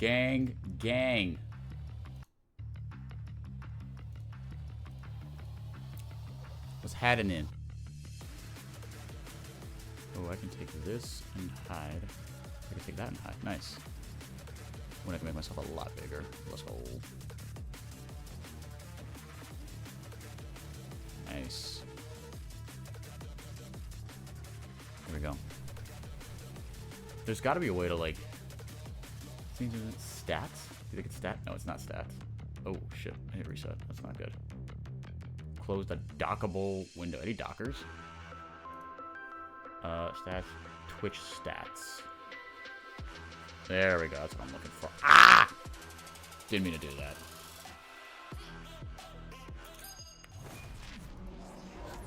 Gang, gang. What's happening? Oh, I can take this and hide. I can take that and hide. Nice. When I can make myself a lot bigger. Let's go. Nice. There we go. There's got to be a way to, like... Stats? Do you think it's stat? No, it's not stats. Oh, shit. I hit reset. That's not good. Close the dockable window. Any dockers? Stats. Twitch stats. There we go. That's what I'm looking for. Ah! Didn't mean to do that.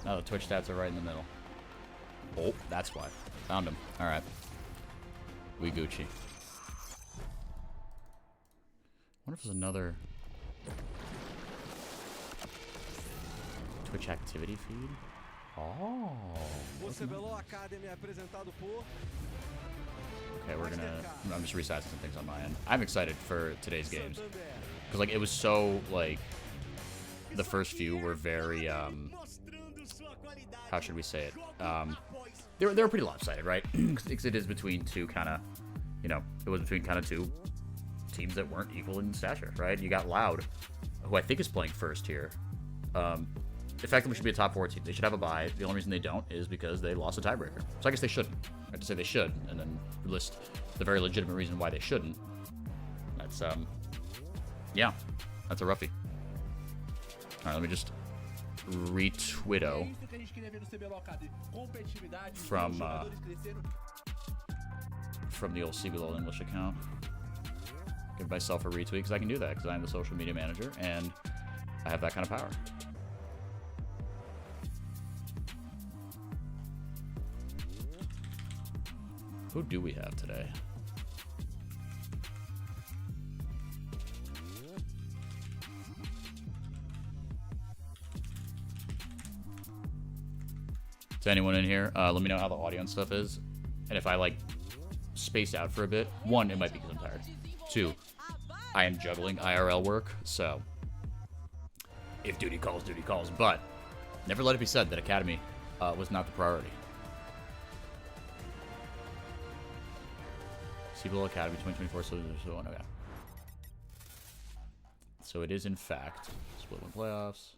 Now the Twitch stats are right in the middle. Oh, that's why. Found him. Alright. We Gucci. I wonder if there's another Twitch activity feed. Oh. Okay, we're gonna... I'm just resizing some things on my end. I'm excited for today's games. Because, like, it was so, like... The first few were very, how should we say it? They were pretty lopsided, right? Because it is between two kind of... You know, it was between kind of two teams that weren't equal in stature, right? You got Loud, who I think is playing first here. Effectively should be a top 4 team. They should have a bye. The only reason they don't is because they lost a tiebreaker. So I guess they shouldn't. I have to say they should, and then list the very legitimate reason why they shouldn't. That's, yeah. That's a roughie. Alright, let me just retwitto from the old CBLOL English account. Give myself a retweet, because I can do that, because I'm the social media manager, and I have that kind of power. Who do we have today? Is anyone in here? Let me know how the audio and stuff is. And if I, like, space out for a bit. 1, it might be because I'm tired. 2, I am juggling IRL work, so if duty calls, duty calls. But never let it be said that Academy was not the priority. CBLOL Academy 2024, so on. Okay. So it is, in fact, split one playoffs.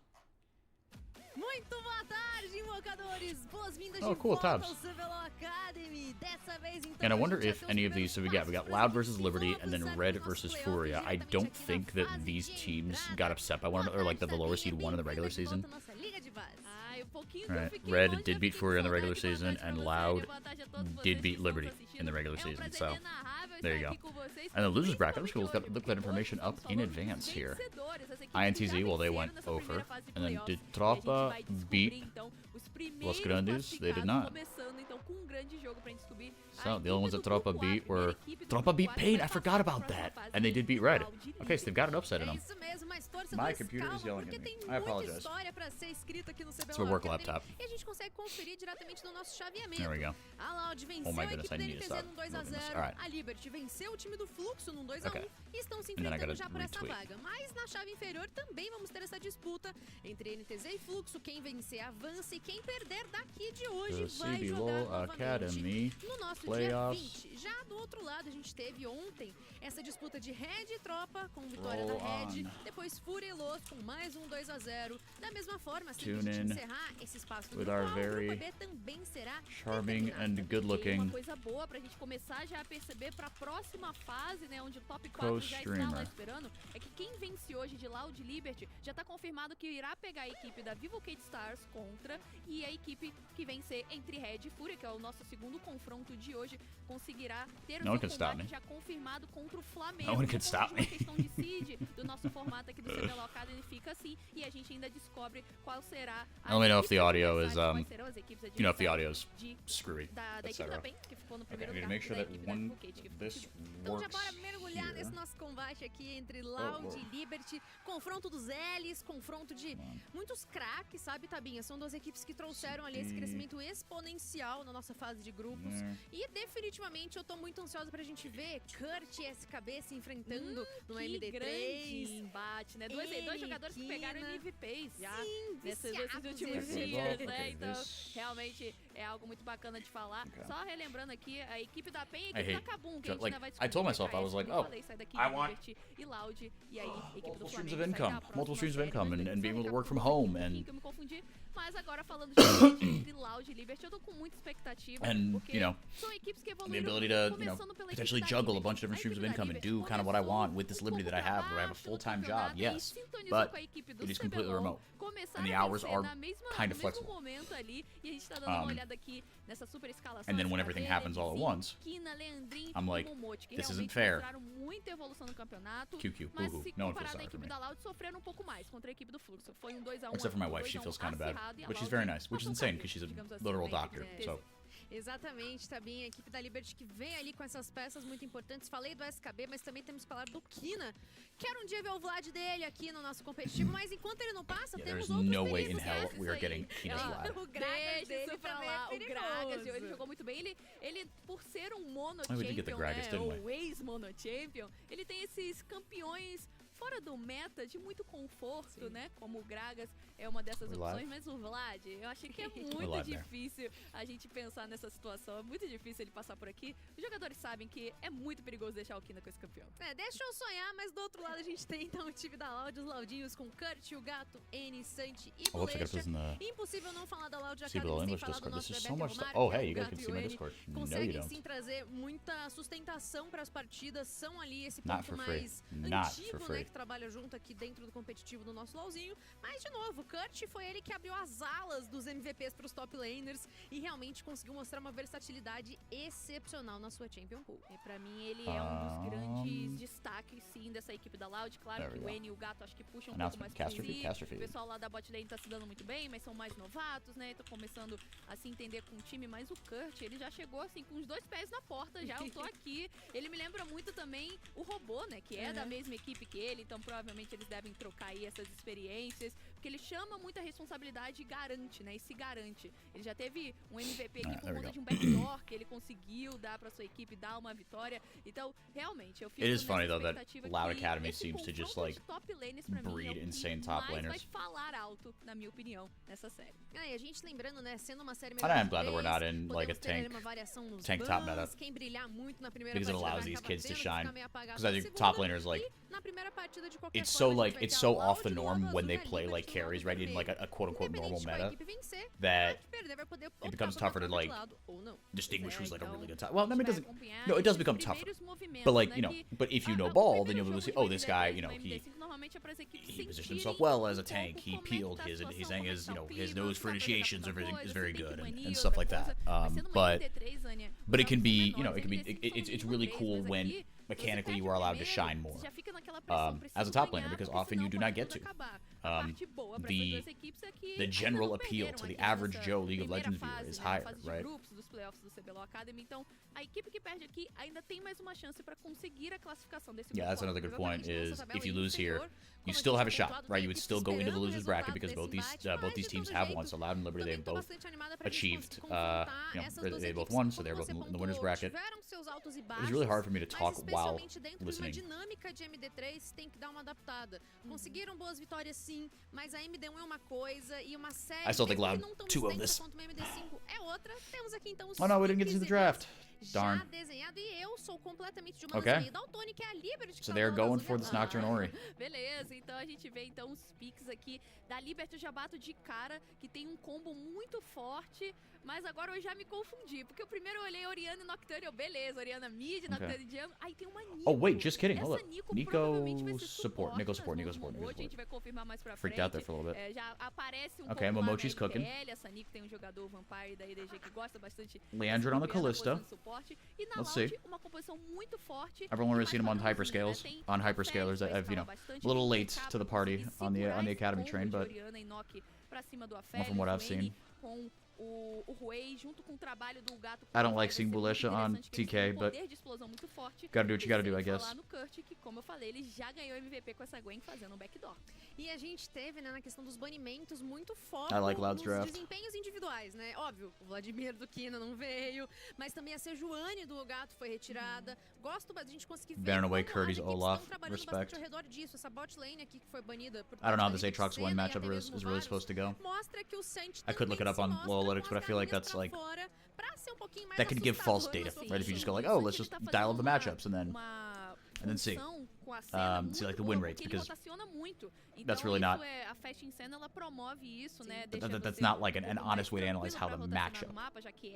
Muito boa tarde, invocadores. Boas-vindas Oh, de cool, volta tabs. ao CBLOL Academy. Dessa vez, então, And I wonder a gente if já tem any os of these, so we primeiros got passos Loud para versus Liberty, and then avançar Red no nosso versus playoff Furia. I diretamente don't aqui na think that fase these de teams entrada. got upset by one, or like that the lower seed won in the regular season. Nossa liga de base. Ai, um pouquinho que eu Right. fiquei Red longe, did eu beat fiquei Furia in the com regular saudade. Boa season, tarde pra and você, Loud boa tarde a todos vocês did que beat estão Liberty assistindo. in the regular É um season. prazer So inenarrável there estar you aqui go. com vocês, And the losers bracket, I'm principalmente just gonna hoje, look that porque information hoje up estamos in falando dos advance here. vencedores, as equipes que INTZ, já well, they venceram went nessa over, primeira fase de and then playoffs. did E a gente Tropa vai descobrir, beat então, os Los primeiros Grandes? They did classificados, not. começando então com um grande jogo pra gente descobrir So a the only ones equipe that do Tropa grupo A, beat primeira were equipe do Tropa grupo beat A, Pain. vai I passar forgot pra about próxima that, fase and they did beat do Red. Mundial de Okay, so they've got it upset in É them. isso mesmo, mas My torcedores, computer is calma, yelling porque at me. tem I muita apologize. história pra ser escrita aqui no It's my CBLOL work Academy, laptop. e a gente consegue conferir diretamente no nosso chaveamento. There we go. A Loud venceu Oh my a goodness, equipe I da need to NTZ stop num 2 a moving this. 0, Alright. a Liberty venceu o time do Fluxo num 2 a 1 Okay. e estão se And then I enfrentando gotta já por essa retweet. vaga. Mas na chave inferior também vamos ter essa disputa entre NTZ e Fluxo. Quem vencer avança e quem perder daqui de hoje The vai jogar CBLOL novamente Academy no nosso playoffs. dia 20. Já do outro lado, a gente teve ontem essa disputa de Red e Tropa, com vitória Roll da Red, on. depois Fúria e Los com mais um 2 a 0. Da mesma forma, assim que Tune a gente in encerrar esse espaço do with grupo our A, o very grupo B também será charming determinado. and good-looking Uma coisa boa pra gente começar já a perceber pra próxima fase, né, onde o top 4 já está lá Costreamer. esperando, é que quem vence hoje de Loud Liberty já tá confirmado que irá pegar a equipe da Vivo Kate Stars contra, e a equipe que vencer entre Red e Fúria, que é o nosso segundo confronto de hoje, conseguirá ter No o one seu can stop combate me. já confirmado contra o Flamengo. No one can Então, stop hoje, me. uma questão de seed do nosso formato aqui do CBLOL Academy fica assim, e a gente ainda descobre qual será a Let me know if the equipe audio is, adversária, quais serão as equipes you know, if the adversárias audio's de screwy, da equipe etc. da PEN, que ficou no Okay, primeiro I need to lugar, make sure da that equipe da one, Vivo Kate, que ficou em this segundo. Então já bora works mergulhar here. nesse nosso combate aqui entre Loud Oh, e Liberty. Confronto dos L's, confronto de muitos craques, sabe, Tabinha? São duas equipes que trouxeram ali esse crescimento exponencial na nossa fase fase de grupos. E definitivamente eu tô muito ansiosa pra gente ver Kurt e SKB se enfrentando no Que MD3. grande embate, né? Dois jogadores que pegaram MVPs já nesses últimos viciados, dias, né? né? Então, This- realmente é algo muito bacana de falar. Okay. Só relembrando aqui, a equipe da PEN e a I equipe da hate Kabum, que a gente like, ainda vai I told myself, I was like, como eu oh, falei, sai daqui, I want Liberty e Loud, e aí a equipe do multiple streams Flamengo of sai da income, próxima multiple streams of série, income, mas and being able to daqui a work from pouco, home, um pouquinho and que eu me confundi. Mas agora falando justamente entre Loud e Liberty, eu tô com muita expectativa, porque you know, são equipes que the evoluíram, ability to, you know, começando pela potentially equipe da juggle a Liberty. bunch of different A streams of equipe da income and Liberty do kind of what I começou want with this um liberty that I pouco have, where I have a abaixo do full-time campeonato, job, e aí yes, sintonizou but com a equipe do it is completely CBLOL, remote, começaram and the a hours vencer are na mesma, kind no of mesmo flexible. momento ali, e a gente tá dando uma olhada aqui nessa super escalação. And then when SKB, everything happens all at Levizinho, once, Kina, Leandrin I'm e like, Momote, que this realmente isn't fair. mostraram muita evolução no campeonato, QQ, mas boo-hoo, se no one feels comparado à sorry for equipe me. da Loud, sofreram um pouco mais contra a equipe do Fluxo. Foi um 2x1. Except for my wife, she feels kind of bad, but she's very nice, which is insane because she's a literal doctor, so. Exatamente, tá bem. A equipe da Liberty que vem ali com essas peças muito importantes. Falei do SKB, mas também temos que falar do Kina. Quero um dia ver o Vlad dele aqui no nosso competitivo, mas enquanto ele não passa, temos There's outros no way in perigos, hell né? we are getting Kina's Ó, Vlad. O Gragas Deixa dele isso pra também lá, é o Gragas, ele perigoso. jogou muito bem. Ele por ser um we did get the mono-champion, Gragas, né, didn't we? ou ex-mono-champion, ele tem esses campeões fora do meta, de muito conforto, né? Como o Gragas é uma dessas We're opções, live? mas o Vlad, eu achei que é We're muito live there. difícil a gente pensar nessa situação. É muito difícil ele passar por aqui. Os jogadores sabem que é muito perigoso deixar o Kina com esse campeão. Deixa eu sonhar, mas do outro lado a gente tem então o time da Loud, os Laudinhos com Kurt, o Gato, N, Santi e Oh, whoops, I gotta Bolecha. put this in the Impossível não falar da Loud CBLOL Academy sem English falar do Discord. nosso This is Bebeto so much Romar, stuff. Oh, que é hey, o you guys Gato can e see o my N. Discord. No, you Conseguem don't. sim trazer muita sustentação para as partidas, são ali esse Not ponto for free. mais Not antigo, for né, free. que trabalha junto aqui dentro do competitivo do nosso LoLzinho. Mas, de novo, o Kurt foi ele que abriu as alas dos MVPs para os top laners e realmente conseguiu mostrar uma versatilidade excepcional na sua Champion Pool. E pra mim ele é um dos grandes destaques, sim, dessa equipe da Loud. Claro There que we o go. N e o Gato acho que puxam um pouco Announcement, mais pro caster feed, easy. caster O feed. pessoal lá da bot lane tá se dando muito bem, mas são mais novatos, né? Tô começando a se entender com o time, mas o Kurt, ele já chegou assim com os 2 pés na porta, já eu tô aqui. Ele me lembra muito também o Robô, né? Que é da mesma equipe que ele, então provavelmente eles devem trocar aí essas experiências, porque ele chama muita responsabilidade e garante, né? E se garante. Ele já teve um MVP aqui por there we conta go. de um backdoor que ele conseguiu dar pra sua equipe, dar uma vitória. Então, realmente, eu fico It is nessa funny, though, that expectativa Loud que Academy esse seems to just, confronto like, de top lanes, pra mim, breed é o que insane top mais vai laners. falar alto, na minha opinião, nessa série. E a gente lembrando, né, sendo uma série And I am glad that we're not três, in, like, a podemos ter ali tank- uma variação nos tank top bans, meta. quem brilhar muito na primeira Because it partida allows vai these acabar kids to tendo que shine. ficar meio apagado Because I na think top segunda, laners, like, e na primeira partida, de qualquer it's forma, so, a gente like, vai it's ter so a Loud off the do norm lado when they azul, né, play, Liberty like, do lado carries, right, in, like, vermelho. a quote-unquote normal Independente de qual meta, equipe vencer, that pode perder, vai poder it becomes optar tougher por to, trocar de like, lado, ou não. distinguish Pois who's, like, a really então, good top. Well, I mean, it a gente doesn't... vai acompanhar No, it does esses become tougher. primeiros movimentos, But, like, né, you know, que but if you know o ball, primeiro then you'll be able to see, jogo oh, de this guy, you MD3 know, no MD5 normalmente é para as equipes he positioned sentirem himself well as a um tank. pouco He como é que peeled tá a his situação, como é his, que tá you know, o his clima, nose se for tá initiations acontecendo is outra very coisa, good se tem and mania, stuff like outra that. coisa. Mas sendo uma But MD3, Ania, but it can jogos be, menores, you know, it can be, MD5 são it's really nível cool 3, mas when aqui, mechanically você you are allowed to perde o shine primeiro, more você já fica naquela pressão, preciso as a top ganhar, laner, because porque often you senão do a not partida get to. acabar. A parte boa pra essas the- duas equipes é que the ainda general não appeal perderam to the aqui average nessa Joe League of primeira Legends viewer fase, is né, na higher, fase de right? grupos dos playoffs do CBLOL Academy. Então, a equipe que perde aqui ainda tem mais uma chance pra conseguir a classificação desse Yeah, that's grupo. another good point. Provavelmente Is nossa tabela if you lose here, inferior, you como still a have a gente tinha shot, pontuado, right? tem You would equipes still go into the esperando o losers bracket resultado because both desse these embate, both mas, these de teams todo have jeito, won. So Loud and Liberty, também they've tô both bastante animada pra gente achieved, conseguir confrontar you know, essas duas they both equipes. won, so Como they're both você in the winners pontuou, bracket. tiveram seus altos e It was baixos, really hard for me to mas talk while especialmente dentro de uma listening. dinâmica de MD3 tem que dar uma adaptada. Conseguiram boas vitórias sim, mas a MD1 é uma coisa e uma série I still think mesmo Loud que não tão 2 of extensa this. quanto uma MD5 é outra. Temos aqui então os Oh no, we didn't get to see the draft. já Darn. desenhado e eu sou completamente de uma Okay. meio daltônica, é a Liberty que So tá they're do lado going azul for e this a- Nocturne Ori. Beleza, então a gente vê então os picks aqui da Liberty. Eu já bato de cara que tem um combo muito forte, mas agora eu já me confundi, porque eu primeiro olhei Orianna e Nocturne, eu beleza, Orianna mid, Nocturne jungle, aí tem uma Nico. Oh wait, just kidding. Hold Essa up. Nico Nico provavelmente vai ser support. Nico nas support. Nico mãos do support. Nico Momote, a gente support. vai confirmar mais pra Freaked frente. out there for a little bit. Já aparece um Okay, pouco lá Momochi's na cooking. RPL, essa Nico tem um jogador Vampire da EDG que gosta bastante Leandro on the desse campeão na Callista. posição de suporte. E na Let's Loud, see. uma composição muito forte. Everyone e already mais seen him on padrãozinha, né? hyperscales. Tem On a hyperscalers that Félix, have, you know, vai escalar bastante, a little tem late K to the pra party conseguir on the segurar esse academy combo train, de but Orianna e Nock pra cima do from Afélix, what I've o N seen. com o Ruei, junto com o trabalho do Gato. I don't like vai seeing ser muito Bulesha on interessante, que eles TK, têm um but poder de explosão muito forte. gotta do what you gotta do, I E sem guess. falar no Kurt, que como eu falei, ele já ganhou MVP com essa Gwen fazendo um backdoor. E a gente teve, né, na questão dos banimentos, muito foco I like Loud's nos draft. desempenhos individuais individuais, né? Óbvio, o Vladimir do Kina não veio, mas também a Sejuani do Gato foi retirada. Gosto da gente conseguir ver Banning away como Curdy's as equipes Olaf, estão trabalhando respect. bastante ao redor disso. Essa bot lane aqui que foi banida por I don't know how parte this da equipe Aatrox 1 Senna e matchup até is mesmo really Varus, supposed to go. mostra que o Santi I could look it up on também se LoL mostra Analytics, com but I feel like as that's galinhas like pra fora pra ser um pouquinho mais that could give false assustador na data, sua right? If you just go função. like, oh, let's just dial up the matchups and then see. See like the win rates, because that's really not. A Fast em Cena ela promove isso, né? That's not like an honest way to analyze how the matchup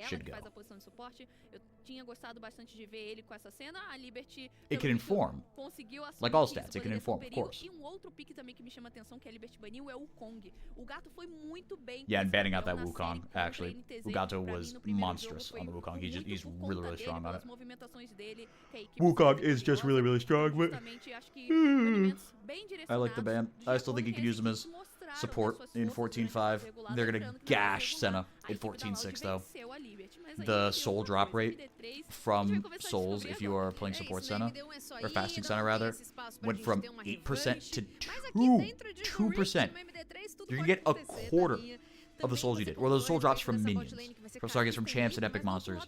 should go. Faz a posição de suporte. Eu tinha gostado bastante de ver ele com essa cena. A Liberty It can inform, conseguiu like all stats. It can inform, of course. E outro pick também que me chama atenção que a Liberty baniu é o Kong. O Gato foi muito bem. Yeah, and banning out that Wukong, actually. Ugato was monstrous on the Wukong. He's really strong on it. Wukong is just really strong, but I like the ban. I still think you could use him as support in 14-5. They're gonna gash Senna in 14-6 though. The soul drop rate from souls, if you are playing support Senna, or fasting Senna rather, went from 8% to 2%. You're gonna get a quarter of the souls you did. Or those soul drops from minions. From champs and epic monsters.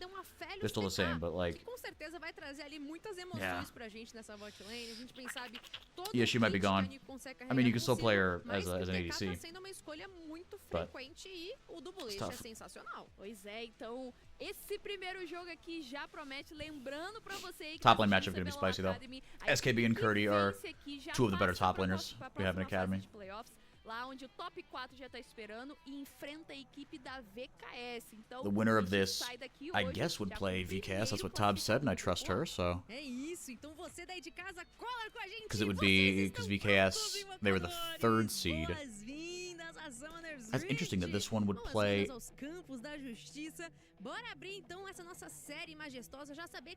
They're still the same, but like... Yeah, she might be gone. I mean, you can still play her as an ADC. But it's tough. Pois é, então esse primeiro jogo aqui já promete, lembrando pra você que top lane matchup gonna be spicy though. SKB and Curdy are two of the better top laners we have in Academy. Lá onde o top 4 já tá esperando e enfrenta a equipe da VKS. Então, the winner of this, I guess, would play VKS. That's what Tob said, and I trust her, so. Because it would be, because VKS, they were the 3rd seed. That's interesting that this one would play.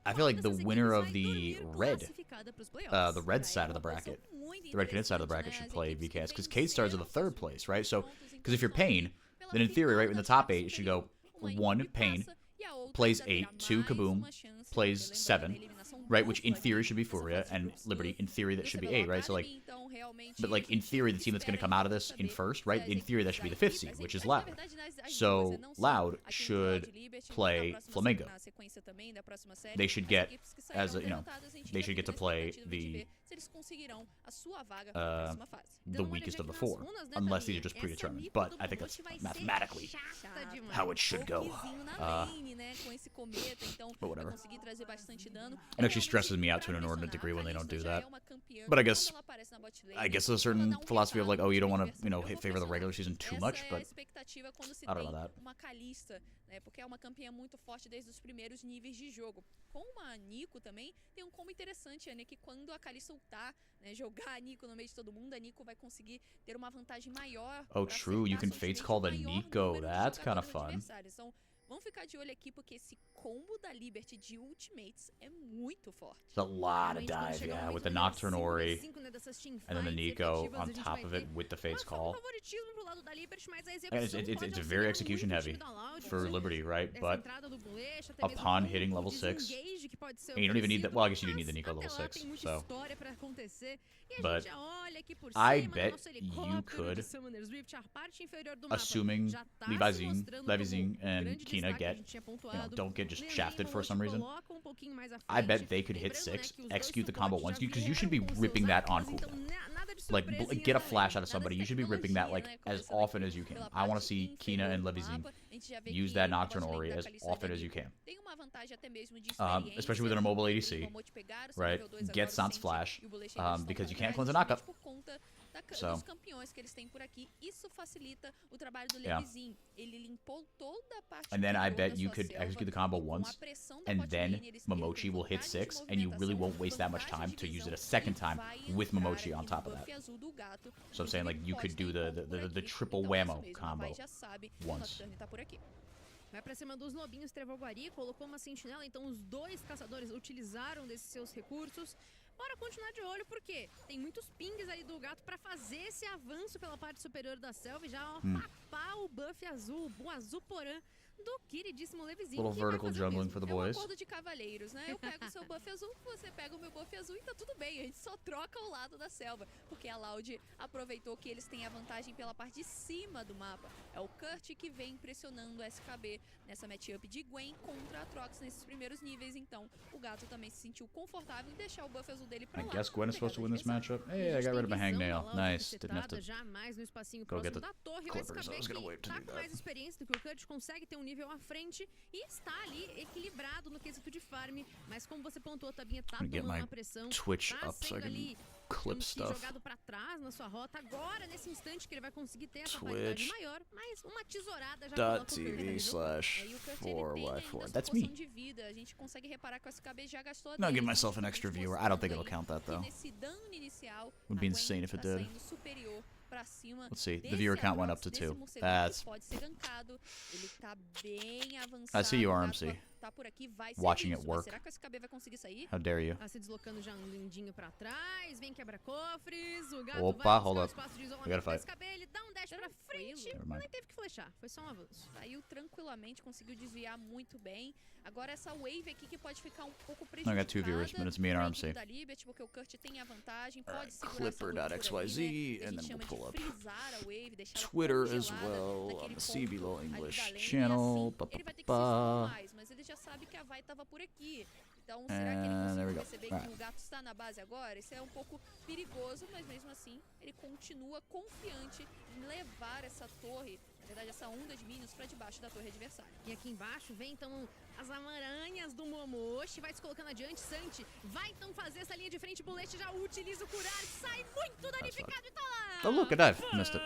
I feel like the winner of the red side of the bracket, the red Canadian side of the bracket should play VKS, because K-Stars are the 3rd place, right? So, because if you're Pain, then in theory, right, in the top 8, it should go 1 Pain, plays 8, 2 Kaboom, plays 7, right? Which in theory should be Furia, and Liberty, in theory, that should be 8, right? So, like, but, like, in theory, the team that's going to come out of this in first, right? In theory, that should be the 5th seed, which is Loud. So, Loud should play Flamingo. They should get, as a, they should get to play the weakest of the 4, unless these are just predetermined. But I think that's mathematically how it should go. But whatever. It actually stresses me out to an inordinate degree when they don't do that. But I guess there's a certain philosophy of like, oh, you don't want to favor the regular season too much, but I don't know that. Porque é uma campeã muito forte desde os primeiros níveis de jogo. Com a Nico também, tem combo interessante, né, que quando a Kali soltar, né, jogar a Nico no meio de todo mundo, a Nico vai conseguir ter uma vantagem maior. Oh, true, you can Fates call the Nico, that's kind of fun. Então, vamos ficar de olho aqui porque esse combo da Liberty de ultimates é muito forte. It's a lot of dive, yeah, with the Nocturne Ori and then the Nico on top of it with the Fates call. And it's very execution heavy for Liberty, right? But upon hitting level 6, and you don't even need that. Well, I guess you do need the Nico level 6. So, but I bet you could, assuming Levi-Zing and Kina don't get just shafted for some reason. I bet they could hit 6, execute the combo once, because you should be ripping that on cooldown. Like, get a flash out of somebody. You should be ripping that, like, as often as you can. I want to see Kina and Levi-Zing use that Nocturne Ori as often as you can. Especially with an immobile ADC, right? Get Sans Flash, because you can't cleanse a knockup. So, dos campeões que eles têm por aqui, isso facilita o trabalho do Levizinho. Ele limpou toda a parte. And then I bet you could execute the combo once, and then Momochi will hit 6, and you really won't waste that much time to use it a second time with Momochi on top of that. So I'm saying, like, you could do the triple whammo combo once. Vai pra cima dos lobinhos, Trevoguari, colocou uma sentinela, então os dois caçadores utilizaram desses seus recursos. Bora continuar de olho, porque tem muitos pings ali do gato pra fazer esse avanço pela parte superior da selva e já, ó, dropar o buff azul, o azul porã do queridíssimo Levizinho. Little que vai vertical fazer o jungling mesmo. for the É um boys. acordo de cavalheiros, né? Eu pego o seu buff azul, você pega o meu buff azul e tá tudo bem. A gente só troca o lado da selva. Porque a Loud aproveitou que eles têm a vantagem pela parte de cima do mapa. É o Kurt que vem pressionando o SKB nessa matchup de Gwen contra a Trox nesses primeiros níveis. Então, o gato também se sentiu confortável em deixar o buff azul dele pra I lá. guess Gwen is supposed to win this matchup. Hey, I got rid of my hangnail. Nice. Didn't have to já mais no espacinho go get próximo the da torre. O clippers. I was SKB gonna wait to tá do com that. mais experiência do que o Kurt, consegue ter um nível à frente e está ali equilibrado no quesito de farm. Mas como você pontuou, Tabinha tá I'm gonna get tomando my uma pressão. Twitch Tá up so I sendo can ali clip stuff. jogado pra trás na sua rota. Agora, nesse instante que ele vai conseguir ter essa qualidade Twitch. maior, mas uma tesourada já coloca o Kurt ali, viu? .tv/4y4. E o Kurt, ele tem ainda That's sua me. poção de vida. A gente consegue reparar que o SKB já gastou a No, I'll give dele, myself an então extra estamos viewer. I don't think it'll mostrando count that aí though. que nesse dano inicial, Would be a insane Gwen if it tá did. saindo superior pra cima. Let's see. The Desse viewer count went up Atrox, to 2. 12º That's pode ser gankado. Ele tá bem avançado. I see you, o gato RMC. Tá por aqui, vai ser Watching isso, it mas work. será que o SKB vai conseguir sair? How dare you? Tá se deslocando já um lindinho pra trás, vem quebra cofres, o gato Opa, vai hold buscar o up. espaço de We isolamento gotta do fight. SKB, ele dá um dash pra frente, Never mind. nem teve que flechar, foi só um avanço. Saiu tranquilamente, conseguiu desviar muito bem. Agora essa wave aqui que pode ficar um pouco I prejudicada. got 2 viewers, but it's me and pra RMC. equipe da Liberty, porque o Kurt tem a vantagem, pode Alright, segurar essa ruptura Clipper.xyz, ali, né? A and gente then chama we'll de pull up frisar a wave, deixar ela Twitter as congelada well naquele on the ponto CBLOL ali English da lane, e channel. assim, ele vai ter que se expor mais, mas ele já sabe que a vai tava por aqui. Então, será que ele And there we conseguiu go. perceber que Alright. o gato está na base agora? Isso é um pouco perigoso, mas mesmo assim, ele continua confiante em levar essa torre, na verdade, essa onda de minions pra debaixo da torre adversária. E aqui embaixo vem então as amaranhas do Momoshi, vai se colocando adiante, Santi vai então fazer essa linha de frente, Bulete já utiliza o curar, sai muito danificado e tá lá! Oh, look, a dive. Missed it.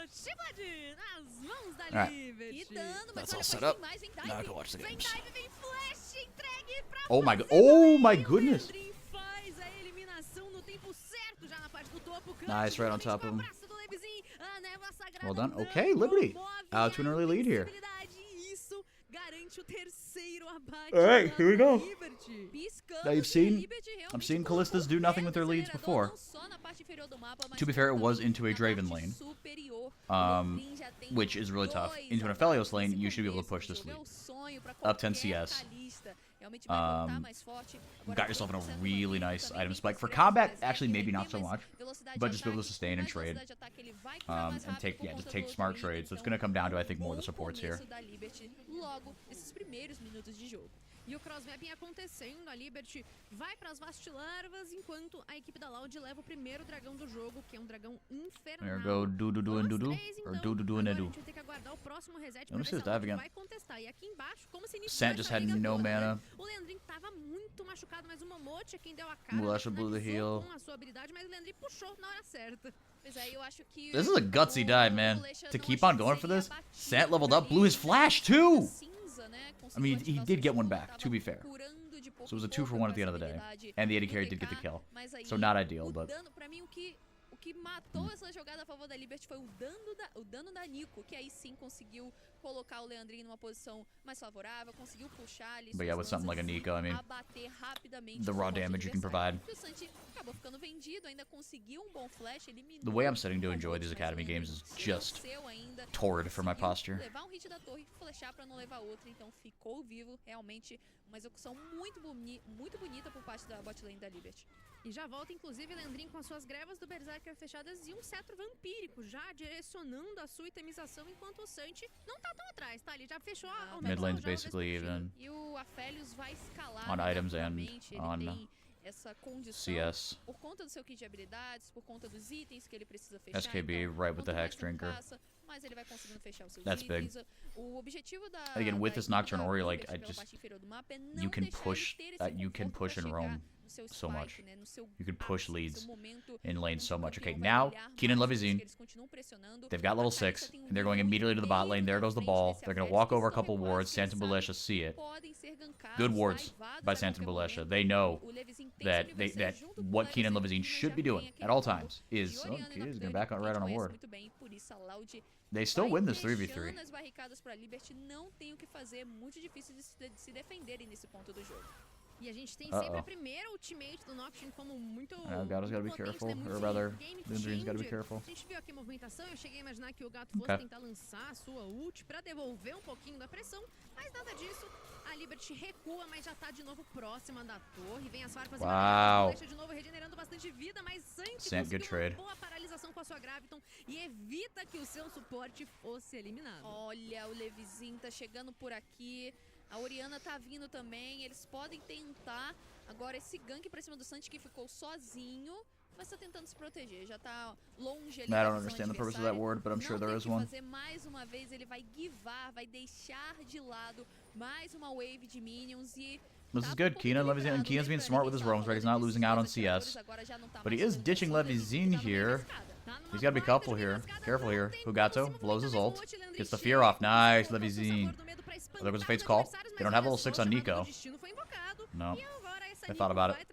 Chibad nas mãos da Alright. Liberty. Que dano, mas That's all olha, set pode up. vir mais, vem Now I dive. can watch the Vem games. dive, vem flash, entregue pra Oh my fazer god. Oh my bem. goodness. O Leandrin faz a eliminação no tempo certo, já na parte do topo. Nice, right on top of him. Abraço do Levizinho, a névoa sagrada Well done. não Okay, Liberty. promove Out to an early lead here. invencibilidade, e isso garante o terceiro abate. Alright, lá here we da go. Liberty. Piscando, Now you've e a seen- Liberty realmente I've seen colocou Callistas do nothing with their leads acelerador, before. não só na parte inferior do mapa, mas To be fair, it como was também into a na Draven parte lane, superior. um, O Leandrin já tem which is really tough. dois Into an abates Aphelios lane, nesse you should be able to começo push do this jogo. É lead. o sonho pra Up 10 qualquer CS. calista. Realmente vai voltar mais forte. Agora, Got yourself in a Kurt really também nice vem item spike. For considerando combat, fazer actually, aquele maybe not so mais much, velocidade but de just be able to ataque, sustain and mais trade, velocidade de ataque, ele vai curar mais and rápido take por conta just do take smart outro trades. item, So it's então, gonna come down to I think um more the bom supports here. começo da Liberty logo nesses primeiros minutos de jogo. E o crossmapping acontecendo, a Liberty vai para as vastilarvas, enquanto a equipe da Loud leva o primeiro dragão do jogo, que é um dragão infernal. There go do and do, or do and Agora a do. gente vai ter que aguardar o próximo reset pra não ver sei se se a dive Loud again. vai contestar. E aqui embaixo, como se iniciou Sant essa just had briga no toda, né? mana. O Leandrin tava muito machucado, mas o Momote é quem deu a cara, Mulasha blew the finalizou heal. com a sua habilidade, mas o Leandrin puxou na hora certa. Pois é, eu acho que This is a gutsy o dive, man. Bulesha To não keep achou on que going for seria this. abatido Sant leveled por up, blew his ali, flash mas too. cinza, né, I mean, conseguiu he ativar did seu get one escudo, back, to be tava fair. curando de pouco So it was a em 2 for pouco 1 at the com end of the day. essa habilidade And the AD do carry did get the TK, kill. mas aí So not ideal, o but dano, pra mim, o que matou essa jogada a favor da Liberty foi o dano da Nico, que aí sim conseguiu colocar o Leandrin numa posição mais favorável, conseguiu puxar ali But yeah, with something like a Nico, I mean, abater rapidamente the o raw suporte damage you can adversário. provide. E o Santi acabou ficando vendido, ainda conseguiu um bom flash, eliminou The way I'm starting to o enjoy these Momote, academy mas o games Leandrin is just venceu ainda, torrid for my conseguiu posture. levar um hit da torre, flechar pra não levar outro, então ficou vivo, realmente uma execução muito bonita por parte da bot lane da Liberty. E já volta, inclusive, Leandrin com as suas grevas do Berserker fechadas e um cetro vampírico, já direcionando a sua itemização, enquanto o Santi não tá tão atrás, tá? Ele já fechou Ah, ao Mid menos lane's já o basically despachinho. even. E o Aphelios vai escalar On items and naturalmente, ele on tem essa condição CS. por conta do seu kit de habilidades, por conta dos itens que ele precisa fechar. SKB então, right with the quanto mais Hex tempo Drinker. passa, mais ele vai conseguindo fechar os seus That's big. itens. O objetivo da And again, with da this equipe Nocturne da Ori, like, Liberty I pela just- parte inferior do mapa é you não can deixar push- ele ter esse you can conforto push pra and chegar roam no seu so spike, much. né, no seu You can push ápice, no leads seu momento in lane so onde o much. Okay, campeão vai now brilhar Keenan mais, Levizine, que eles continuam pressionando. they've got A level Kalista 6, tem um and they're going nível immediately to the bot lane. incrível There na goes the frente ball. desse They're going to Aphelios, walk que over a estão couple iguais wards. que Sant and sabem Bulesha see it. podem ser gankados, Good wards vaivados by a Sant and qualquer Bulesha. momento. They know O Levizinho tem that sobre você, that junto com what o Keenan Levizinho, Levizine já should be tem doing aquele at all combo times is de oh, Orianna okay, he's Nocturne, gonna back on que a right gente on a conhece ward. muito bem, por isso a Loud They still vai win this 3v3. fechando as barricadas pra Liberty, não tem o que fazer, é muito difícil de se defenderem nesse ponto do jogo. E a gente tem sempre a primeira ultimate do Nocturne como muito Gato's gotta be potente, careful, né? Muito or rather, game Lindrin's gotta be changer. careful. A gente viu aqui a movimentação, eu cheguei a imaginar que o Gato fosse tentar lançar a sua ult pra devolver um pouquinho da pressão, mas nada disso. A Liberty recua, mas já tá de novo próxima da torre. Vem as farpas e deixa de novo regenerando bastante vida, mas antes conseguiu uma boa paralisação com a sua Graviton e evita que o seu suporte fosse eliminado. Olha, o Levizinho tá chegando por aqui. A Orianna tá vindo também. Eles podem tentar agora esse gank pra cima do Santi, que ficou sozinho, mas tá tentando se proteger. Já tá longe ali. I don't understand the purpose of that word, but I'm sure there is one. Fazer mais uma vez, ele vai givar, vai deixar de lado mais uma wave de minions e this is good. Keenan's being smart with his roams, right? He's not losing out on CS. But he is ditching Levizinho here. He's got to be careful here. Careful here. Hugato blows his ult. Gets the fear off. Nice, Levizinho. Oh, there was a Fate's Call. They don't have level 6 on Nico. No. I thought about it.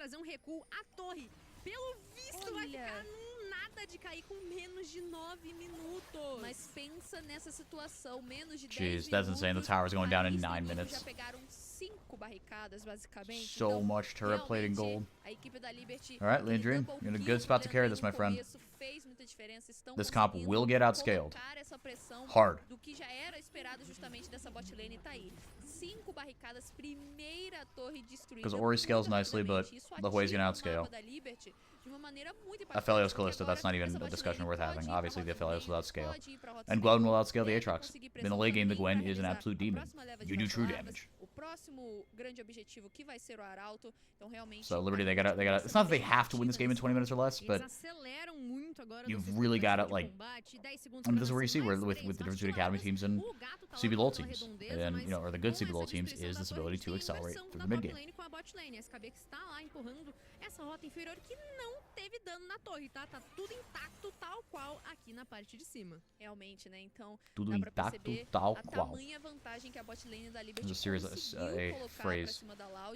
Pelo visto, vai ficar num nada de cair com menos de 9 minutos. Mas pensa nessa situação, menos de 10 minutos. Jeez, that's insane. The tower's going down in 9 minutes. Já pegaram 5 barricadas, basicamente. So então, much turret plate and gold. A equipe da Liberty, alright, Lindrin, you're in a good spot to carry this, my friend. This comp will get outscaled. Hard. Do que já era esperado justamente dessa bot lane tá aí. 5 barricadas, primeira torre destruída. Because Ori scales nicely, but the way he's gonna outscale. Aphelios Callisto, that's not even a discussion worth having. Obviously, the Aphelios will outscale. And Gwen will outscale the Aatrox. In the late game, the Gwen is an absolute demon. You do true damage. O próximo grande objetivo que vai ser o Arauto, então realmente. So Liberty, they gotta. It's not that they have to win this game in 20 minutes or less, but you've really gotta like. I mean, this is where you see where with the difference between academy teams and CBLOL teams, and you know, or the good CBLOL teams is this ability to accelerate through the mid game. Essa rota inferior que não teve dano na torre, tá? Tá tudo intacto, tal qual aqui na parte de cima. Realmente, né? Então, tudo intacto, tal qual. Tamanha vantagem que a bot lane da Liberty There's a series, a phrase.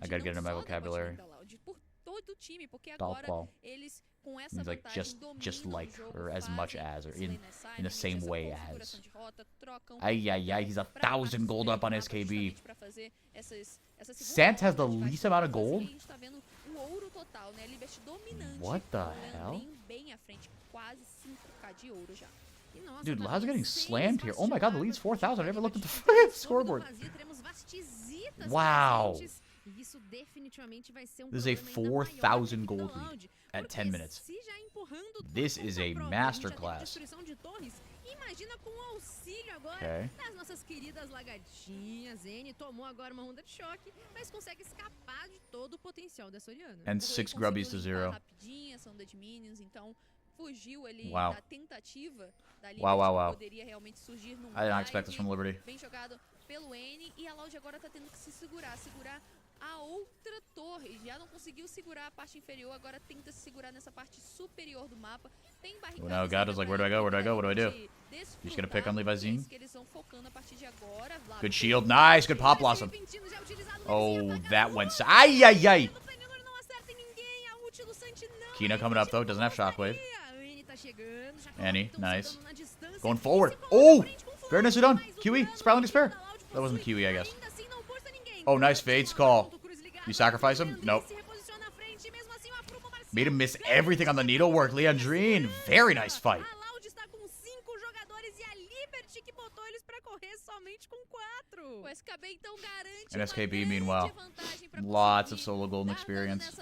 I gotta get into my vocabulary. Por todo o time, porque tal agora qual. eles com essa like just like, or as much as, or in the same way as. Ay, he's 1,000 gold up on SKB. Sant has the least amount of gold? What the hell? Dude, Loud's getting slammed here. Oh my god, the lead's 4,000. I never looked at the scoreboard. Wow. This is a 4,000 gold lead at 10 minutes. This is a masterclass. Imagina com o auxílio agora das nossas queridas lagartinhas. N tomou agora uma onda de choque, mas consegue escapar de todo o potencial dessa Orianna. And 6 grubbies to 0. Rapidinha, são de minions, então fugiu ali wow. da tentativa da Liberty. Wow. Poderia realmente surgir num I did not expect this from Liberty. Bem jogado pelo N e a Loud agora tá tendo que se segurar a outra torre. Já não conseguiu segurar a parte inferior, agora tenta se segurar nessa parte superior do mapa. Tem barricada. Now God is like, where do I go? Where do I go? What do I do? He's just gonna pick on Levizinho. Good shield. Nice. Good pop blossom. Oh, that went. Ay. Kina coming up though. Doesn't have shockwave. Annie, nice. Going forward. Oh, very nicely done. QE. Sprouting Despair. That wasn't QE, I guess. Oh, nice Fade's call. You sacrifice him? Nope. Made him miss everything on the needlework. Leandrine, very nice fight. And SKB, meanwhile, lots of solo golden experience.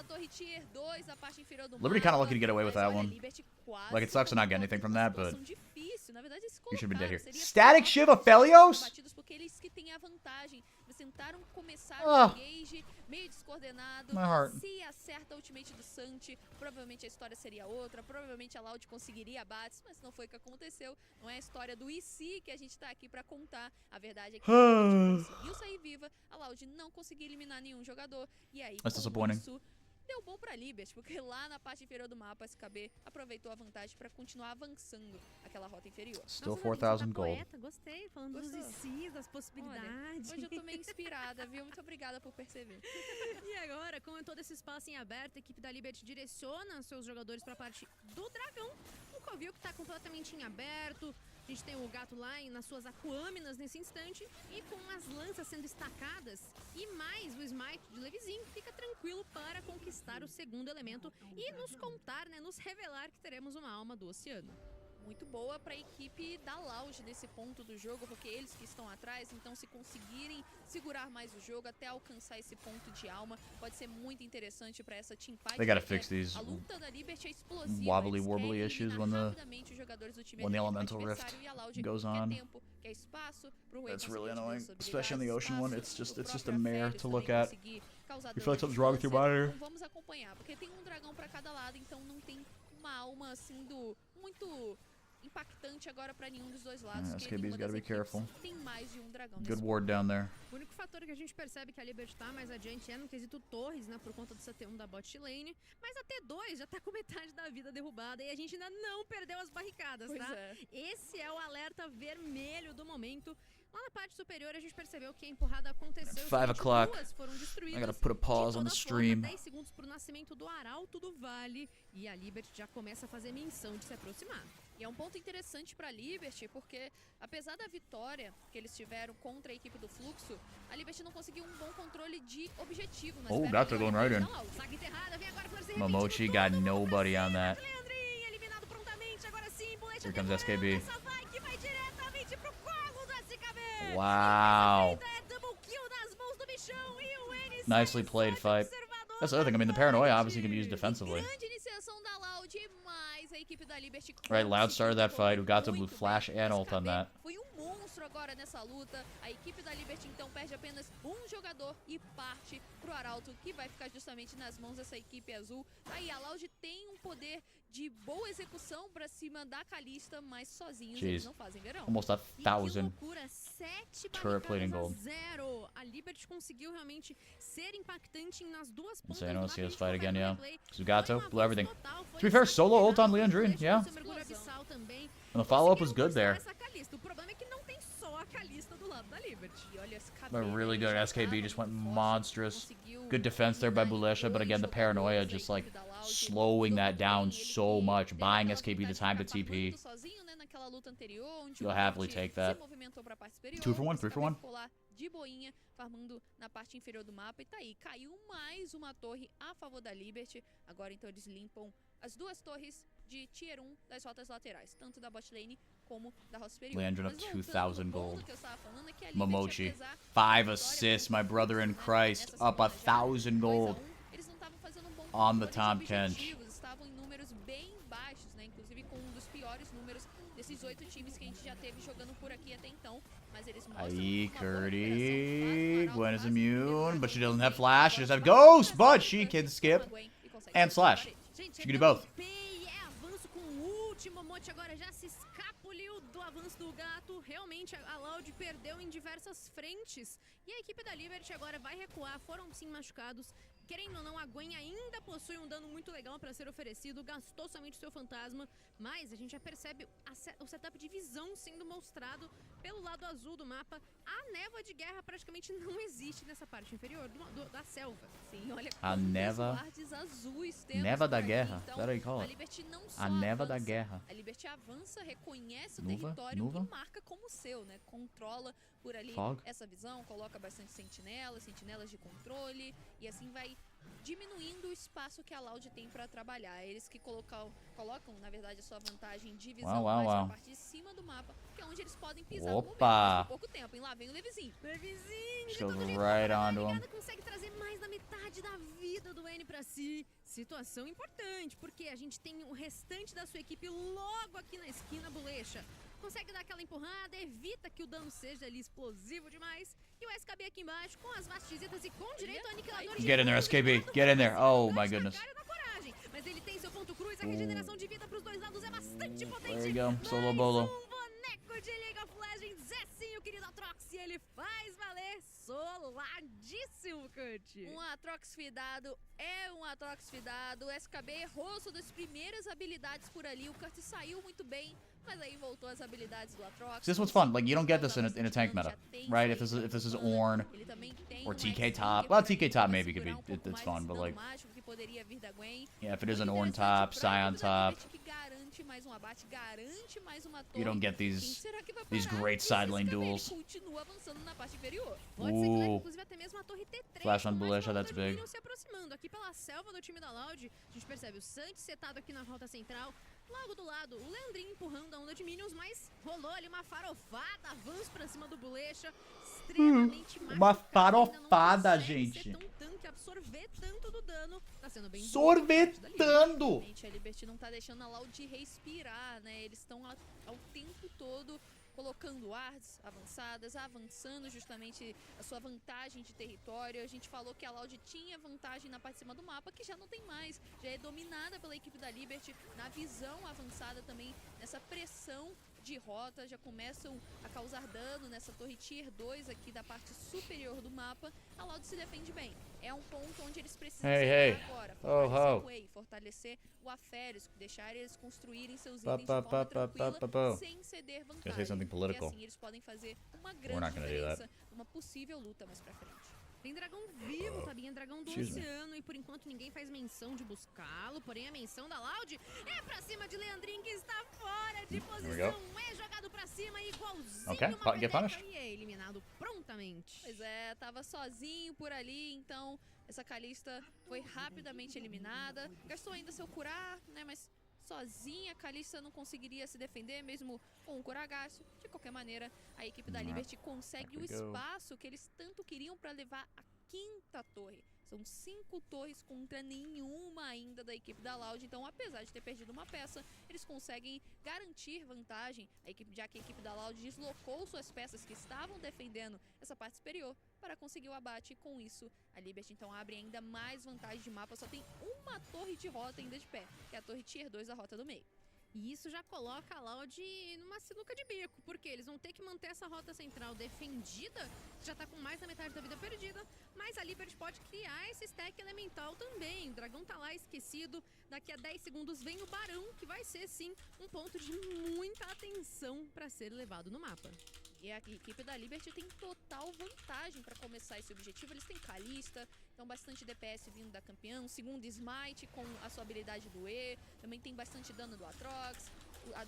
Liberty kind of lucky to get away with that one. Like, it sucks to not get anything from that, but you should have been dead here. Static Shiva Felios? Tentaram começar o engage meio descoordenado. Se acerta a ultimate do Santi, provavelmente a história seria outra. Provavelmente a Loud conseguiria abates, mas não foi o que aconteceu. Não é a história do IC que a gente tá aqui pra contar. A verdade é que a Loud conseguiu sair viva, a Loud não conseguiu eliminar nenhum jogador. E aí, com isso, deu bom pra Liberty, porque lá na parte inferior do mapa, a SKB aproveitou a vantagem pra continuar avançando aquela rota inferior. Still 4,000 gold. Gostei, falando dos ICs, das possibilidades. Olha, hoje eu tô meio inspirada, viu? Muito obrigada por perceber. E agora, com todo esse espaço em aberto, a equipe da Liberty direciona seus jogadores pra parte do dragão. O Covil que tá completamente em aberto. A gente tem o gato lá nas suas acuâminas nesse instante e com as lanças sendo estacadas e mais o smite de Levizinho, fica tranquilo para conquistar o segundo elemento e nos contar, né, nos revelar que teremos uma alma do oceano. Muito boa para a equipe da Loud nesse ponto do jogo, porque eles que estão atrás, então se conseguirem segurar mais o jogo até alcançar esse ponto de alma, pode ser muito interessante para essa team fight. They gotta fix these a luta da Liberty é explosiva, wobbly issues when the elemental rift goes on. Tempo, quer espaço pro Rui. That's really annoying, especially in the ocean one. It's just a mare to look at. You feel like something's wrong with your monitor. Então vamos acompanhar, porque tem um dragão para cada lado, então não tem uma alma assim muito impactante agora pra nenhum dos dois lados. Yeah, SKB's gotta be careful. Tem mais de um dragão. Good ward down there. O único fator que a gente percebe que a Liberty tá mais adiante é no quesito torres, né, por conta do CT1 da bot lane, mas a T2 já tá com metade da vida derrubada e a gente ainda não perdeu as barricadas, pois tá? É. Esse é o alerta vermelho do momento. Lá na parte superior a gente percebeu que a empurrada aconteceu. 5 o'clock. Foram destruídas. I gotta put a pause on the stream. 10 segundos pro nascimento do Arauto do Vale e a Liberty já começa a fazer menção de se aproximar. E é um ponto interessante para a Liberty, porque apesar da vitória que eles tiveram contra a equipe do Fluxo, a Liberty não conseguiu um bom controle de objetivo. Oh, got to go right in. Momochi got nobody on that. Here comes SKB. Wow. Nicely played fight. That's the other thing. I mean, the paranoia obviously can be used defensively. Right, Loud started that fight. Ugato blew flash and ult on that. Foi monstro agora nessa luta. A equipe da Liberty então perde apenas um jogador e parte pro Arauto, que vai ficar justamente nas mãos dessa equipe azul. Aí a Loud tem um poder de boa execução pra cima da Kalista, mas sozinhos eles não fazem verão. Almost 1,000 turret plating gold. A Liberty conseguiu realmente ser impactante nas duas pontas. So I don't see us fight again, yeah. Ugato blew everything. To be fair, solo ult on Leandrine, yeah. And the follow-up was good there. But really good. SKB just went monstrous. Good defense there by Bulesha, but again, the paranoia just like slowing that down so much, buying SKB the time to TP. You'll happily take that. 2 for 1, 3 for 1. De boinha, farmando na parte inferior do mapa. E tá aí, caiu mais uma torre a favor da Liberty. Agora então eles limpam as duas torres de Tier 1 das rotas laterais, tanto da bot lane como da rota superior. Leandrin of 2,000 gold. Momochi, 5 assists, my brother in Christ, up 1,000 gold on the top 10. Estavam em números bem baixos, né? Inclusive com um dos piores números desses 8 times que a gente já teve jogando por aqui até então. Mas eles mostram Aí, Curdy, Gwen is immune, but she doesn't have flash, she doesn't have ghost, but she can skip and slash. She can do both. Momochi agora já se escapuliu do avanço do gato. Realmente a Loud perdeu em diversas frentes. E a equipe da Liberty agora vai recuar. Foram sim machucados. Querendo ou não, a Gwen ainda possui um dano muito legal para ser oferecido. Gastou somente seu fantasma. Mas a gente já percebe o setup de visão sendo mostrado pelo lado azul do mapa. A névoa de guerra praticamente não existe nessa parte inferior da selva. Sim, olha a névoa da guerra. Então, That I call it. A névoa da guerra. A Liberty avança, reconhece o território e marca como seu, né? Controla por ali essa visão, coloca bastante sentinelas de controle e assim vai diminuindo o espaço que a Loud tem para trabalhar. Eles que colocam, na verdade, a sua vantagem de visão mais na parte de cima do mapa, que é onde eles podem pisar no momento, por pouco tempo. E lá vem o Levizinho. Right onto him. Consegue trazer mais da metade da vida do N pra si. Situação importante, porque a gente tem o restante da sua equipe logo aqui na esquina, Bulesha. Consegue dar aquela empurrada, evita que o dano seja ali explosivo demais. E o SKB aqui embaixo, com as vastizitas e com direito ao aniquilador. Get in there, SKB. Get in there. Oh, my goodness. Mas ele tem seu ponto cruz, a regeneração de vida pros dois lados é bastante potente. There you go, solo bolo. Boneco de League of Legends, é sim o querido Atrox, e ele faz valer soladíssimo, Kurt. Um Atrox fidado é um Atrox fidado. O SKB errou suas das primeiras habilidades por ali. O Kurt saiu muito bem, mas aí voltou as habilidades do Atrox. This one's fun. Like, you don't get this in a tank meta, right? If this is Ornn or TK top. Well, TK top maybe could be. It's fun, but like, yeah, if it is an Ornn top, Sion top. mais um abate, garante mais uma torre. You don't get Quem these será que vai these parar? great side lane Esse duels. continua avançando na parte inferior. Pode ser que leve, inclusive, até mesmo a torre T3. Flash on com mais Bulesha, uma that's onda de big. minions se aproximando. Aqui pela selva do time da Loud, a gente percebe o Santi setado aqui na rota central. Logo do lado, o Leandrinho empurrando a onda de minions, mas rolou ali uma farofada, avanço pra cima do Bulecha, extremamente uma machucado, farofada, ainda não consegue gente. ser tão tanque, absorver tanto do dano, tá sendo bem Sorvetando! Realmente, a Liberty não tá deixando a Loud respirar, né? Eles estão ao tempo todo colocando wards avançadas, avançando justamente a sua vantagem de território. A gente falou que a Loud tinha vantagem na parte de cima do mapa, que já não tem mais. Já é dominada pela equipe da Liberty na visão avançada também, nessa pressão de rota, já começam a causar dano nessa torre Tier 2 aqui da parte superior do mapa. A Loud se defende bem. É um ponto onde eles precisam Hey, agora. Oh, Fortalecer ho. o Way, fortalecer o Aférios, deixar eles construírem seus Pa, itens de pa, forma pa, pa, tranquila, pa, pa. sem ceder Gonna say vantagem. something Porque political. assim eles podem fazer uma not grande gonna do that. diferença numa possível luta mais pra frente. Tem dragão vivo, Tabinha, dragão do Excuse me. oceano, e por enquanto ninguém faz menção de buscá-lo, porém a menção da Loud é pra cima de Leandrinho, que está fora de we posição, é jogado pra cima igualzinho Okay, uma get peteca punished. e é eliminado prontamente. Pois é, tava sozinho por ali, então essa Kalista foi rapidamente eliminada. Gastou ainda seu curar, né, mas sozinha a Kalista não conseguiria se defender, mesmo com o curar gasto. De qualquer maneira, a equipe da Liberty consegue o espaço que eles tanto queriam para levar a 5ª torre. São 5 torres contra nenhuma ainda da equipe da Loud. Então, apesar de ter perdido uma peça, eles conseguem garantir vantagem. Já que a equipe da Loud deslocou suas peças que estavam defendendo essa parte superior para conseguir o abate. E com isso, a Liberty então abre ainda mais vantagem de mapa. Só tem uma torre de rota ainda de pé, que é a torre Tier 2 da rota do meio. E isso já coloca a Loud numa sinuca de bico, porque eles vão ter que manter essa rota central defendida, já tá com mais da metade da vida perdida, mas a Liberty pode criar esse stack elemental também. O dragão tá lá esquecido, daqui a 10 segundos vem o barão, que vai ser sim um ponto de muita atenção para ser levado no mapa. E a equipe da Liberty tem total vantagem para começar esse objetivo. Eles têm Kalista, então bastante DPS vindo da campeã, um segundo Smite com a sua habilidade do E, também tem bastante dano do Atrox,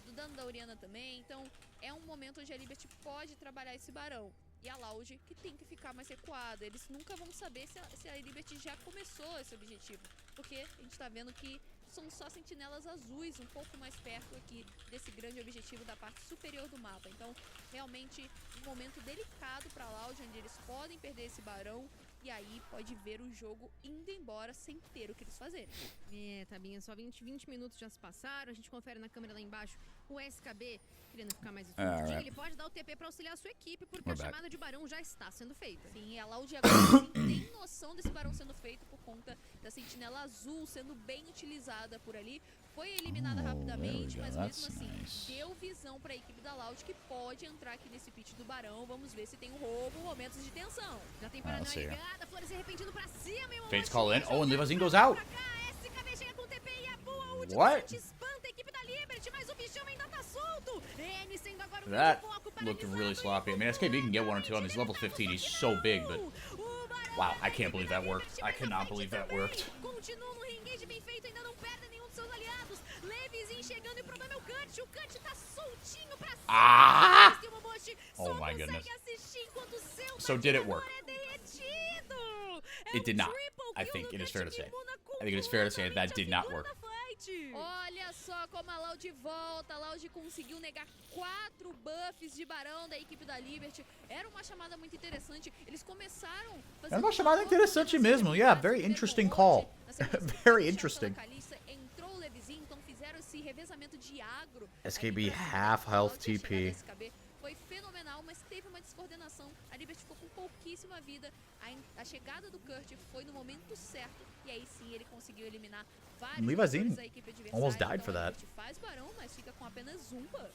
do dano da Orianna também, então é um momento onde a Liberty pode trabalhar esse barão. E a Loud que tem que ficar mais recuada, eles nunca vão saber se a Liberty já começou esse objetivo, porque a gente tá vendo que são só sentinelas azuis um pouco mais perto aqui desse grande objetivo da parte superior do mapa. Então, realmente, um momento delicado para a Loud, onde eles podem perder esse barão e aí pode ver o jogo indo embora sem ter o que eles fazerem. É, Tabinha, só 20 minutos já se passaram, a gente confere na câmera lá embaixo o SKB querendo ficar mais escondidinho, ele pode dar o TP para auxiliar a sua equipe, porque a chamada de barão já está sendo feita. Sim, a Loud agora sim tem noção desse barão sendo feito por conta da sentinela azul sendo bem utilizada por ali. Foi eliminada rapidamente, mas mesmo assim deu visão para a equipe da Loud, que pode entrar aqui nesse pitch do barão. Vamos ver se tem um roubo, momentos de tensão. Já tem paranoia ligada, Flores arrependindo pra cima. Fates call in. Oh, and Livazine goes out. SKB chega com TP e a boa última. What? Espanta a equipe da Liberty, mas o bichão ainda tá solto. N sendo agora o That foco looked really sloppy. I mean, SKB can get 1 or 2 on his level 15. He's so big, but wow, I can't believe that worked. I cannot believe that worked. Continua no re-engage bem feito, ainda não perde nenhum dos seus aliados. Levizinho chegando e o problema é o Cut. O Cut tá soltinho pra cima. Oh my goodness. So So did it work? It did not. I think it is fair to say. I think it is fair to say that did not work. Olha só como a Loud volta. A Loud conseguiu negar 4 buffs de barão da equipe da Liberty. Era uma chamada muito interessante. Eles começaram fazendo Era uma chamada interessante mesmo. Yeah, very interesting call. Very interesting. Entrou o Levizinho, então fizeram esse revezamento de agro. SKB half health TP. Foi fenomenal, mas teve uma descoordenação. A Liberty ficou com pouquíssima vida. A chegada do Kurt foi no momento certo. E aí sim ele conseguiu eliminar vários jogadores da equipe adversária. Almost died for Então, a that. Liberty faz barão, mas fica com apenas um buff.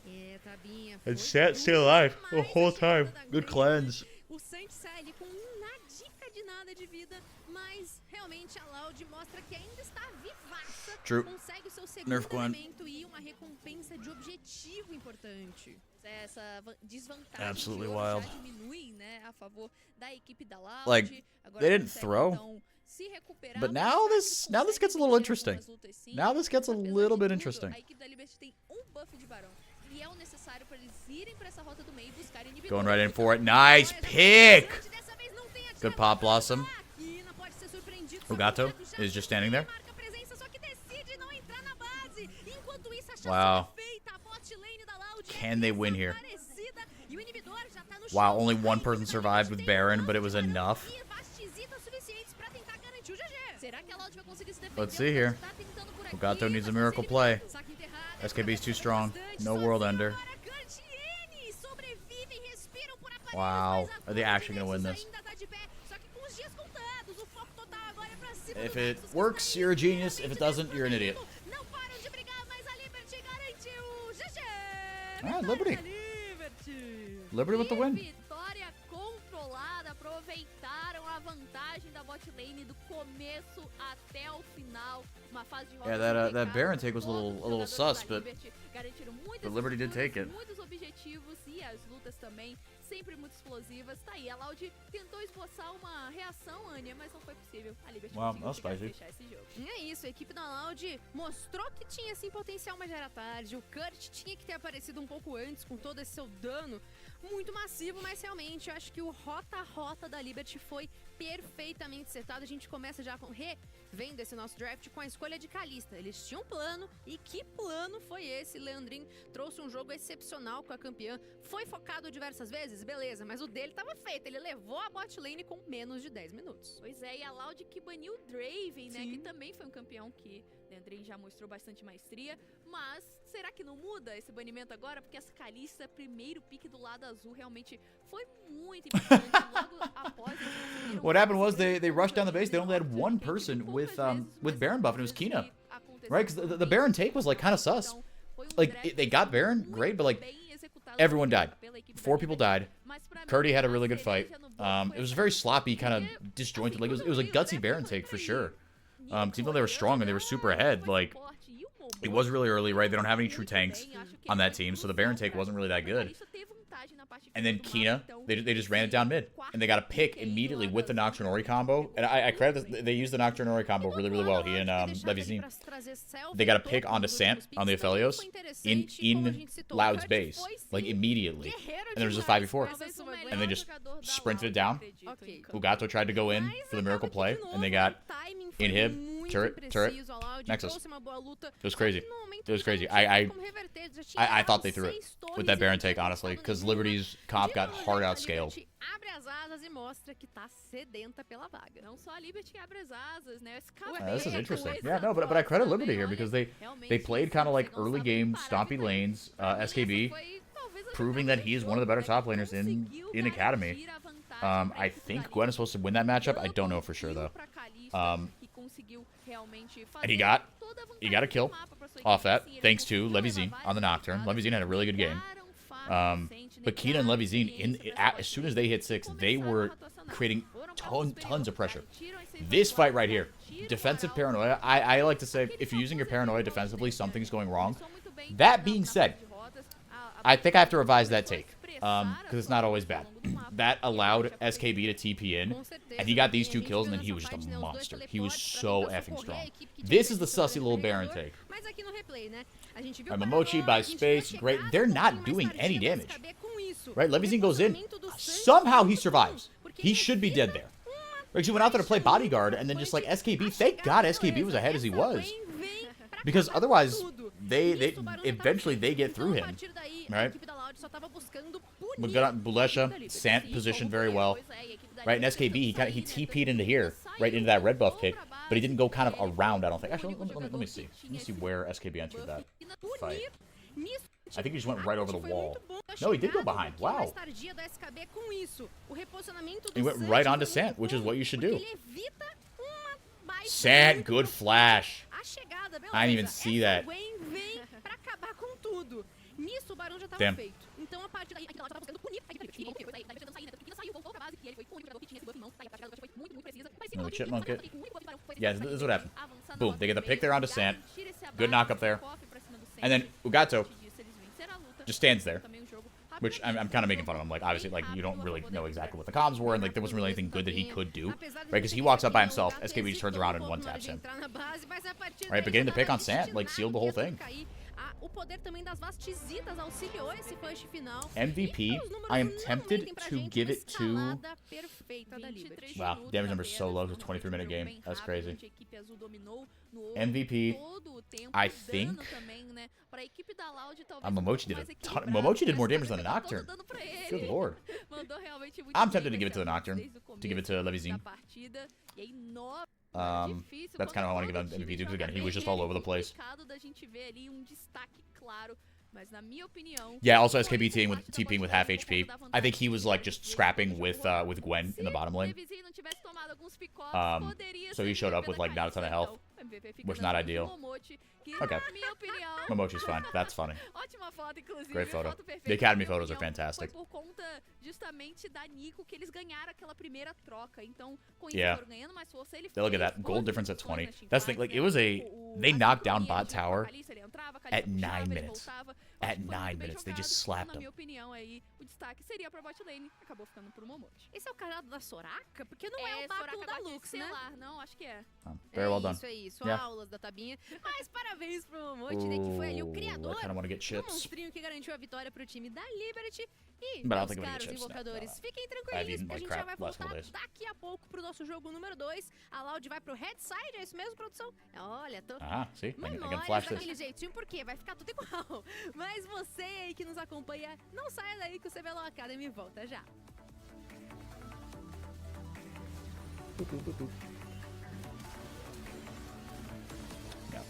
É, Tabinha. And stay alive the whole time. Good cleanse. O Santi sai ali com uma dica de nada de vida, mas realmente a Loud mostra que ainda está vivaça. True. Consegue o seu segundo Nerf Gwen. elemento e uma recompensa de objetivo importante. Essa desvantagem Absolutely de ouro wild. já diminui, né, a favor da equipe da Loud. Like, Agora they didn't consegue, throw. então, se recuperar. But now this gets a little interesting. Now this gets a little bit interesting. A equipe da Liberty tem buff de barão. E é o necessário para eles irem para essa rota do meio e buscarem inibidores. Going right in for it. Nice pick. Good pop, Blossom. Ugato is just standing there. Wow. Can they win here? Wow, only one person survived with Baron, but it was enough. Let's see here. Ugato needs a miracle play. SKB's too strong. No world ender. Wow. Are they actually going to win this? If it works, you're a genius. If it doesn't, you're an idiot. Alright, Liberty. Liberty with the win. Vitória controlada, aproveitaram a vantagem da bot lane do começo até o final. Uma fase de Yeah, that Baron take was a little sus, but Liberty did take it. Muitos objetivos e as lutas também sempre muito explosivas. Tá aí, a Loud tentou esboçar uma reação, Anya, mas não foi possível. A Liberty conseguiu fechar esse jogo. É isso, a equipe da Loud mostrou que tinha sim potencial, mas já era tarde. O Kurt tinha que ter aparecido um pouco antes com todo esse seu dano muito massivo, mas realmente eu acho que o rota da Liberty foi perfeitamente setado. A gente começa já revendo esse nosso draft com a escolha de Kalista. Eles tinham um plano, e que plano foi esse? Leandrin trouxe um jogo excepcional com a campeã, foi focado diversas vezes, beleza, mas o dele tava feito, ele levou a bot lane com menos de 10 minutos. Pois é, e a Loud que baniu o Draven, né, que também foi um campeão que Leandrin já mostrou bastante maestria, mas será que não muda esse banimento agora? Porque essa Kalista, primeiro pique do lado azul, realmente foi muito importante. Logo após what happened was they rushed down the base. They only had one person with Baron buff, and it was Kina, right? Because the Baron take was like kind of sus. Like they got Baron, great, but like everyone died. 4 people died. Curdy had a really good fight. It was very sloppy, kind of disjointed. Like it was a gutsy Baron take for sure. Even though they were strong and they were super ahead, like it was really early, right? They don't have any true tanks on that team, so the Baron take wasn't really that good. And then Kina, they just ran it down mid, and they got a pick immediately with the Nocturne Ori combo. And I credit this, they used the Nocturne Ori combo really well. He and Levyzine. They got a pick onto Sant on the Aphelios in Loud's base, like immediately. And there was a 5v4, and they just sprinted it down. Ugato tried to go in for the miracle play, and they got inhib, turret, Nexus. It was crazy. It was crazy. I thought they threw it with that Baron take, honestly, because Liberty's comp got hard outscaled. Abre as asas e mostra que tá sedenta pela vaga. Não só a Liberty que abre as asas, né? This is interesting. Yeah, no, but I credit Liberty here because they played kind of like early game stompy lanes. SKB proving that he is one of the better top laners in Academy. I think Gwen is supposed to win that matchup. I don't know for sure though. And he got a kill off that thanks to Levyzine on the Nocturne. Levyzine had a really good game. But Kina and Levyzine, as soon as they hit 6, they were creating tons of pressure. This fight right here, defensive paranoia. I like to say, if you're using your paranoia defensively, something's going wrong. That being said, I think I have to revise that take, because it's not always bad. That allowed SKB to TP in, and he got these 2 kills, and then he was just a monster. He was so effing strong. This is the sussy little Baron take. Momochi buys space, great. They're not doing any damage. Right, Levyzine goes in. Somehow he survives. He should be dead there. Because he went out there to play bodyguard, and then just like SKB, thank God SKB was ahead as he was. Because otherwise, they eventually they get through him, right? We got Bulesha, Sant positioned very well, right? And SKB, he TP'd into here, right into that red buff pick, but he didn't go kind of around, I don't think. Actually, let me see. Let me see where SKB entered that fight. I think he just went right over the wall. No, he did go behind. Wow. He went right onto Sant, which is what you should do. Sant, good flash. I didn't even see that. Damn. Another chipmunk it. Yeah, this is what happened. Boom, they get the pick there onto Sant. Good knock up there. And then Ugato just stands there. Which I'm kind of making fun of him. Like, obviously, like, you don't really know exactly what the comms were, and, like, there wasn't really anything good that he could do, right? Because he walks up by himself, SKB just turns around and one-taps him. Right, but getting the pick on Sant, like, sealed the whole thing. MVP, I am tempted to give it to... Wow, damage number is so low. It's a 23-minute game. That's crazy. MVP, I think... Momochi did a ton. Momochi did more damage than a Nocturne. Good lord. I'm tempted to give it to the Nocturne. To give it to Levizine. That's kind of how I want to give him MVP to, because again, he was just all over the place. Yeah, also SKB TPing with half HP. I think he was like just scrapping with Gwen in the bottom lane. So he showed up with like not a ton of health, which is not ideal. Okay. Momochi's fine. That's funny. Great photo. The Academy photos are fantastic. Yeah. Look at that. Gold difference at 20. That's the thing. Like, it was a... They knocked down bot tower at 9 minutes. At 9 minutes. They just slapped him. Esse é o canal da Soraka? Porque não é o Baku da Lux, né? Não, acho que é. Very well done. Isso, é isso. Yeah. Aulas da Tabinha. Mas parabéns pro Momochi, né? Que foi ali o criador do monstrinho que garantiu a vitória pro time da Liberty. E, meus caros invocadores, fiquem tranquilinhos, porque a gente já vai voltar daqui a pouco pro nosso jogo número 2. A Loud vai pro headside, é isso mesmo, produção? Olha, tô... sim. Memórias daquele jeitinho, porque vai ficar tudo igual. Mas você aí que nos acompanha, não saia daí que o CBLOL Academy volta já. Yeah.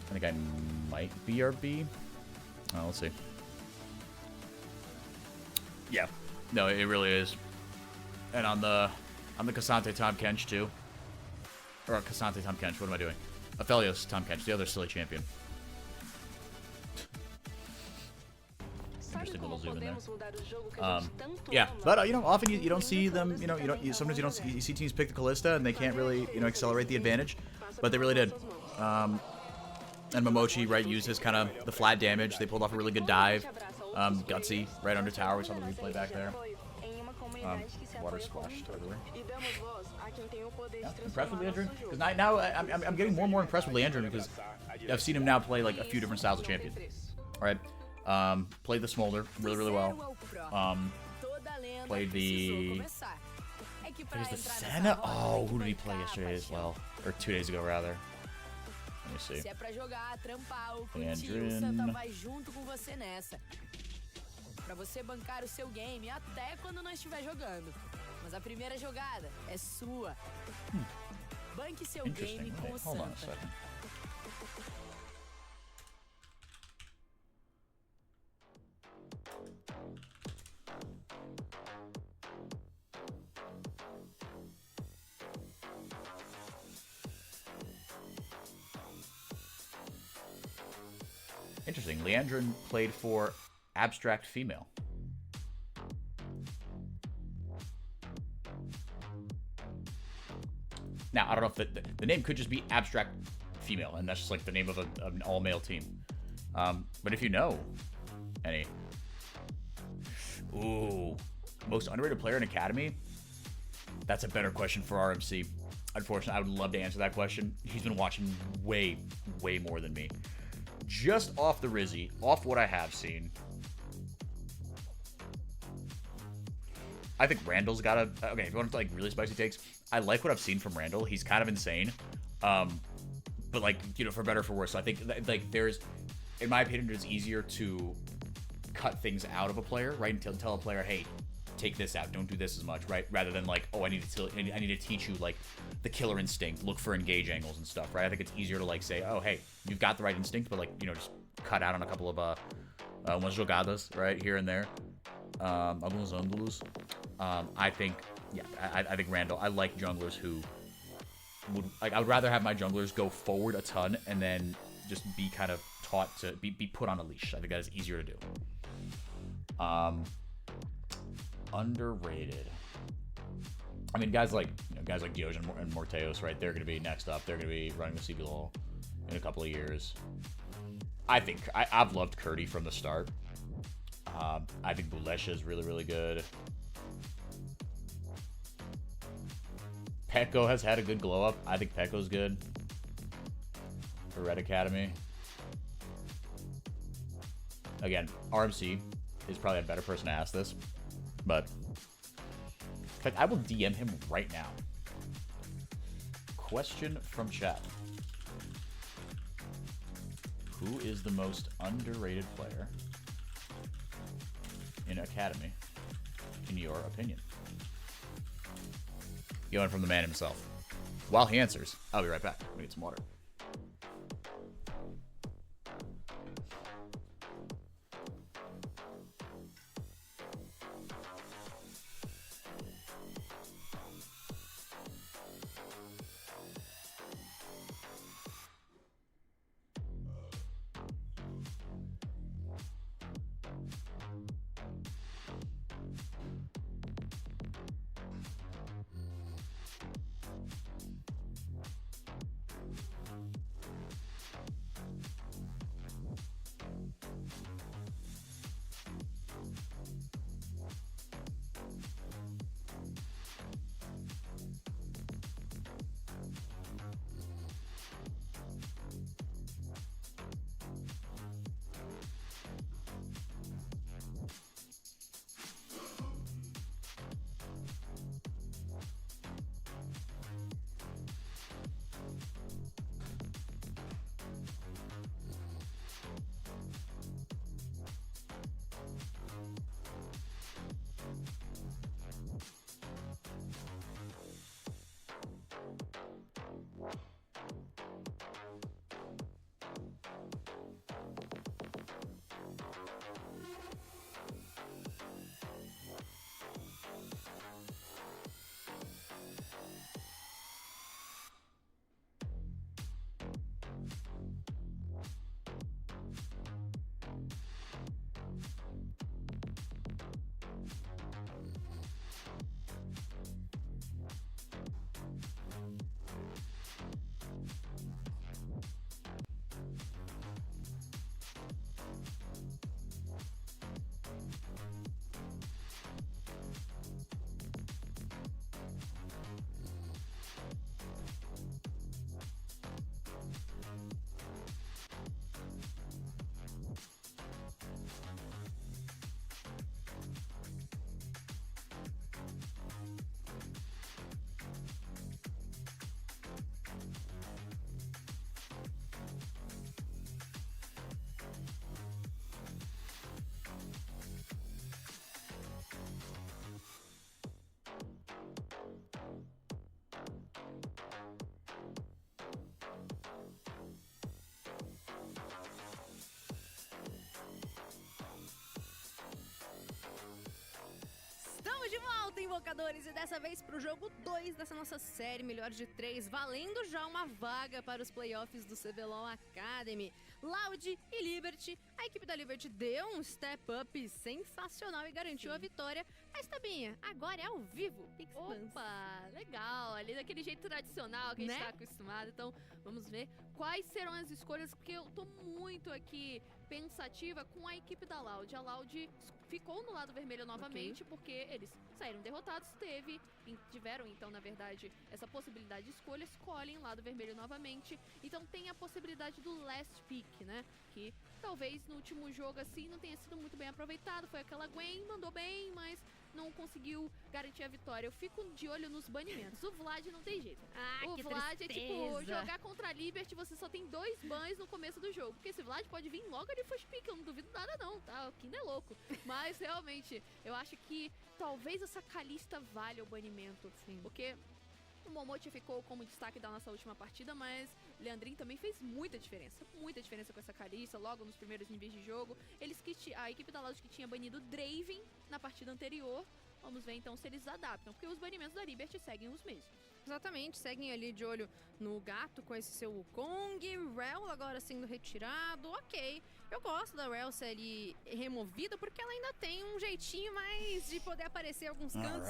I think I might BRB. Oh, let's see. Yeah. No, it really is. And on the Cassante Tom Kench too. Or Cassante Tom Kench, what am I doing? Aphelios Tom Kench, the other silly champion. Interesting little zoom in there. Yeah, but you know, often you don't see them. You know, sometimes you don't see, you see teams pick the Callista and they can't really accelerate the advantage, but they really did. And Momochi used his kind of the flat damage. They pulled off a really good dive. Gutsy right under tower. We saw the replay back there. Water splashed everywhere. Yeah, impressed with Leandrin? Because now I'm getting more and more impressed with Leandrin because I've seen him now play like a few different styles of champion. All right. Played the Smolder really well. Played the... I guess the Senna? Oh, who did he play yesterday as well? Or 2 days ago, rather. Let me see. Leandrin. Pra você bancar o seu game até quando não estiver jogando. Mas a primeira jogada é sua. Banque seu game com o Hold on a Santa. second. Interesting. Leandrin played for Abstract Female. Now, I don't know if the name could just be Abstract Female, and that's just like the name of an all-male team. But if you know any... Ooh. Most underrated player in Academy? That's a better question for RMC. Unfortunately, I would love to answer that question. He's been watching way more than me. Just off the Rizzy, off what I have seen, I think Randall's got a... Okay, if you want to like really spicy takes, I like what I've seen from Randall. He's kind of insane. But like, you know, for better or for worse. So I think like there's, in my opinion, it's easier to cut things out of a player, right? And tell a player, hey, take this out, don't do this as much, right? Rather than like, oh, I need to teach you like the killer instinct, look for engage angles and stuff, right? I think it's easier to like say, oh, hey, you've got the right instinct, but like, you know, just cut out on a couple of umas jogadas, right, here and there. Algunos ângulos. I think, yeah, I think Randall. I like junglers who would like. I would rather have my junglers go forward a ton and then just be kind of taught to be put on a leash. I think that is easier to do. Underrated. I mean, guys like Dioj and Morteos, right? They're going to be next up. They're going to be running the CBLOL in a couple of years. I think I've loved Curdy from the start. I think Bulesha is really, really good. Peko has had a good glow up. I think Peko's good for Red Academy. Again, RMC is probably a better person to ask this, but in fact, I will DM him right now. Question from chat. Who is the most underrated player in Academy, in your opinion? Going from the man himself. While he answers, I'll be right back. Let me get some water. Estamos de volta, invocadores, e dessa vez pro jogo 2 dessa nossa série Melhor de 3, valendo já uma vaga para os playoffs do CBLOL Academy. Loud e Liberty, a equipe da Liberty deu um step up sensacional e garantiu a vitória. Mas, Tabinha, agora é ao vivo. Opa, legal, ali daquele jeito tradicional que a gente tá acostumado. Então, vamos ver quais serão as escolhas, porque eu tô muito aqui pensativa com a equipe da Loud. A Loud ficou no lado vermelho novamente, porque eles saíram derrotados, tiveram então, na verdade, essa possibilidade de escolha, escolhem lado vermelho novamente. Então tem a possibilidade do last pick, né? Que talvez no último jogo assim não tenha sido muito bem aproveitado. Foi aquela Gwen, mandou bem, mas não conseguiu garantir a vitória. Eu fico de olho nos banimentos. O Vlad não tem jeito. O Vlad é tipo, jogar contra a Liberty, você só tem 2 bans no começo do jogo. Porque esse Vlad pode vir logo ali first pick, eu não duvido nada não, tá? O King é louco. Mas realmente, eu acho que talvez essa Kalista valha o banimento. Sim. Porque o Momote ficou como destaque da nossa última partida, mas o Leandrinho também fez muita diferença com essa Kalista, logo nos primeiros níveis de jogo. A equipe da Loud que tinha banido Draven na partida anterior, Vamos ver então se eles adaptam, porque os banimentos da Liberty seguem os mesmos. Exatamente, seguem ali de olho no gato com esse seu Wukong, Rel agora sendo retirado, ok. Eu gosto da Rel ser ali removida porque ela ainda tem um jeitinho mais de poder aparecer em alguns cantos.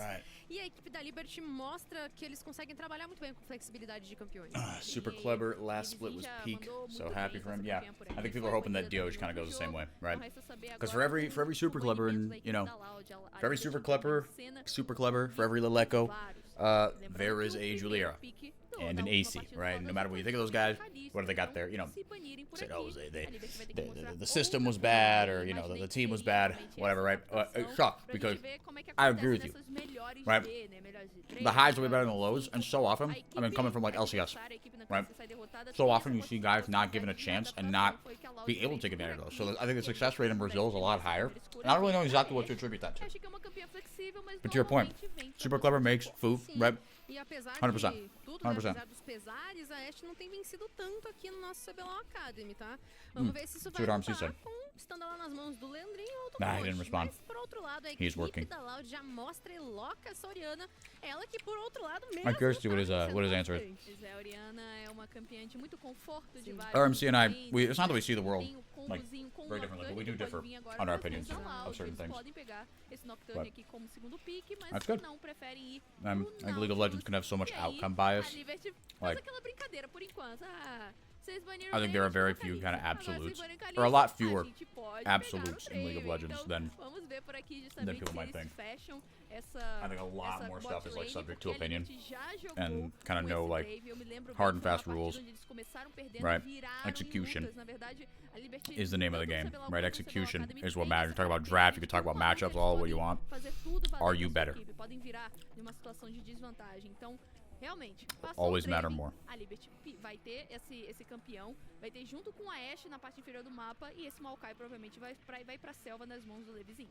E a equipe da Liberty mostra que eles conseguem trabalhar muito bem com flexibilidade de campeões. Super clever. Last split was peak. So happy for him. Yeah, I think people are hoping that Doge kind of goes the same way, right? Because for every super clever and for every super clever, for every Leleco, there is a Juliera and an AC, right? And no matter what you think of those guys, what do they got there? Say, oh, the system was bad, or the team was bad, whatever, right? It sucks because I agree with you, right? The highs are way better than the lows, and so often, I mean, coming from like LCS, right? So often you see guys not given a chance and not be able to take advantage of those. So I think the success rate in Brazil is a lot higher. And I don't really know exactly what to attribute that to. But to your point, super clever makes food, right? E apesar 100%. de tudo, 100%. né, apesar dos pesares, a Ashe não tem vencido tanto aqui no nosso CBLOL Academy, tá? Vamos ver se isso vai mudar estando lá nas mãos do Leandrinho ou do Nah, he didn't respond. Mas, por outro lado, a He's equipe working. da Loud já mostra e loca essa Oriana. Ela que, por outro lado, mesmo I'm curious to see what his answer is. Pois é, a Oriana é uma campeã de muito conforto de vários. RMC and I, it's not that we see the world Tem o like combozinho com very differently, but we do Nocturne, differ pode vir agora on our pra opinions função Loud. of certain Eles things. podem pegar esse Nocturne But aqui como segundo pick, mas that's good. não preferem ir I think League of Legends can have so much E aí, outcome bias. A Liberty faz Like, aquela brincadeira por enquanto. Vocês baniram I think there are very Kalista, few kind of agora vocês absolutes, baniram or a lot Kalista, fewer gente pode absolutes pegar in o League of Draven. Legends Então, than vamos ver por aqui justamente people se might eles think. fecham essa, I think a lot essa more bot stuff is like lane, subject to porque a opinion Liberty já jogou and kind of com no esse like Draven. Eu me lembro hard bem and de uma fast partida rules. onde eles começaram perdendo, Right. viraram em Execution lutas. Na verdade, a Liberty, is the name of the tanto no game, CBLOL right? quanto no CBLOL Execution Academy, is what tem matters. You essa talk about característica draft, you de can talk about como a matchups, Liberty all what you podem want. fazer tudo valer Are pra you sua better? equipe, podem virar em uma situação de desvantagem. Então, realmente, passou Always o Draven, matter more. a Liberty vai ter esse campeão, vai ter junto com a Ashe na parte inferior do mapa, e esse Maokai provavelmente vai pra selva nas mãos do Levizinho.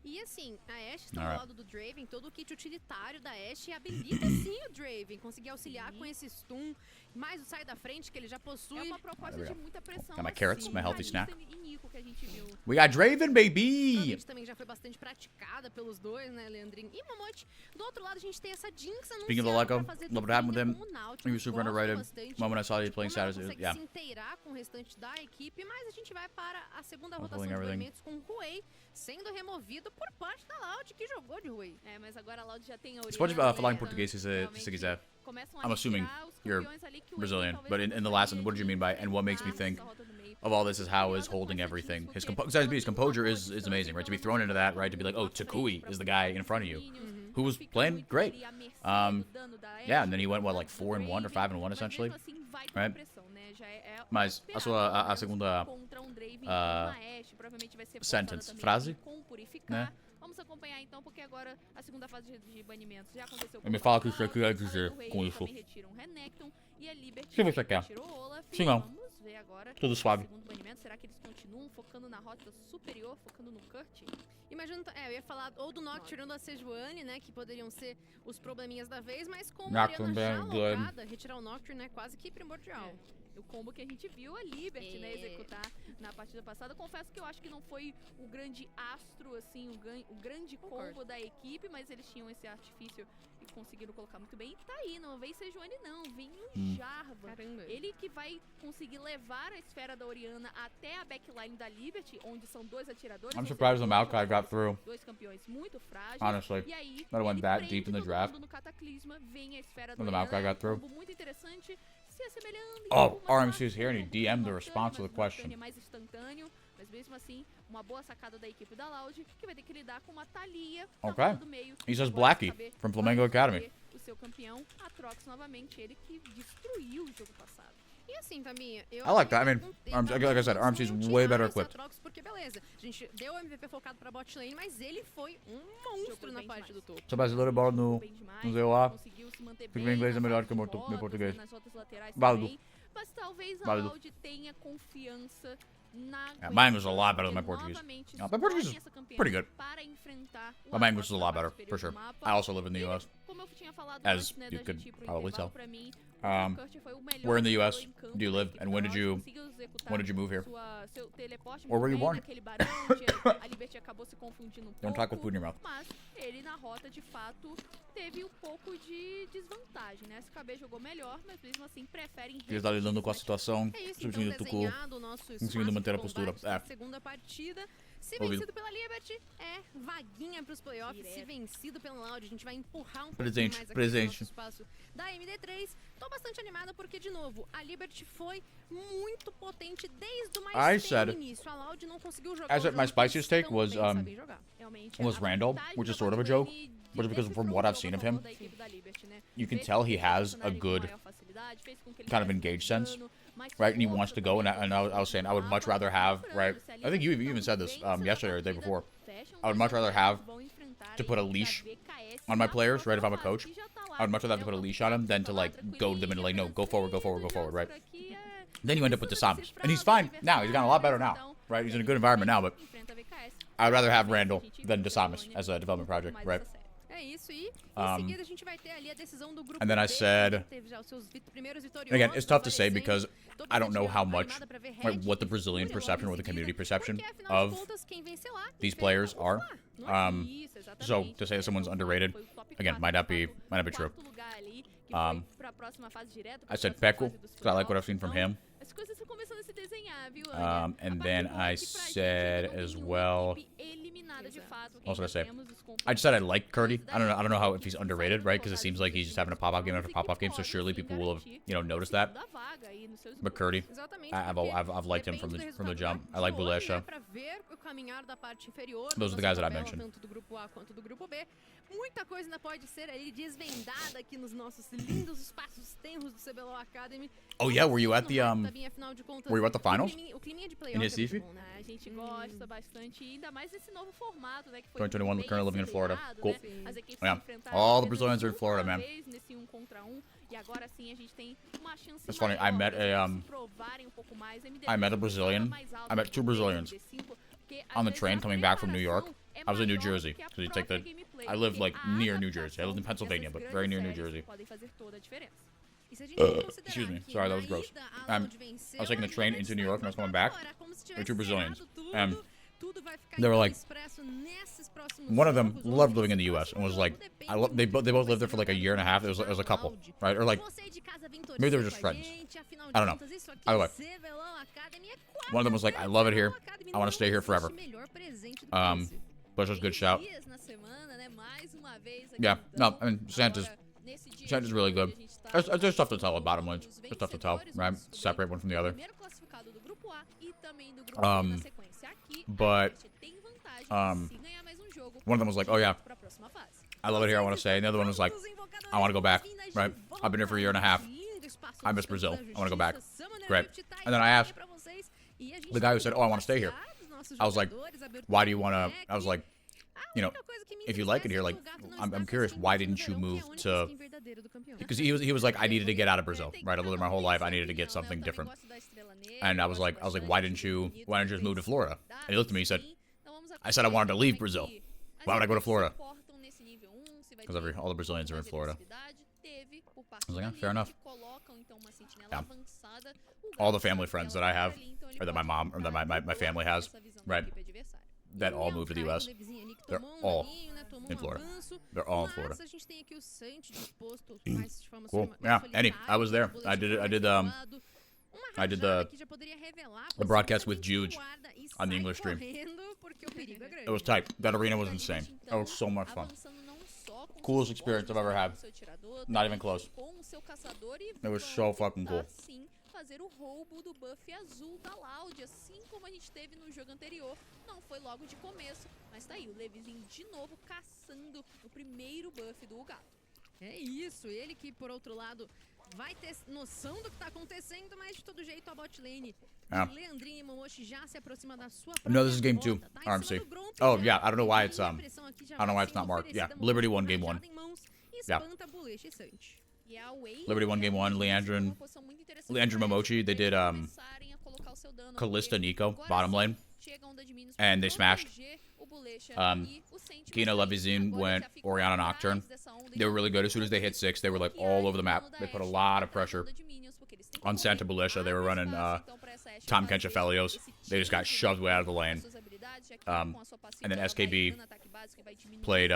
E assim, a Ashe está Alright. do lado do Draven, todo o kit utilitário da Ashe habilita sim o Draven, conseguir auxiliar com esse stun, mais o sai da frente que ele já possui. É uma proposta there we de muita pressão. Got my assim, carrots, my healthy Kalista snack. e Nico que a gente viu. We got Draven, baby! Provavelmente também já foi bastante praticada pelos dois, né, Leandrinho e Momote. Do outro lado, a gente tem essa Jinx Speaking of anunciada Leleco, pra fazer love what happened with duplinha him. com o Nautilus. He was super Gosto underrated. bastante Moment I saw he de playing como ela status, consegue yeah. se inteirar com o restante da equipe, mas a gente vai para a segunda I'm rotação pulling de everything. banimentos com o Huey sendo removido por parte da Loud, que jogou de Huey. É, mas agora a Loud já tem a Você pode Oriana, falar em então, português se você realmente quiser. começam a I'm assuming retirar os you're campeões ali que o Brazilian, talvez but in the precisaria last one, what did you mean by, and what makes me de think essa rota do meio. of all this is how is holding everything. His composure is amazing, right? To be thrown into that, right? To be like, oh, Takui is the guy in front of you, who was playing great. Yeah, and then he went what, like 4-1 or 5-1 essentially, right? Mas a segunda sentence, frase, né? Vamos acompanhar então, porque agora a segunda fase de banimentos já aconteceu. Me fala o que você quer dizer com isso. O que você quer? Sim, não. Vamos ver agora. Tudo suave. Segundo banimento, será que eles continuam focando na rota superior, focando no Kurt? Imagino, eu ia falar ou do Nocturne ou da Sejuani, né, que poderiam ser os probleminhas da vez, mas com a Nocturne Oriana já bem good. locada, retirar o Nocturne é quase que primordial. O combo que a gente viu a Liberty, né, executar na partida passada. Confesso que eu acho que não foi o grande astro, assim, o grande combo da equipe, mas eles tinham esse artifício e conseguiram colocar muito bem. E tá aí, não vem Sejuani não, vem o Jarvan. Caramba. Ele que vai conseguir levar a esfera da Oriana até a backline da Liberty, onde são dois atiradores. I'm surprised the Maokai got through. Dois campeões muito frágeis. Honestly, E aí, that went ele that prende deep in the todo draft. mundo no cataclisma, vem a esfera da When the Oriana, Maokai got through. combo muito interessante, se assemelhando em Oh, algumas RMC is partes here and he com DM'd the Nocturne, response to the mas o Nocturne question. é mais instantâneo, mas mesmo assim, uma boa sacada da equipe da Loud, que vai ter que lidar com uma Thalia na Okay. rota do meio. He says Agora Blackie saber from vai Flamengo Academy. ser o seu campeão, Atrox novamente, ele que destruiu o jogo passado. E assim, Taminha, eu... I like that. I mean, like I said, RMC RMC is way better equipped. Porque beleza, a gente deu o MVP focado pra bot lane, mas ele foi um monstro na bem parte demais. do topo. Sou brasileiro, bola no Bem demais, ZOA. conseguiu se manter Porque bem meu inglês é nas melhor que rotas, meu português. nas rotas laterais Válido. também, mas talvez a Válido. Loud tenha confiança na Yeah, my English is a Gwen, lot better than my porque Portuguese. novamente Yeah, my Portuguese is escolhem essa campeã pretty good. para enfrentar o But my English is a Atrox lot na better, parte for superior sure. do mapa. I also live in the E, US. como eu tinha falado As antes, né, you da could gente ir pro probably intervalo, tell. pra mim, Where in the U.S. do you live, and when did you move here? Or were you born? Don't talk with food in your mouth. Mas ele na rota de fato teve pouco de desvantagem, né? SKB jogou melhor, mas mesmo assim preferem. Ele está lidando com a situação, substituindo o Tucu, conseguindo manter a postura. Segunda partida. Se vencido pela Liberty, é vaguinha pros playoffs. Se vencido pelo Loud, a gente vai empurrar um pouquinho mais aqui no nosso espaço da MD3. Tô bastante animada porque, de novo, a Liberty foi muito potente desde o mais início. A Loud não conseguiu jogar. I said my spiciest take was Randall, which is sort of a joke, but because from what I've seen of him, you can tell he has a good kind of engaged sense. Right, and he wants to go, and I was saying I would much rather have, right, I think you even said this yesterday or the day before, I would much rather have to put a leash on my players, right, if I'm a coach, I would much rather have to put a leash on them than to, like, goad them into, like, no, go forward, right, then you end up with Desamas, and he's fine now, he's gotten a lot better now, right, he's in a good environment now, but I would rather have Randall than Desamas as a development project, right. And then I said, and again, it's tough to say because I don't know how much, right, what the Brazilian perception or the community perception of these players are. So to say that someone's underrated, again, might not be true. I said Peko, because I like what I've seen from him. And then I said as well, what did I say? I just said I like Curdy. I don't know how if he's underrated, right? Because it seems like he's just having a pop-off game after pop-off game, so surely people will have, you know, noticed that. But Curdy, I've liked him from the jump. I like Bulesha. Those are the guys that I mentioned. Muita coisa ainda pode ser ali desvendada aqui nos nossos lindos espaços tenros do CBLOL Academy. Oh yeah, were you at the finals? In Recife? A gente gosta bastante, ainda mais esse novo formato, né, que foi 2021, currently living in Florida. Cool. Yeah, all the Brazilians are in Florida, man. It's funny. I met a Brazilian. I met two Brazilians on the train coming back from New York. I was in New Jersey because you take the. I live like near New Jersey. I live in Pennsylvania, but very near New Jersey. Excuse me. Sorry, that was gross. I was taking the train into New York and I was coming back. There were two Brazilians, and they were like, one of them loved living in the U.S. and was like, they both lived there for like a year and a half. It was a couple, right? Or like, maybe they were just friends. I don't know. Either way, one of them was like, I love it here. I want to stay here forever. But it was a good shout. Yeah, no, I mean, Santa's really good. There's stuff to tell about him, There's stuff to tell, right? Separate one from the other. But one of them was like, oh yeah, I love it here, I want to stay. And the other one was like, I want to go back, right? I've been here for a year and a half. I miss Brazil. I want to go back. Great. And then I asked the guy who said, oh, I want to stay here. I was like, why do you want to? I was like, you know, if you like it here, like, I'm curious, why didn't you move to? Because he was like, I needed to get out of Brazil, right? I lived there my whole life. I needed to get something different. And I was like, why didn't you just move to Florida? And he looked at me, he said, I said I wanted to leave Brazil. Why would I go to Florida? Because all the Brazilians are in Florida. I was like, fair enough. Yeah. All the family friends that I have, or that my mom, or that my family has, right, that all moved to the U.S., they're all in Florida. They're all in Florida. Cool. Yeah, Annie, I was there. I did the broadcast with Juge on the English stream. It was tight. That arena was insane. That was so much fun. Coolest experience I've ever had. Not even close. It was so fucking cool. Fazer o roubo do buff azul da Loud, assim como a gente teve no jogo anterior. Não foi logo de começo, mas tá aí o Levizinho de novo caçando o primeiro buff do gato. É isso, ele que por outro lado vai ter noção do que tá acontecendo, mas de todo jeito a bot lane. Leandrinho e Momoshi já se aproxima da sua própria. No, this is game 2, RMC. Oh yeah, I don't know why it's I don't know why it's not marked. Yeah, Liberty won game 1. Yeah. Liberty won game 1. Leandro and Momochi, they did Kalista Nico bottom lane, and they smashed. Kina Levizine went Orianna Nocturne, They were really good. As soon as they hit 6, they were like all over the map. They put a lot of pressure on Santa Militia. They were running Tom Kencha Felios. They just got shoved way out of the lane. And then SKB played.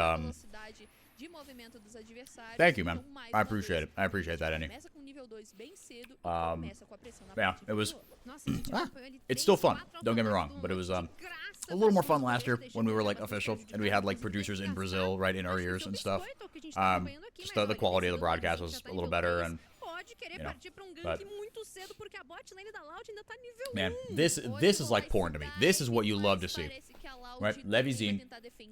Thank you, man. I appreciate it. I appreciate that, Annie. Yeah, it was. It's still fun. Don't get me wrong, but it was a little more fun last year when we were like official and we had like producers in Brazil right in our ears and stuff. Just the quality of the broadcast was a little better, and you know, but man, this is like porn to me. This is what you love to see, right? Levyzine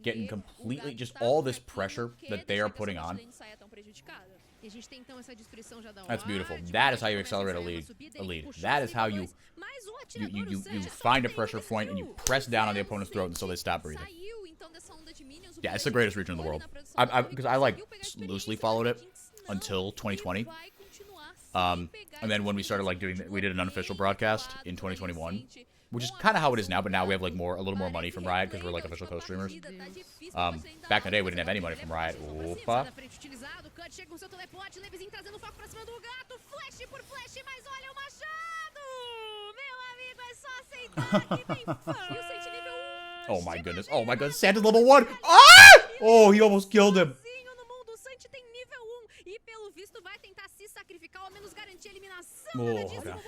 getting completely just all this pressure that they are putting on. That's beautiful. That is how you accelerate a lead. That is how you find a pressure point and you press down on the opponent's throat until they stop breathing. Yeah, it's the greatest region in the world. Because I like loosely followed it until 2020. And then when we started like we did an unofficial broadcast in 2021, which is kind of how it is now, but now we have like a little more money from Riot because we're like official co-streamers. Back in the day, we didn't have any money from Riot. Opa. Oh my goodness. Oh my god, Santa's level 1. Ah! Oh, he almost killed him. Oh, God.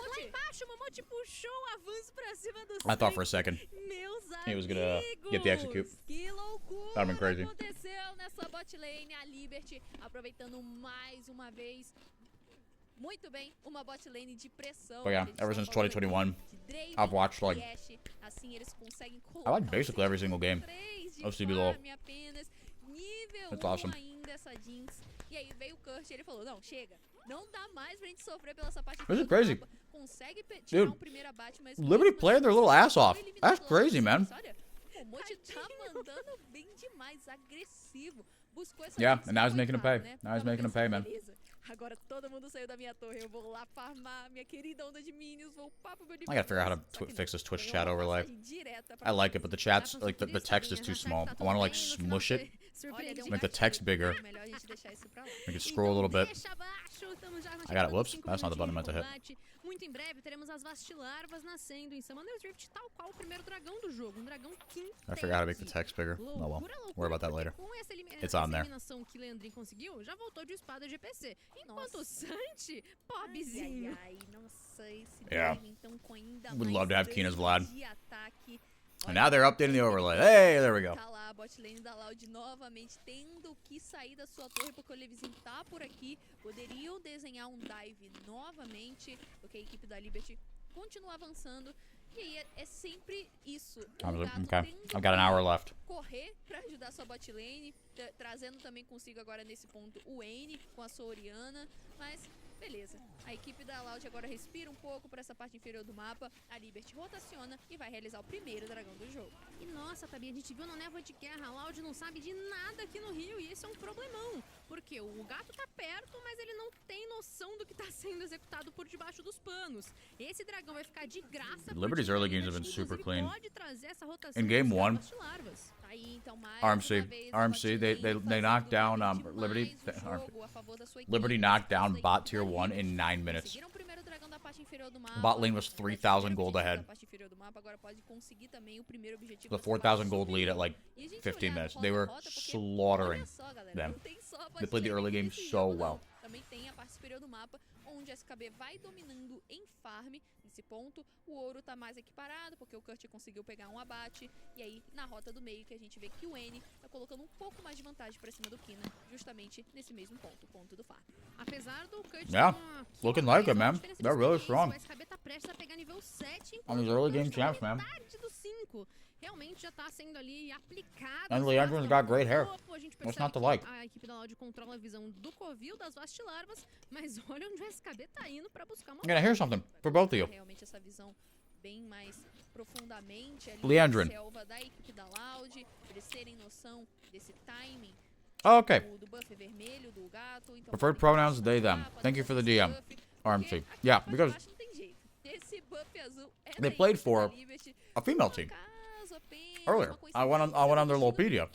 I thought for a second he was gonna get the execute. That'd been crazy. But yeah, ever since 2021, I've watched like basically every single game of CBLOL. It's awesome. This is crazy. Dude, Liberty played their little ass off. That's crazy, man. Yeah, and now he's making him pay. Now he's making him pay, man. Agora todo mundo saiu da minha torre, eu vou lá farmar minha querida onda de minions, vou upar pro meu I gotta figure out how to fix this Twitch chat overlay. I like it, but the chat's like the text is too small. I want to like smush it, make the text bigger. Make it scroll a little bit. I got it. Whoops, that's not the button I meant to hit. Muito em breve teremos as vastilarvas nascendo em Summoner's Rift, tal qual o primeiro dragão do jogo, dragão quinto. I figure out how to make the text bigger. Oh well, worry about that later. It's on there. Que Leandrin conseguiu, já voltou de espada GPC. Enquanto Santi, pobrezinho. Yeah, would love to have Keena's Vlad. And now they're updating the overlay. Hey, there we go. Tá lá, a bot lane da Loud novamente tendo que sair da sua torre porque o Levyzine tá por aqui. Poderiam desenhar um dive novamente, porque a equipe da Liberty continua avançando. E aí é sempre isso. Okay, I've got an hour left. Correr pra ajudar sua bot lane, trazendo também consigo agora nesse ponto o N com a sua Orianna, mas beleza. A equipe da Loud agora respira um pouco para essa parte inferior do mapa. A Liberty rotaciona e vai realizar o primeiro dragão do jogo. E nossa, Tabi, a gente viu na névoa de guerra, a Loud não sabe de nada aqui no Rio e esse é um problemão. Porque o gato tá perto, mas ele não tem noção do que tá sendo executado por debaixo dos panos. Esse dragão vai ficar de graça. Liberty's early games have been super clean. In game 1, RMC, they knocked down Liberty knocked down bot tier 1 in 9 minutes. Bot lane was 3,000 gold ahead. The 4,000 gold lead at like 15 minutes. They were slaughtering them. They played the early game so well. Também tem a parte superior do mapa, onde a SKB vai dominando em farm. Nesse ponto, o ouro tá mais equiparado, porque o Kurt conseguiu pegar um abate. E aí, na rota do meio, que a gente vê que o N tá colocando um pouco mais de vantagem pra cima do Kina, justamente nesse mesmo ponto, o ponto do farm. Apesar do Kurt looking like it, man. They're really strong. O SKB tá prestes a pegar nível 7, on these early game champs, man. do 5. Realmente já tá sendo ali aplicado. And Leandrin's got great hair. What's not to like? A equipe da Loud controla a visão do covil das vastilarvas, mas olha onde o SKB tá indo pra buscar uma. I'm gonna hear something for both of you. Realmente essa visão bem mais profundamente ali Leandrin. na selva da equipe da Loud, eles terem noção desse timing. Oh, okay. Do buff vermelho do gato, então Preferred pronouns they them. Thank you for the DM. RMC. Yeah, because they played for a female team earlier. I went on their Lolpedia.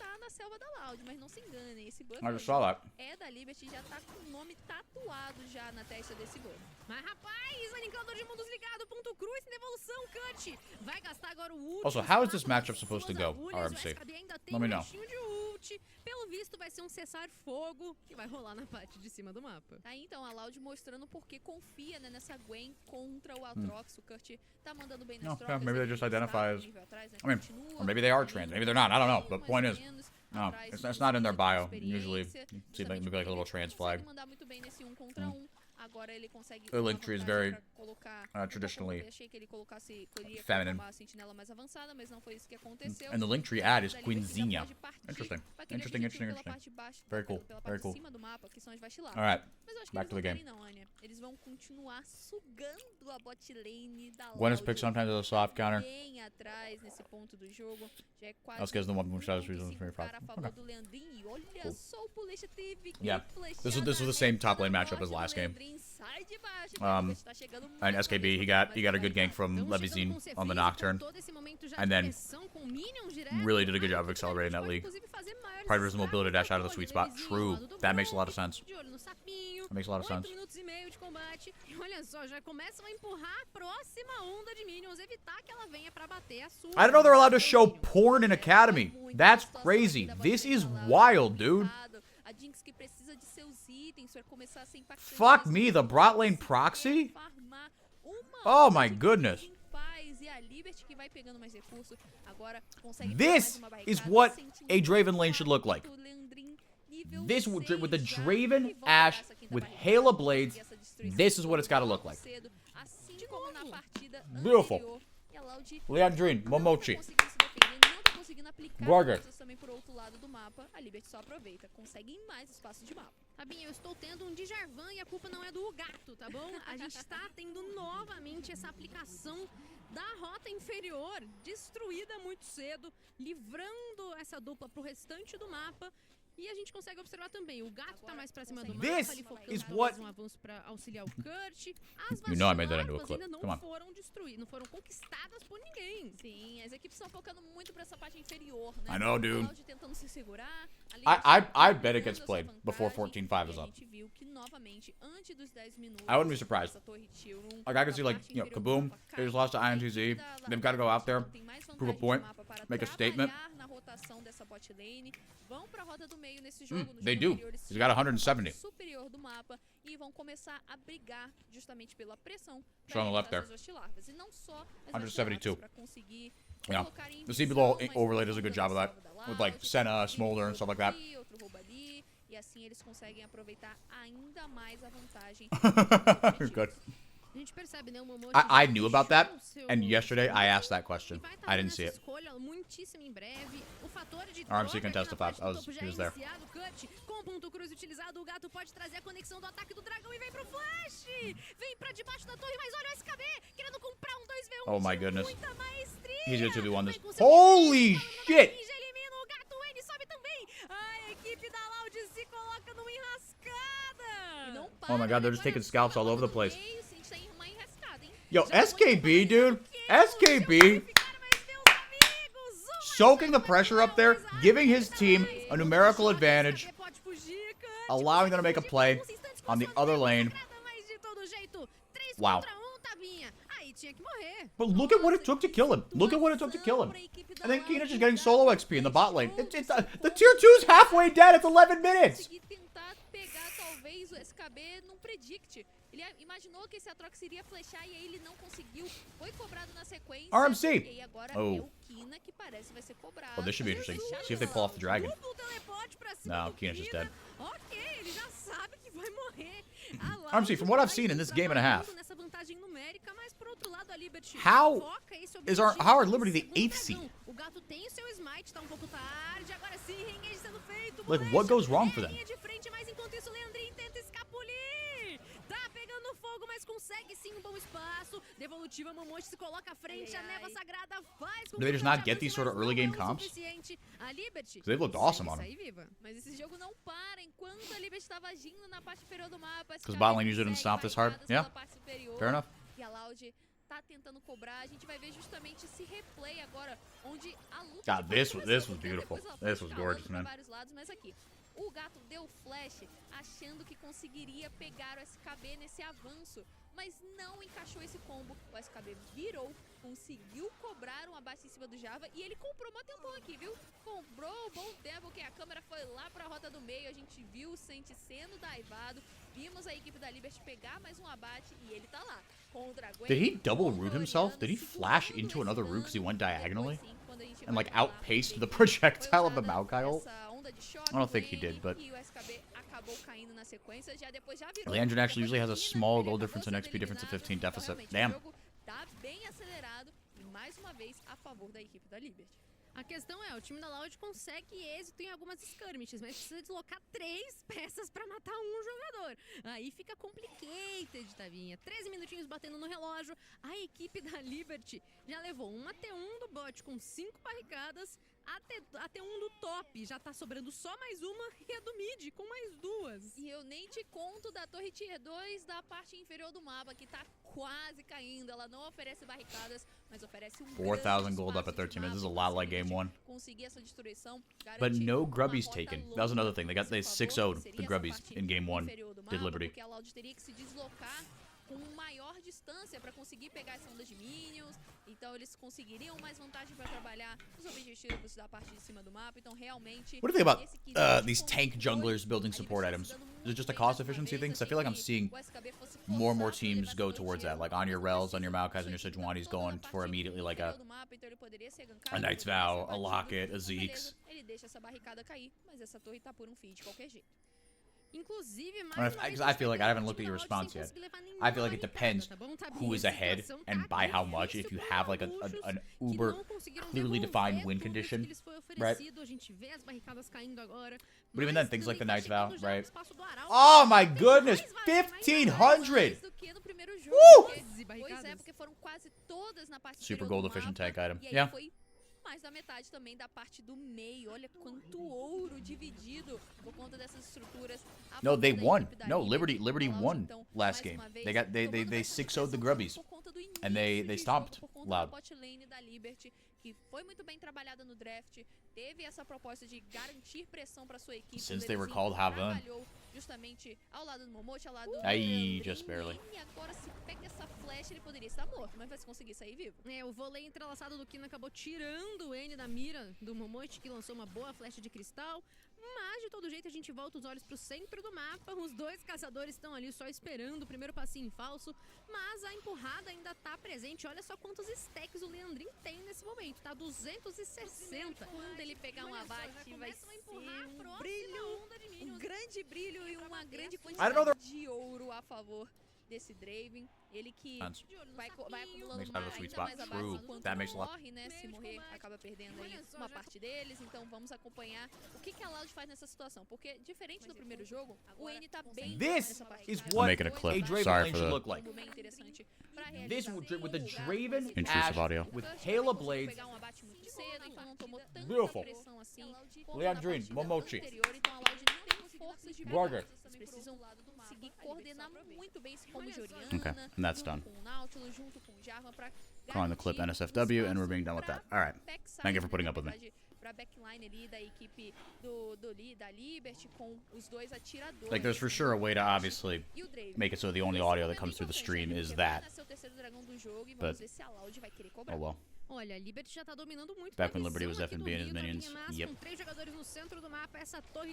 Loud, mas não se enganem, esse buff I just saw that. é da Liberty, já tá com o nome tatuado já na testa desse buff. Mas rapaz, o linkador de mundos ligado, ponto cruz, devolução, cut. Vai gastar agora o ult. Also, how is this matchup supposed to go, RMC? Let me know. Pelo visto, vai ser um cessar-fogo que vai rolar na parte de cima do mapa. Tá aí, então, a Loud mostrando porque confia, né, nessa Gwen contra o Aatrox. O Kurt tá mandando bem nas No, trocas. maybe they just identify as... Atrás, né, I mean, continua, or maybe they are trans. Maybe they're not. I don't know. But mais point ou is, menos, no, atrás it's do not in their bio. experiência, Usually, you see like maybe like a little trans flag. Consegue mandar muito bem nesse 1 contra 1. Agora ele consegue The link tree is vantagem very, pra colocar, traditionally achei que ele colocasse, que ele ia feminine. colocar uma sentinela mais avançada, mas não foi isso que aconteceu. And the link tree ad is Mas a Liberty já Queenzinha. pode partir Interesting. pra aquele Interesting, objetivo interesting, pela interesting. parte de baixo, Very cool, pela very parte cool. de cima do mapa, que são as vaciladas. Alright, Mas eu acho que back eles to the vão game. cair não, Anya. Eles vão continuar sugando a bot lane da Gwen is Loud. picked sometimes as a soft counter. Bem atrás nesse ponto do jogo. Já é quase That's because the one who shadows reasons 25 very cara a fast. favor Okay. do Leandrin. E olha Cool. só o Pulecha teve que Yeah, this was flechada the same top lane na matchup as bot, last o game. Leandrin sai de baixo, e a Liberty tá chegando And mais uma SKB, vez, he vai got a good gank from Tamo Levyzine chegando com on the C4 Nocturne. todo esse momento já And de then pressão, com minions direto. really did a good job of Ah, accelerating that pode, league. inclusive, fazer maiores Predator's mobility estragos dash out of the no sweet controle. spot. Levyzine True. ao lado do That makes a lot of Bronk, sense. de olho no sapinho. That makes a lot of 8 sense. minutos e meio de combate. E olha só, já começam a empurrar a próxima onda de minions, evitar que ela venha pra bater a sua. I didn't know they're allowed to show porn in Academy. That's crazy. This is wild, dude. A Jinx que precisa de seus itens para começar a ser impactante. Fuck me, the bot lane proxy? Oh my goodness. E a Liberty que vai pegando mais recurso. Agora consegue This is what a Draven lane should look like. This with the Draven Ashe with Halo blades. This is what it's got to look like. Assim como na partida Beautiful. anterior. E a Loud Leandrine, Momochi. não tá conseguindo se defender, não tá conseguindo aplicar Gorger. forças também por outro lado do mapa. A Liberty só aproveita, consegue mais espaço de mapa. Fabinho, eu estou tendo um Djarvan e a culpa não é do gato, tá bom? A gente está tendo novamente essa aplicação da rota inferior, destruída muito cedo, livrando essa dupla pro restante do mapa. E a gente consegue observar também, o gato tá mais pra cima do mapa, This ali focando is talvez what- um avanço pra auxiliar o Kurt. As You know I made that into a vacilarvas clip. ainda Come on. não foram destruídas, não foram conquistadas por ninguém. Sim, as equipes estão focando muito pra essa parte inferior, né? I know, A dude. Loud tentando se segurar. A I Liberty bet it gets essa played vantagem, before 14-5 is e a up. gente viu que novamente, antes dos 10 minutos, I wouldn't be surprised. essa torre tier 1, Like I can see like, a parte you know, inferior do Kaboom, mapa they just cai, lost to INTZ. a They've got to go out there, tem mais prove a vantagem de point, mapa para make a statement. trabalhar na rotação dessa bot lane. Vão pra rota do meio nesse jogo. No They jogo do. anterior, eles He's got tinham a 170. parte superior do mapa e vão começar a brigar justamente pela pressão Show on the left there. dessas hostilarvas. E não só as 172. para conseguir Yeah. colocar em The visão, CBLOL mas overlay does a good também job of that. salva da With like Loud, Senna, um Smolder, and stuff like that. aqui, outro roubo ali, e assim eles conseguem aproveitar ainda mais a vantagem. Good. A gente percebe, né, o Momochi I já knew about that, deixou o seu and yesterday I asked that E question. vai tá I didn't fazendo see essa it. escolha muitíssimo em breve. O fator de RMC troca can aqui na testify. parte do I was- topo já he é was there. iniciado, cut. Com o ponto cruz utilizado, o gato pode trazer a conexão do ataque do dragão e vem pro flash. Vem pra debaixo da torre, mas olha o SKB querendo comprar um 2v1 Oh my de goodness. muita maestria. He's gonna 2v1 Vai this. conseguir Holy bola no shit! ninja, elimina o gato, N sobe também. A equipe da Loud se coloca numa enrascada. E não Oh my para, God, they're just taking scalps all over the place. meio, sim, tem uma enrascada, hein? Yo, Já SKB, dude. SKB soaking the pressure up there, giving his team a numerical advantage, allowing them to make a play on the other lane. Wow. But look at what it took to kill him. Look at what it took to kill him. And then Keena's just getting solo XP in the bot lane. The tier 2's halfway dead. It's 11 minutes. conseguir tentar pegar talvez o SKB num predict. Ele imaginou que esse Atrox iria flechar e aí ele não conseguiu. Foi cobrado na sequência. RMC. E aí agora Oh. é o Kina que parece vai ser cobrado. Well, this should be interesting. See if they pull off the dragon. No, Keena's just dead. Ok, ele já sabe que vai morrer. RMC, from what I've seen in this game and a half, Nessa vantagem numérica, mas por outro lado a Liberty How foca esse is our- objetivo how are no Liberty the segundo 8th dragão. seed? O gato tem o seu smite, tá um pouco tarde. Agora sim, reengage sendo feito. Like, Bolecha what goes wrong for é them? linha de frente, mas enquanto isso, Leandrin tenta escapulir. Tá pegando fogo, mas consegue sim um bom espaço. Devolutiva, Momochi se coloca à frente. A névoa sagrada faz com Do they que just o not Gato get these sort of avance, early mas game não é o comps? suficiente. A Liberty 'Cause they've looked awesome on consegue him. sair viva. Mas esse jogo não para enquanto a Liberty estava agindo na parte inferior do mapa. Because bot lane usually didn't stop this hard. Yeah. Fair enough. E a Loud tá tentando cobrar. A gente vai ver justamente esse replay agora, onde a luta... God, this was beautiful. This was gorgeous, man. Vários lados, mas aqui, o gato deu flash achando que conseguiria pegar o SKB nesse avanço, mas não encaixou esse combo. O SKB virou, conseguiu cobrar um abate em cima do Java e ele comprou um tempão aqui, viu? Comprou um bom tempo, que a câmera foi lá pra rota do meio, a gente viu o Sente sendo daivado, vimos a equipe da Liberty pegar mais um abate e ele tá lá. Contra a Gwen, Did he double root himself? Did he flash into another root because he went diagonally? And like outpaced the projectile of the Maokai ult? I don't think he did, but Leandrin actually usually has a small goal difference and XP difference of 15 deficit. Damn. Tá bem acelerado e mais uma vez a favor da equipe da Liberty. A questão é, o time da Loud consegue êxito em algumas skirmishes, mas precisa deslocar 3 peças pra matar um jogador. Aí fica complicated, Tavinha. 13 minutinhos batendo no relógio. A equipe da Liberty já levou um AT1 do bot com 5 barricadas. AT1 do top, já tá sobrando só mais uma, e a do mid com mais 2. E eu nem te conto da torre tier 2 da parte inferior do mapa, que tá quase caindo. Ela não oferece barricadas, mas oferece 4,000 gold up at 13 minutes. This is a lot like game 1. Conseguir essa destruição, But no grubbies taken. That was another thing. They 6-0'd the grubbies in game 1. Did Liberty. Porque a Loud teria que se deslocar com maior distância para conseguir pegar essa onda de minions, então eles conseguiriam mais vantagem para trabalhar os objetivos da parte de cima do mapa. Então realmente, what do you think about these tank junglers building support items? Is it just a cost efficiency thing? Because I feel like I'm seeing more and more teams go towards that, like on your Rels, on your Maokais, on your Sejuani's going for immediately like a Knight's Vow, a Locket, a Zeke's. Ele deixa essa barricada cair, mas essa torre tá por um fim de qualquer jeito. Inclusive, I feel like I haven't looked at your response yet. I feel like it depends who is ahead and by how much. If you have like an uber clearly defined win condition, right? But even then, things like the Knight's Vow, right? Oh my goodness, 1,500! Woo! Super gold efficient tank item. Yeah. Mais da metade também da parte do meio. Olha quanto ouro dividido por conta dessas estruturas. No, they won. No, Liberty won last game. They 6-0'd the grubbies. And they stomped Loud. Que foi muito bem trabalhada no draft, teve essa proposta de garantir pressão para sua equipe. Since they were called Havan. Justamente ao lado do Momote, ao lado do Aí, just barely. E agora se pega essa flash, ele poderia estar morto, mas vai conseguir sair vivo. É, o vôlei entrelaçado do Kino acabou tirando o N da mira do Momote, que lançou uma boa flecha de cristal. Mas, de todo jeito, a gente volta os olhos pro centro do mapa. Os 2 caçadores estão ali só esperando o primeiro passinho falso. Mas a empurrada ainda tá presente. Olha só quantos stacks o Leandrin tem nesse momento. Tá 260. Quando ele pegar um abate, vai ser um brilho, um grande brilho e uma grande quantidade de ouro a favor desse Draven. Ele que vai acumulando ainda mais abates enquanto morre, né? Se morrer, acaba perdendo aí uma parte deles. Então vamos acompanhar o que a Loud faz nessa situação. Porque, diferente do primeiro jogo, o N tá bem nessa parte. I'm making a clip. Sorry for look like. This with the Draven intrusive audio. With Halo Blades. Beautiful. Leandrin, Momochi. Roger. Precisam conseguir coordenar muito bem esse combo de Oriana. Okay, and that's done. Com o Nautilus, junto com o Jarvan pra Calling the clip NSFW, and we're being done with that. All right. Thank you for putting up with me. Pra backline ali da equipe da Liberty com os 2 atiradores. Like, there's for sure a way to obviously make it so the only audio that comes through the stream is that. But, oh well. Olha, a Liberty já tá dominando muito. Back when Liberty was FNB and his minions. Yep. Com 3 jogadores no centro do mapa, essa torre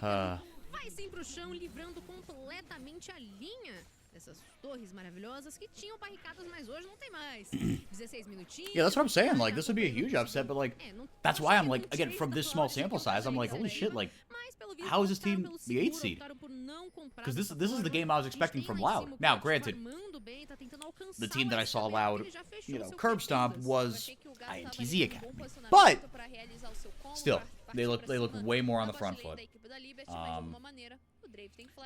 vai sim pro chão, livrando completamente a linha dessas torres maravilhosas que tinham barricadas, mas hoje não tem mais. 16 minutinhos. Yeah, that's what I'm saying. Like, this would be a huge upset, but like, that's why I'm like, again, from this small sample size, I'm like, holy shit, like, how is this team the 8th seed? Because this is the game I was expecting from Loud. Now, granted, the team that I saw Loud, you know, curb stomp was INTZ Academy, but still, they look way more on the front foot.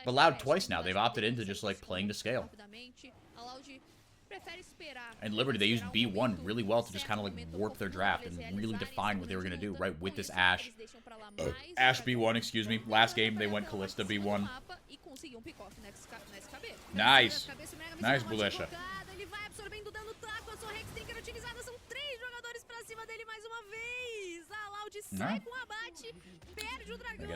But Loud twice now, they've opted into just like playing to scale. And Liberty, they used B1 really well to just kind of like warp their draft and really define what they were going to do, right, with this Ashe. Ashe B1, excuse me. Last game, they went Callista B1. Nice. Nice, Bulesha. utilizada, são 3 jogadores pra cima dele mais uma vez. A Loud sai com o abate, perde o dragão,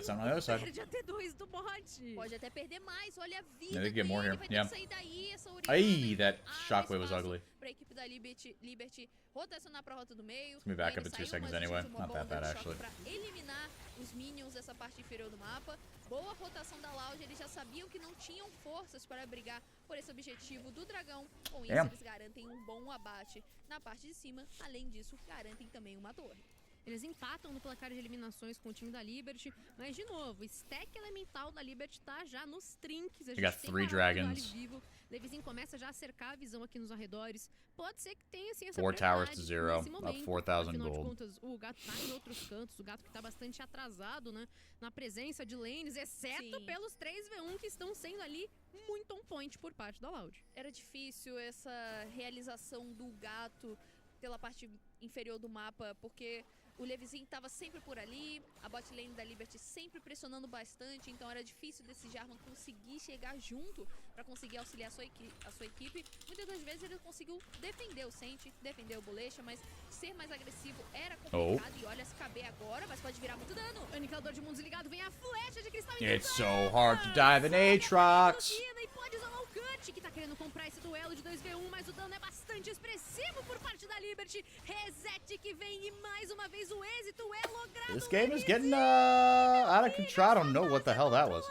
perde a T2 do bot. Pode até perder mais, olha a vida. Yeah, they get more here. Vai ter Yeah. que sair daí, essa Ay, that shockwave was ugly. Pra equipe da Liberty rotacionar pra rota do meio. me back up in Ele 2 saiu, seconds mas anyway. utilizou uma Not that bomba bad, de choque actually. pra eliminar os minions dessa parte inferior do mapa. Boa rotação da Loud, eles já sabiam que não tinham forças para brigar por esse objetivo do dragão. Com isso, eles garantem um bom abate na parte de cima. Além disso, garantem também uma torre. Eles empatam no placar de eliminações com o time da Liberty, mas de novo, o stack elemental da Liberty tá já nos trinques. A gente got tem 3 Barão do dragons. Vale vivo. Levizinho começa já a cercar a visão aqui nos arredores. Pode ser que tenha assim essa 4 towers to prioridade 0, nesse about momento. 4,000 Afinal de gold. contas, o gato tá em outros cantos, o gato que tá bastante atrasado, né, na presença de lanes, exceto Sim. pelos 3v1 que estão sendo ali muito on point por parte da Loud. Era difícil essa realização do gato pela parte inferior do mapa, porque o Levizinho estava sempre por ali, a bot lane da Liberty sempre pressionando bastante, então era difícil desse Jarvan conseguir chegar junto para conseguir auxiliar a sua equipe. Muitas das vezes ele conseguiu defender o Sente, defender o Bolecha, mas ser mais agressivo era complicado. E olha, SKB agora, mas pode virar muito dano. Aniquilador de mundos ligado, vem a flecha de cristal. It's so hard to dive in Aatrox. E pode isolar o Cut, que tá querendo comprar esse duelo de 2v1, mas o dano é bastante expressivo por parte da Liberty. Reset que vem e mais uma vez o êxito é logrado. This game is getting out of control. I don't know what the hell that was.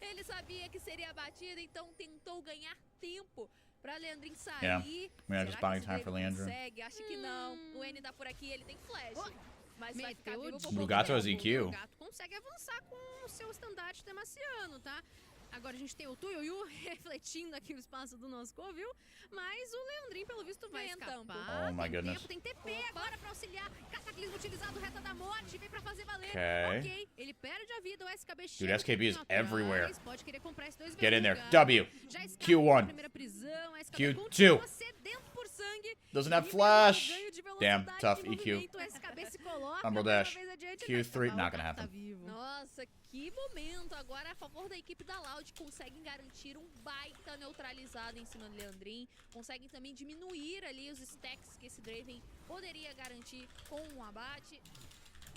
Ele sabia que seria batida, então tentou ganhar tempo pra Leandrin sair. Yeah. We had Será just que buying esse time Drake for Leandrin. consegue? Acho que não. O N tá por aqui, ele tem flash. Mas vai ficar Meteu vivo de por O pouco gato tempo. has EQ. O gato consegue avançar com o seu estandarte demaciano, tá? Agora a gente tem o Tuyoyu refletindo aqui o espaço do nosso Covil, mas o Leandrin, pelo visto, vai Vem, escapar. tampo. Oh my Tem goodness. tempo, tem TP agora pra auxiliar. Cataclismo utilizado, reta da morte, vem pra fazer valer. Okay. Ok, ele perde a vida, o SKB chega. Dude, SKB is um pouquinho atrás, everywhere. Pode querer comprar esse 2v1, Get in there. cara. W. Já escapa Q1. da primeira prisão, a SKB Q2. continua sedento por sangue. Doesn't have E flash. ganho de Damn, velocidade tough de EQ. movimento, o SKB se coloca Umbral mais dash. uma vez adiante, Q3, vai escapar, not o gonna gato tá happen. vivo. Nossa, que momento. Agora a favor da equipe da Loud, conseguem garantir um baita neutralizado em cima do Leandrin. Conseguem também diminuir ali os stacks que esse Draven poderia garantir com um abate.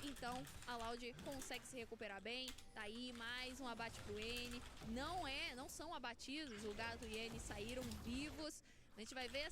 Então a Loud consegue se recuperar bem. Tá aí mais um abate pro N. Não são abatidos, o gato e N saíram vivos. A gente vai ver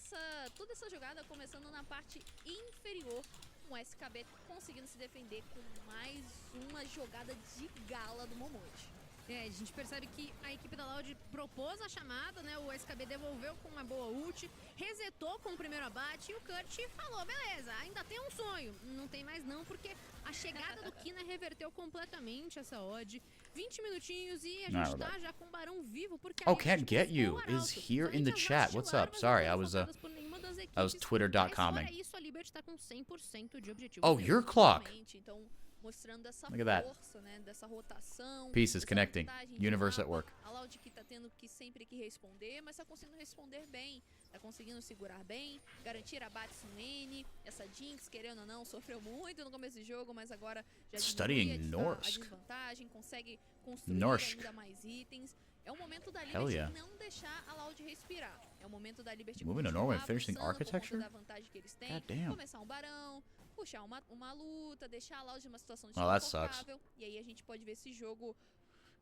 toda essa jogada começando na parte inferior, com o SKB conseguindo se defender com mais uma jogada de gala do Momote. É, a gente percebe que a equipe da Loud propôs a chamada, né? O SKB devolveu com uma boa ult, resetou com o primeiro abate e o Kurt falou, beleza, ainda tem um sonho. Não tem mais não, porque a chegada do Kina reverteu completamente essa odd. 20 minutinhos e a gente tá já com o Barão vivo, porque a Oh, Liberty can't get buscou you o is Arauto. here in the Somente as chat. What's larvas up? Sorry, I não was foram focadas por nenhuma das I was equipes, mas twitter.coming. fora isso, a Liberty tá com 100% de objetivo. Oh, your clock. Exatamente, então mostrando essa Look at that. força, né, dessa rotação. Pieces dessa connecting. vantagem de Universe at mapa. work. A Loud que tá tendo que sempre que responder, mas tá conseguindo responder bem. Tá conseguindo segurar bem, garantir abates no N. Essa Jinx, querendo ou não, sofreu muito no começo do jogo, mas agora já Studying diminui a Norsk. desvantagem, consegue construir Norsk. ainda mais itens. É o momento da Hell Liberty yeah. não deixar a Loud respirar. É o momento da Liberty Moving to continuar Norway and finishing avançando por conta architecture? da vantagem que eles têm. God damn. Começar um barão, puxar uma luta, deixar a Loud numa situação Oh, that sucks. desconfortável. E aí a gente pode ver esse jogo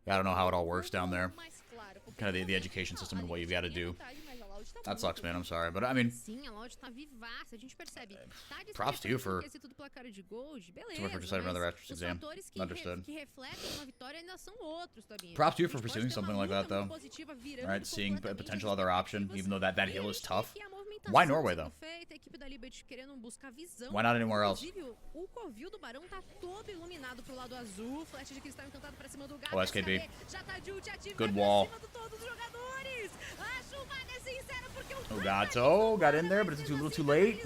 I don't know how it all works down there. mais claro, porque Kind of the no education momento, system a and what you've Liberty got to tem do. vantagem, mas a Loud tá That sucks, muito man. I'm sorry, but I mean, Sim, a Loud tá vivaça, a gente percebe. Tá de Props to you for- quesito do placar de gold, beleza. to for deciding another mas entrance os exam. fatores Understood. que refletem uma vitória ainda são outros, Tobinho. Props to you A gente for pode pursuing ter uma something like luta that, muito though. positiva virando Right, seeing a completamente potential as other option, expectativas. even though that E a hill is gente tem tough. aqui a movimentação Why Norway, sendo though? feita, a equipe da Liberty querendo buscar visão. Why not anywhere else? Inclusive, o covil do Barão tá todo iluminado pro lado azul, flash de cristal encantado pra cima do gato. Oh, SKB. Já tá de ult ativo, Good vai pra wall. cima de todos os jogadores. A chupada é sincera porque o Oh, God. Oh, got in there, but it's a little too late.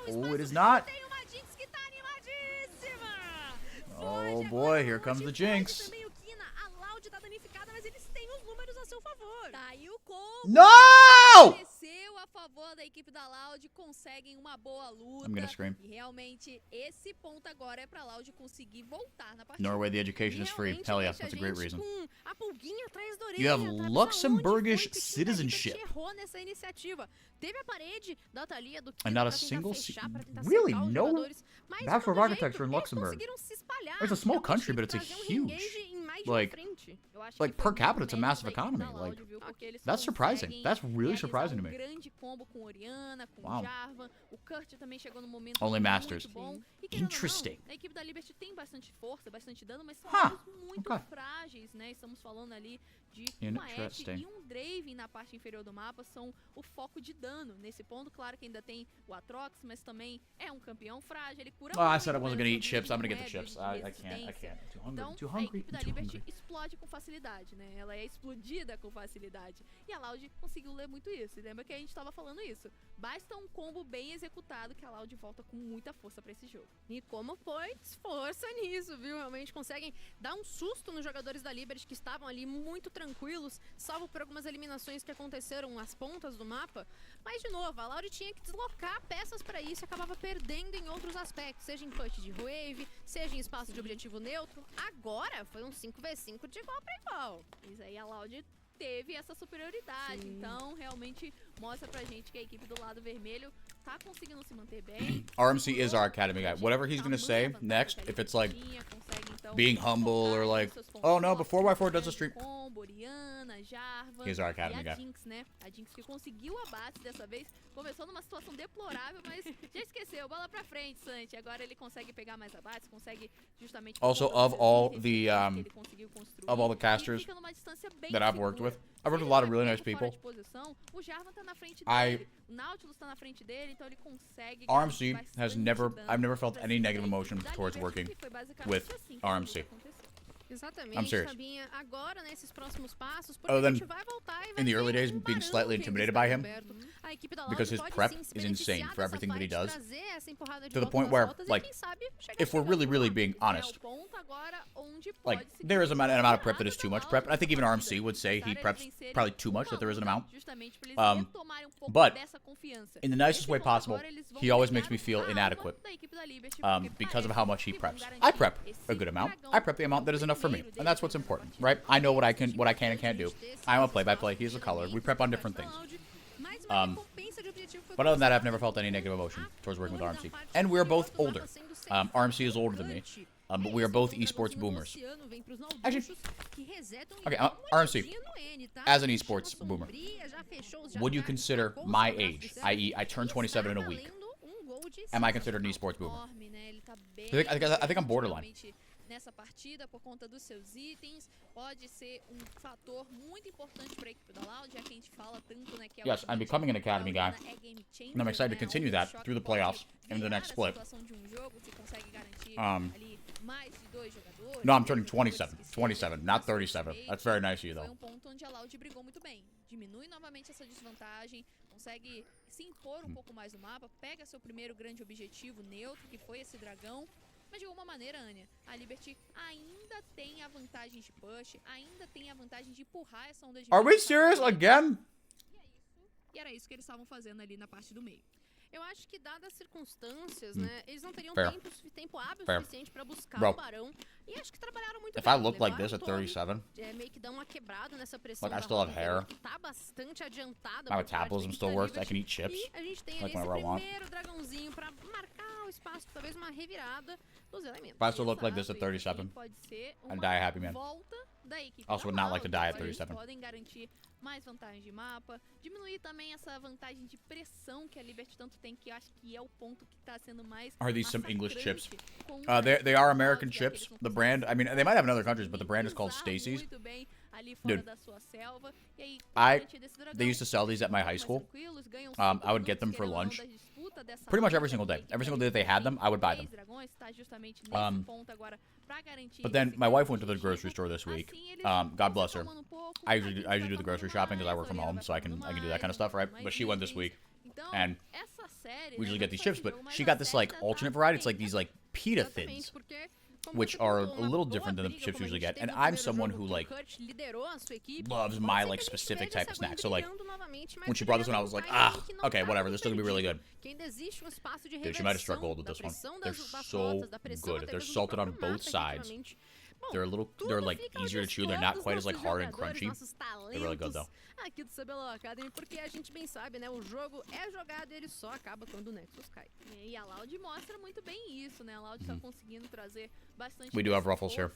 Oh, it is not. Tem uma Jinx que tá animadíssima. Oh, boy, here comes the Jinx. Também o Kina, a Loud tá danificada, mas eles têm os números a seu favor. Tá aí o combo. No! Desceu a favor da equipe da Loud, conseguem uma boa luta. I'm gonna scream. E realmente, esse ponto agora é pra Loud conseguir voltar na partida. Norway, the education is free. Realmente Hell yeah, deixa that's a great gente reason. com a a pulguinha atrás da orelha. You have tá? Avisar Luxembourgish onde foi que o time da citizenship. Liberty errou nessa iniciativa. Teve a parede da Thalia do And not a pra tentar single fechar, pra tentar really secar os no jogadores, mas bachelor de of todo architecture in jeito, Luxembourg. eles conseguiram se espalhar, It's a small realmente country, but it's a trazer um huge, reengage em mais de like, uma frente. Eu acho like, que per foi capita, it's a muito massive mérito da equipe economy, da Loud, like, viu? Porque eles that's surprising. conseguem That's really realizar surprising to me. grande combo com Oriana, com Wow. Jarvan. O Kurt também chegou no momento Only muito Masters. bom. E querendo ou não, Interesting. a equipe da Liberty tem bastante força, bastante dano, mas são Huh. alvos muito Okay. frágeis, né? Estamos falando ali de uma Ashe Interesting. e um Draven na parte inferior do mapa, são o foco de dano. Nesse ponto, claro que ainda tem o Atrox, mas também é um campeão frágil, ele cura Oh, I muito, said I wasn't né? gonna Sua eat chips. I'm gonna vida get the não é chips. de I can't. resistência. I'm too hungry. Então, I'm too a hungry. equipe da I'm too Liberty hungry. explode com facilidade, né? Ela é explodida com facilidade. E a Loud conseguiu ler muito isso. E lembra que a gente estava falando isso. Basta um combo bem executado que a Loud volta com muita força pra esse jogo. E como foi, força nisso, viu? Realmente conseguem dar um susto nos jogadores da Liberty que estavam ali muito tranquilos, salvo por algumas eliminações que aconteceram nas pontas do mapa. Mas, de novo, a Loud tinha que deslocar peças pra isso e acabava perdendo em outros aspectos, seja em push de wave, seja em espaço de objetivo neutro. Agora foi um 5v5 de igual pra igual. Mas aí a Loud teve essa superioridade. Sim. Então, realmente mostra pra gente que a equipe do lado vermelho tá conseguindo se manter bem. RMC is our academy guy. Whatever he's gonna say next, if it's like being humble or like, oh no, but 4x4 does a stream. Combo, Oriana, Jarvan, He's our academy e a guy. Jinx, né? A Jinx que conseguiu a base dessa vez, começou numa situação deplorável, mas já esqueceu. Bola pra frente, Santi. Agora ele consegue pegar mais a base, consegue justamente... Also, por conta of dos all itens the, que ele conseguiu construir, of all the ele casters fica numa distância bem that I've worked segura. with, I've worked with a Se lot ele of really vai nice pego fora people. de posição, o Jarvan tá na frente I- dele, o Nautilus tá na frente dele, então ele consegue... RMC garantir has bastante never, dano I've never felt pra any cima negative da emotion equipe da towards Liberty, working que foi basicamente with assim que RMC. aconteceu. Exatamente, I'm serious. Sabinha. Agora, nesses próximos passos, porque Other a than gente vai voltar e vai in the ter early days um being barão slightly que intimidated está by him, aberto. A equipe da because Loud his pode prep sim se is insane beneficiar for dessa everything that he fight, does, trazer essa empurrada de to the volta point nas where, rotas e, like, quem sabe, chegar if we're chegando really, no really top. being honest, É o ponto agora onde like, pode se there is an amount of prep that virar is too much da prep. Loud I think even na RMC would say he partida. preps probably too much, that there is an amount. Justamente pra eles Um, retomarem um pouco but dessa confiança. in the nicest Nesse way ponto possible, agora, eles vão he always pegar makes me feel a alma inadequate, da equipe da Liberty, porque because of parece how much he que vão preps. garantir I prep a esse good amount. dragão I prep the amount that is enough for me, primeiro and that's what's deles important, nessa right? partida. I know what I can and can't do. I'm a play-by-play. He's a color. We prep on different things. Mais uma recompensa de objetivo foi But other than that, I've conquistada. never felt any negative emotion A towards working with torre da RMC. parte And we're both superior do older. mapa sendo ceifada RMC is older than me, bastante. but É we are isso, both então, esports dragãozinho boomers. do oceano vem pros Actually, Nautilus, que resetam e okay, dão uma RMC, olhadinha no N, tá? as an Chama esports boomer, sombria, já fechou os would you jacarés, consider marcou os my braços age, do céu, i.e., I turned e 27 in a está week? valendo um gol de Am I considered an esports boomer? Enorme, né? Ele tá bem I think I'm borderline. realmente nessa partida por conta dos seus itens. Pode ser um fator muito importante para a equipe da Loud, já que a gente fala tanto, né, que é Yes, I'm becoming an academy guy, and I'm excited to continue that through the playoffs and the next split. No, I'm turning 27. 27, not 37. That's very nice of you, Foi though. ponto onde a Loud brigou muito bem. Diminui novamente essa desvantagem, consegue se impor um pouco mais no mapa, pega seu primeiro grande objetivo neutro, que foi esse dragão. Mas de alguma maneira, Anya, a Liberty ainda tem a vantagem de push, ainda tem a vantagem de empurrar essa onda de... Are we serious again? E era isso que eles estavam fazendo ali na parte do meio. Eu acho que, dadas as circunstâncias, né, eles não teriam Fair. tempo hábil Fair. suficiente pra buscar Bro. o barão. E acho que trabalharam muito If bem. I look like levaram this at torre, 37, meio que dá uma quebrada nessa pressão like I da still have rota hair, inferior, que tá bastante adiantada my por parte da metabolism equipe still da works, I Liberty. can eat chips. E a gente tem like ali whenever esse I want. primeiro dragãozinho pra marcar o espaço, talvez uma revirada dos elementos. If I still look like this at Exato, e 37, pode ser I'd uma die a happy man. volta da equipe Also would da not like to Loud. die at Eles 37. podem garantir mais vantagem de mapa, diminuir também essa vantagem de pressão que a Liberty tanto tem, que eu acho que é o ponto que tá sendo mais Are these some English chips? massacrante contra They are American Loud, já que chips. eles não The conseguem brand, I mean, they might have in other countries, but the brand is called usar Stacy's. muito bem ali fora Dude, da sua selva. E aí, I- garantia desse dragão, They used to sell these at my high mais school. tranquilos, ganham I would 5 get them minutos, for querendo ou não, lunch. da disputa dessa Pretty much every rota, single day. a equipe Every da single day that they had them, I would buy them. 3 dragões, tá justamente nesse ponto agora pra garantir But then esse my grande wife went to the objetivo. grocery store this week. Assim, eles God vão bless se her. acalmando um pouco, I a usually gente do vai the falando grocery shopping because I work from mais, home, so I can vai do that kind of falando stuff, right? mais But she went this week. Então, and essa série, we usually né, get these não chips, foi but jogo, mas she a got this série like já tá alternate variety. It's like bem these like pita Exatamente, thins, porque, como which você are pontuou, a uma little boa different than the briga, chips como a usually gente get. teve And no I'm primeiro someone jogo, who que o like Kurt liderou a sua equipe, loves pode my ser que like a gente specific veja type of essa snack. Gwen So like brilhando novamente, mas when she brought this one, I was like, ah, timing que não okay, tá whatever. muito This is still gonna be really good. perdido. Quem desiste um espaço de Dude, she might have struck reversão gold with da this one. pressão They're das so rotas, da pressão good. até They're mesmo do salted on próprio both mapa, sides. efetivamente. they're like easier to chew. They're not quite as like hard and crunchy. They're really good though. Aqui do CBLOL Academy, porque a gente bem sabe, né? O jogo é jogado e ele só acaba quando o Nexus cai. E a Loud mostra muito bem isso, né? A Loud tá conseguindo trazer bastante. We do have ruffles here.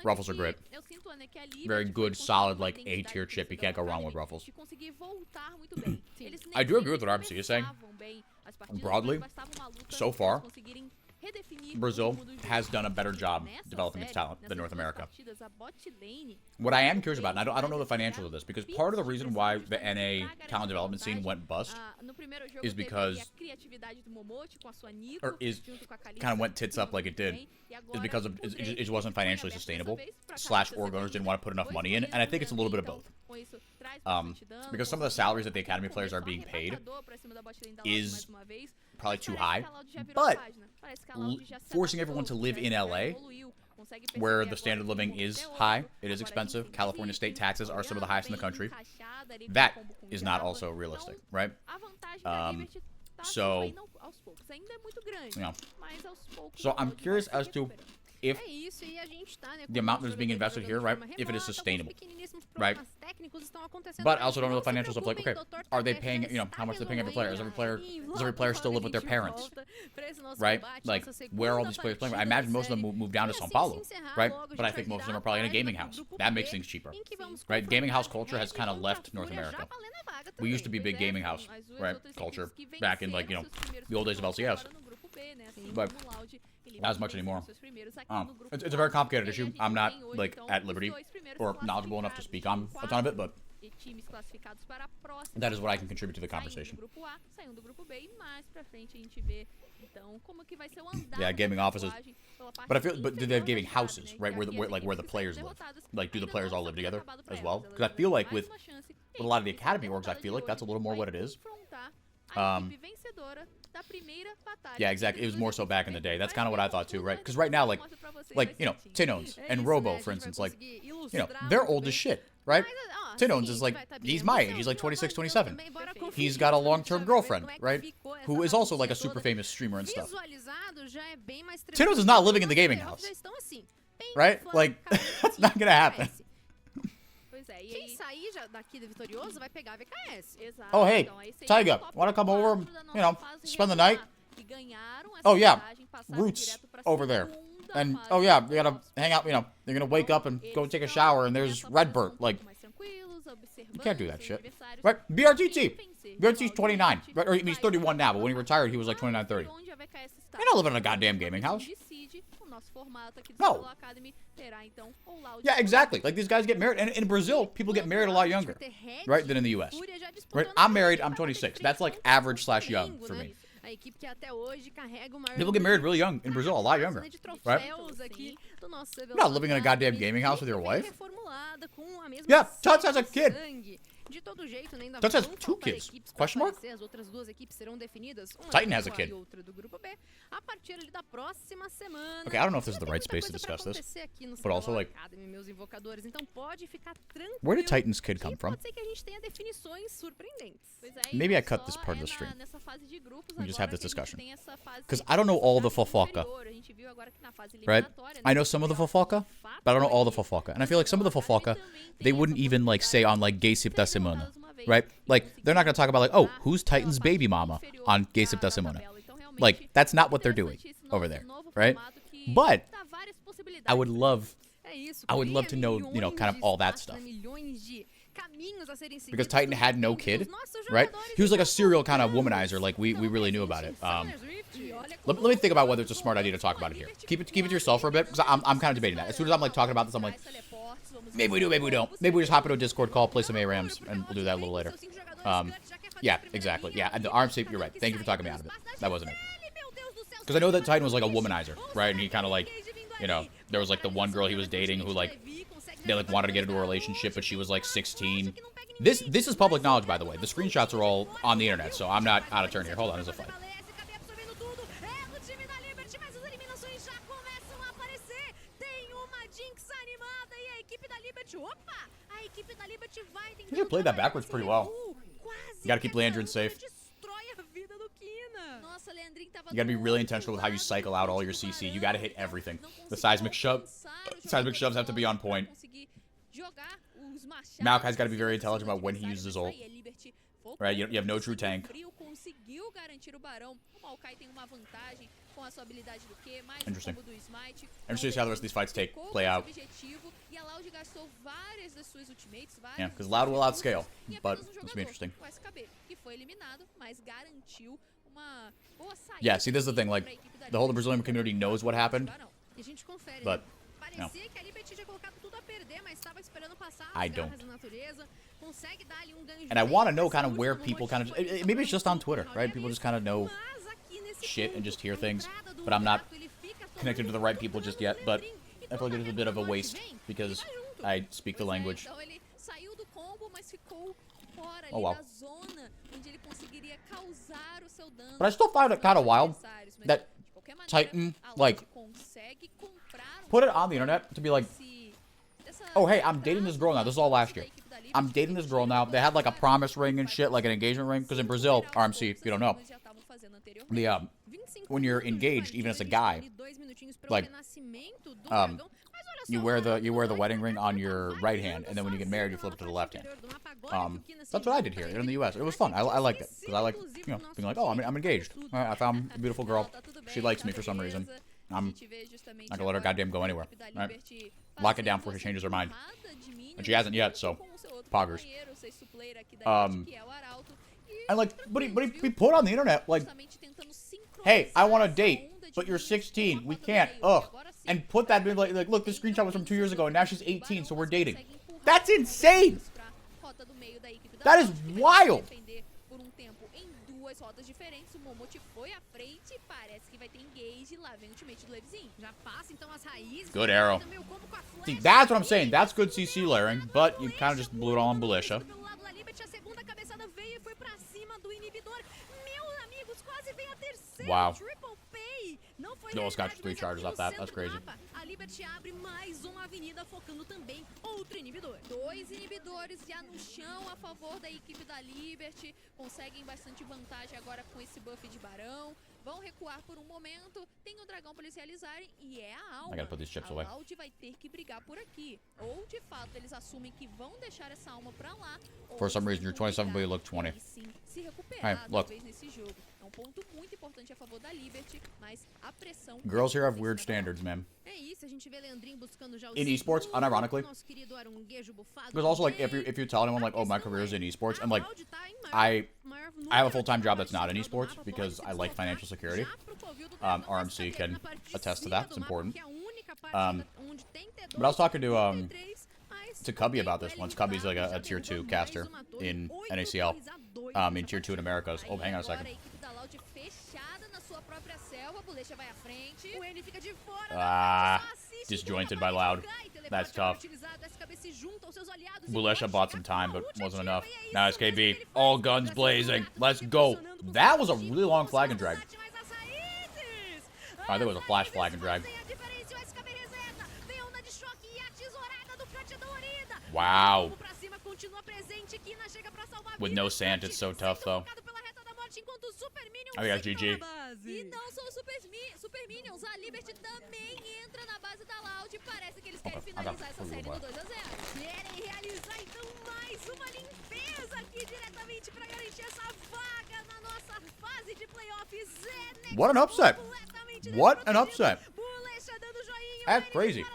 Ruffles are great. Eu sinto, né, que a Liberty Very good, solid, like A-tier chip. You can't go wrong with ruffles. de conseguir voltar muito bem. Eles I do agree with what RBC is saying. começavam bem as partidas, Broadly, mas bastava uma luta so far, pra conseguirem redefinir Brazil o rumo do jogo. has done a better job Nessa developing its série, talent than nessas North duas America. partidas, a bot lane What I am curious about, and I don't know the financials of this, because part of the reason why the NA talent development scene went bust no primeiro jogo is teve because- a criatividade do Momote com a sua Nico, or is junto com a Kalista, kind of went tits up like it did, e is agora because of o it Drake just wasn't financially foi aberto sustainable. dessa vez pra Slash Kalista org owners ser didn't want to put enough dois money in, and I think it's a little bit of both. então, com isso, traz Um, bastante dano, because some of the salaries that the academy players are being paid arrebatador pra cima da bot lane da Loud is mais uma vez. probably Mas too parece high, que a Loud já virou but página. Parece que a Loud já se forcing adaptou, everyone to live in já LA, evoluiu, consegue perceber where agora the standard que of living o is combo é high, outro. it is Agora a expensive. gente tem California que state taxes are some of the highest in the country. encaixada ali com That o combo com is not Java. also realistic, right? A vantagem da Liberty tá so- saindo aos poucos. Ainda é muito grande, Yeah. mas aos poucos So a I'm Loud curious vai se as to recuperando. if É isso, e a gente tá, né, the amount that's being invested here, right, if it is sustainable, right? But I also don't know the financials of like, okay, are they paying, you know, how much they're paying every player? Does every player still live with their parents, right? Like, where are all these players playing? I imagine most of them move down to São Paulo, right? But I think most of them are probably in a gaming house. That makes things cheaper, right? Gaming house culture has kind of left North America. We used to be big gaming house, right, culture back in like, you know, the old days of LCS. But not as much anymore. It's a very complicated issue. I'm not like at liberty or knowledgeable enough to speak on a ton of it, but times classificados para a próxima. that is what I can contribute to the conversation. Saindo do grupo A, saindo do grupo B e mais pra frente a gente vê então como que vai ser o andar. Yeah, gaming da offices. tatuagem pela parte But I feel, but do they have gaming inferior da houses, chave, right? né, Where que aqui as where the equipes players sendo live? derrotadas Like, do the ainda players não all está live together acabado pra as well? elas. Because I Elas feel têm like mais with uma chance. a lot of the Quem academy vencer orgs, I essa feel like that's a little more what it is. confrontar a Um, equipe vencedora da primeira batalha Yeah, exactly. It was more so back in the day. That's kind of what I thought too, right? Because right now, like, Mostro pra vocês you know, mais Tinones É and isso, Robo, né, a for gente vai instance, like, conseguir you know, ilustrar they're muito old bem. as shit, right? Mas, ó, Tinones seguinte, is like, vai tá he's bem my emoção. age. He's like E o 26, Valdir 27. também, bora He's conferir got a como long-term já- girlfriend, como é que right? ficou essa Who is also bagunça like a super toda. famous streamer and stuff, Visualizado já é bem mais Tinoz is not living in the gaming Playoffs house. já estão assim, bem right? fora Like, da cabeça that's not gonna happen. VKS. Pois é, e Quem aí sair já daqui do vitorioso vai pegar a VKS. exato, Oh, hey, então, aí seria Taiga, o top wanna come 4 over, da you know, nossa fase spend the regular, night? que ganharam essa Oh, yeah, vantagem, passaram Roots direto pra over there. segunda And, fase oh yeah, dos you gotta playoffs. hang out, you know, you're gonna wake up and go Eles take a estão shower and there's nessa Redbird. posição um Like, pouco mais tranquilos, observando you can't do that seus shit. adversários. Right? Quem BRTT. vencer BRTT's o 29. Loud Right? Or he's vai 31 now, but when he pra retired, he was like lá 29, 30. onde a VKS está. You're not living in a goddamn gaming house. Decide o nosso formato aqui do No. CBLOL Academy terá então o Loud. Yeah, exactly. Like, these guys get married. And in Brazil, people get married a lot younger, right, than in the US. Right? I'm married, I'm 26. That's like average / young for me. A equipe que até hoje carrega o maior People get married really young in Brazil, a lot younger, de right? troféus aqui do nosso CBLOL You're not living in a goddamn Academy, gaming house with your que vem wife. reformulada com a mesma Yeah, Tuts sede has a de kid. sangue. De todo jeito, né, ainda Tuts has vão 2 faltar kids. equipes pra Question mark? aparecer, as outras 2 equipes serão definidas, uma Titan do has a grupo A kid. e outra do grupo B, a partir ali da próxima semana. Okay, I don't know if this is the Tem right muita space to coisa pra discuss this, acontecer aqui no but also, CBLOL like, Academy, meus invocadores, então pode ficar tranquilo. Where did Titan's kid come que from? Pode ser que a gente tenha definições surpreendentes. Pois é, Maybe e I cut só this part of the é stream. nessa fase de grupos We just agora have this que a gente discussion. tem essa fase 'Cause I don't know all the fase fofoca. inferior. A gente viu agora que na fase Right? eliminatória, I né, know some of the foi a fofoca, fato but I don't know all the aqui. fofoca. And I feel like some of the fofoca, they wouldn't even like say on like Gay Sip da Semana, right? Like, they're not gonna talk about like, oh, who's Titan's baby mama on Gay Sip da Semana. Like, that's not what they're doing over there, right? But I would love to know, you know, kind of all that stuff. Because Titan had no kid, right? He was like a serial kind of womanizer, like we really knew about it. Let me think about whether it's a smart idea to talk about it here. Keep it to yourself for a bit, because I'm kind of debating that. As soon as I'm like talking about this, I'm like, maybe we do, maybe we don't. Maybe we just hop into a Discord call, play some ARAMs, and we'll do that a little later. Yeah, exactly. Yeah, and the arm shape, you're right. Thank you for talking me out of it. That wasn't it. Because I know that Titan was like a womanizer, right? And he kind of like, you know, there was like the one girl he was dating who like, they like wanted to get into a relationship, but she was like 16. This is public knowledge, by the way. The screenshots are all on the internet, so I'm not out of turn here. Hold on, there's a fight. You played that backwards pretty well. You gotta keep Leandrin safe. Destrói a vida do Kina. You gotta be really intentional with how you cycle out all your CC. You gotta hit everything. The seismic shoves have to be on point. Maokai's gotta be very intelligent about when he uses his ult. Right? You have no true tank. Interesting. Interesting to see how the rest of these fights play out. Yeah, because Loud will outscale, but it's gonna be interesting. Yeah, see, this is the thing. Like, the whole Brazilian community knows what happened, but no. I don't. And I want to know kind of where people kind of... Maybe it's just on Twitter, right? People just kind of know shit and just hear things. But I'm not connected to the right people just yet. But I feel like it's a bit of a waste because I speak the language. Oh, wow. But I still find it kind of wild that Titan, like, put it on the internet to be like, oh, hey, I'm dating this girl now. This is all last year. I'm dating this girl now. They had, like, a promise ring and shit, like an engagement ring. Because in Brazil, RMC, if you don't know, when you're engaged, even as a guy, like, you wear the wedding ring on your right hand, and then when you get married, you flip it to the left hand. That's what I did here in the U.S. It was fun. I liked it because I like, you know, being like, oh, I'm engaged. I found a beautiful girl. She likes me for some reason. I'm not gonna let her goddamn go anywhere. Right? Lock it down before she changes her mind. And she hasn't yet, so poggers. And like, but he put on the internet like, hey, I want to date, but you're 16. We can't. Ugh. And put that like, look, this screenshot was from 2 years ago, and now she's 18, so we're dating. That's insane. That is wild. Good arrow. See, that's what I'm saying. That's good CC layering, but you kind of just blew it all on Belisha. Wow. You almost got 3 charges off that. That's crazy. Abre mais uma avenida focando também outro inibidor. 2 inibidores já no chão a favor da equipe da Liberty. Conseguem bastante vantagem agora com esse buff de Barão. Vão recuar por momento. Tem o dragão para eles realizarem e é a alma. A Loud vai ter que brigar por aqui. Ou de fato eles assumem que vão deixar essa alma para lá. For some reason you're 27 but you look 20. Hey, look. Ponto muito importante a favor da Liberty, mas a pressão. Girls here have weird standards, man. É isso, a gente vê Leandrinho buscando já o in esports, unironically. Because also like if you tell anyone like, oh, my career is in esports, I'm like, I have a full-time job that's not in esports because I like financial security. RMC can attest to that. It's important. But I was talking to Cubby about this once. Cubby's like a tier 2 caster in NACL. In tier 2 in Americas. Oh, hang on a second. Disjointed by Loud. That's tough. Bulesha bought some time, but wasn't enough. Now SKB. All guns blazing. Let's go. That was a really long flag and drag. I think it was a flash flag and drag. Wow. With no sand, it's so tough, though. I think that's GG. E não são Super Minions, a Liberty também entra na base da Loud. Parece que eles querem finalizar essa série no 2-0. Querem realizar então mais uma limpeza aqui diretamente para garantir essa vaga na nossa fase de playoffs. What an upset! What an upset! That's crazy.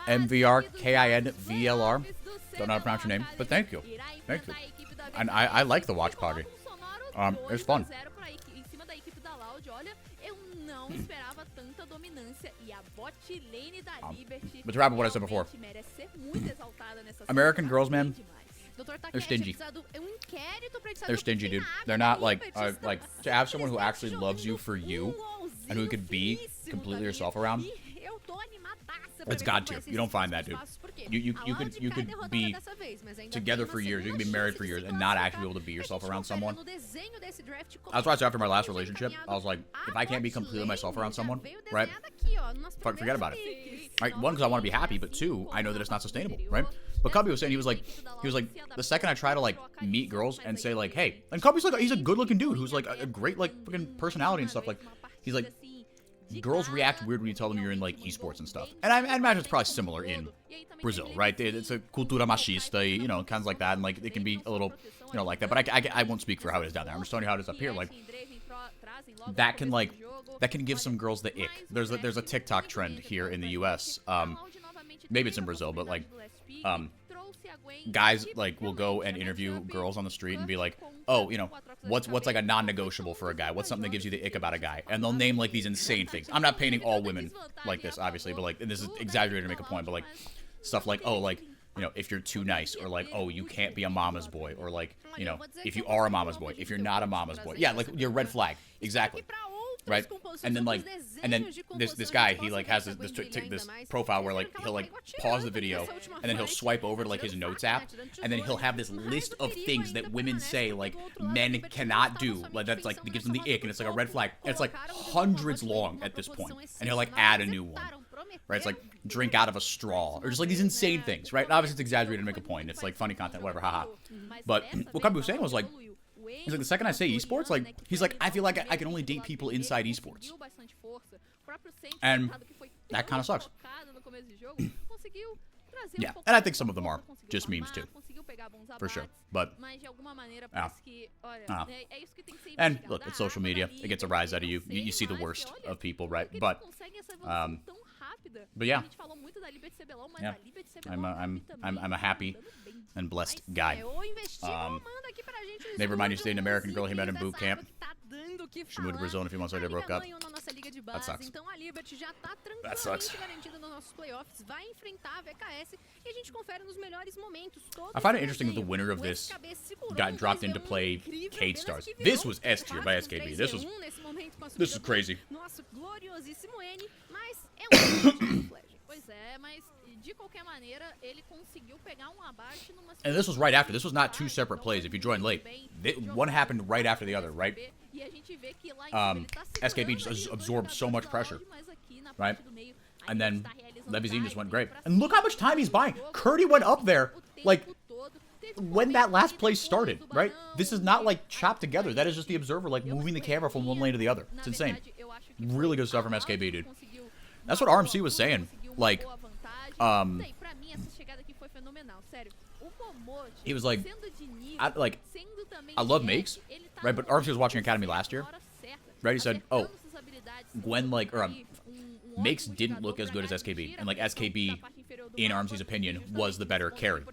MVR KINVLR. Don't know how to pronounce your name, but thank you. Thank you. And I like the watch party. It's fun. But to wrap up what I said before, American girls, man, they're stingy. They're stingy, dude. They're not like to have someone who actually loves you for you and who could be completely yourself around. It's God tier. You don't find that, dude. You could be together for years. You can be married for years and not actually be able to be yourself around someone. That's why I said after my last relationship, I was like, if I can't be completely myself around someone, right? Forget about it. Right? 1, because I want to be happy, but 2, I know that it's not sustainable, right? But Cubby was saying he was like the second I try to like meet girls and say like, hey, and Cubby's like he's a good looking dude who's like a great like fucking personality and stuff. Like he's like girls react weird when you tell them you're in like esports and stuff. And I imagine it's probably similar in Brazil, right? It's a cultura machista, you know, kinds like that, and like it can be a little, you know, like that. But I won't speak for how it is down there. I'm just telling you how it is up here. Like that can give some girls the ick. There's a TikTok trend here in the U.S. Maybe it's in Brazil, but like guys like will go and interview girls on the street and be like, oh, you know, what's like a non-negotiable for a guy? What's something that gives you the ick about a guy? And they'll name like these insane things. I'm not painting all women like this, obviously, but like, and this is exaggerated to make a point, but like stuff like, oh, like, you know, if you're too nice, or like, oh, you can't be a mama's boy, or like, you know, if you are a mama's boy, if you're not a mama's boy. Yeah, like your red flag. Exactly. Right? And then like, this guy, he like has this profile where like he'll like pause the video and then he'll swipe over to like his notes app and then he'll have this list of things that women say like men cannot do, like that's like it gives them the ick, and it's like a red flag, and it's like hundreds long at this point, and he'll like add a new one, right? It's like drink out of a straw, or just like these insane things, right? And obviously it's exaggerated to make a point, it's like funny content, whatever, haha. But what Kabu was saying was like, he's like, the second I say esports, like, he's like, I feel like I can only date people inside esports. And that kind of sucks. Yeah, and I think some of them are just memes too. For sure. But, and look, it's social media. It gets a rise out of you. You see the worst of people, right? But yeah. Yeah. I'm a happy and blessed guy. They remind you to stay an American girl he met in boot camp. She moved to Brazil in a few months later, broke up. That sucks. That sucks. I find it interesting that the winner of this got dropped into play Cade Stars. This was S tier by SKB. This is crazy. And this was right after. This was not two separate plays. If you joined late, one happened right after the other, right? SKB just absorbed so much pressure, right? And then Levizine just went great. And look how much time he's buying. Curdy went up there, like, when that last play started, right? This is not, like, chopped together. That is just the observer, like, moving the camera from one lane to the other. It's insane. Really good stuff from SKB, dude. That's what RMC was saying. Like, he was like, I love makes, right? But RMC was watching Academy last year, right? He said, oh, Gwen, like, or makes didn't look as good as SKB, and like SKB, in RMC's opinion, was the better carry,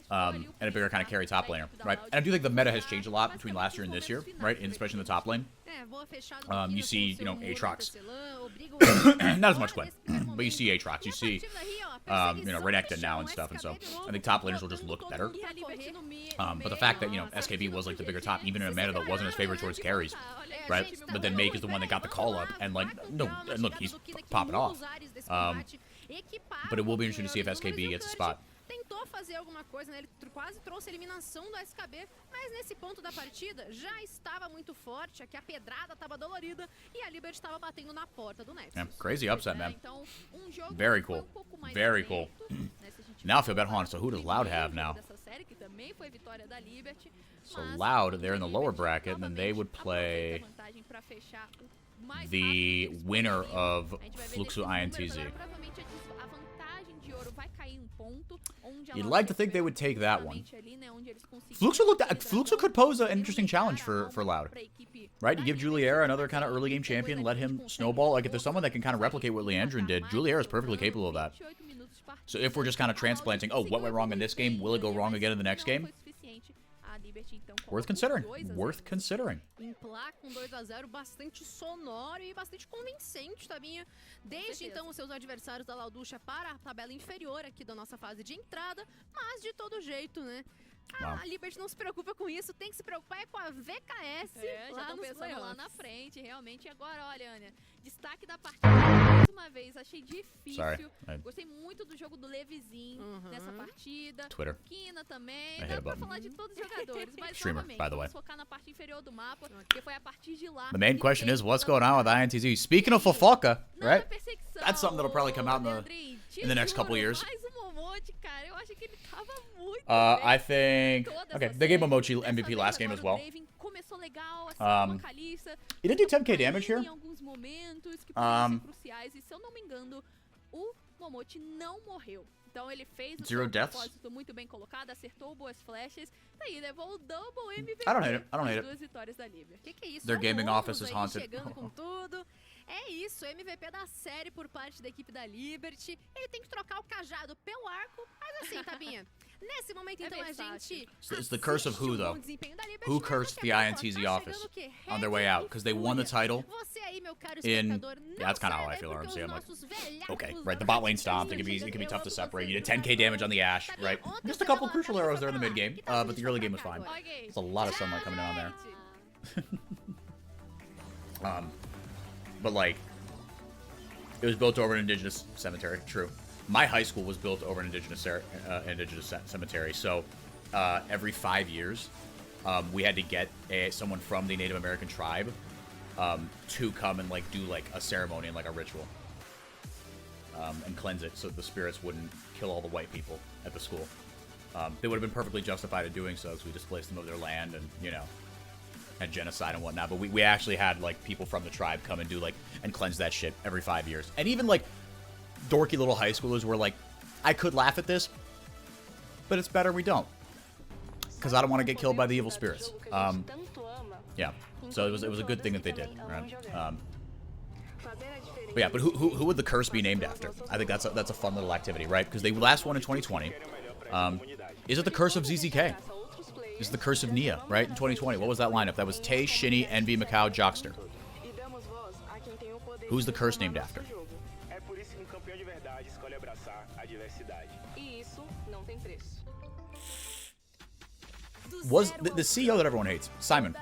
and a bigger kind of carry top laner, right? And I do think the meta has changed a lot between last year and this year, right? And especially in the top lane. You see, you know, Aatrox, not as much Gwen, but you see Aatrox, you see, you know, Renekton now and stuff, and so I think top laners will just look better. But the fact that, you know, SKB was like the bigger top, even in a meta that wasn't his favorite towards carries, right? But then Make is the one that got the call up, and like, no, and look, he's popping off. But it will be interesting to see if SKB gets a spot. Tentou fazer alguma coisa, né? Ele quase trouxe a eliminação do SKB, mas nesse ponto da partida já estava muito forte, aqui a pedrada estava dolorida e a Liberty estava batendo na porta do Nexus. Yeah, crazy upset, man. Very cool. Very cool. Now I feel bad. Hold on, so who does Loud have now? So Loud, they're in the lower bracket, and then they would play the winner of Fluxo INTZ. You'd like to think they would take that one. Fluxo could pose an interesting challenge for Loud, right? You give Juliera another kind of early game champion, let him snowball. Like if there's someone that can kind of replicate what Leandrin did, Juliera is perfectly capable of that. So if we're just kind of transplanting, oh, what went wrong in this game? Will it go wrong again in the next game? Worth considering. Worth considering. Placa 2-0 bastante sonoro e bastante convincente, Tabinha. Desde então os seus adversários da Lauducha para a tabela inferior aqui da nossa fase de entrada, mas de todo jeito, né? A Liberty não se preocupa com isso, tem que se preocupar com a VKS. Já estão pensando lá na frente, realmente. E agora, olha, Ania, destaque da partida mais uma vez, achei difícil. Gostei muito do jogo do Levizinho nessa partida. Twitter. Kina também. Dá pra falar de todos os jogadores, mas Streamer, by the way. Vamos focar na parte inferior do mapa, que foi a partir de lá. The main question is, what's going on with INTZ? Speaking of fofoca, right? That's something that'll probably come out in the next couple of years. Mais um Momote, cara. Eu acho que ele tava I think... Okay, they gave Momochi MVP last game as well. He did do 10k damage here. Então ele fez o Zero seu deaths. propósito muito bem colocado, acertou boas flechas, daí levou o double MVP. I don't hate it. I don't hate it. Duas vitórias da Liberty. Que é isso? Their gaming Alonso office is aí haunted. chegando com tudo. É isso, MVP da série por parte da equipe da Liberty. Ele tem que trocar o cajado pelo arco, mas assim, Tabinha. Nesse momento, então, a gente... It's the curse of who, though? Who cursed the INTZ office on their way out? Because they won the title in... Yeah, that's kind of how I feel, RMC. I'm like, okay, right, the bot lane stomped. It could be tough to separate. You did 10k damage on the Ashe, right? Just a couple crucial arrows there in the mid game, but the early game was fine. There's a lot of sunlight coming in on there. But, like, it was built over an indigenous cemetery. True. My high school was built over an indigenous cemetery, so every 5 years, we had to get someone from the Native American tribe to come and like do like a ceremony and like a ritual and cleanse it so the spirits wouldn't kill all the white people at the school. They would have been perfectly justified in doing so because we displaced them of their land and, you know, had genocide and whatnot. But we actually had like people from the tribe come and do like and cleanse that shit every 5 years. And even like dorky little high schoolers were like, I could laugh at this, but it's better we don't, because I don't want to get killed by the evil spirits. Yeah, so it was a good thing that they did, right? But yeah, but who would the curse be named after? I think that's a fun little activity, right? Because they last won in 2020. Is it the curse of ZZK? Is it the curse of Nia, right? In 2020, what was that lineup? That was Tay, Shinny, Envy, Macau, Jockster. Who's the curse named after? Was the CEO that everyone hates, Simon,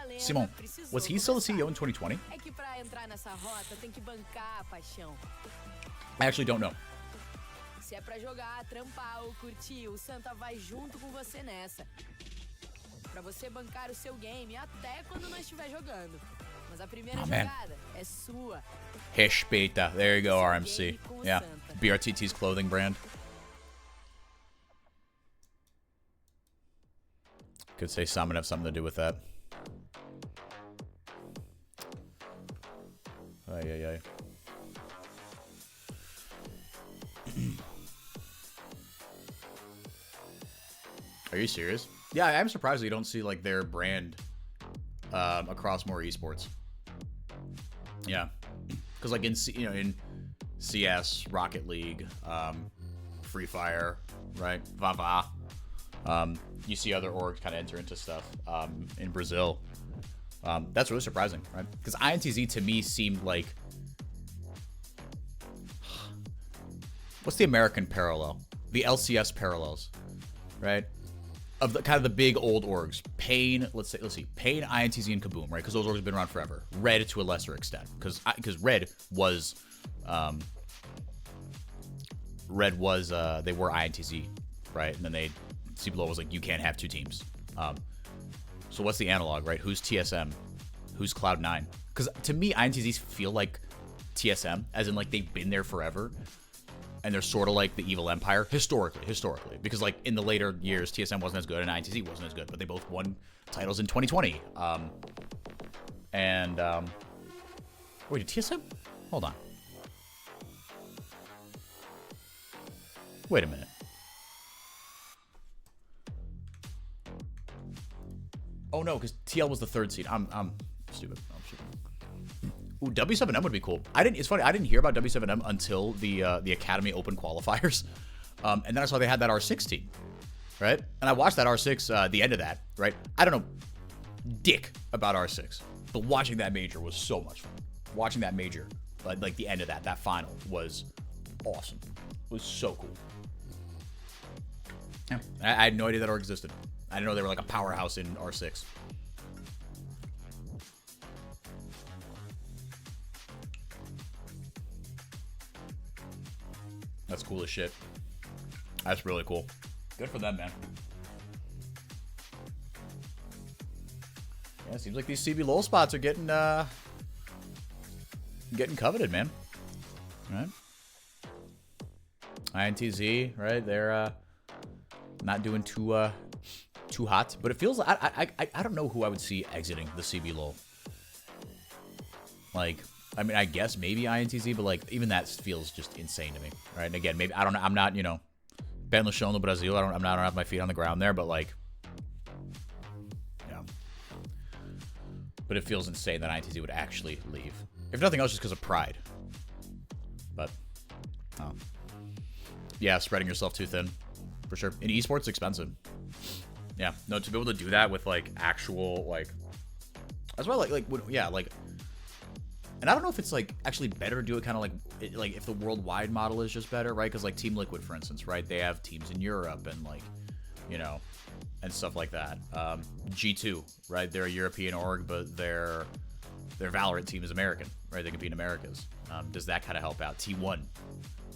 was he still the CEO in 2020? I actually don't know. Se é pra jogar, trampar ou curtir, o Santa vai junto com você nessa. Pra você bancar o seu game até quando não estiver jogando. Mas a primeira jogada é sua. Respeita. There you go, RMC. Yeah, BRTT's clothing brand. Could say Simon have something to do with that. Ay, ay, ay. Are you serious? Yeah, I'm surprised that you don't see like their brand across more esports. Yeah, because like in in CS, Rocket League, Free Fire, right? Vava. You see other orgs kind of enter into stuff in Brazil. That's really surprising, right? Because INTZ to me seemed like, what's the American parallel? The LCS parallels, right? Of the kind of the big old orgs. Pain, let's see, Pain, INTZ, and Kaboom, right? Because those orgs have been around forever. Red to a lesser extent, because Red was they were INTZ, right? And then CBLOL was like, you can't have two teams. So what's the analog, right? Who's TSM? Who's Cloud9? Because to me, INTZs feel like TSM, as in like they've been there forever, and they're sort of like the evil empire historically. Because like in the later years, TSM wasn't as good and INTZ wasn't as good, but they both won titles in 2020. Wait, did TSM? Hold on. Wait a minute. Oh no, because TL was the third seed. I'm stupid. I'm stupid. Ooh, W7M would be cool. It's funny, I didn't hear about W7M until the Academy Open qualifiers. And then I saw they had that R6 team, right? And I watched that R6, the end of that, right? I don't know dick about R6, but watching that major was so much fun. Watching that major, like the end of that final was awesome. It was so cool. Yeah, I had no idea that org existed. I didn't know they were like a powerhouse in R6. That's cool as shit. That's really cool. Good for them, man. Yeah, it seems like these CBLOL spots are getting coveted, man. All right. INTZ, right? They're Not doing too hot, but it feels. I don't know who I would see exiting the CBLOL. Like, I mean, I guess maybe INTZ, but like even that feels just insane to me, right? And again, maybe I don't know. I'm not, you know, Ben Lachon, Brazil. I don't have my feet on the ground there, but like, yeah. But it feels insane that INTZ would actually leave, if nothing else, just because of pride. But, yeah, spreading yourself too thin, for sure. In esports, it's expensive. Yeah, no, to be able to do that with like actual like, that's why yeah, like. And I don't know if it's like actually better to do it kind of like if the worldwide model is just better, right? Because like Team Liquid, for instance, right? They have teams in Europe and like, you know, and stuff like that. G2, right? They're a European org, but their Valorant team is American, right? They compete in Americas. Does that kind of help out? T1,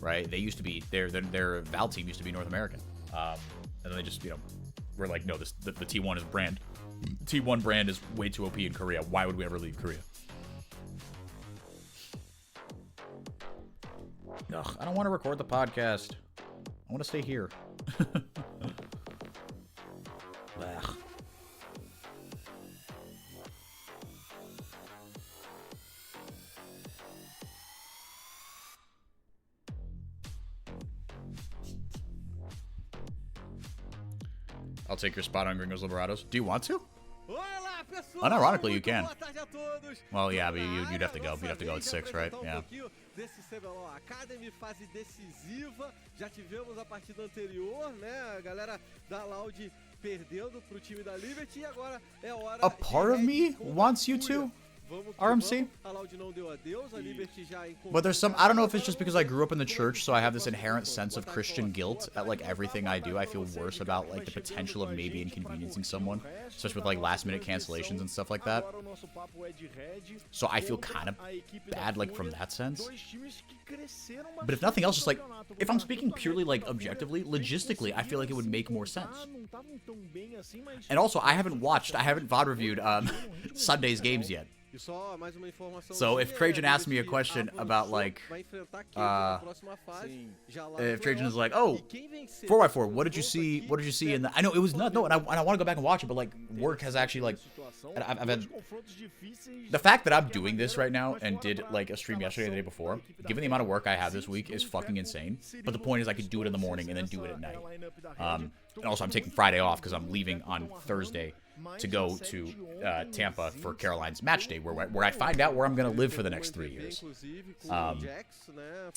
right? They used to be their Val team used to be North American, and then they just, you know, we're like, no, the T1 is brand. T1 brand is way too OP in Korea. Why would we ever leave Korea? Ugh, I don't want to record the podcast. I want to stay here. Ugh. I'll take your spot on Gringos Liberados. Do you want to? Unironically, you can. Well, yeah, but you'd have to go. You'd have to go at 6, right? Yeah. Desse CBLOL Academy, fase decisiva. Já tivemos a partida anterior, né? A galera da Loud perdendo pro time da Liberty e agora é hora. A part of me wants you to, RMC. But there's some, I don't know if it's just because I grew up in the church, so I have this inherent sense of Christian guilt at like everything I do. I feel worse about like the potential of maybe inconveniencing someone, especially with like last minute cancellations and stuff like that. So I feel kind of bad like from that sense. But if nothing else, just like, if I'm speaking purely like objectively, logistically, I feel like it would make more sense. And also, I haven't VOD reviewed Sunday's games yet. So if Trajan asks me a question about like, if Trajan is like, oh, 4x4, what did you see? What did you see in the? I know it was not no, and I want to go back and watch it, but like work has actually like, I've had the fact that I'm doing this right now and did like a stream yesterday and the day before. Given the amount of work I have this week, is fucking insane. But the point is, I could do it in the morning and then do it at night. And also, I'm taking Friday off because I'm leaving on Thursday to go to Tampa for Caroline's match day, where I find out where I'm going to live for the next 3 years.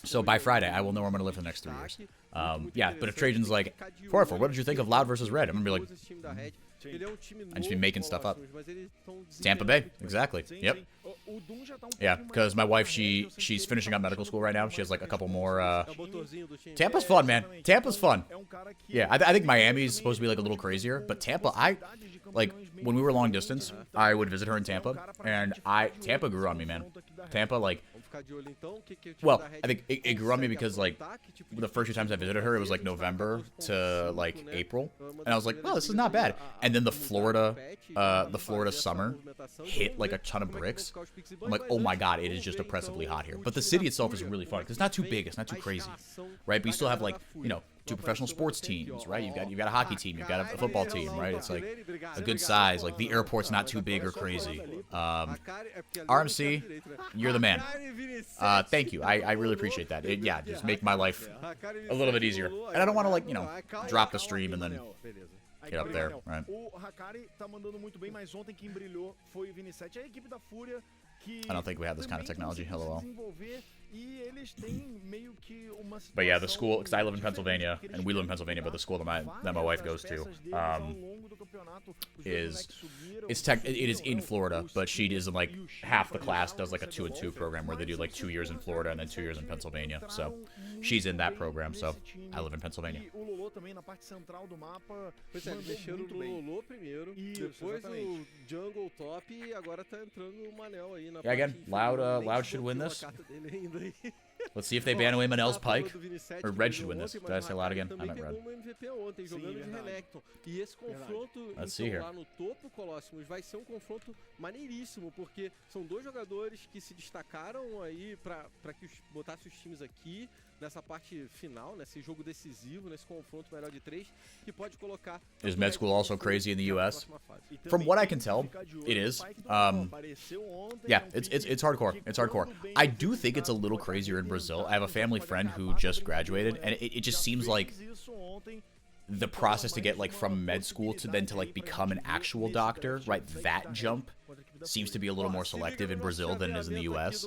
So by Friday, I will know where I'm going to live for the next 3 years. Yeah, but if Trajan's like, 4-4, what did you think of Loud versus Red? I'm going to be like, I just be making stuff up. Tampa Bay, exactly. Yep. Yeah, because my wife, she's finishing up medical school right now. She has like a couple more. Tampa's fun, man. Tampa's fun. Yeah, I think Miami's supposed to be like a little crazier, but Tampa, like when we were long distance, I would visit her in Tampa, and Tampa grew on me, man. Tampa, like, well, I think it grew on me because like the first few times I visited her, it was like November to like April, and I was like, oh, this is not bad. And then the Florida summer hit like a ton of bricks. I'm like, oh my god, it is just oppressively hot here. But the city itself is really fun because it's not too big, it's not too crazy, right? But you still have like, you know, 2 professional sports teams, right? You've got a hockey team, you've got a football team, right? It's like a good size. Like the airport's not too big or crazy. RMC, you're the man. Thank you. I really appreciate that. Yeah, just make my life a little bit easier. And I don't want to, like, you know, drop the stream and then get up there, right? I don't think we have this kind of technology. LOL. But yeah, the school, because I live in Pennsylvania, and we live in Pennsylvania, but the school that my wife goes to it is in Florida, but she is like half the class does like a 2-and-2 program where they do like 2 years in Florida and then 2 years in Pennsylvania. So she's in that program, so I live in Pennsylvania. Yeah, again, Loud should win this. Let's see if they ban away Manel's Pike. Or Red should win this. Did I say loud again? I meant Red. E esse confronto então, lá no topo, Colossus, vai ser um confronto maneiríssimo, porque são dois jogadores que se destacaram aí para que botasse os times aqui nessa parte final, nesse jogo decisivo, nesse confronto melhor de 3, que pode colocar... Is med school also crazy in the US? From what I can tell, it is. Yeah, it's hardcore. It's hardcore. I do think it's a little crazier in Brazil. I have a family friend who just graduated, and it just seems like the process to get like from med school to then to like become an actual doctor, right? That jump seems to be a little more selective in Brazil than it is in the US.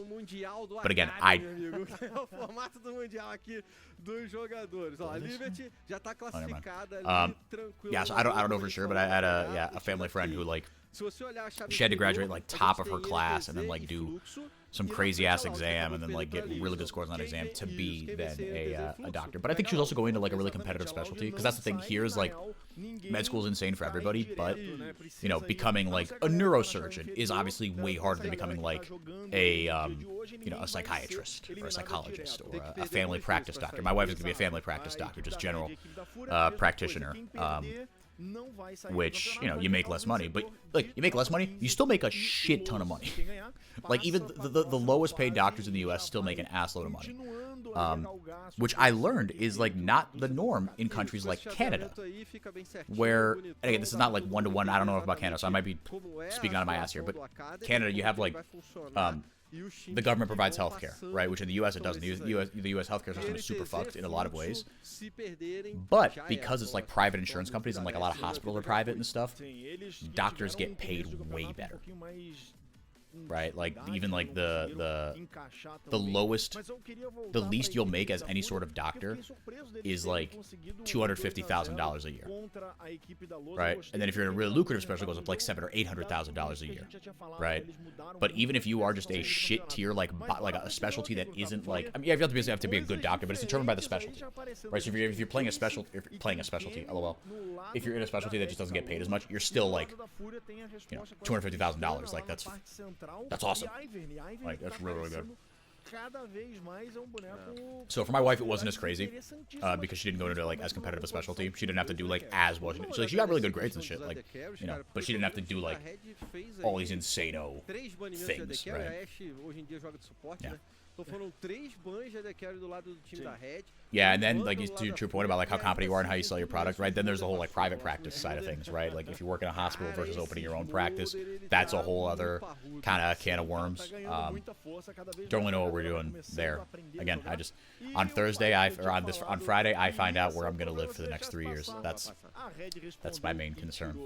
But again, o formato do mundial aqui dos jogadores. Ó, a Liberty já tá classificada ali, tranquilo. Yeah, so I don't know for sure, but I had a family friend who like she had to graduate like top of her class and then like do some crazy ass exam and then like get really good scores on that exam to be then a doctor. But I think she was also going to like a really competitive specialty, because that's the thing here is like med school is insane for everybody, but you know, becoming like a neurosurgeon is obviously way harder than becoming like a you know, a psychiatrist or a psychologist or a family practice doctor. My wife is gonna be a family practice doctor, just general practitioner. Which, you know, you make less money, but like you make less money, you still make a shit ton of money. Like even the lowest paid doctors in the US still make an assload of money. Which I learned is like not the norm in countries like Canada, where, and again, this is not like one-to-one, I don't know about Canada, so I might be speaking out of my ass here, but Canada, you have like the government provides healthcare, right? Which in the U.S. it doesn't. The U.S. healthcare system is super fucked in a lot of ways. But because it's like private insurance companies and like a lot of hospitals are private and stuff, doctors get paid way better. Right, like even like the lowest, the least you'll make as any sort of doctor is like $250,000 a year, right? And then if you're in a really lucrative specialty, it goes up like $700,000 or $800,000 a year, right? But even if you are just a shit tier like a specialty that isn't like, I mean, yeah, you have to be a good doctor, but it's determined by the specialty, right? So if you're playing a specialty, lol, if you're in a specialty that just doesn't get paid as much, you're still like, you know, $250,000. Like that's awesome. Like, that's really, really good. So for my wife, it wasn't as crazy because she didn't go into like as competitive a specialty. She didn't have to do like as well. She got really good grades and shit, like, you know, but she didn't have to do like all these insano things, right? Yeah. Yeah, and then like to your point about like how competent you are and how you sell your product, right? Then there's the whole like private practice side of things, right? Like if you work in a hospital versus opening your own practice, that's a whole other kind of can of worms. Don't really know what we're doing there. Again, I just on Thursday on Friday I find out where I'm gonna live for the next 3 years. That's my main concern.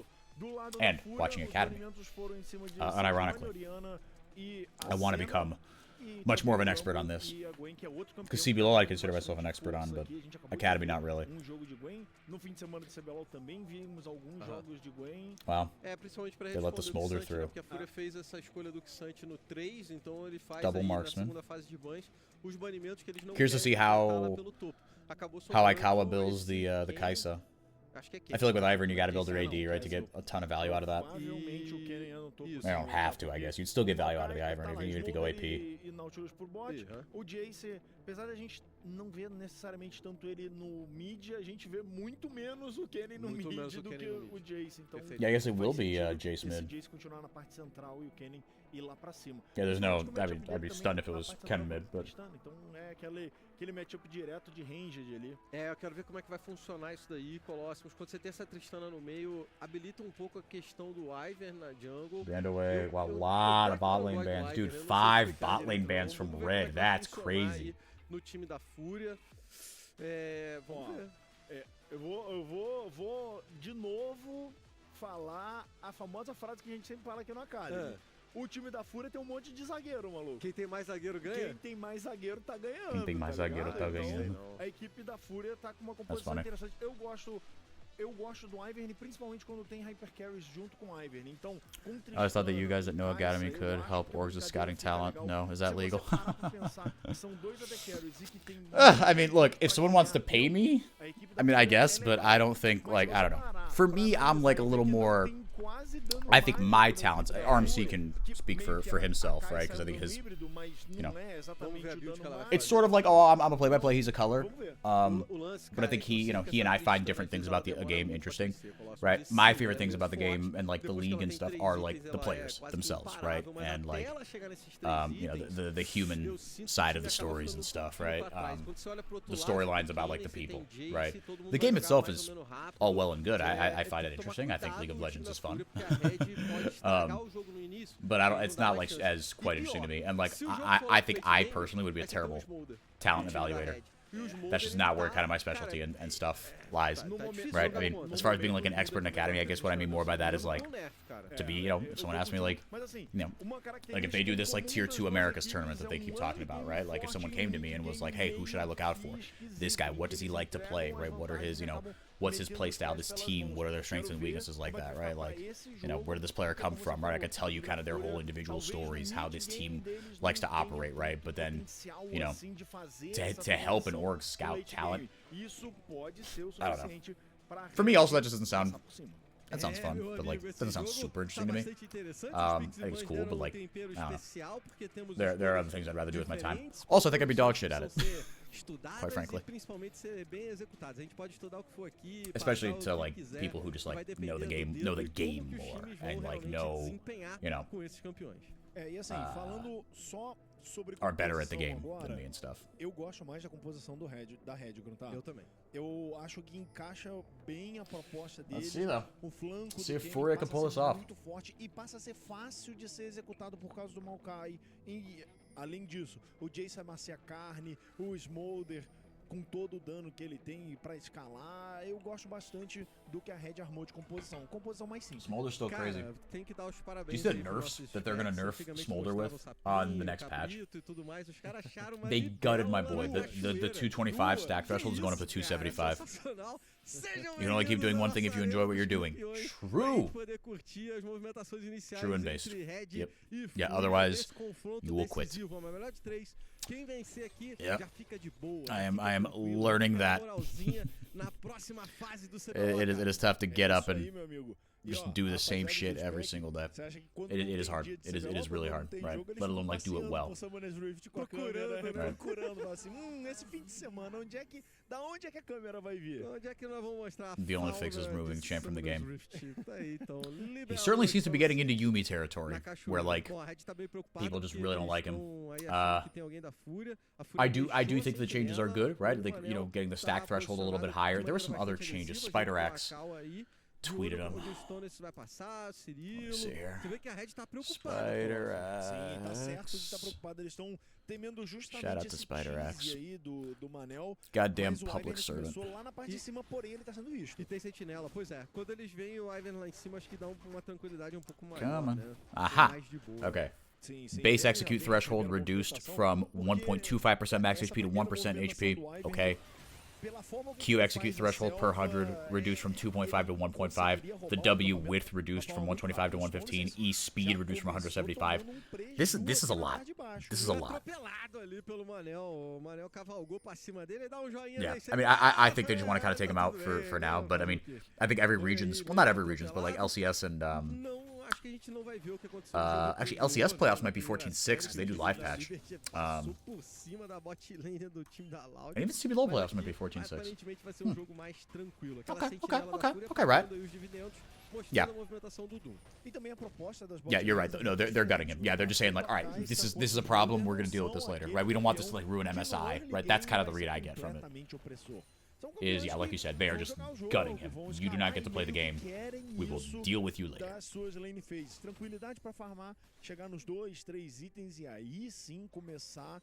And watching Academy, unironically, I want to become much more of an expert on this. Because CBLOL I consider myself an expert on, but Academy not really. Wow. They let the smolder through. Double marksman. Curious to see how Aikawa builds the Kaisa. I feel like with Ivern, you got to build your AD, right, to get a ton of value out of that. You don't have to, I guess. You'd still get value out of the Ivern, even if you go AP. Apesar da gente não ver necessariamente tanto ele no mid, a gente vê muito menos o Kennen no mid do que o Jace. Então, yeah, I guess it will be Jace mid. Jace continuar na parte central e o Kennen ir lá pra cima. Yeah, there's no. I'd be stunned if it was Kennen mid, but. Então é aquele matchup direto de ranged ali. É, eu quero ver como é que vai funcionar isso daí, Colossus. Quando você tem essa Tristana no meio, habilita um pouco a questão do Ivern na jungle. Band away. Wow, a lot of bot lane bans. Dude, 5 bot lane bans from Red. That's crazy. No time da Fúria. Vamos ver. Eu vou de novo falar a famosa frase que a gente sempre fala aqui no Academy. O time da Fúria tem um monte de zagueiro, maluco. Quem tem mais zagueiro ganha? Quem tem mais zagueiro tá ganhando. Quem tem mais zagueiro tá ganhando. Então, a equipe da Fúria tá com uma composição interessante. Eu gosto do Ivern, principalmente quando tem hyper carries junto com o Ivern. Então, I just thought that you guys that know Academy could help orgs with scouting talent. No, is that legal? I mean, look, if someone wants to pay me, I mean, I guess, but I don't think, like, I don't know. For me, I'm like a little more I think my talents, RMC can speak for himself, right? Because I think his, you know, it's sort of like, oh, I'm a play-by-play, he's a color. But I think he and I find different things about a game interesting, right? My favorite things about the game and like the league and stuff are like the players themselves, right? And like, you know, the human side of the stories and stuff, right? The storylines about like the people, right? The game itself is all well and good. I find it interesting. I think League of Legends is fun. But it's not like as quite interesting to me. And like, I think I personally would be a terrible talent evaluator. That's just not where kind of my specialty and stuff lies, right? I mean, as far as being like an expert in Academy, I guess what I mean more by that is like, to be, you know, if someone asks me like, you know, like if they do this like tier 2 Americas tournament that they keep talking about, right? Like if someone came to me and was like, hey, who should I look out for? This guy, what does he like to play, right? What are his, you know, what's his play style, this team, what are their strengths and weaknesses like that, right? Like, you know, where did this player come from, right? I could tell you kind of their whole individual stories, how this team likes to operate, right? But then, you know, to help an org scout talent, I don't know. For me, also, that just doesn't sound... That sounds fun, but like, doesn't sound super interesting to me. I think it's cool, but like, I don't know. There are other things I'd rather do with my time. Also, I think I'd be dog shit at it. Quite frankly. Especially to like people who just like know the game more and like know, you know, are better at the game than me and stuff. Eu gosto mais da composição da Red, Gruntar. Eu também. Eu acho que encaixa bem a proposta dele. Let's see though. O flanco See if do Fúria can pull this off. muito forte e passa a ser fácil de ser executado por causa do Maokai. E além disso, o Jace amacia carne, o Smolder com todo o dano que ele tem pra escalar, eu gosto bastante do que a Red armou de composição. Composição mais simples. Smolder's still crazy. Cara, tem que dar os Do you parabéns see the nerfs that they're gonna nerf Smolder with on the next patch? They gutted my boy. The 225 stack threshold is going up to 275. You can only keep doing one thing if you enjoy what you're doing. True. True and based. Yep. Yeah, otherwise you will quit. Yep. I am learning that. It is tough to get up and just do the same shit every single day. It is hard. It is really hard, right? Let alone like do it well. The only fix is removing Champ from the game. He certainly seems to be getting into Yumi territory, where like people just really don't like him. I do think the changes are good, right? Like, you know, getting the stack threshold a little bit higher. There were some other changes. Spider X tweeted him. Let me see here. Spider X. Shout out to Spider X. Goddamn public servant. E tem sentinela, pois é. Quando eles veem o Ivan lá em cima, acho que dá uma tranquilidade um pouco maior. Come on. Né? Aha. Mais de boa. Okay. Base execute threshold reduced from 1.25% max HP to 1% HP. Okay. Q execute threshold per 100 reduced from 2.5 to 1.5. The W width reduced from 125 to 115. E speed reduced from 175. This is a lot. This is a lot. Yeah, I mean, I think they just want to kind of take him out for now. But I mean, I think every region's, well, not every region's, but like LCS and actually, LCS playoffs might be 14-6 because they do live patch. And even CBLOL playoffs might be 14-6. Okay, right. Yeah. Yeah, you're right. No, they're gutting him. Yeah, they're just saying like, all right, this is a problem. We're gonna deal with this later, right? We don't want this to like ruin MSI, right? That's kind of the read I get from it. Is, yeah, like you said, they are just gutting him. You do not get to play the game. We will deal with you later. Tranquilidade para farmar, chegar nos 2, 3 itens e aí sim começar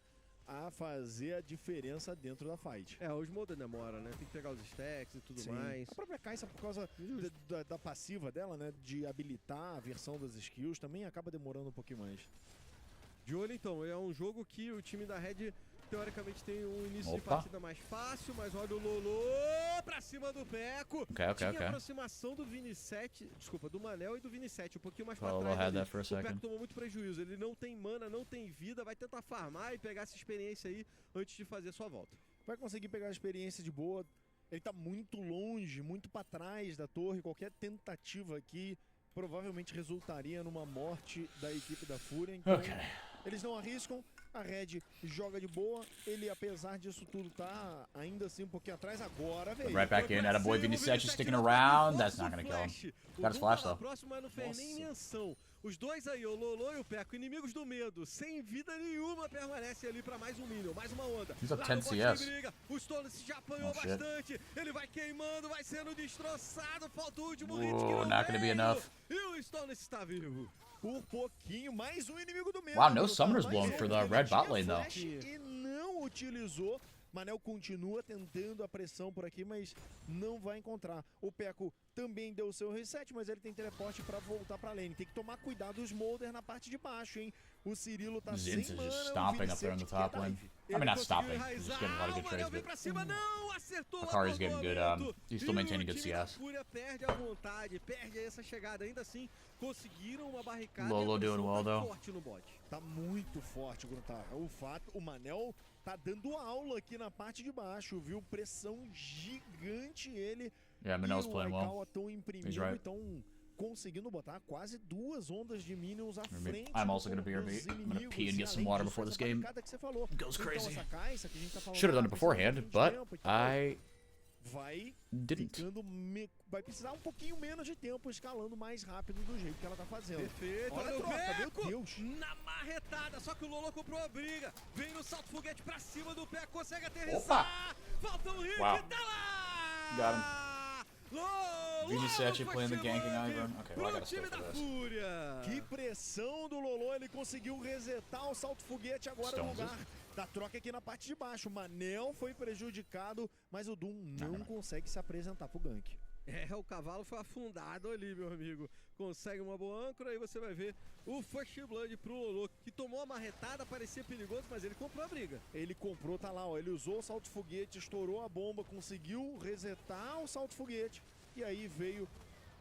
a fazer a diferença dentro da fight. É, os modos demora, né? Tem que pegar os stacks e tudo mais. A própria Kai'Sa, por causa da passiva dela, né? De habilitar a versão das skills, também acaba demorando um pouquinho mais. De olho, então, é um jogo que o time da Red teoricamente tem um início de partida mais fácil, mas olha o Lolo pra cima do Peco. Tinha aproximação do Vini7, desculpa, do Manel e do Vini7, um pouquinho mais pra trás. O Peco tomou muito prejuízo, ele não tem mana, não tem vida, vai tentar farmar e pegar essa experiência aí antes de fazer sua volta. Vai conseguir pegar a experiência de boa, ele tá muito longe, muito pra trás da torre, qualquer tentativa aqui provavelmente resultaria numa morte da equipe da Fúria. Então, eles não arriscam. A Red joga de boa. Ele, apesar disso tudo, tá ainda assim um pouquinho atrás. Agora, velho. Right back in. Attaboy Vinicius sticking around. That's not gonna kill him. Got his flash, though. Próximo não fez nem menção. Os dois aí, o Lolo e o Peco, inimigos do medo, sem vida nenhuma, permanecem ali pra mais um minion, mais uma onda. He's up 10 CS. Briga, o Stones já apanhou bastante, ele vai queimando, vai sendo destroçado, falta o último hit que não not gonna be enough. E o Stones está vivo. Por pouquinho, mais um inimigo do medo. Wow, no summoners blown for the red bot lane, though. E não utilizou. Manel continua tentando a pressão por aqui, mas não vai encontrar. O Peco também deu o seu reset, mas ele tem teleporte pra voltar pra lane. Tem que tomar cuidado o Smolder na parte de baixo, hein? O Cirilo tá sem mana, just stomping up there in the top lane. I mean, not stopping. He's just getting a lot of good trades, but Akari's getting good. He's still maintaining good CS. Fúria perde a vontade, perde essa chegada. Ainda assim, conseguiram uma barricada. Lolo doing well, though. Forte no bot. Tá muito forte, Gruntar. O Manel tá dando aula aqui na parte de baixo, viu? Pressão gigante ele. Yeah, Manel's playing well. Estão imprimindo, estão conseguindo botar quase 2 ondas de minions à frente. I'm also gonna be RB. I'm gonna pee and get some water before this game goes crazy. Should have done it beforehand, but I didn't. Vai precisar um pouquinho menos de tempo escalando mais rápido do jeito que ela tá fazendo. Perfeito, olha a troca, meu Deus. Na marretada, só que o Lolo comprou a briga. Vem no salto foguete pra cima do pé, consegue aterrissar. Falta um hit, tá lá! Got him. VG playing the ganking Ivern. Okay, well, I gotta stay for this. Que pressão do Lolo, ele conseguiu resetar o salto foguete agora no lugar da troca aqui na parte de baixo. O Manel foi prejudicado, mas o Doom não consegue se apresentar pro gank. O cavalo foi afundado ali, meu amigo. Consegue uma boa âncora, aí você vai ver o First Blood pro Lolo, que tomou a marretada, parecia perigoso, mas ele comprou a briga. Ele comprou, tá lá, ó, ele usou o salto foguete, estourou a bomba, conseguiu resetar o salto foguete, e aí veio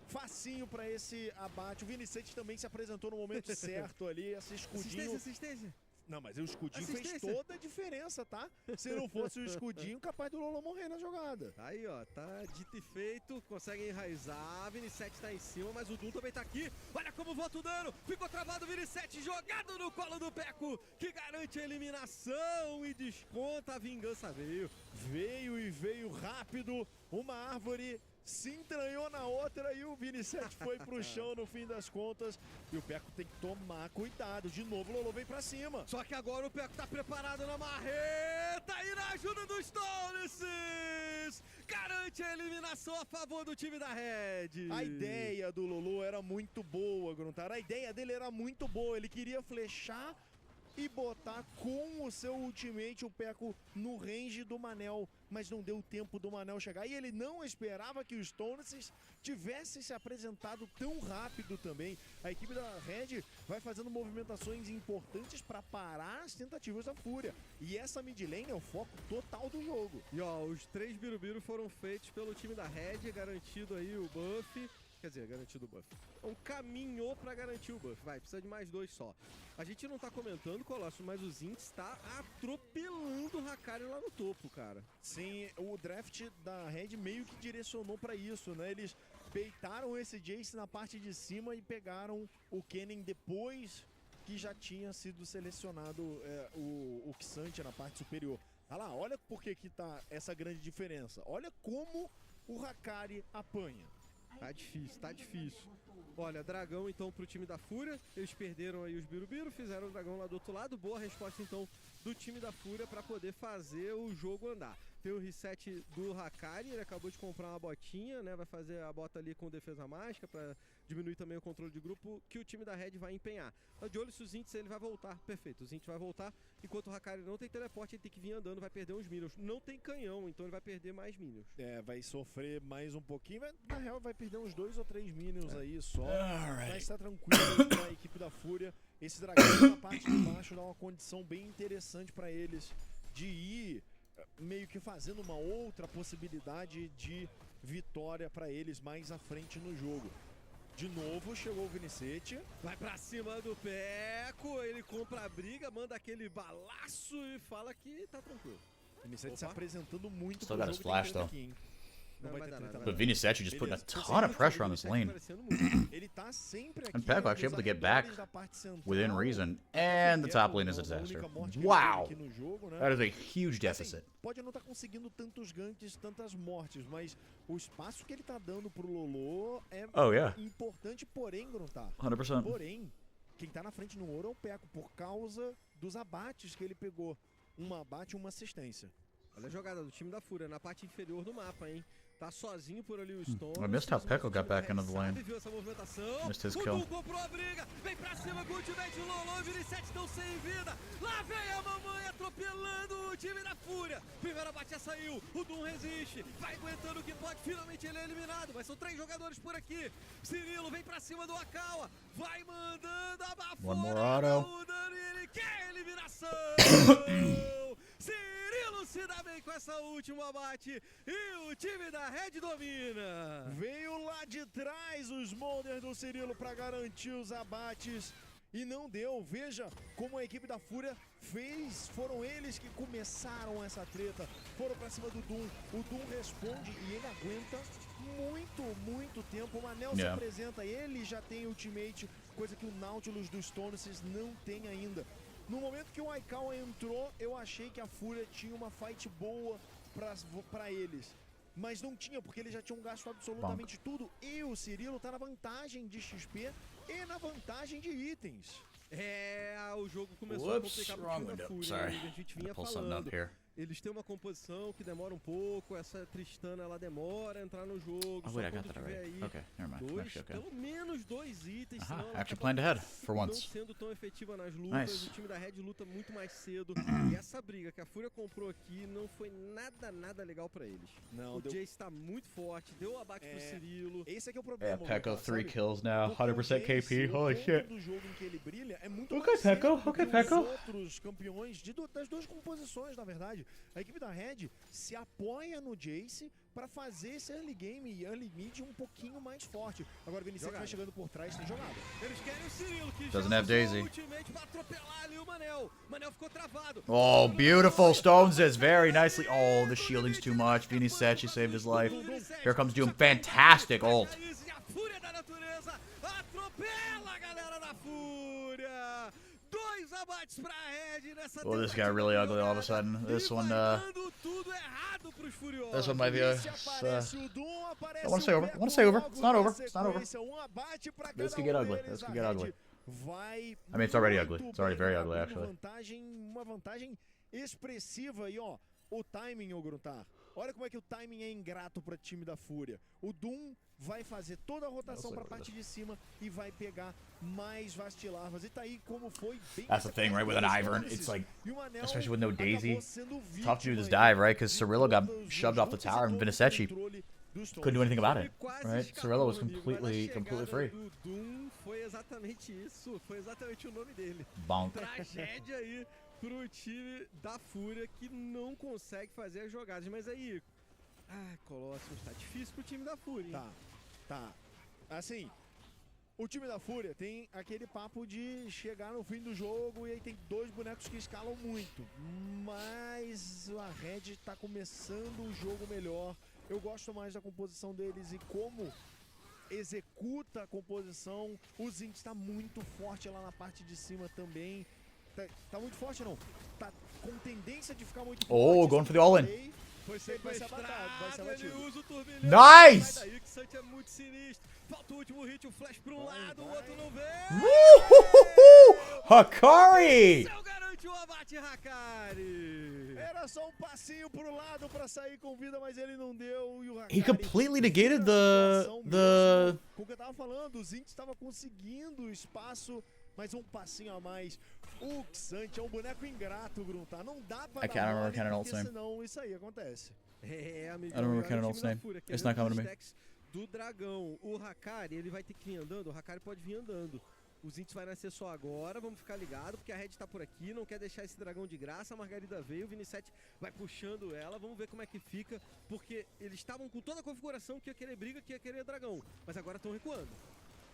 facinho pra esse abate. O Vinicete também se apresentou no momento certo ali, esse escudinho... Assistência. Não, mas o escudinho fez toda a diferença, tá? Se não fosse o escudinho, capaz do Lolo morrer na jogada. Aí, ó, tá dito e feito, consegue enraizar, Vinicete tá em cima, mas o Doom também tá aqui. Olha como volta o dano, ficou travado o Vinicete, jogado no colo do Peco, que garante a eliminação e desconta, a vingança veio. Veio rápido, uma árvore se entranhou na outra e o Vinicete foi pro chão no fim das contas. E o Peco tem que tomar cuidado. De novo o Lolo vem pra cima. Só que agora o Peco tá preparado na marreta e na ajuda dos Stones. Garante a eliminação a favor do time da Red. A ideia do Lolo era muito boa, Gruntar. A ideia dele era muito boa. Ele queria flechar e botar com o seu ultimate o Peco no range do Manel, mas não deu tempo do Manel chegar, e ele não esperava que o Stones tivesse se apresentado tão rápido também. A equipe da Red vai fazendo movimentações importantes para parar as tentativas da Fúria, e essa mid lane é o foco total do jogo. E ó, os 3 birubiru foram feitos pelo time da Red, garantido aí o buff. Quer dizer, garantido o buff. Então caminhou pra garantir o buff. Vai, precisa de mais 2 só. A gente não tá comentando, Colosso, mas o Zinx tá atropelando o Hakari lá no topo, cara. Sim, o draft da Red meio que direcionou pra isso, né? Eles peitaram esse Jace na parte de cima e pegaram o Kennen depois que já tinha sido selecionado o Xante na parte superior. Olha lá, olha por que tá essa grande diferença. Olha como o Hakari apanha. Tá difícil. Olha, dragão então pro time da Fúria. Eles perderam aí os birubiru, fizeram o dragão lá do outro lado. Boa resposta então do time da Fúria pra poder fazer o jogo andar. Tem o reset do Hakari, ele acabou de comprar uma botinha, né? Vai fazer a bota ali com defesa mágica pra diminuir também o controle de grupo, que o time da Red vai empenhar. Tá de olho se o Zinx ele vai voltar. Perfeito, o Zinx vai voltar. Enquanto o Hakari não tem teleporte, ele tem que vir andando, vai perder uns minions. Não tem canhão, então ele vai perder mais minions. Vai sofrer mais um pouquinho, mas na real vai perder uns 2 ou 3 minions aí só. Mas tá tranquilo pra equipe da Fúria. Esse dragão na parte de baixo dá uma condição bem interessante pra eles de ir meio que fazendo uma outra possibilidade de vitória pra eles mais à frente no jogo. De novo chegou o Vinicete, vai pra cima do Peco, ele compra a briga, manda aquele balaço e fala que tá tranquilo. Vinicete se apresentando muito pro jogo flash, aqui, hein? Não vai ter treta. But VOD just putting a ton of pressure on this lane. Ele tá sempre aqui. And Peko actually able to get back within reason. And the top lane is a disaster. Wow! That is a huge deficit. Pode não estar conseguindo tantos ganks, tantas mortes, mas o espaço que ele tá dando pro Lolo é importante, porém, Gruntar. 100%. Porém, quem tá na frente no ouro é o Peko, por causa dos abates que ele pegou. Um abate e uma assistência. Olha a jogada do time da Fúria na parte inferior do mapa, hein? Tá sozinho por ali o Stone. I missed how Peko got back into the lane. Viu essa movimentação? Missed his kill. O Dum comprou a briga. Vem pra cima com o ultimate. O Lolo e o Vinicius estão sem vida. Lá vem a mamãe atropelando o time da Fúria. Primeiro abate já saiu. O Dum resiste. Vai aguentando o que pode. Finalmente ele é eliminado. Mas são 3 jogadores por aqui. Cirilo vem pra cima do Akawa. Vai mandando a bafora. One more auto. O dano e ele quer eliminação. Cirilo se dá bem com essa última abate. E o time da Red domina. Veio lá de trás o Smolder do Cirilo para garantir os abates e não deu. Veja como a equipe da Fúria fez. Foram eles que começaram essa treta. Foram para cima do Dum. O Dum responde e ele aguenta muito tempo. O Manel se apresenta. Ele já tem ultimate, coisa que o Nautilus dos Stoneses não tem ainda. No momento que o Aikawa entrou, eu achei que a Fúria tinha uma fight boa pra eles. Mas não tinha, porque eles já tinham gasto absolutamente tudo. E o Cirilo tá na vantagem de XP e na vantagem de itens. O jogo começou a complicar pro time da Fúria. Sorry. A gente vinha Pull something up falando. here. Eles têm uma composição que demora um pouco, essa Tristana ela demora a entrar no jogo. Oh wait, I got that already. Okay, never mind. Actually, okay. Pelo menos 2 itens, senão ela Actually acaba planned ahead for não once. sendo tão efetiva nas lutas. Nice. O time da Red luta muito mais cedo. E essa briga que a Fúria comprou aqui não foi nada legal pra eles. Não, o Jace tá muito forte, deu o abate pro Cirilo. Esse aqui é o problema. Peko 3 kills now, Porque 100% KP. o Holy ponto shit. do jogo em que ele brilha é muito Okay, mais cedo Peko. do Okay, que Peko. os outros campeões das duas composições, na verdade. A equipe da Red se apoia no Jace pra fazer esse early game e early mid um pouquinho mais forte. Agora o Vinicius vai chegando por trás, tem jogada. Eles querem o Cirilo, que Doesn't já have usou Daisy. o ultimate pra atropelar ali o Manel. Manel ficou travado. Oh, beautiful. Stones is very nicely. Oh, the shielding's too much. Vinicius saved his life. Here comes Doom. Fantastic ult. A Fúria da Natureza atropela a galera da Fúria. 2 abates pra Red nessa Oh, this got really ugly all of a sudden. This one tudo errado pros Furiosos. This one might be a. I want to say over. I want to say over. It's not over. It's not over. This could get ugly. This could get ugly. I mean, it's already ugly. It's already very ugly, actually. Uma vantagem expressiva e ó, o timing, ô Gruntar. Olha como é que o timing é ingrato para time da Fúria. O Doom vai fazer toda a rotação para a parte de cima e vai pegar mais Vastilarvas. E tá aí como foi bem. That's the thing, right? With an Ivern, it's like, especially with no Daisy, tough to do this dive, right? Because Cirillo got shoved off the tower and Vinicius couldn't do anything about it, right? Cirillo was completely free. O Doom foi exatamente isso. Foi exatamente o nome dele. Bonk. Tragédia aí pro time da Fúria que não consegue fazer as jogadas. Mas aí, Colossus, tá difícil pro time da Fúria, hein? Tá. Assim, o time da Fúria tem aquele papo de chegar no fim do jogo e aí tem 2 bonecos que escalam muito. Mas a Red tá começando o jogo melhor. Eu gosto mais da composição deles e como executa a composição. O Zinx tá muito forte lá na parte de cima também. Tá muito forte, não. Tá com tendência de ficar muito forte. Oh, going for the all-in. Vai ser abatido, ele usa o turbilhão. Nice! Sai daí que o Santi é muito sinistro. Falta o último hit, o flash pra um lado, o outro não vê. Hakari! Céu garante o abate, Hakari. Era só um passinho pro lado pra sair com vida, mas ele não deu. E o Hakari, He completely negated the... Como eu tava falando, o Zinx estava conseguindo espaço, mas um passinho a mais. O Xante é um boneco ingrato, Gruntar. Não dá pra dar mole, porque senão isso aí acontece. Amigo. I don't remember Cannon's name. It's not coming to me. Do dragão, o Hakari, ele vai ter que vir andando. O Hakari pode vir andando. O Zinx vai nascer só agora, vamos ficar ligado, porque a Red tá por aqui, não quer deixar esse dragão de graça. A Margarida veio, o Vinicius vai puxando ela, vamos ver como é que fica, porque eles estavam com toda a configuração que ia querer briga, que ia querer dragão, mas agora estão recuando.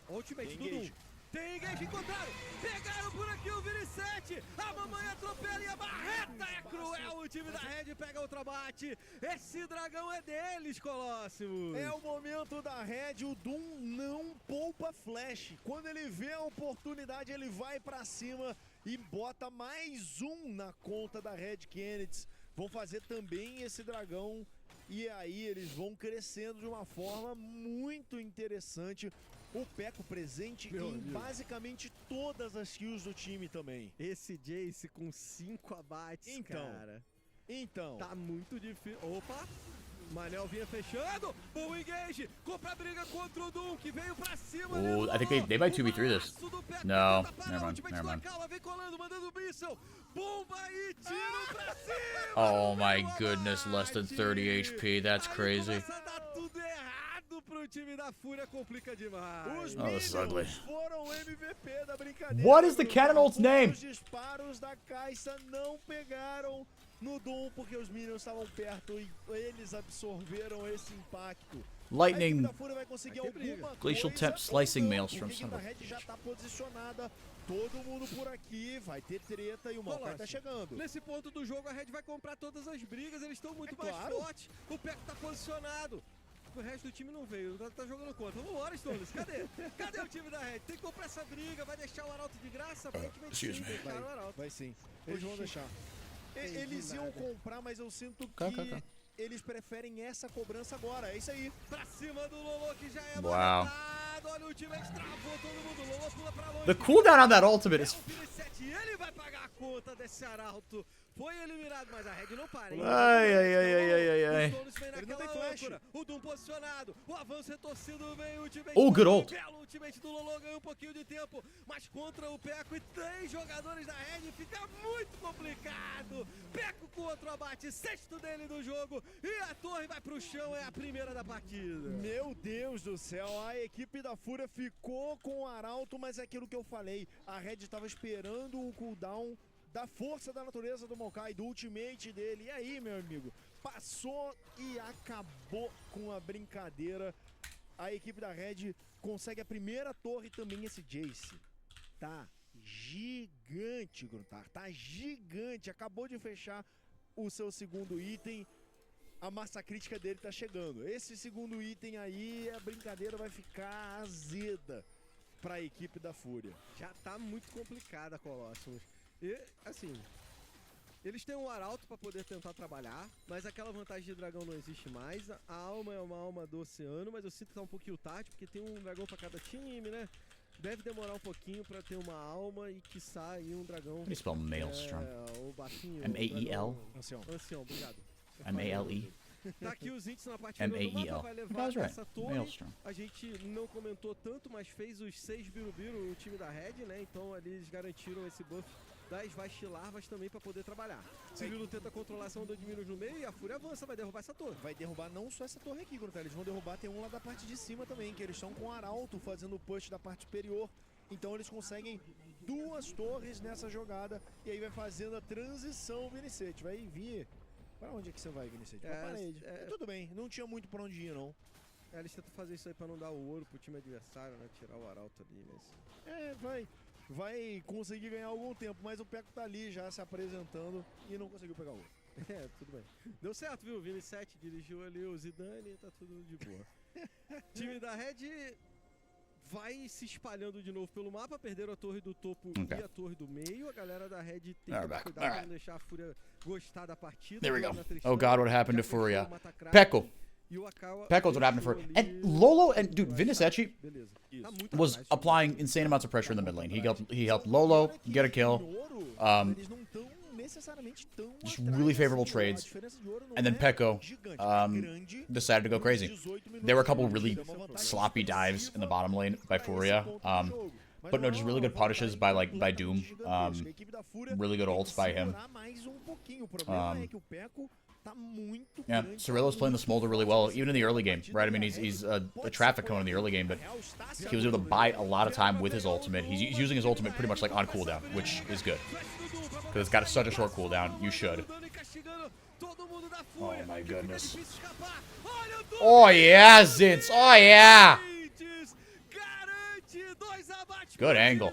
Ultimate do Doom. Tem engage, encontraram. Pegaram por aqui o Vini7. A mamãe atropela e a Barreta é cruel. O time da Red pega outro abate. Esse dragão é deles, Colossus. É o momento da Red, o Doom não poupa flash. Quando ele vê a oportunidade, ele vai pra cima e bota mais um na conta da Red Kennedy. Vão fazer também esse dragão e aí eles vão crescendo de uma forma muito interessante. O Peco presente em basicamente todas as kills do time também. Esse Jace com 5 abates, cara. Então. Tá muito difícil. Opa! Manel vinha fechando. Bom engage. Compra a briga contra o Doom, que veio pra cima. Oh, I think they might 2v3 this. No, never mind, never mind. Vem colando, mandando missile. Bomba e tiro pra cima. Oh my goodness, less than 30 HP. That's crazy. Tudo errado pro time da Fúria, complica demais. Oh, this is ugly. Foram MVP da brincadeira. What is the cannon ult's name? Os disparos da Caixa não pegaram no Doom porque os minions estavam perto e eles absorveram esse impacto. Lightning, A Fúria vai conseguir alguma Glacial coisa Temp, Slicing ou não. Maelstrom. A equipe da Red já tá posicionada. Todo mundo por aqui, vai ter treta e o Maokai tá chegando. Nesse ponto do jogo, a Red vai comprar todas as brigas, eles estão muito mais claro. fortes. O Peco tá posicionado. O resto do time não veio, tá jogando contra. Vambora, Stones, cadê? Cadê o time da Red? Tem que comprar essa briga, vai deixar o Arauto de graça? Aparentemente sim, deixaram o Arauto. Vai sim, eles vão deixar. Eles iam comprar, mas eu sinto que eles preferem essa cobrança agora, é isso aí. Pra cima do Lolo, que já é Wow. maratado. Olha o time, travou todo mundo. Lolo pula pra longe. The cooldown on that ultimate is... Ele vai pagar a conta desse Arauto. Foi eliminado, mas a Red não para, hein? Ai. Os vem naquela âncora. O Doom posicionado. O avanço retorcido vem o ultimate. Oh, good ult. O ultimate do Lolo ganhou um pouquinho de tempo. Mas contra o Peco e 3 jogadores da Red fica muito complicado. Peco com outro abate. 6º dele do jogo. E a torre vai pro chão. É a primeira da partida. Meu Deus do céu, a equipe da Fúria ficou com o Arauto, mas é aquilo que eu falei. A Red estava esperando o cooldown da força da natureza do Maokai, do ultimate dele. E aí, meu amigo, passou e acabou com a brincadeira. A equipe da Red consegue a primeira torre também. Esse Jace tá gigante, Gruntar, tá gigante. Acabou de fechar o seu segundo item. A massa crítica dele tá chegando. Esse segundo item aí, a brincadeira vai ficar azeda pra equipe da Fúria. Já tá muito complicada, Colossus. E, assim, eles têm um Arauto pra poder tentar trabalhar, mas aquela vantagem de dragão não existe mais. A alma é uma alma do oceano, mas eu sinto que tá um pouquinho tarde, porque tem um dragão pra cada time, né? Deve demorar um pouquinho pra ter uma alma e que saia um dragão. How do you spell Maelstrom? O baixinho. M-A-E-L? Ancião, obrigado. M-A-L-E? Tá aqui os hits na parte do mapa, vai levar essa torre. A gente não comentou tanto, mas fez os 6 birubiru o time da Red, né? Então ali eles garantiram esse buff das vastilarvas também pra poder trabalhar. Cirilo tenta controlar essa onda de minions no meio e a Fúria avança, vai derrubar essa torre. Vai derrubar não só essa torre aqui, Gruntar, eles vão derrubar, tem um lá da parte de cima também, que eles estão com o Arauto fazendo o push da parte superior. Então eles conseguem 2 torres nessa jogada e aí vai fazendo a transição, Vini7. Vai vir... Pra onde é que você vai, Vini7? Pra parede. Tudo bem, não tinha muito pra onde ir, não. Eles tentam fazer isso aí pra não dar o ouro pro time adversário, né? Tirar o Arauto ali, mas... Vai conseguir ganhar algum tempo, mas o Peco tá ali já se apresentando e não conseguiu pegar o ouro. Tudo bem. Deu certo, viu? Vini7 dirigiu ali o Zidane e tá tudo de boa. Time da Red vai se espalhando de novo pelo mapa, perderam a torre do topo e a torre do meio. A galera da Red tem que cuidar pra não deixar a Fúria gostar da partida. There we go. Oh god, what happened to Furia? Pekko. Pekko's what happened to Furia. And Lolo and dude, Vini7 was applying insane amounts of pressure in the mid lane. He helped Lolo get a kill. Just really favorable trades. And then Pekko decided to go crazy. There were a couple really sloppy dives in the bottom lane by Furia. But no, just really good punishes by Doom. Really good ults by him. Yeah, Cirillo's playing the Smolder really well, even in the early game, right? I mean, he's a traffic cone in the early game, but he was able to buy a lot of time with his ultimate. He's using his ultimate pretty much like on cooldown, which is good. Because it's got such a short cooldown, you should. Oh my goodness. Oh yeah, Zitz! Oh yeah! Good angle.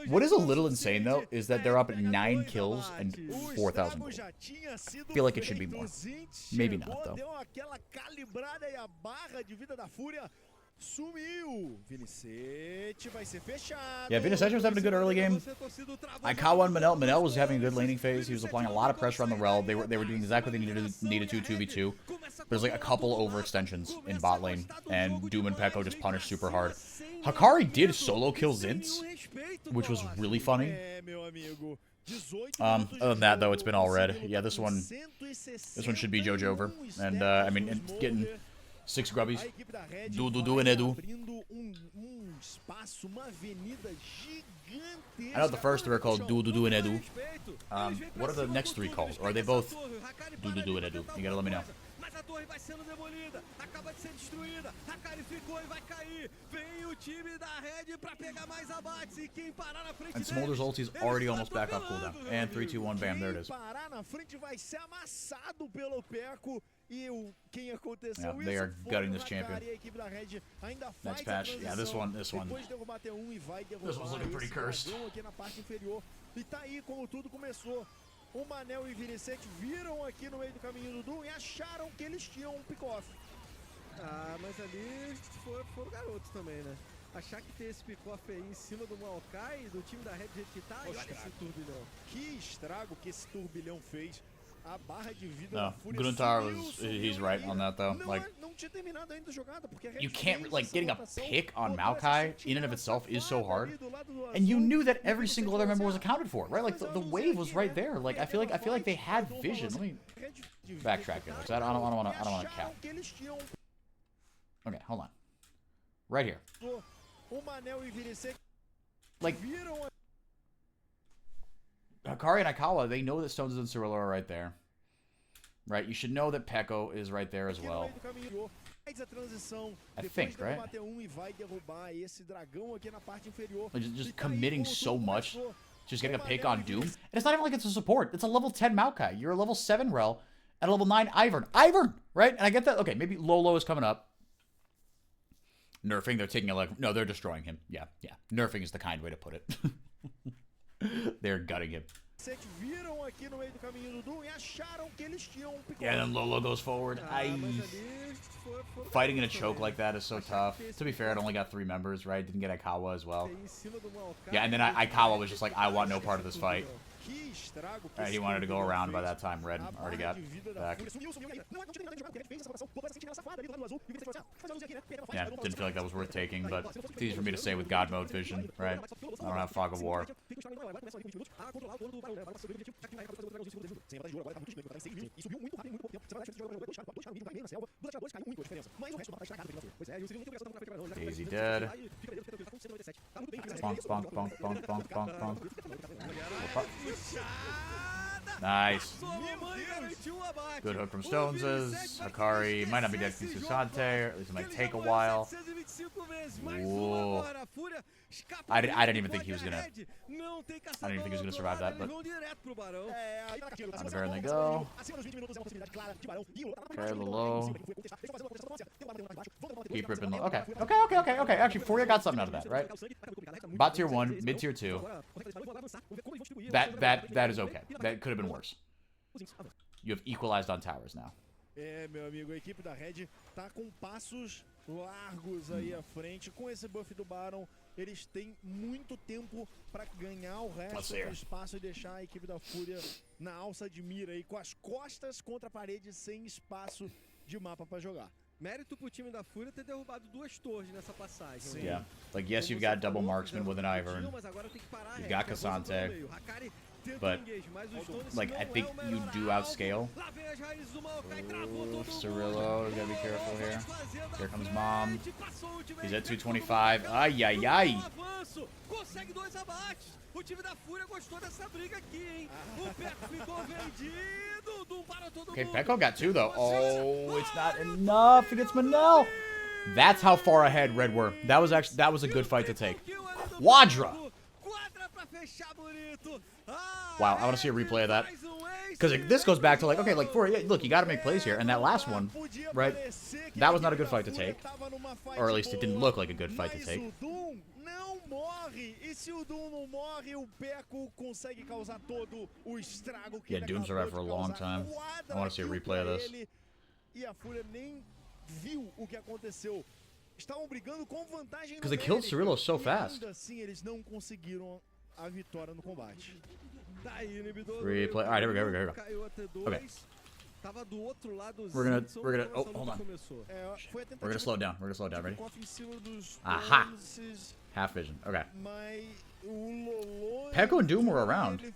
What is a little insane, though, is that they're up at 9 kills and 4,000 gold. I feel like it should be more. Maybe not, though. Sumiu. Vinicete vai ser fechado. Yeah, Vinicete was having a good early game. Aikawa and Manel was having a good laning phase. He was applying a lot of pressure on the rel. They were doing exactly what they needed to 2v2. There's like a couple overextensions in bot lane, and Doom and Pekko just punished super hard. Hakari did solo kill Zinz, which was really funny. Other than that, though, it's been all red. Yeah, this one should be Jojo over. And I mean, and getting 6 grubbies. Do and Edu. I know the first 3 are called Do and Edu. What are the next 3 called? Or are they both Do and Edu? You gotta let me know. And Smolder's ulti is already almost back off cooldown. And 3, 2, 1, bam, there it is. Yeah, they are gutting this champion. Next patch. Yeah, this one's looking pretty cursed. O Manel e Vinicete viram aqui no meio do caminho do Doom e acharam que eles tinham pick-off. Ah, mas ali foram garotos também, né? Achar que tem esse pick-off aí em cima do Maokai, do time da Red do jeito que tá, e olha esse turbilhão. Que estrago que esse turbilhão fez. A barra de vida No, Gruntar he's right on that though. Like, you can't, like, getting a pick on Maokai in and of itself is so hard. And you knew that every single other member was accounted for, right? Like the wave was right there. Like I feel like they had vision. Let me backtrack here. I don't want to count. Okay, hold on. Right here. Like, Hakari and Aikawa, they know that Stones and Cirillo are right there. Right? You should know that Pekko is right there as well. I think, right? Like, just committing so much. Just getting a pick on Doom. And it's not even like it's a support. It's a level 10 Maokai. You're a level 7 Rel and a level 9 Ivern. Ivern! Right? And I get that. Okay, maybe Lolo is coming up. Nerfing, they're taking a like. No, they're destroying him. Yeah. Nerfing is the kind way to put it. They're gutting him. Yeah, and then Lolo goes forward. Fighting in a choke like that is so tough. To be fair, it only got 3 members, right? Didn't get Aikawa as well. Yeah, and then Aikawa was just like, I want no part of this fight. He wanted to go around by that time. Red already got back. Yeah, didn't feel like that was worth taking, but it's easy for me to say with God mode vision, right? I don't have Fog of War. Daisy dead. Bonk, bonk, bonk, bonk, bonk, bonk, bonk. Nice. Good hook from Stoneses. Hakari might not be dead to Susante, or at least it might take a while. Whoa. I didn't even think he was gonna. I didn't even think he was gonna survive that, but on the Baron they go. Okay, a little low. Keep ripping low. Okay. Actually, Furia got something out of that, right? Bot tier 1, mid tier 2. That is okay. That could have been worse. You have equalized on towers now. É, meu amigo, a equipe da Red tá com passos largos aí à frente. Com esse buff do Baron, eles têm muito tempo para ganhar o resto do espaço e deixar a equipe da Fúria na alça de mira aí, com as costas contra a parede, sem espaço de mapa para jogar. Mérito pro time da Fúria ter derrubado 2 torres nessa passagem. Yeah. Like, yes, you've got double marksman with an Ivern. You've got Cassante. But, like, I think you do outscale. Ooh, Cirillo, you gotta be careful here. Here comes Mom. He's at 225. Ai, ai, ai. Okay, Pekko got 2, though. Oh, it's not enough. He gets Manel. That's how far ahead Red were. That was a good fight to take. Quadra. Wow, I want to see a replay of that. Because this goes back to like, okay, like, look, you got to make plays here. And that last one, right, that was not a good fight to take. Or at least it didn't look like a good fight to take. Não morre. E se o Doom não morre, o Peko consegue causar todo o estrago que ele Doom's acabou around for a de long causar. time. I want to see a replay of this. E a Fúria nem viu o que aconteceu. Estavam brigando com vantagem Because they killed Cirillo so fast. Ainda assim, eles não conseguiram a vitória no combate. Replay. All right, here we go. Okay. Tava do outro lado. We're gonna. Oh, hold on. We're gonna slow it down. Ready? Aha. Half vision. Okay. Peko and Doom were around.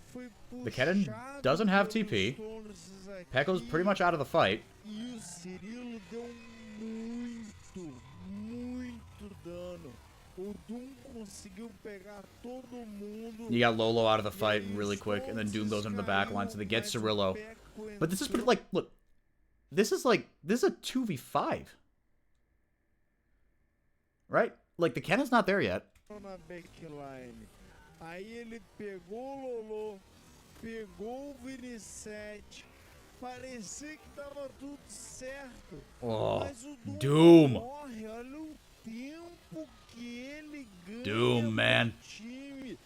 The Kennen doesn't have TP. Peko's pretty much out of the fight. E o Cirillo deu muito dano. O Doom conseguiu pegar todo mundo. You got Lolo out of the fight really quick, and then Doom goes into the back line, so they get Cirillo. But this is pretty, like, look, this is a 2v5. Right? Like, the Kennen's not there yet. Na backline. Aí ele pegou o Lolo, pegou o Vinicius. Parecia que tava tudo certo. Oh, Mas o Doom. Morre. Olha o tempo que ele ganha Doom, man. time.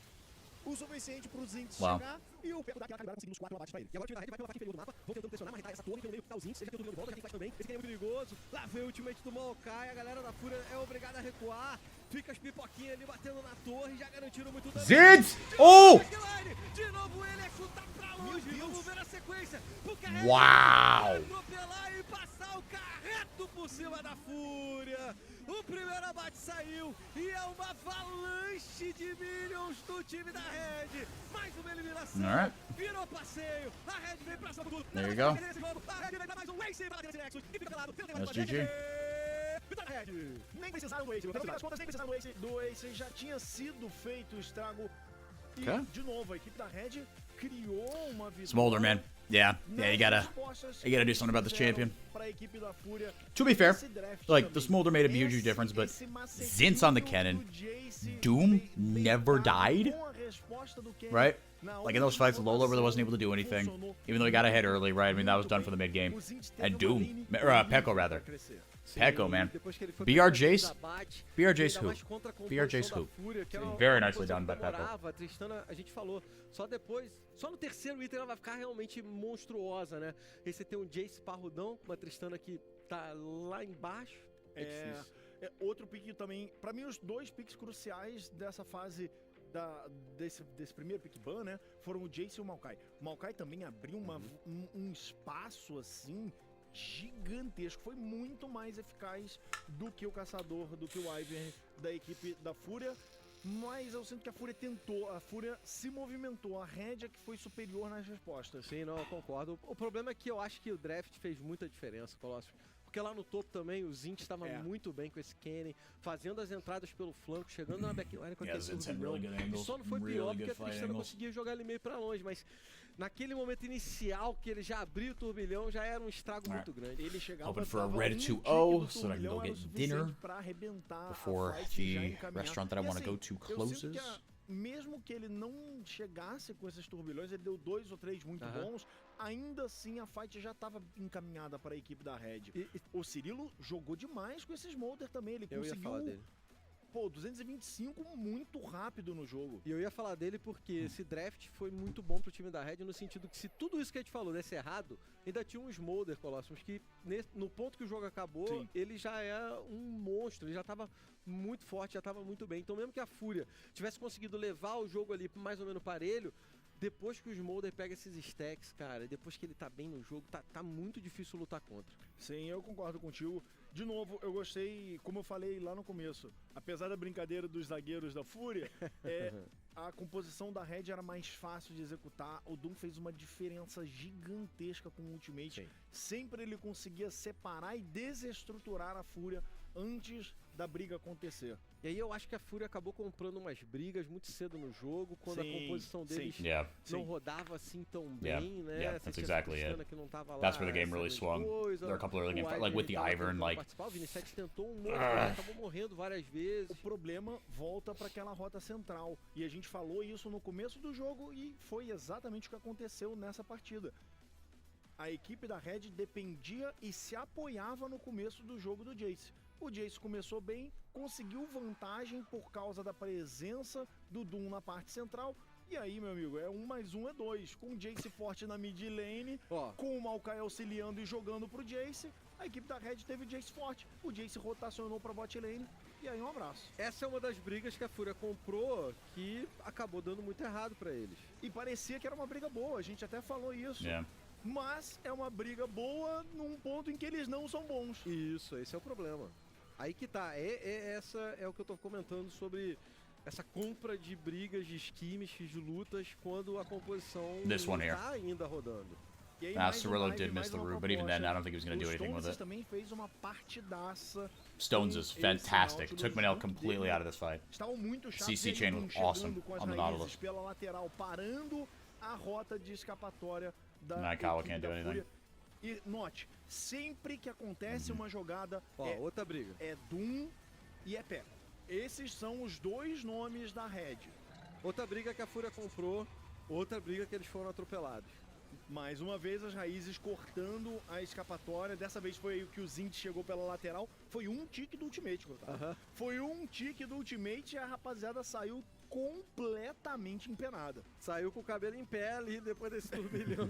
O suficiente pro Zinx Wow. chegar e o Peko dar aquela conseguindo os 4 abates pra ele. E agora o time da Red vai pela parte inferior do mapa, vão tentando pressionar, mas irritar essa torre pelo meio que tá o Zinx, ele já tem o turno de volta, a gente faz também, esse aqui é muito perigoso, lá vem o ultimate do Maokai, a galera da Fúria é obrigada a recuar, fica as pipoquinhas ali batendo na torre, já garantiram muito dano. Zeds! Oh! De novo ele é chutar pra longe, vamos ver a sequência, porque a Red Uau! vai atropelar e passar o carreto por cima da Fúria. O primeiro abate saiu e é uma avalanche de minions do time da Red. Mais uma eliminação. All right. Virou passeio. A Red vem pra cima tudo. There you go. A Red vai dar mais um Ace pela Dance Nexus. E fica pelado. That's GG. Vitória Red. Nem precisaram do Ace. No final das contas, nem precisaram do Ace. Já tinha sido feito o estrago. E, Okay. de novo, a equipe da Red criou uma vitória. Smolder, man. Yeah, you gotta do something about this champion. To be fair, like, the Smolder made a huge difference, but Zinz on the Kennen, Doom never died, right? Like, in those fights, Lola really wasn't able to do anything, even though he got ahead early, right? I mean, that was done for the mid-game. And Doom, or Peko, rather. Peko, man. BR Jace? BR Jace who? BR Jace who? Very nicely done by Peko. A Tristana, a gente falou, só depois, só no terceiro item ela vai ficar realmente monstruosa, né? E você tem um Jace parrudão, uma Tristana que tá lá embaixo. Outro pique também, pra mim os dois piques cruciais dessa fase desse primeiro pick ban, né, foram o Jace e o Maokai. O Maokai também abriu um espaço assim gigantesco, foi muito mais eficaz do que o Caçador, do que o Ivern da equipe da Fúria, mas eu sinto que a Fúria tentou, a Fúria se movimentou, a Red é que foi superior nas respostas. Sim, não, eu concordo. O problema é que eu acho que o draft fez muita diferença, Colossus. Porque lá no topo também o Zinch estava muito bem com esse Kenny, fazendo as entradas pelo flanco, chegando na backline com aquele turbilhão. E só não foi pior porque a Tristana conseguia jogar ele meio pra longe, mas naquele momento inicial que ele já abriu o turbilhão, já era um estrago muito grande. Ele chegava Hoping for a Reddit 2-0 so that I can go get dinner before the restaurant that I want to go to closes. Mesmo que ele não chegasse com esses turbilhões, ele deu 2 ou 3 muito bons, ainda assim a fight já estava encaminhada para a equipe da Red. O Cirillo jogou demais com esses Smolder também, ele conseguiu 225 muito rápido no jogo. E eu ia falar dele porque esse draft foi muito bom pro time da Red, no sentido que se tudo isso que a gente falou desse errado, ainda tinha um Smolder, Colossus, que no ponto que o jogo acabou, ele já é um monstro, ele já tava muito forte, já tava muito bem. Então mesmo que a Fúria tivesse conseguido levar o jogo ali mais ou menos parelho, depois que o Smolder pega esses stacks, cara, depois que ele tá bem no jogo, tá muito difícil lutar contra. Sim, eu concordo contigo. De novo, eu gostei, como eu falei lá no começo, apesar da brincadeira dos zagueiros da Fúria, a composição da Red era mais fácil de executar. O Doom fez uma diferença gigantesca com o Ultimate. Sempre ele conseguia separar e desestruturar a Fúria antes da briga acontecer. E aí eu acho que a Fúria acabou comprando umas brigas muito cedo no jogo, quando a composição deles não rodava assim tão bem, né? Yeah, that's exactly it. That's where the game really swung. There were a couple early games, like with the Ivern, like... O Vinicius tentou um monte, acabou morrendo várias vezes. O problema volta para aquela rota central. E a gente falou isso no começo do jogo e foi exatamente o que aconteceu nessa partida. a equipe da Red dependia e se apoiava no começo do jogo do Jace. O Jace começou bem, conseguiu vantagem por causa da presença do Doom na parte central. E aí, meu amigo, é 1 mais 1 é 2. Com o Jace forte na mid lane, com o Maokai auxiliando e jogando pro Jace, a equipe da Red teve o Jace forte. O Jace rotacionou pra bot lane. E aí, um abraço. Essa é uma das brigas que a Fúria comprou que acabou dando muito errado pra eles. E parecia que era uma briga boa, a gente até falou isso. Mas é uma briga boa num ponto em que eles não são bons. Isso, esse é o problema. Aí que tá, essa é o que eu tô comentando sobre essa compra de brigas, de skirmishes, de lutas, quando a composição não tá ainda rodando. Cirillo did miss the root, but even then, I don't think he was going to do anything with it. Também fez uma partidaça. Stones is fantastic. Took Manel completely out of this fight. Estavam muito chatos. CC chain was awesome on the Nautilus. Pela lateral, parando a rota de escapatória da Nakawa can't do anything. E note, sempre que acontece uma jogada, outra briga. É Doom e é P. Esses são os dois nomes da Red. Outra briga que a Fúria comprou, outra briga que eles foram atropelados. Mais uma vez as raízes cortando a escapatória. Dessa vez foi o que o Zint chegou pela lateral. Foi um tique do ultimate, tá? Foi um tique do ultimate e a rapaziada saiu completamente empenada. Saiu com o cabelo em pé ali depois desse turbilhão.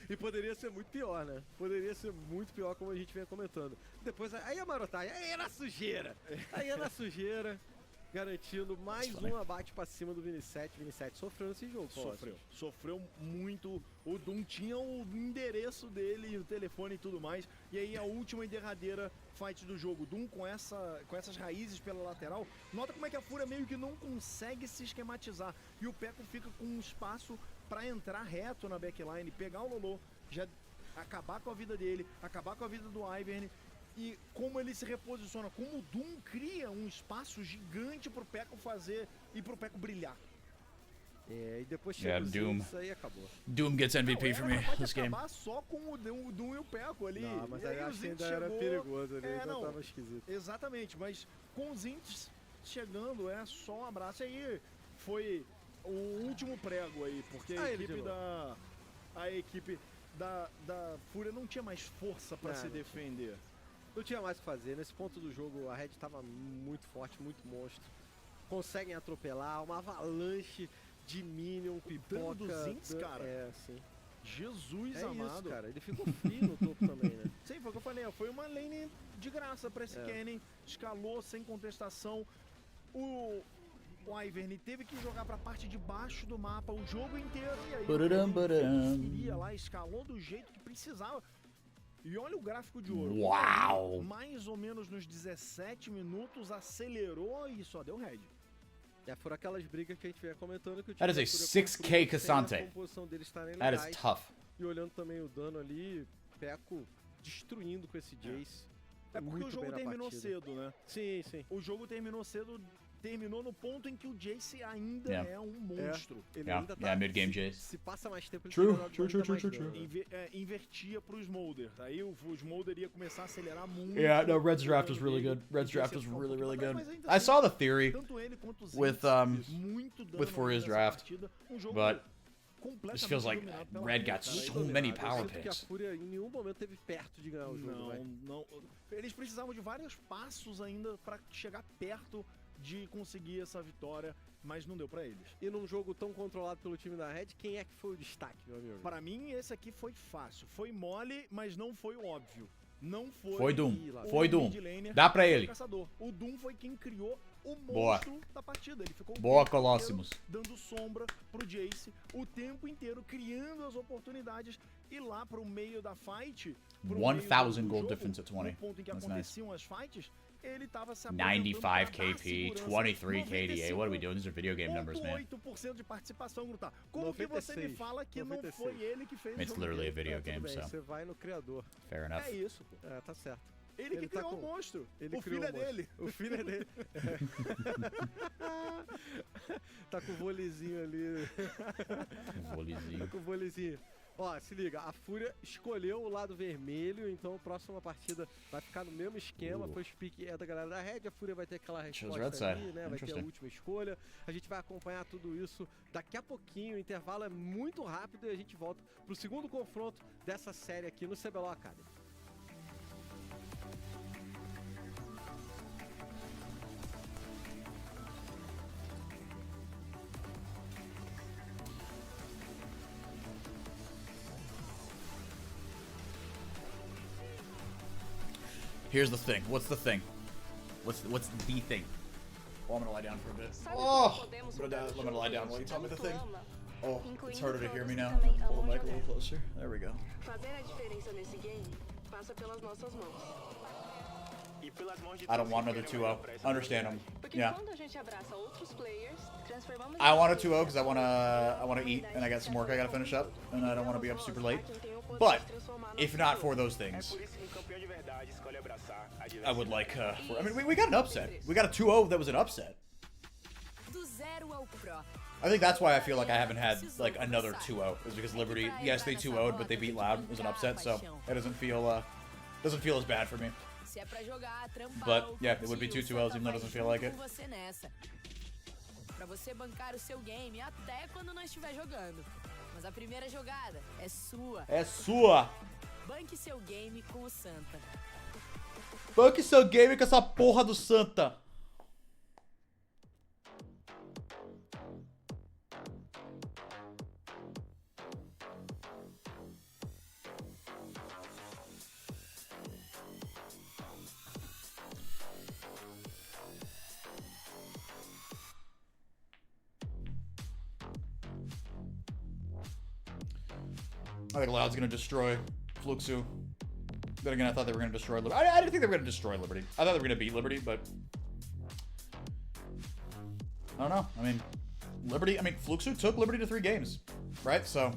E poderia ser muito pior, né? Poderia ser muito pior, como a gente vem comentando. Depois, aí a marotagem, aí era sujeira. Aí era sujeira. Garantindo mais um abate pra cima do Vinicete. Vinicete sofreu nesse jogo. Sofreu muito. O Doom tinha o endereço dele, o telefone e tudo mais. E aí a última e derradeira fight do jogo. Doom com essas raízes pela lateral. Nota como é que a Fúria meio que não consegue se esquematizar. E o Peco fica com um espaço pra entrar reto na backline, pegar o Lolo, já acabar com a vida dele, acabar com a vida do Ivern. E como ele se reposiciona, como o Doom cria um espaço gigante pro Peco fazer e pro Peco brilhar. E depois chega isso aí acabou. Doom gets MVP for me this game. Acabar só com o Doom e o Peco ali. Não, mas aí acho que ainda era perigoso ali, ainda tava esquisito. Exatamente, mas com os Ints chegando é só um abraço. Aí foi o último prego aí, porque a equipe da Fúria não tinha mais força pra se defender. Não tinha mais o que fazer. Nesse ponto do jogo, a Red tava muito forte, muito monstro. Conseguem atropelar, uma avalanche de minion, pipoca. Dos Zints, cara. Sim. Jesus amado. Isso, cara. Ele ficou frio no topo também, né? Sim, foi o que eu falei. Foi uma lane de graça pra esse Kenny. Escalou sem contestação. O Ivern teve que jogar pra parte de baixo do mapa o jogo inteiro. E aí queria lá, escalou do jeito que precisava. E olha o gráfico de ouro. Uau! Mais ou menos nos 17 minutos, acelerou e só deu red. Foram aquelas brigas que a gente vinha comentando que o That is a 6K Cassante. That is tough. E olhando também o dano ali, Peco destruindo com esse Jace. É porque o jogo terminou cedo, né? Sim. O jogo terminou cedo, terminou no ponto em que o Jace ainda é um monstro. Ele ainda tá, mid-game Jace. Se passa mais tempo, ele True. Invertia pro Smolder. Aí o Smolder ia começar a acelerar muito. Yeah, no, Red's draft was really good. Red's draft was really good. I saw the theory with Furia's draft, but this feels like Red got so many power picks. Que a Fúria em nenhum momento teve perto de ganhar o jogo. Não. Eles precisavam de vários passos ainda pra chegar perto de conseguir essa vitória, mas não deu pra eles. E num jogo tão controlado pelo time da Red, quem é que foi o destaque, meu amigo? Pra mim, esse aqui foi fácil. Foi mole, mas não foi o óbvio. Não foi. Foi Doom. Foi Doom. Dá pra ele. O Doom foi quem criou o monstro da partida. Ele ficou Colossus. Dando sombra pro Jace o tempo inteiro, criando as oportunidades. E lá pro meio da fight, 1,000 gold difference at 20. No ponto em que aconteciam as fights, ele tava se 95 KP, 23 KDA. What are we doing? These are video game numbers, man. 8% de participação, Grutar. Como que você me fala que 96. Não foi ele que fez It's literally a video game, so. Você vai no criador. Fair enough. É isso, pô. Tá certo. Ele que criou o monstro. O filho é dele. O filho é dele. Tá com o volezinho ali. Volezinho. Tá com o volezinho. Ó, se liga, a Fúria escolheu o lado vermelho, então a próxima partida vai ficar no mesmo esquema. First pick é da galera da Red, a Fúria vai ter aquela resposta ali, né? Vai ter a última escolha. A gente vai acompanhar tudo isso daqui a pouquinho, o intervalo é muito rápido e a gente volta pro segundo confronto dessa série aqui no CBLOL Academy. Here's the thing. What's the thing? What's the thing? Oh, I'm gonna lie down for a bit. Oh, I'm gonna lie down while you tell me the thing. Oh, it's harder to hear me now. Pull the mic a little closer. There we go. I don't want another 2-0. Understand them. Yeah. I want a 2-0 because I wanna eat and I got some work I gotta finish up and I don't want to be up super late. But if not for those things, I would like. I mean, we got an upset. We got a 2-0 that was an upset. I think that's why I feel like I haven't had like another 2-0 is because Liberty, yes, they 2-0'd, but they beat Loud. It was an upset, so it doesn't feel as bad for me. But yeah, it would be 2 2-0s even though it doesn't feel like it. Pra você bancar o seu game até quando não estiver jogando. Mas a primeira jogada é sua. É sua. Banque seu game com o Santa. Banque seu game com essa porra do Santa. I think Loud's gonna destroy Fluxu. Then again, I thought they were gonna destroy Liberty. I didn't think they were gonna destroy Liberty. I thought they were gonna beat Liberty, but I don't know. I mean, Liberty. I mean, Fluxu took Liberty to 3 games, right? So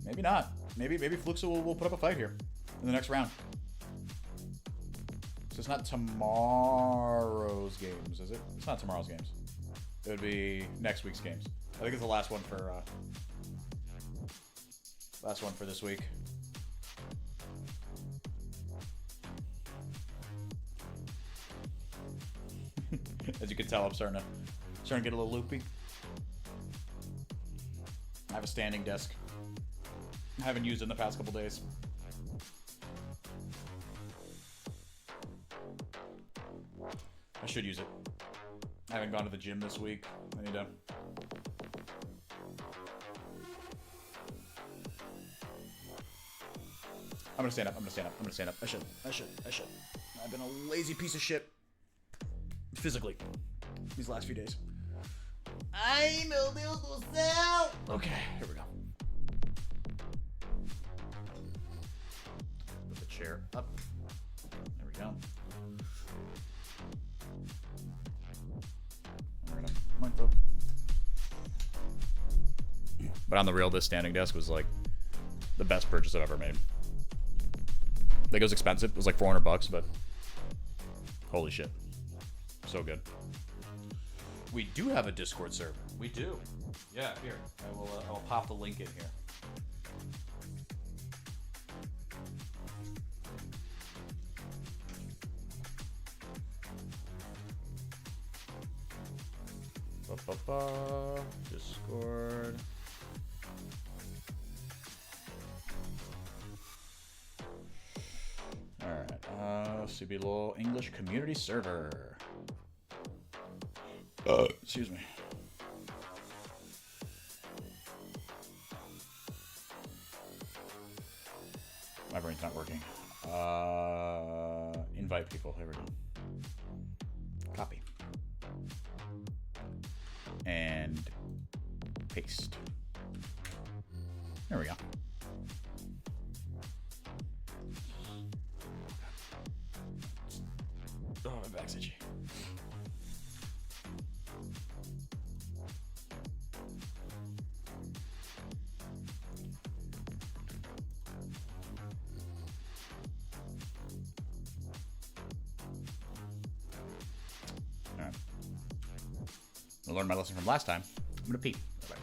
maybe not. Maybe Fluxu will put up a fight here in the next round. So it's not tomorrow's games, is it? It's not tomorrow's games. It would be next week's games. I think it's the last one for. Last one for this week. As you can tell, I'm starting to get a little loopy. I have a standing desk. I haven't used it in the past couple days. I should use it. I haven't gone to the gym this week. I need to. I'm gonna stand up. I'm gonna stand up. I should. I've been a lazy piece of shit. Physically. These last few days. Ai, meu Deus do céu! Okay, here we go. Put the chair up. There we go. But on the real, this standing desk was like the best purchase I've ever made. Like, it was expensive. It was like $400, but holy shit. So good. We do have a Discord server. We do. Yeah, here. I'll pop the link in here. Discord. Alright, CBLOL English Community Server. Excuse me. My brain's not working. Invite people. Here we go. Copy. And paste. There we go. Oh, my back's itchy. All right. I learned my lesson from last time. I'm gonna pee. Bye-bye.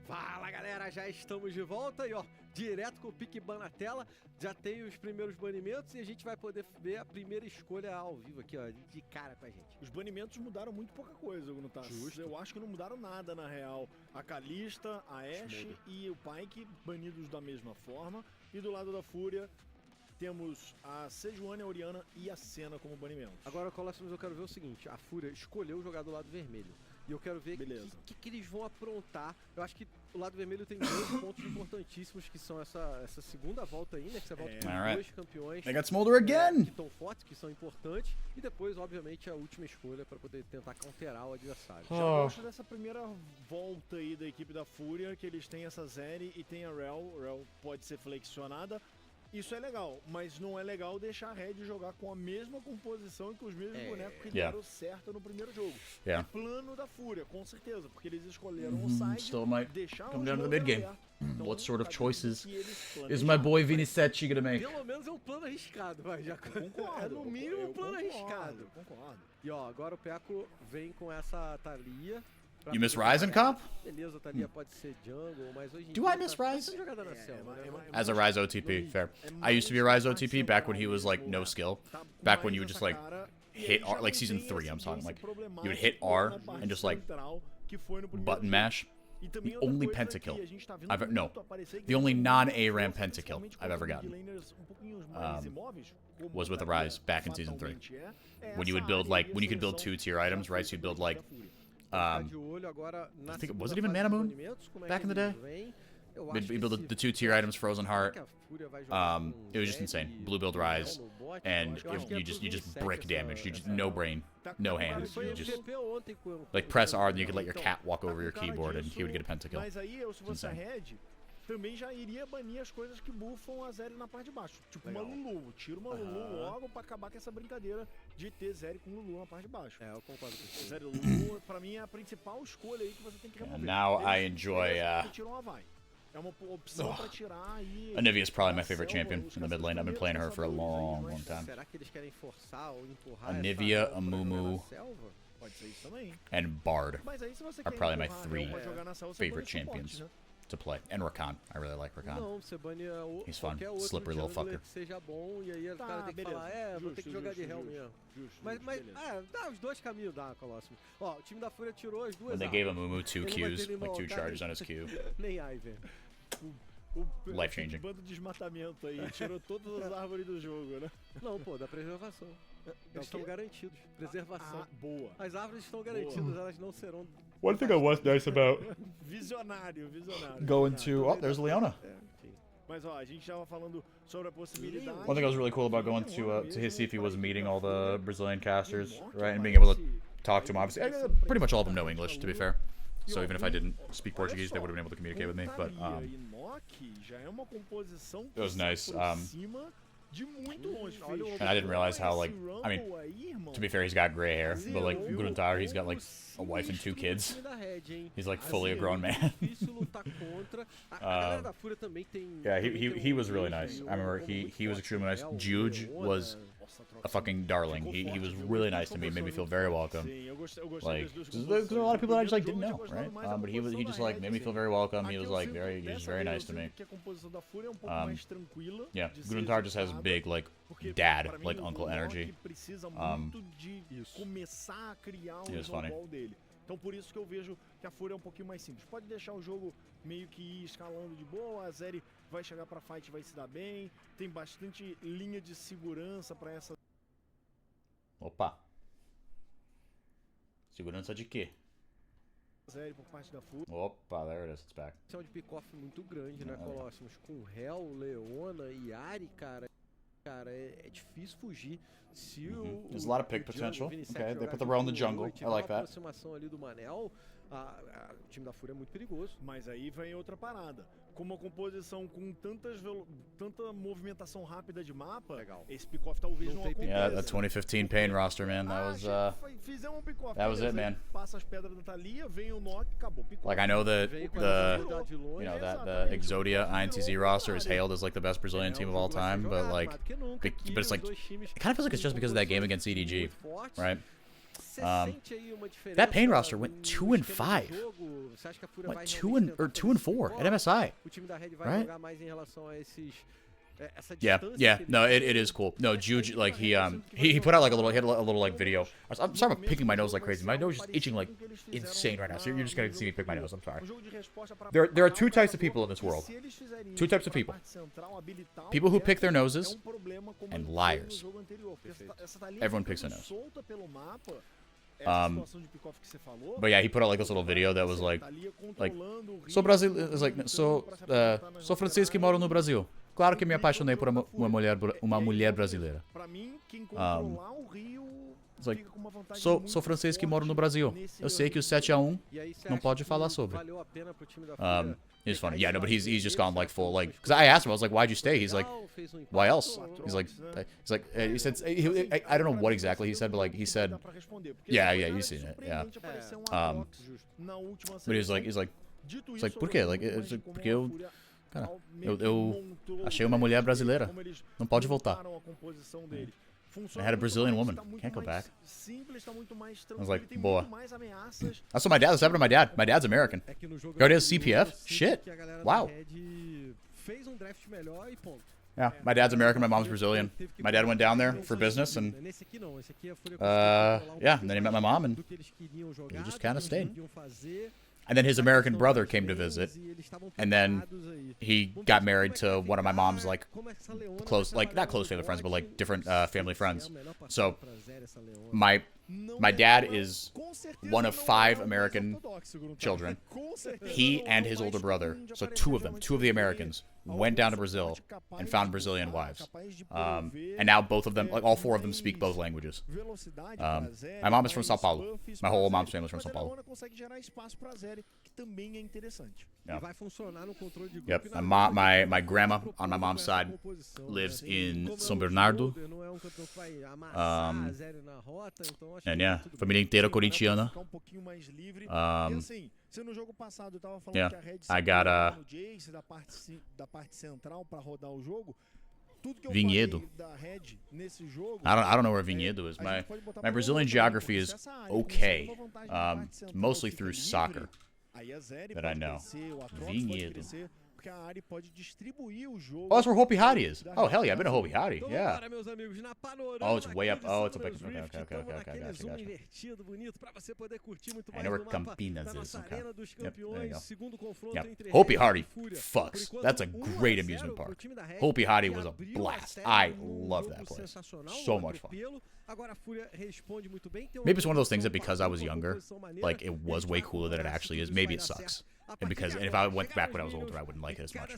Fala galera, já estamos de volta e ó, direto com o pique ban na tela, já tem os primeiros banimentos e a gente vai poder ver a primeira escolha ao vivo aqui, ó, de cara com a gente. Os banimentos mudaram muito pouca coisa, não tá? Justo. Eu acho que não mudaram nada na real. A Kalista, a Ashe e o Pyke banidos da mesma forma. E do lado da Fúria temos a Sejuani, a Orianna e a Senna como banimentos. Agora, Colossians, eu quero ver o seguinte, a Fúria escolheu jogar do lado vermelho. E eu quero ver o que eles vão aprontar. Eu acho que o lado vermelho tem dois pontos importantíssimos, que são essa segunda volta aí, né? Que você volta com dois campeões. They got Smolder again! Que estão fortes, que são importantes. E depois, obviamente, a última escolha para poder tentar counterar o adversário. Já gosto dessa primeira volta aí da equipe da Fúria, que eles têm essa Zeri e tem a Rell. A Rell pode ser flexionada. Isso é legal, mas não é legal deixar a Red jogar com a mesma composição e com os mesmos bonecos que deram certo no primeiro jogo. É plano da Fúria, com certeza, porque eles escolheram o side, still might deixar come down to the mid game. Então, What sort of choices is my boy Vinicius gonna make? Pelo menos é um plano arriscado, vai. Já concordo, é no mínimo um plano arriscado. Concordo. E ó, agora o Peco vem com essa Thalia. You miss Ryzen, comp? Beleza, Thalia pode ser jungle, mas hoje em Do dia I miss Ryze? jogada na selva, né? As a Ryze OTP, fair. I used to be a Ryze OTP back when he was like no skill. Back when you would just like hit R, like season 3, I'm talking, like you would hit R and just like button mash. The only pentakill the only non-ARAM pentakill I've ever gotten was with a Ryze back in season 3. When you would build like, when you could build 2-tier items, right? So you'd build like, I think, was it even Mana Moon back in the day? We build the 2-tier items, Frozen Heart. It was just insane. Blue build Ryze, and you just brick damage. You just no brain, no hands. You just like press R, and you could let your cat walk over your keyboard, and he would get a pentakill. Também já iria banir as coisas que buffam a Zeri na parte de baixo. Tipo uma Lulu. Tira uma Lulu logo pra acabar com essa brincadeira de ter Zeri com Lulu na parte de baixo. É, eu concordo com você. Zeri Lulu, pra mim, é a principal escolha aí que você tem que remover. Now I enjoy. É uma opção pra tirar aí. Anivia is probably my favorite champion in the mid lane. I've been playing her for a long time. Será que eles querem forçar ou empurrar Anivia, Amumu, and Bard are probably my 3 favorite champions to play. And Rakan. I really like Rakan. Não, você banha He's fun. Slippery little fucker. Que seja bom, e aí o cara tem que falar, vou ter que jogar de Hell mesmo. Mas dá os dois caminhos, dá, Colossimo. Ó, o time da Fúria tirou as duas. When they gave Amumu 2 Qs, like 2 charges on his Q. Nem Ivern. Life changing. Bando de desmatamento aí, tirou todas as árvores do jogo, né? Não, pô, da preservação. Eles estão garantidos. Preservação. Boa. As árvores estão garantidas, elas não serão. One thing I was nice about Visionário. going to... Oh, there's Leona. Mas ó, a gente tava falando sobre a possibilidade. One thing I was really cool about going to see if he was meeting all the Brazilian casters, right, and being able to talk to him. Obviously, pretty much all of them know English, to be fair. So even if I didn't speak Portuguese, they would have been able to communicate with me. But it was nice. And I didn't realize how, like, I mean, to be fair, he's got gray hair, but like Gruntar, he's got like a wife and 2 kids. He's like fully a grown man. Yeah, he was really nice. I remember he was extremely nice. Juge was a fucking darling. He was really nice to me, made me feel very welcome. Like, there's a lot of people that I just like didn't know, right? But he just like made me feel very welcome. He was like very nice to me. Yeah, Gruntar just has big like dad, like uncle energy. He was funny. Então por isso que eu vejo que a Fúria é um pouquinho mais simples. Pode deixar o jogo meio que ir escalando de boa, a Zeri vai chegar pra fight, vai se dar bem, tem bastante linha de segurança pra essa... Opa! Segurança de quê? Zeri por parte da Fúria. Opa, there it is, it's back. É um de pick-off muito grande, né, Colossus? Com Hell, Leona e Ari, cara, é difícil fugir. Se There's a lot of pick potential. Okay, they put the Rell in the jungle. I like that. A aproximação ali do Manel, o time da Fúria é muito perigoso. Mas aí vem outra parada. Com uma composição com tanta movimentação rápida de mapa, esse pick-off talvez não aconteça. Yeah, that 2015 Pain roster, man. That was it, man. Passa as pedras da Thalia, vem o knock, acabou. Like, I know that the Exodia INTZ roster is hailed as like the best Brazilian team of all time, but like, but it's like, it kind of feels like it's just because of that game against EDG, right? That pain roster went 2-5. Went 2-4 at MSI. Right? Yeah. No, it is cool. No, Juge, like he put out like a little like video. I'm sorry, I'm picking my nose like crazy. My nose is itching like insane right now. So you're just gonna see me pick my nose. I'm sorry. There are two types of people in this world. Two types of people. People who pick their noses and liars. Everyone picks a nose. But yeah, he put out like this little video that was like sou Brasil, it's like sou francês que moro no Brasil. Claro que me apaixonei por uma mulher brasileira. It's like, sou francês que moro no Brasil. Eu sei que o 7-1 não pode falar sobre. He's funny. Yeah, no, but he's just gone like full like. Because I asked him, I was like, why'd you stay? He's like, why else? He said I don't know what exactly he said, but like he said, yeah, you've seen it, yeah. But he's like, por quê? Like, porque eu achei uma mulher brasileira. Não pode voltar. I had a Brazilian woman. Can't go back. I was like, boy. That's what my dad. That's happened to my dad. My dad's American. He already has CPF? Shit. Wow. Yeah, my dad's American. My mom's Brazilian. My dad went down there for business, and yeah, and then he met my mom, and he just kind of stayed. And then his American brother came to visit, and then he got married to one of my mom's, like, close, like, not close family friends, but, like, different family friends. So, my dad is one of 5 American children. He and his older brother, so 2 of them, 2 of the Americans, went down to Brazil and found Brazilian wives. And now both of them, like, all 4 of them speak both languages. My mom is from São Paulo. My whole mom's family is from São Paulo. Yeah. Yep. My grandma on my mom's side lives in São Bernardo. And yeah, família inteira corintiana. Yeah, I got Vinhedo. I don't know where Vinhedo is. My Brazilian geography is okay. Mostly through soccer that I know. Vinhedo. Oh, that's where Hopi Hari is. Oh, hell yeah, I've been to Hopi Hari. Yeah. Oh, it's way up. Oh, it's a big... Okay. Gotcha. I know where Campinas is. Okay. Yep, there you go. Yep. Hopi Hari fucks. That's a great amusement park. Hopi Hari was a blast. I love that place. So much fun. Maybe it's one of those things that because I was younger, like, it was way cooler than it actually is. Maybe it sucks. And if I went back when I was older, I wouldn't like it as much.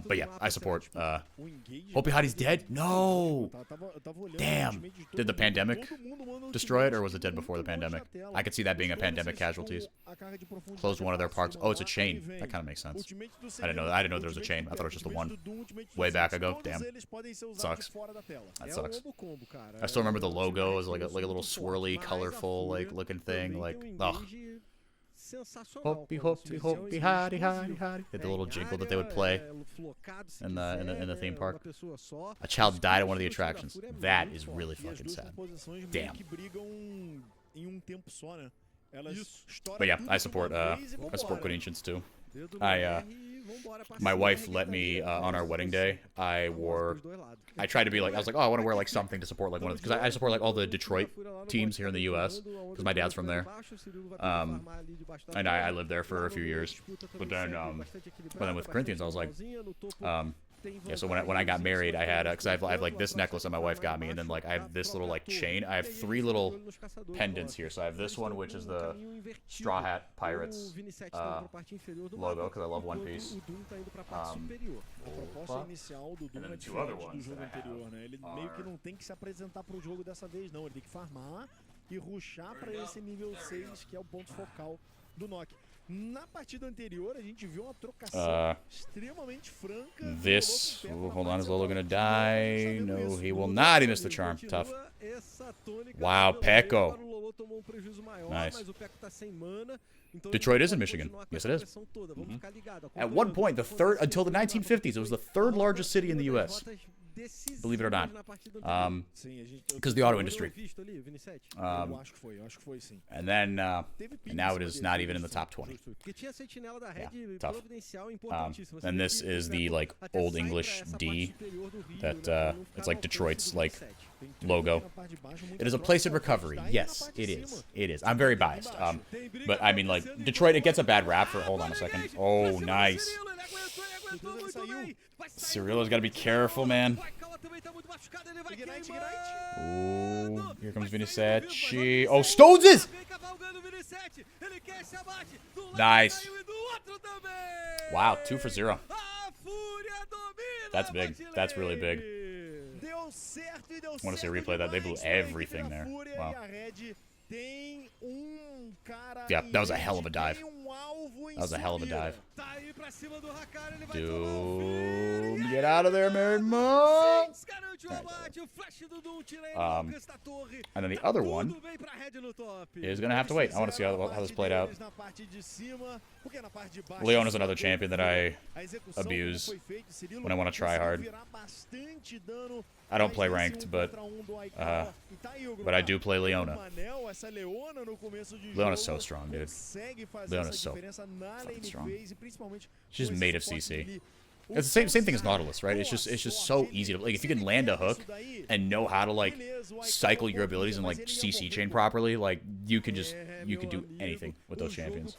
But yeah, I support. Hopi Hari's dead? No. Damn. Did the pandemic destroy it, or was it dead before the pandemic? I could see that being a pandemic casualties. Closed one of their parks. Oh, it's a chain. That kind of makes sense. I didn't know there was a chain. I thought it was just the one. Way back ago. Damn. Sucks. That sucks. I still remember the logo as like a little swirly, colorful, like looking thing. Like, ugh. Hopi Hari. The little jingle that they would play in the theme park. A child died at one of the attractions. That is really fucking sad. Damn. But yeah, I support Corinthians too. My wife let me on our wedding day. I tried to be like, I was like, oh, I want to wear like something to support like one of, because I support like all the Detroit teams here in the U.S. because my dad's from there. And I lived there for a few years. But then with Corinthians, I was like, yeah, so when I got married, I had because I have like this necklace that my wife got me, and then like I have this little like chain. I have 3 little pendants here. So I have this one, which is the Straw Hat Pirates logo, because I love One Piece. And then the 2 other ones that I have are... Na partida anterior, a gente viu uma trocação extremamente franca. This, hold on, is Lolo gonna die? No, he will not. He missed the charm. Tough. Wow, Pecco. Nice. Detroit is in Michigan. Yes, it is. At one point, until the 1950s, it was the 3rd largest city in the U.S. believe it or not. Because the auto industry. And then, and now it is not even in the top 20. Yeah, tough. And this is the, like, Old English D that, it's like Detroit's, like, logo. It is a place in recovery. Yes, it is. It is. I'm very biased. But, I mean, like, Detroit, it gets a bad rap for, hold on a second. Oh, nice. Cirillo's got to be careful, man. Ooh, here comes Vinicius. Oh, Stones! Nice. Wow, 2 for 0. That's big. That's really big. I want to see a replay of that. They blew everything there. Wow. Yeah, that was a hell of a dive. That was a hell of a dive. Doom, get out of there, Married Mo! And then the other one is going to have to wait. I want to see how this played out. Leona's another champion that I abuse when I want to try hard. I don't play ranked, but I do play Leona. Leona's so strong, dude. Leona's so fucking strong. She's made of CC. It's the same thing as Nautilus, right? It's just so easy to, like, if you can land a hook and know how to, like, cycle your abilities and, like, CC chain properly, like, you can do anything with those champions.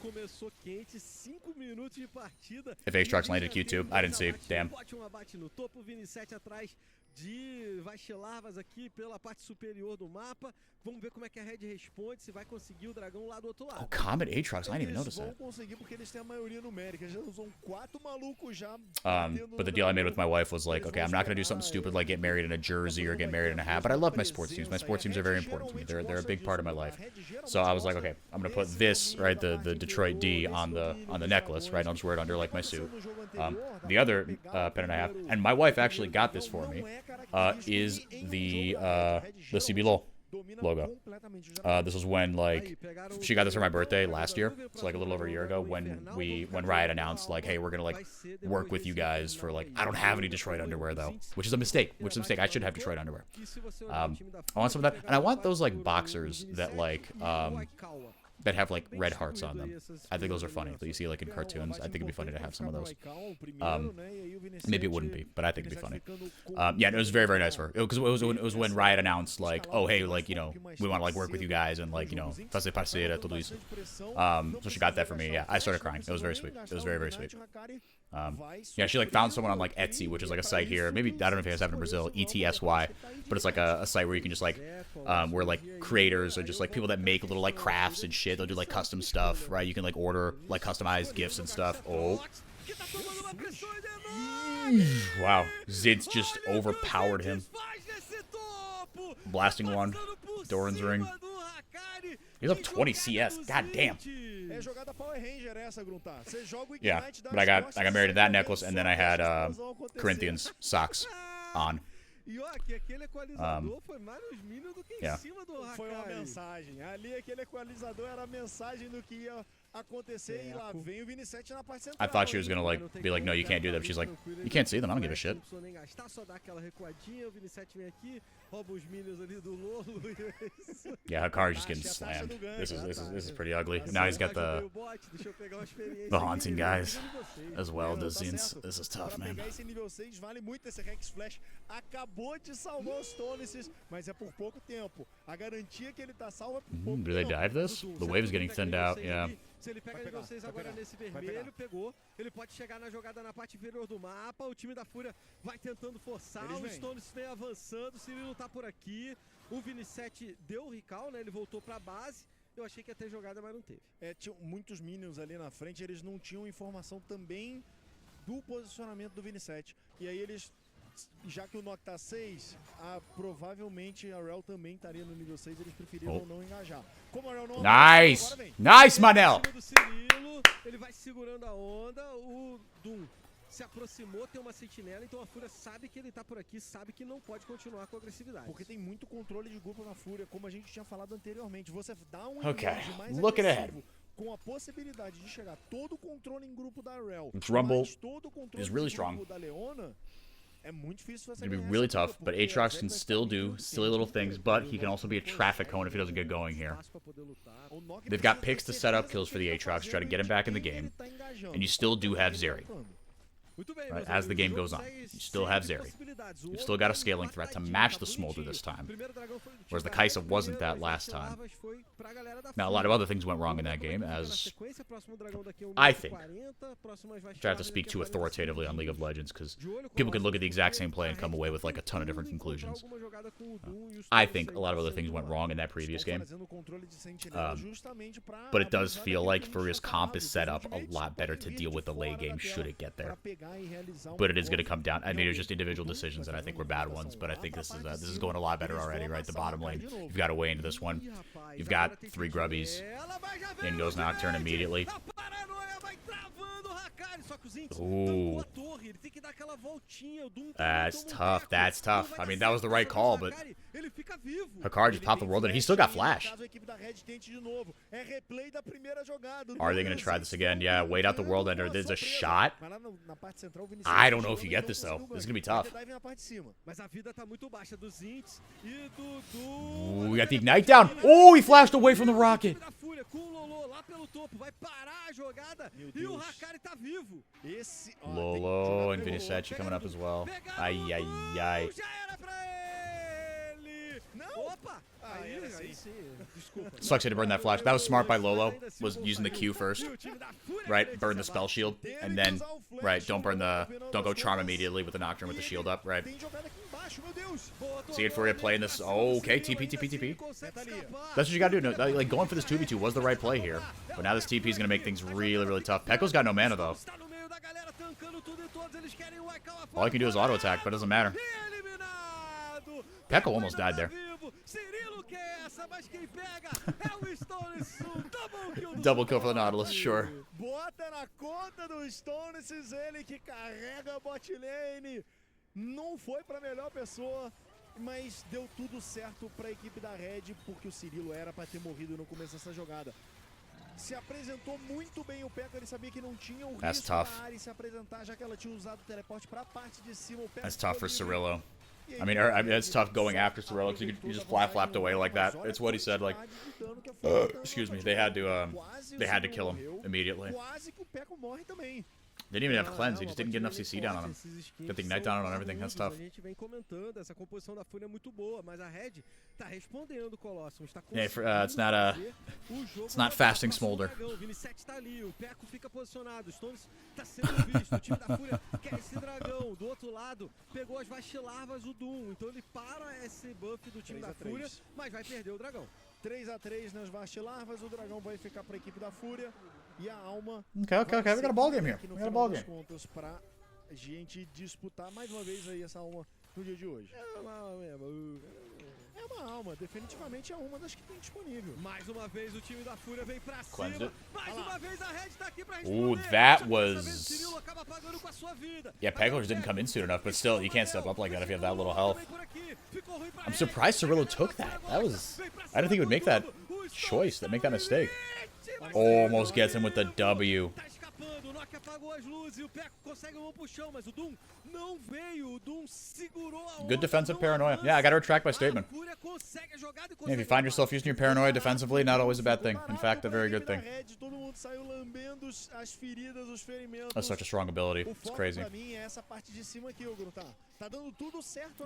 If Ace-Trox landed Q2, I didn't see. Damn. De Vaxilarvas aqui pela parte superior do mapa. Vamos ver como é que a Red responde, se vai conseguir o dragão lá do outro lado. Oh, Comet Aatrox, I didn't even notice that. But the deal I made with my wife was like, okay, I'm not going to do something stupid like get married in a jersey or get married in a hat, but I love my sports teams. My sports teams are very important to me. They're a big part of my life. So I was like, okay, I'm going to put this, right, the Detroit D on the necklace, right? I'll just wear it under, like, my suit. The other pendant I have, and my wife actually got this for me, is the CBLOL logo. This was when, like, she got this for my birthday last year, so like a little over a year ago, when Riot announced, like, hey, we're gonna, like, work with you guys for, like, I don't have any Detroit underwear though, which is a mistake. I should have Detroit underwear. I want some of that, and I want those, like, boxers that, like, that have, like, red hearts on them. I think those are funny that you see, like, in cartoons. I think it'd be funny to have some of those. Maybe it wouldn't be, but I think it'd be funny. Yeah, it was very, very nice for her. Because it was when Riot announced, like, oh, hey, like, you know, we want to, like, work with you guys and, like, you know, fazer parceira, tudo isso. So she got that for me. Yeah, I started crying. It was very sweet. It was very, very sweet. Yeah, she, like, found someone on, like, Etsy, which is, like, a site here. Maybe, I don't know if you guys have it in Brazil, ETSY, but it's, like, a site where you can just, like, where, like, creators or just, like, people that make little, like, crafts and shit. They'll do, like, custom stuff, right? You can, like, order, like, customized gifts and stuff. Oh. Wow. Zid's just overpowered him. Blasting one. Doran's ring. He's up 20 CS. God damn. Yeah, but I got married to that necklace, and then I had Corinthians socks on. Yeah. Foi uma mensagem. Ali aquele equalizador era a mensagem do que ia acontecer e lá vem o Vinicius na parte central. I thought she was gonna, like, be like, no, you can't do that. But she's like, you can't see them. I don't give a shit. Yeah, Hikari's just getting slammed. This is pretty ugly. Now he's got the haunting guys as well. The Zins. This is tough, man. Acabou de salvar os Tonices, mas é por pouco tempo. A garantia que ele tá salvo é por pouco tempo. Do they dive this? The wave's getting thinned out, yeah. Se ele pega nível 6 agora nesse vermelho, pegou. Ele pode chegar na jogada na parte inferior do mapa. O time da Fúria vai tentando forçar. O Stones vem avançando. O Cirilo tá por aqui. O Vinicius deu o recall, né? Ele voltou pra base. Eu achei que ia ter jogada, mas não teve. Tinham muitos minions ali na frente. Eles não tinham informação também do posicionamento do Vinicius. E aí eles... Já que o Nock tá 6, provavelmente a Rel também estaria no nível 6, eles preferiram não engajar. Como a Rel não nice! Nice, Manel! Ele vai segurando a onda, o Doom se aproximou, tem uma sentinela, então a Fúria sabe que ele tá por aqui, sabe que não pode continuar com agressividade. Porque tem muito controle de grupo na Fúria, como a gente tinha falado anteriormente. Você dá um mais look ahead. Com a possibilidade de chegar todo o controle em grupo da Rel, Rumble todo o controle is really em strong. grupo da Leona, It's gonna be really tough, but Aatrox can still do silly little things, but he can also be a traffic cone if he doesn't get going here. They've got picks to set up kills for the Aatrox, try to get him back in the game, and you still do have Zeri. Right, as the game goes on, you still have Zeri. You've still got a scaling threat to match the Smolder this time, whereas the Kai'Sa wasn't that last time. Now, a lot of other things went wrong in that game, as I think. I have to speak too authoritatively on League of Legends, because people can look at the exact same play and come away with like a ton of different conclusions. I think a lot of other things went wrong in that previous game. But it does feel like Furia's comp is set up a lot better to deal with the late game should it get there. But it is going to come down. I mean, it's just individual decisions, and I think were bad ones. But I think this is going a lot better already, right? The bottom lane. You've got a way into this one. You've got 3 grubbies. In goes Nocturne immediately. Ooh. That's tough. That's tough. I mean, that was the right call, but Hakari just popped the world, and he still got flash. Are they going to try this again? Yeah, wait out the world ender. There's a shot. I don't know if you get this, though. This is going to be tough. Ooh, we got the ignite down. Oh, he flashed away from the rocket. Lolo and Vinicetti coming up as well. Ay, ay, ay. Sucks he had to burn that flash. That was smart by Lolo. Was using the Q first. Right? Burn the spell shield. And then, right, don't go charm immediately with the Nocturne with the shield up, right? See it for you playing this. Oh, okay, TP, TP, TP. That's what you gotta do. No, like, going for this 2v2 was the right play here. But now this TP is gonna make things really, really tough. Pekko's got no mana, though. All he can do is auto attack, but it doesn't matter. Pekko almost died there. Double kill for the Nautilus, sure. Bota na conta do Stonesis, ele que carrega a bot lane. Não foi pra melhor pessoa, mas deu tudo certo pra equipe da Red, porque o Cirilo era pra ter morrido no começo dessa jogada. Se apresentou muito bem o Pekka, ele sabia que não tinha o risco da Ari se apresentar, já que ela tinha usado o teleporte pra parte de cima. O Pekka That's tough for Cirillo. I mean, it's tough going after Cirillo because you just flapped away like that. It's what he said. Like, excuse me, they had to kill him immediately. They didn't even have cleanse. He just didn't get enough CC down on him. Get the ignite down on everything. That's tough. Yeah, it's not fasting smolder. Três a 3 nas vacilarvas, o dragão vai ficar para a equipe da Fúria e a Alma. Okay. We got a ball game here. We got a ball game. Para a gente disputar mais uma vez aí essa Alma no dia de hoje. É uma Alma, definitivamente é uma das que tem disponível. Mais uma vez o time da Fúria vem pra cima. Mais uma vez a Red tá aqui pra responder. Ooh, that was... Yeah, Pekko just didn't come in soon enough, but still, you can't step up like that if you have that little health. I'm surprised Cirillo took that. I didn't think he would make that choice, make that mistake. Almost gets him with the W. Good defensive paranoia. Yeah, I gotta retract my statement. Yeah, if you find yourself using your paranoia defensively, not always a bad thing. In fact, a very good thing. That's such a strong ability. It's crazy.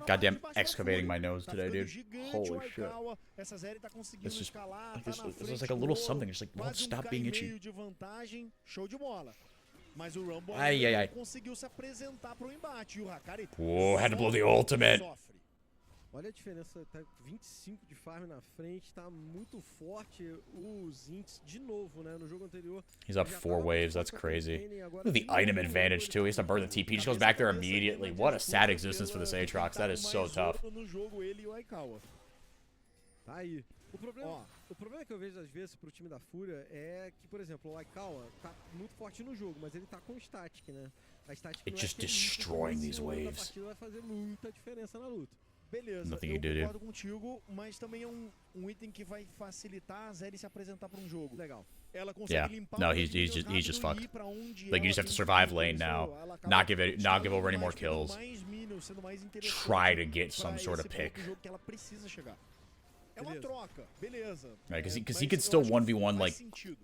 Goddamn excavating my nose today, dude. Holy shit. This is like a little something. Just like, won't stop being itchy. Mas o Rumble conseguiu se apresentar para o embate. E o Hakari had to blow the ultimate. Olha a diferença, tá 25 de farm na frente, tá muito forte os ints de novo, né? No jogo anterior. He's up 4 waves, that's crazy. Look at the item advantage too. He has to burn the TP, just goes back there immediately. What a sad existence for this Aatrox. That is so tough. Tá aí. O problema que eu vejo às vezes pro time da Fúria é que, por exemplo, o Aikawa tá muito forte no jogo, mas ele tá com static, né? A static It's just destroying these waves. A partida vai fazer muita diferença na luta. beleza, Nothing eu you do, dude. concordo contigo, mas também é um item que vai facilitar a Zeri se apresentar pra um jogo. Legal. Ela consegue Yeah. limpar No, os he's minions just rápido fucked. e ir pra onde Like, you ela just have to tem survive que ir, lane isso, now, ela acaba not give over any mais, more pegando kills, mais minions, sendo mais interessante try to get pra some sort of esse ponto pick. do jogo que ela precisa chegar. É uma Beleza. troca, beleza. Right, because mas he could eu still acho que 1v1 faz like sentido.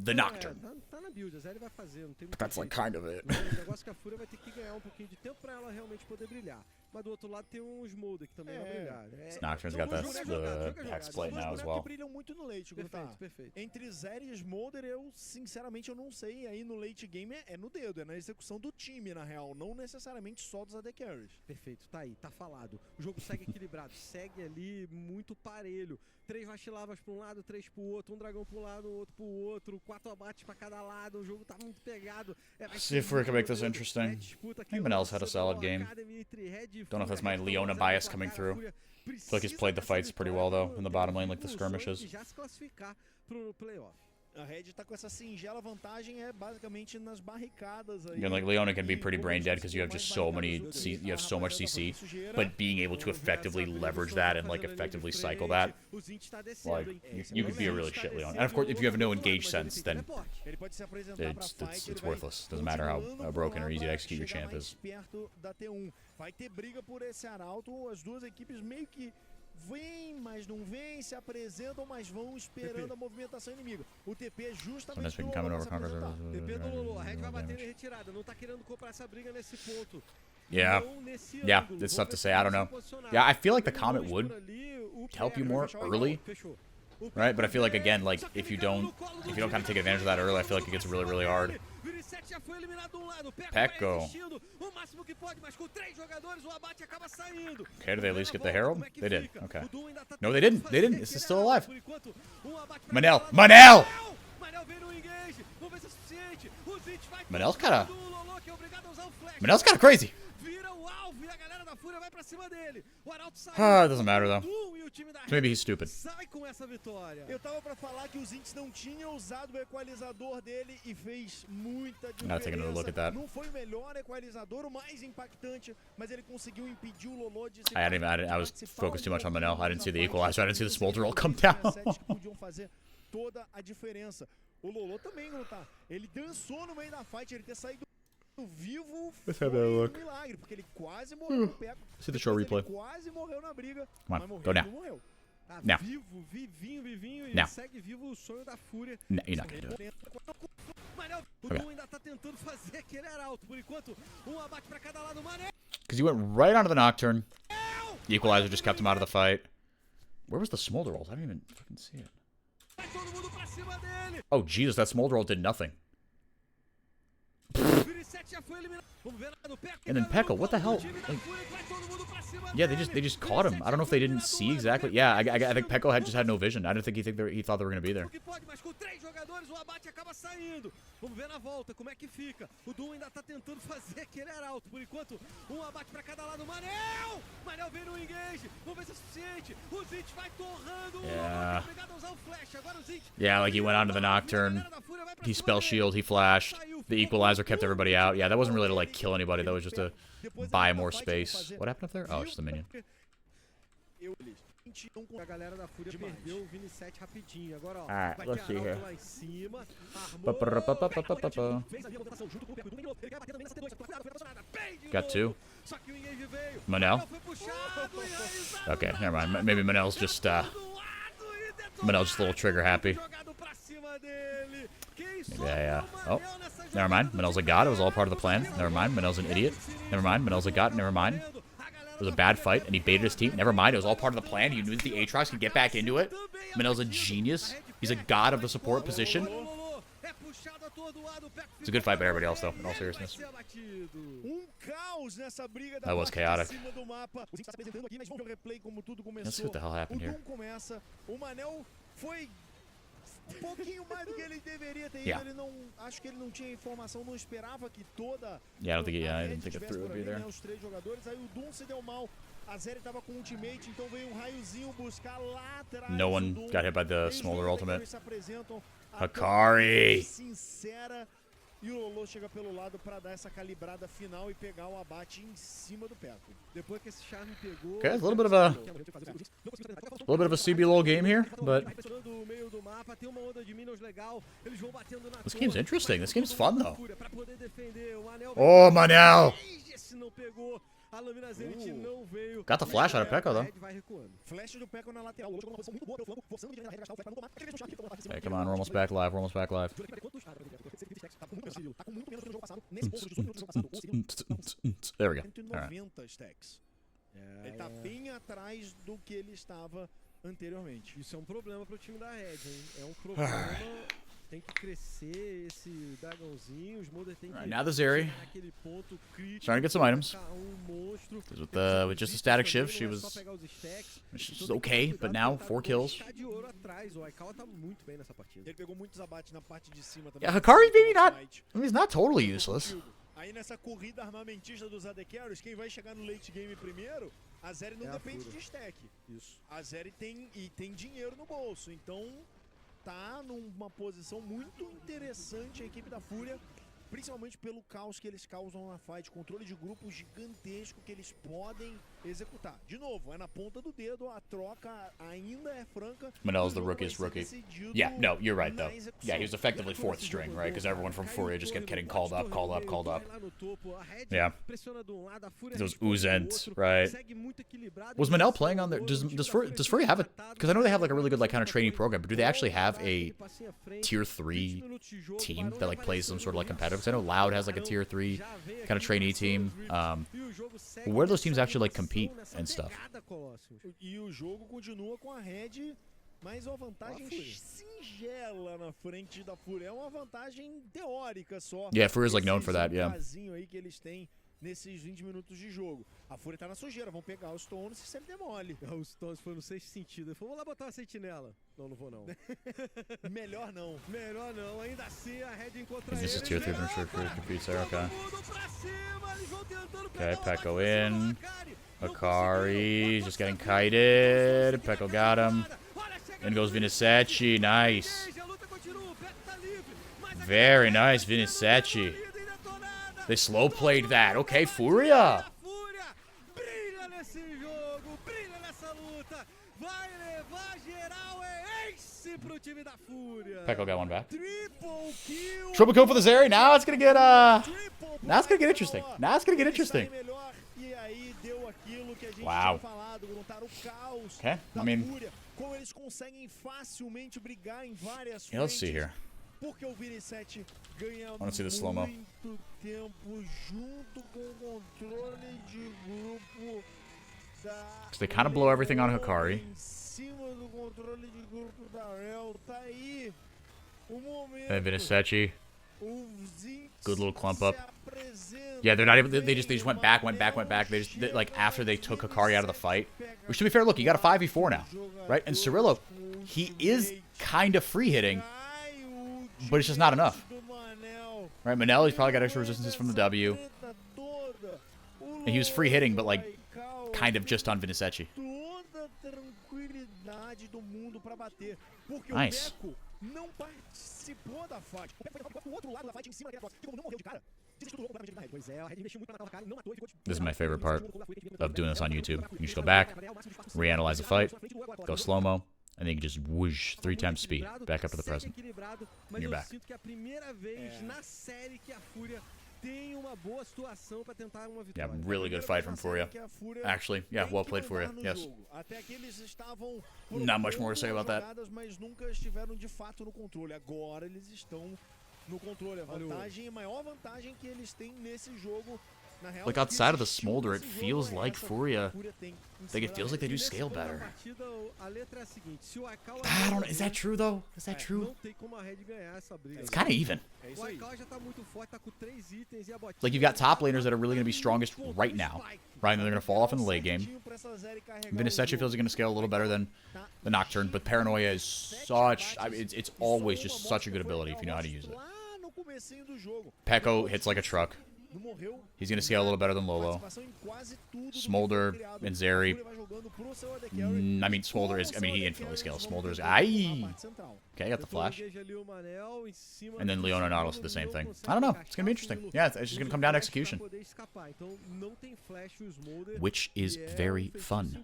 the Nocturne. Tá na build, a Zeri vai fazer, não tem muito But that's like jeito. kind of it. O negócio é que a Fúria vai ter que ganhar um pouquinho de tempo pra ela realmente poder brilhar. Mas do outro lado tem um Smolder que também vai brilhar. Nocturne's got the hex plate now as well. Que brilham muito no late, Perfeito, perfeito. Entre Zeri e Smolder, eu sinceramente eu não sei. Aí no late game é no dedo, é na execução do time, na real. Não necessariamente só dos AD Carries. Perfeito, tá aí, tá falado. O jogo segue equilibrado, segue ali muito parelho. 3 vacilavas pra um lado, 3 pro outro, um dragão pro lado, outro pro outro, 4 abates pra cada lado, o jogo tá muito pegado. See if we can make this interesting. I think Manel's had a solid game. Don't know if that's my Leona bias coming through. I feel like he's played the fights pretty well though, in the bottom lane, like the skirmishes. Já se classificar pro playoff. A Red tá com essa singela vantagem basicamente nas barricadas aí. Again, like Leona can be pretty brain dead because you have just so many, you have so much CC, but being able to effectively leverage that and like effectively cycle that, like you could be a really shit Leona. And of course, if you have no engaged sense, then it's worthless. Doesn't matter how broken or easy to execute your champ is. Vai ter briga por esse arauto, as duas equipes meio que vêm, mas não vêm, se apresentam, mas vão esperando a movimentação inimiga. O TP é justamente o Lolo se apresentar. TP do Lolo, a Red vai bater em retirada, não tá querendo comprar essa briga nesse ponto. Yeah, yeah, it's tough to say. I don't know. Yeah, I feel like the Comet would help you more early, right? But I feel like again, like if you don't kind of take advantage of that early, I feel like it gets really, really hard. Pecco. Okay, did they at least get the Herald? They did. Okay. No, they didn't. They didn't. This is still alive. Manel. Manel! Manel's kind of crazy. It doesn't matter though. Maybe he's stupid. Eu tava pra falar que os Ints não tinham usado o equalizador dele e fez muita diferença. Now taking a look at that. Não foi o melhor equalizador, o mais impactante, mas ele conseguiu impedir o Lolo de se I was focused too much on Manel. I didn't see the equalizer. I didn't see the smolder roll come down. Podiam fazer toda a diferença. O Lolo também não tá. Ele dançou no meio da fight, ele ter saído vivo foi um milagre, porque ele quase morreu no Pecco. See the show replay. Ele quase morreu na briga, Come mas on, morreu, go now. não morreu. Tá Now. vivinho, e Now. segue vivo o sonho da Fúria. No, you're not gonna do it. Manel, o Okay. Du ainda tá tentando fazer aquele arauto. Por enquanto, um abate pra cada lado. Manel! Because he went right onto the Nocturne. The equalizer just kept him out of the fight. Where was the smolder roll? I didn't even fucking see it. Vai todo mundo pra cima dele! Oh, Jesus, that smolder roll did nothing. Já foi eliminado. Vamos ver no Pecco. And then Pecco, what the hell? Like, yeah, they just caught him. I don't know if they didn't see exactly. Yeah, I think Pecco just had no vision. I didn't think he thought they were gonna be there. Mas com 3 jogadores, o abate acaba saindo. Vamos ver na volta como é que fica. O Du ainda tá tentando fazer aquele arauto. Por enquanto, um abate pra cada lado. Manel! Manel vem no engage. Vamos ver se é suficiente. O Zit vai torrando. Yeah. Obrigado a usar o flash. Agora o Zit. Yeah, like he went onto the Nocturne. He spell shield. He flashed. The equalizer kept everybody out. Yeah, that wasn't really to like kill anybody. That was just to buy more space. What happened up there? Oh, it's just the minion. A galera da Fúria perdeu o Vini 7 rapidinho. Agora, ó, Alright, vai let's ter see here. arauto lá em cima. Armou. Fez ali a movimentação junto com o Pecco. Ele vai bater também nessa T2. Cuidado, foi posicionada. Bem de Got two. novo. Só que o engage veio. Manel? Foi puxado e aí, Okay, never mind. Maybe Manel's just Manel's just a little trigger happy. jogado pra cima dele. Quem Yeah. Oh, Manel nessa never mind. Manel's a god. It was all part of the plan. Never mind. Manel's an idiot. Never mind. Manel's a god. Never mind. It was a bad fight, and he baited his team. Never mind. It was all part of the plan. He knew that the Aatrox could get back into it. Manel's a genius. He's a god of the support position. It's a good fight by everybody else, though, in all seriousness. Caos nessa briga da That was parte chaotic. de cima do mapa. O Zit tá se apresentando aqui, mas vamos ver o replay como tudo começou. Let's see what the hell happened o here. Doom começa, o Manel foi um pouquinho mais do que ele deveria ter ido. Yeah. Ele não, acho que ele não tinha informação, não esperava que toda Yeah, I don't think a I Red didn't think it tivesse through por would be ali, there. né, os 3 jogadores. Aí o Doom se deu mal. A Zeri tava com ultimate, então veio um raiozinho buscar lá atrás. No one o Doom. got hit by the Três smolder jogadores ultimate. se apresentam. A Hakari! sincera E o Lolo chega pelo lado pra dar essa calibrada final e pegar o abate em cima do Peco. Depois que esse charme pegou... Okay, a little bit of a CBLOL game here, but this game's interesting. This game's fun though. Oh, Manel! Got the flash out of Pekka though. Flash do Peco na lateral. O jogou numa posição muito boa, forçando o Red Rashtal pra tomar. Hey, come on, we're almost back live. We're almost back live. Tá com muito menos que no jogo passado. Nesse ponto, dos 8 minutos do jogo passado. There we go. All right. 190 stacks. Ele tá bem atrás do que ele estava anteriormente. Isso é um problema pro time da Red, hein? É um problema. Tem que crescer esse dragãozinho. Os Smolder tem que Right, now the Zeri. naquele ponto crítico. Starting to get some items. Monstro. With just a static shift, she's okay, but now 4 kills. Tá de ouro atrás. O Aikawa tá muito bem nessa partida. Ele pegou muitos abates na parte de cima também. Yeah, Hikari's maybe not. I mean, he's not totally useless. Aí nessa corrida armamentista dos AD Carries, quem vai chegar no late game primeiro, a Zeri não depende de stack. Isso. A Zeri tem dinheiro no bolso, então tá numa posição muito interessante a equipe da Fúria, principalmente pelo caos que eles causam na fight, controle de grupo gigantesco que eles podem executar. De novo, é na ponta do dedo, a troca ainda é franca. Manel's the rookiest rookie. Yeah, no, you're right though. Yeah, he was effectively 4th string, right? Because everyone from Furia just kept getting called up. Yeah. Those Uzent, right? Was Manel playing on there? Does Furia have a... Because I know they have like a really good like kind of training program, but do they actually have a tier 3 team that like plays some sort of like competitive? Because I know Loud has like a tier 3 kind of trainee team. Where do those teams actually like compete and stuff? E o jogo continua com a Red, mas uma vantagem singela na frente da Fúria. É uma vantagem teórica só. Yeah, Furia's like known for that, yeah. Aí que eles têm nesses 20 minutos de jogo. A Fúria tá na sujeira, vão pegar os Stones se ele demole. Os Stones foi no sexto sentido. Ele falou, vamos lá botar uma sentinela. Não, não vou não. Melhor não. Melhor não. Ainda assim, a Red encontra This is tier 3 for sure. Competes there, okay. Okay, Pekko in. Hikari just getting kited. Pekko got him. In goes Vinisecci. Nice. Very nice, Vinisecci. They slow played that. Okay, Furia. Brilha nesse jogo, brilha nessa luta. Vai levar geral, é ace pro time da Fúria. Pekko got one back. Triple kill for the Zeri. Now it's gonna get now it's gonna get interesting. Now it's gonna get interesting. Wow. Okay, I mean, yeah, let's see here. Porque o Vinisecci ganha see the slow-mo. muito tempo junto com o controle de grupo da... So they kind of blow everything on Hikari. Em cima do controle de grupo da Rel, tá aí o momento. And Vinisecci. Good little clump up. Yeah, they're not able. They just went back. They like after they took Hikari out of the fight. Which, to be fair, look, you got a 5v4 now, right? And Cirillo, he is kind of free hitting, but it's just not enough. Right, Manel, he's probably got extra resistances from the W. And he was free hitting, but like kind of just on Vinisecci. Nice. Não participou da fight. O outro lado da fight em cima daquela fight, não morreu de cara. This is my favorite part of doing this on YouTube. You just go back, reanalyze the fight, go slow-mo, and then you can just whoosh 3 times speed, back up to the present, and you're back. Yeah, really good fight from Furia. Actually, yeah, well played Furia, yes. Not much more to say about that. Mas nunca estiveram de fato no controle. Agora eles estão no controle. A vantagem, a maior vantagem que eles têm nesse jogo. Like outside of the smolder, it feels like Furia. Like it feels like they do scale better. I don't know. Is that true though? Is that true? It's kind of even. Like you've got top laners that are really going to be strongest right now, right? And they're going to fall off in the late game. Vinisecci feels like going to scale a little better than the Nocturne, but Paranoia is such. I mean, it's always just such a good ability if you know how to use it. Pekko hits like a truck. Não morreu. He's gonna scale a little better than Lolo. Participação em quase tudo do Smolder que foi criado. and Zeri. A Fúria vai jogando pro seu AD Carry. I mean, Smolder is. I mean, he infinitely scales. Smolder is. Aye. Okay, I got the flash. And then Leona Nautilus did the same thing. I don't know. It's gonna be interesting. Yeah, it's just gonna come down to execution, which is very fun.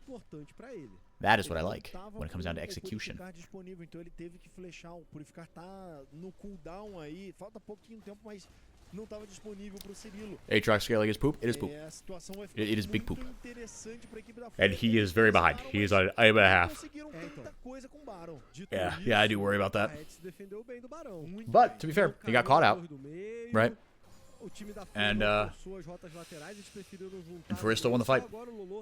That is what I like when it comes down to execution. Disponível, então ele teve que flechar. O Purificar tá no cooldown aí. Falta pouquinho tempo, mas não estava disponível pro Cirilo. Aatrox scaling is poop. It is poop. It is big poop. And he is very behind. He is on an aim and a half. Yeah, I do worry about that. But to be fair, he got caught out, right? And Faria still won the fight.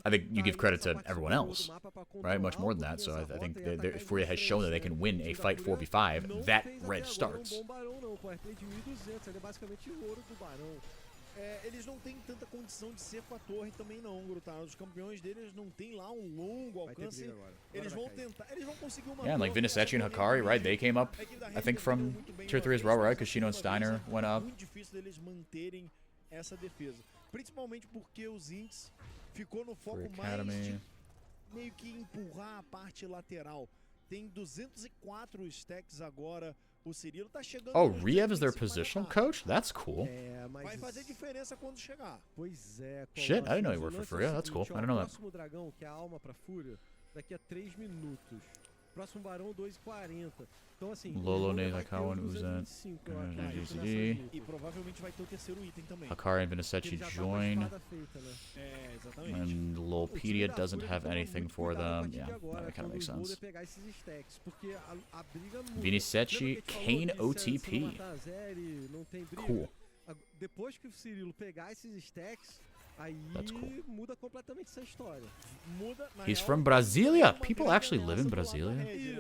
I think you give credit to everyone else, right? Much more than that. So I think Faria has shown that they can win a fight 4v5. That red starts. Eles não têm tanta condição de ser com a torre também não, Grutado. Os campeões deles não tem lá longo alcance. Eles vão tentar, eles vão conseguir uma. Yeah, and like Vinicius and Hikari, right? They came up, I think, from tier 3 as well, right? Because Shino and Steiner went up. Muito difícil deles manterem essa defesa, principalmente porque os Ints ficou no foco mais de meio que empurrar a parte lateral. Tem 204 stacks agora. O Cirilo tá chegando. Oh, Riev is their positional coach? That's cool. Vai fazer diferença quando chegar. Pois é. Shit, I didn't know he worked for Faria. That's cool. I didn't know that. Próximo dragão, que é a alma pra Fúria, daqui a 3 minutos. Próximo barão 2:40. Então assim, Lolo, Nezakawa, Uzan, GCD. E provavelmente vai ter o terceiro item também. Hikari and Vinicius join. And Lolpedia doesn't have anything for them. Yeah, that kind of makes sense. Vinicius, Kane OTP. Cool. Depois que o Cirilo pegar esses stacks, aí muda completamente essa história. He's from Brasilia. People actually live in Brasilia.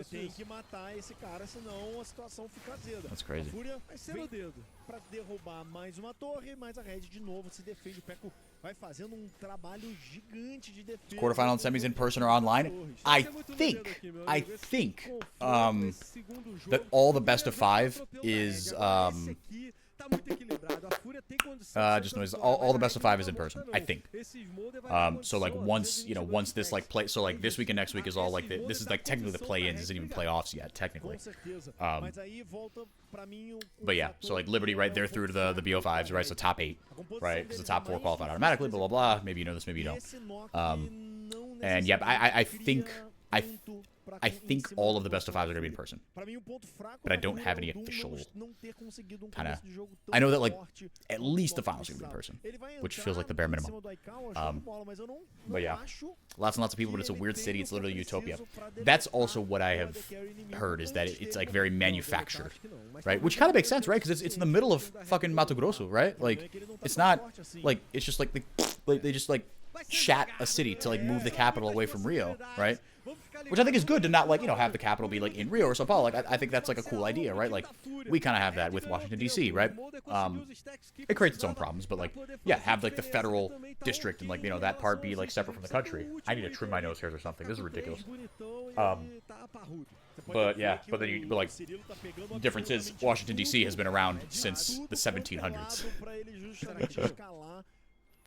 Tem que matar esse cara, senão a situação fica azeda. That's crazy. A Fúria vai ser o dedo para derrubar mais uma torre, mas a Red de novo se defende. O Peco vai fazendo um trabalho gigante de defesa. Quarterfinal and semis in person or online. I think that all the best of 5 is just noise. All the best of 5 is in person, I think. So like once this like play, so like this week and next week is all like this is like technically the play-ins, isn't even playoffs yet technically. But yeah, so like Liberty right there through to the BO5s, right? So top 8, right? Because the top 4 qualified automatically. Blah blah blah. Maybe you know this, maybe you don't. And yeah, I think all of the best of 5s are gonna be in person, but I don't have any official kind of. I know that like at least the finals are gonna be in person, which feels like the bare minimum. But yeah, lots and lots of people, but it's a weird city. It's literally utopia. That's also what I have heard, is that it's like very manufactured, right? Which kind of makes sense, right? Because it's in the middle of fucking Mato Grosso, right? Like it's not like it's just like they just like shat a city to like move the capital away from Rio, right? Which I think is good to not like, have the capital be like in Rio or Sao Paulo. Like I think that's like a cool idea, right? Like we kind of have that with Washington D.C., right? It creates its own problems, but like yeah, have like the federal district and like that part be like separate from the country. I need to trim my nose hairs or something. This is ridiculous. But yeah, but like the difference is Washington D.C. has been around since the 1700s.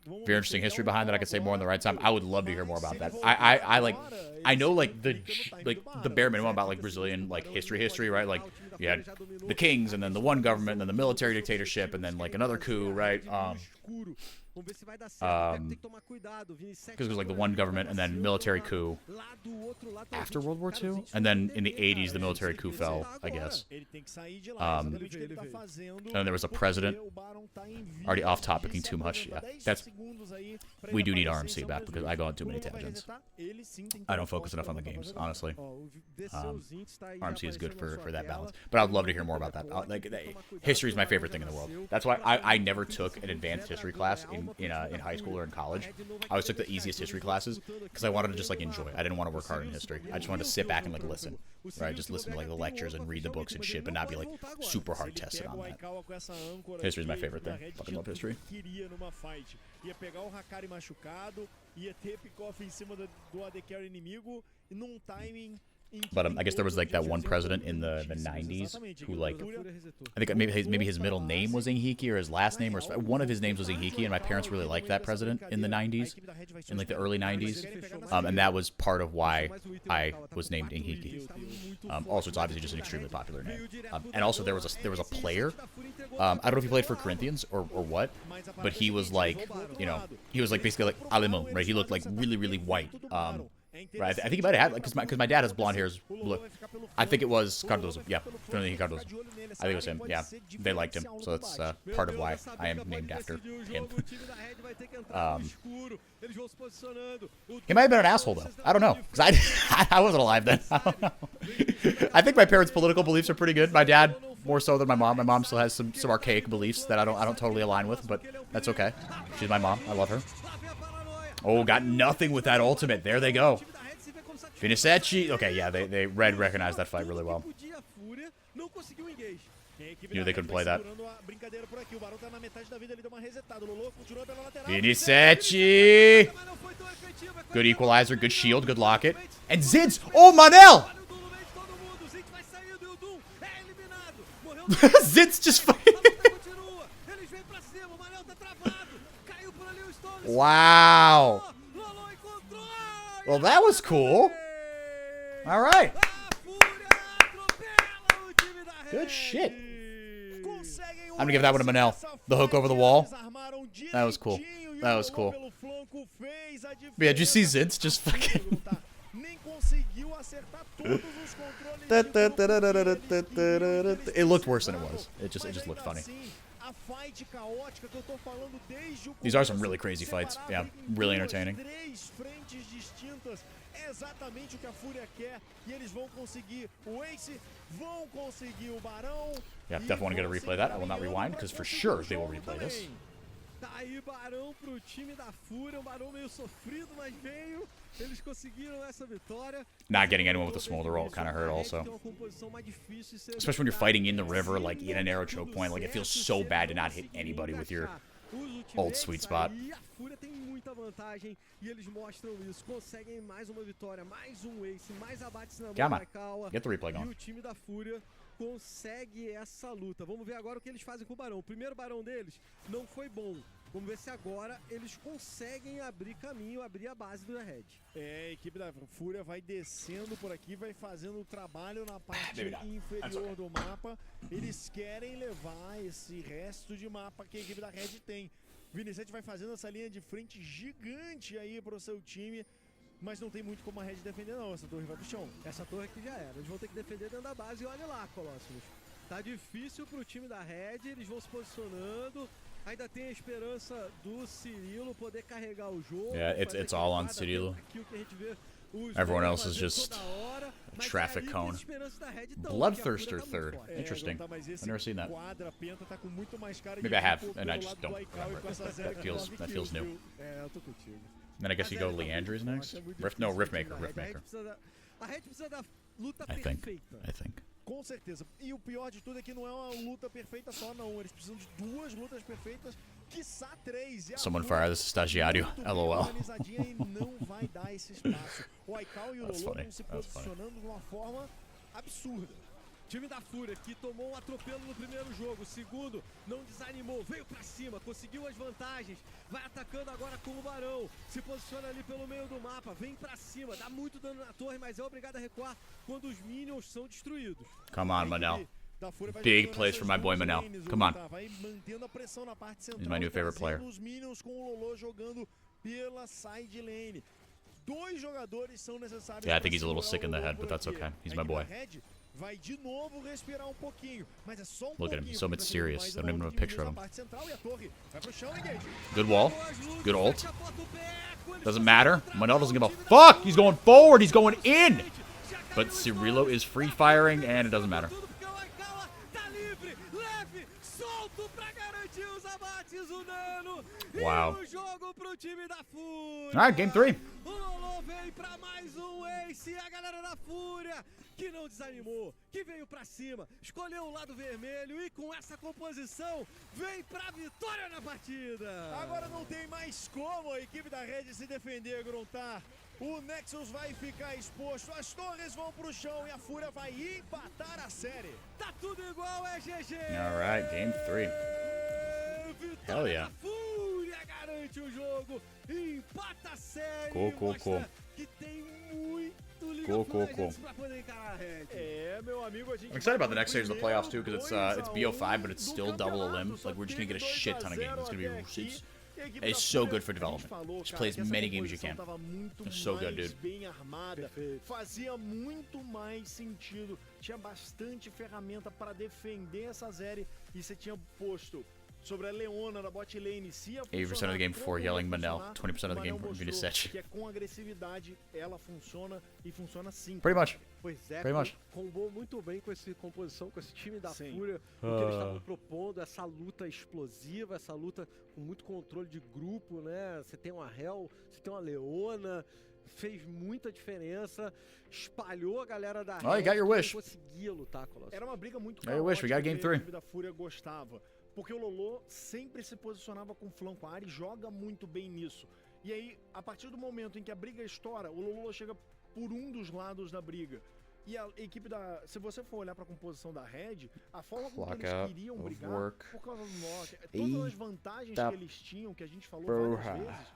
Very interesting history behind that. I could say more in the right time. I would love to hear more about that. I know like the bare minimum about like Brazilian like history, right? Like you had the kings and then the one government and then the military dictatorship and then like another coup, right? Because it was like the one government and then military coup after World War II, and then in the 80s the military coup fell, I guess. And then there was a president. Already off topicing too much. Yeah, we do need RMC back because I go on too many tangents. I don't focus enough on the games, honestly. RMC is good for that balance, but I'd love to hear more about that. History is my favorite thing in the world. That's why I never took an advanced history class in high school or in college. I always took the easiest history classes because I wanted to just like enjoy. I didn't want to work hard in history. I just wanted to sit back and like listen, right? Just listen to like the lectures and read the books and shit, but not be like super hard tested on that. History is my favorite thing. Fucking love history. Ia pegar o Hakari machucado, ia ter pick-off em cima do AD Carry inimigo, e num timing But I guess there was like that one president in the 90s who like, I think maybe his middle name was Inhiki or his last name, or one of his names was Inhiki, and my parents really liked that president in the 90s, in like the early 90s, and that was part of why I was named Inhiki. Also, it's obviously just an extremely popular name. And also there was a player, I don't know if he played for Corinthians or what, but he was like, you know, he was like basically like Alemão, right? He looked like really white. Right, I think he might have had, because my dad has blonde hair. I think it was Cardozo. Yeah, Cardozo. I think it was him. Yeah, they liked him, so that's part of why I am named after him. He might have been an asshole though. I don't know, because I wasn't alive then. I don't know. I think my parents' political beliefs are pretty good. My dad more so than my mom. My mom still has some archaic beliefs that I don't totally align with, but that's okay. She's my mom. I love her. Oh, got nothing with that ultimate. There they go. Finissetti. Okay, yeah, they Red recognized that fight really well. Knew they couldn't play that. Finissetti. Good equalizer, good shield, good locket. And Zids. Oh, Manel. Zids just fighting. Wow. Well, that was cool. All right. Good shit. I'm going to give that one to Manel. The hook over the wall. That was cool. That was cool. But yeah, did you see Zids just fucking... It looked worse than it was. It just looked funny. These are some really crazy fights. Yeah, really entertaining. Yeah, definitely want to get a replay of that. I will not rewind, because for sure they will replay this. Tá aí Barão pro time da Fúria, Barão meio sofrido, mas veio. Eles conseguiram essa vitória. Not getting anyone with a smolder roll kind of hurt also. Especially when you're fighting in the river, like in a narrow choke point. Like, it feels so bad to not hit anybody with your old sweet spot. E a Fúria tem muita vantagem e eles mostram isso. Conseguem mais uma vitória, mais um ace, mais abates na mão. Get the replay going. E o time da Fúria consegue essa luta. Vamos ver agora o que eles fazem com o Barão. O primeiro Barão deles não foi bom. Vamos ver se agora eles conseguem abrir caminho, abrir a base do Red. É, a equipe da Fúria vai descendo por aqui, vai fazendo o trabalho na parte inferior do mapa. Eles querem levar esse resto de mapa que a equipe da Red tem. Vinicius vai fazendo essa linha de frente gigante aí pro seu time. Mas não tem muito como a Red defender não, essa torre vai pro chão. Essa torre aqui já era, eles vão ter que defender dentro da base e olha lá, Colossus. Tá difícil pro time da Red, eles vão se posicionando. Ainda tem a esperança do Cirilo poder carregar o jogo. Yeah, it's all on Cirilo. Everyone else is just a traffic cone. Bloodthirster third. Interesting. I've never seen that. Maybe I have, and I just don't remember. That feels new. Then I guess you go Leandre's next? Riftmaker. I think. Com certeza. E o pior de tudo é que não é uma luta perfeita só, não. Eles precisam de duas lutas perfeitas, quiçá três. Someone fire this estagiário. LOL. Não vai dar esse espaço. O Aikau e o Lolo estão se posicionando de uma forma absurda. Time da Fúria que tomou um atropelo no primeiro jogo, segundo não desanimou, veio pra cima, conseguiu as vantagens, vai atacando agora com o Barão, se posiciona ali pelo meio do mapa, vem pra cima, dá muito dano na torre, mas é obrigado a recuar quando os minions são destruídos. Come on, Manel. Big plays for my boy Manel. Come on. He's my new favorite player. Os minions com o Lolo jogando pela side lane. Dois jogadores são necessários. Yeah, I think he's a little sick in the head, but that's okay. He's my boy. Vai de novo respirar um pouquinho, mas é só Look at him, he's so mysterious. I don't even have a picture of him. Vai pro chão, good wall, good ult. Doesn't matter. Manel doesn't give a fuck. He's going forward. He's going in. But Cirilo is free firing, and it doesn't matter. Wow. All right, game 3. O Lolo vem pra mais um ace, a galera da Fúria que não desanimou, que veio pra cima, escolheu o lado vermelho e com essa composição vem pra vitória na partida. Agora não tem mais como a equipe da Red se defender, Gruntar. O Nexus vai ficar exposto, as torres vão pro chão e a Fúria vai empatar a série. Tá tudo igual, é GG! Alright, game 3. Hell yeah. A Fúria garante o jogo, empata a série, Cool. que tem muito League Cool, of cool, Legends pra poder encarar a Red. Meu amigo, a gente I'm excited about the next stage of the playoffs too, because it's BO5, but it's still double a limb. Like we're just gonna get a shit ton of games. It's gonna be it's so good for development. Just play as many games as you can. It's so good, dude. Bem armada, fazia muito mais sentido. Tinha bastante ferramenta para defender essa série e você tinha posto sobre a Leona da bot lane. 80% of the game before yelling Manel, 20% of the game for Vita Set. Que é com agressividade, ela funciona e funciona sim. Pretty much. Pois é, Pretty much. combou muito bem com essa composição, com esse time da Sim. Fúria, o que eles estavam propondo, essa luta explosiva, essa luta com muito controle de grupo, né? Você tem uma Hell, você tem uma Leona, fez muita diferença, espalhou a galera da Oh, you got your wish. conseguia lutar, Colossus. Era uma briga muito I wish we got game que a 3. equipe da Fúria gostava. Porque o Lolo sempre se posicionava com flanco. A Ari joga muito bem nisso. E aí, a partir do momento em que a briga estoura, o Lolo chega por um dos lados da briga. E a equipe da... Se você for olhar pra composição da Red, a forma como que eles queriam brigar, por causa do Nock, todas as vantagens que eles tinham, que a gente falou várias vezes,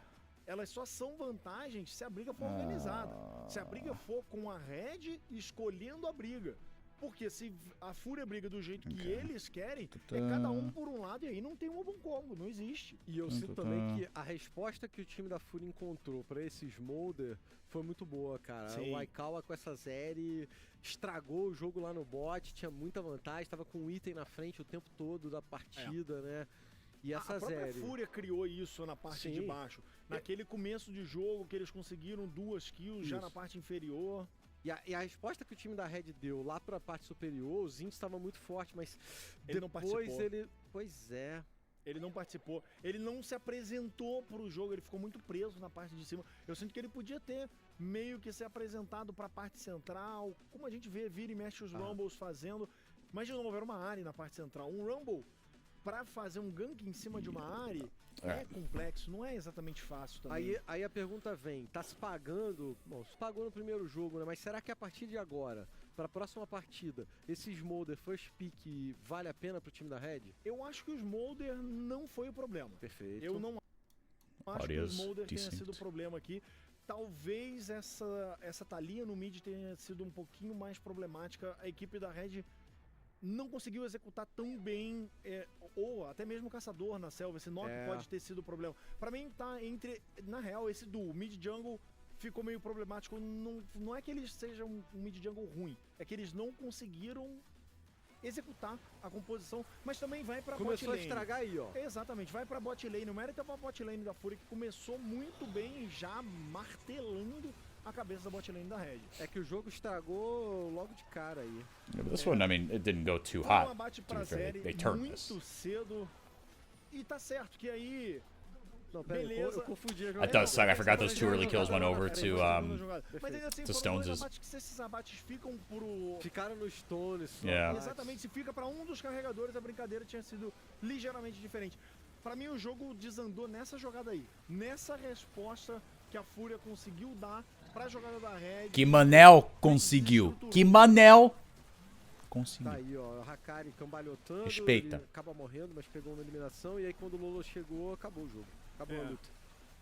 elas só são vantagens se a briga for organizada. Se a briga for com a Red escolhendo a briga. Porque se a Fúria briga do jeito que eles querem, é cada um por um lado e aí não tem um bom combo, não existe. E eu sinto também que a resposta que o time da Fúria encontrou pra esse Smolder foi muito boa, cara. Sim. O Aikawa com essa série estragou o jogo lá no bot, tinha muita vantagem, tava com um item na frente o tempo todo da partida, né? E essa A própria série... Fúria criou isso na parte de baixo. Naquele começo de jogo que eles conseguiram 2 kills já na parte inferior. E a resposta que o time da Red deu lá pra parte superior, o Zinx estava muito forte, mas ele não participou. Pois é. Ele não participou. Ele não se apresentou pro jogo, ele ficou muito preso na parte de cima. Eu sinto que ele podia ter meio que se apresentado pra parte central, como a gente vira e mexe os Rumbles fazendo. Mas de novo, era uma Ari na parte central. Um Rumble, pra fazer um gank em cima de uma Ari, é complexo, não é exatamente fácil também. Aí a pergunta vem, tá se pagando, bom, se pagou no primeiro jogo, né? Mas será que a partir de agora, pra próxima partida, esse Smolder First Pick vale a pena pro time da Red? Eu acho que o Smolder não foi o problema. Perfeito. Eu não acho que o Smolder tenha sido o problema aqui. Talvez essa Thalia no mid tenha sido um pouquinho mais problemática. A equipe da Red não conseguiu executar tão bem, ou até mesmo o caçador na selva, esse knock pode ter sido o problema. Pra mim tá entre, na real, esse duo mid jungle ficou meio problemático, não é que eles sejam um mid jungle ruim, é que eles não conseguiram executar a composição, mas também vai pra bot lane. Começou a estragar aí, ó. Exatamente, vai pra bot lane, o mérito é pra bot lane da Fúria, que começou muito bem, já martelando a cabeça da bot lane da Red. É que o jogo estragou logo de cara aí. Yeah, but this one, I mean, it didn't go too Um hot. abate To pra be fair, série they turned muito this. cedo. E tá certo que aí... Não, pera aí, Beleza. eu confundi a I jogada. thought, sorry, I forgot those 2 early kills went over to Mas ainda assim, to foram dois Stones' abates que se esses abates ficam pro... Ficaram no Stone só. Yeah. Exatamente, se fica pra um dos carregadores, a brincadeira tinha sido ligeiramente diferente. Pra mim, o jogo desandou nessa jogada aí. Nessa resposta que a Fúria conseguiu dar pra jogada da Red. Que Manel conseguiu. Que Manel conseguiu. Tá aí, ó, o Hakari cambalhotando, Respeita. ele acaba morrendo, mas pegou uma eliminação, e aí quando o Lolo chegou, acabou o jogo. Acabou a luta.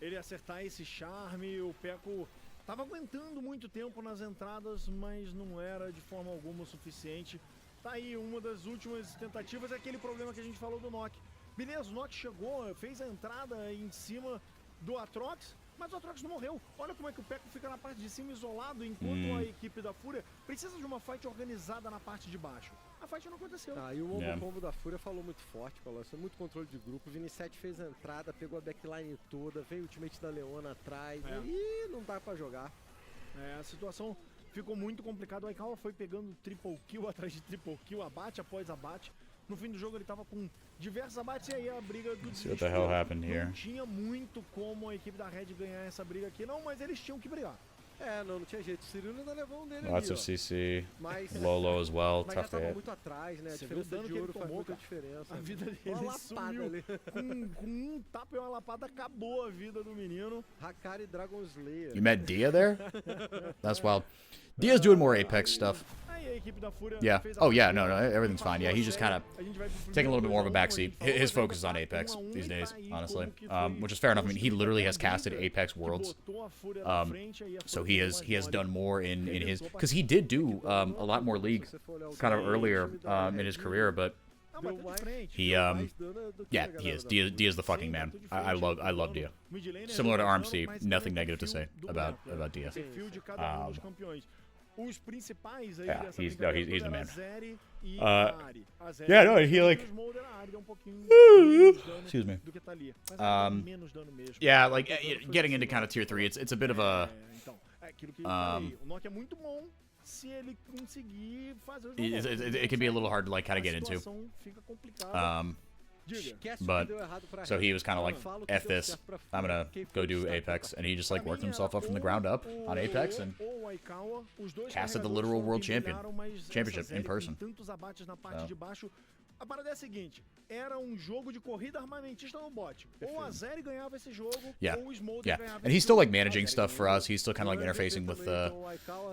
Ele acertar esse charme, o Peco tava aguentando muito tempo nas entradas, mas não era de forma alguma o suficiente. Tá aí, uma das últimas tentativas, é aquele problema que a gente falou do Nock. Beleza, o Nock chegou, fez a entrada em cima do Atrox, mas o Atrox não morreu. Olha como é que o Peco fica na parte de cima isolado, enquanto a equipe da Fúria precisa de uma fight organizada na parte de baixo. A fight não aconteceu. E o combo da Fúria falou muito forte, Colossus, muito controle de grupo. O Vinicius fez a entrada, pegou a backline toda, veio o ultimate da Leona atrás, e não dá pra jogar. A situação ficou muito complicada. O Aikawa foi pegando triple kill atrás de triple kill, abate após abate. No fim do jogo ele tava com diversos abates e aí a briga do See what the hell happened here. Não tinha muito como a equipe da Red ganhar essa briga aqui, não, mas eles tinham que brigar. Não tinha jeito. O Cirilo ainda levou dele Lots ali, of CC. Mas, Lolo as well. mas já Tough to tava hit. muito atrás, né? A Você viu o diferença dano de que ouro ele faz tomou, muita cara? diferença. A vida dele Uma lapada sumiu. ali. Com um tapa e uma lapada, acabou a vida do menino. Hakari Dragon Slayer. You met Dia there? That's wild. Dia's doing more Apex stuff. Aí a equipe da Fúria Yeah. fez a Oh, yeah, partida, no, everything's fine. Yeah, he's just kind of a gente vai pro taking a little bit more of a primeiro backseat. 2 a 1, His como focus is on ele Apex tá 1 a 1 these e days, tá aí honestly. como que foi Which is fair enough. I mean, he literally has a briga casted Apex que Worlds. botou a Fúria na frente, aí a So Fúria he ficou mais has done mole. more in his, because he did do a lot more League kind of earlier in his career, but Não, bateu de frente. he yeah, he is. Dia's the fucking man. I love Dia. Midlaner Similar to jogando, RMC, mas nothing tem negative to say perfil do about boneco, Dia. perfil de cada dos campeões. Os principais aí Yeah, dessa he's brincadeira the toda man. era a Zeri e a Ari. A Zeri yeah, no, deu he, like- menos Smolder, a Ari deu um pouquinho menos dano Excuse me. do que tá ali. Mas ela deu menos dano mesmo. Yeah, like O dano foi getting into assim, kind of tier 3, it's a bit of a então, é aquilo que eu falei. O Nokia é muito bom se ele conseguir fazer o jogo. it can be a little hard to like kind of get into. Fica complicada. Esquece o But que deu errado pra so Red. he was kind of like, Fala o que F deu this, certo pra I'm gonna Fúria, quem go foi do destaque Apex, pra and he just like Pra worked mim, himself up from the ou ground up o- on Apex and ou o Aikawa, os dois casted the carregadores literal foram world que champion. brilharam, mas essa Championship série in person. com tantos abates na parte So. de baixo. A parada é a seguinte, era um jogo de corrida armamentista no bot. Ou a Zeri ganhava esse jogo, Yeah, ou o Smolder yeah, ganhava and esse he's still like jogo. managing stuff for us. He's still kind of like interfacing with the.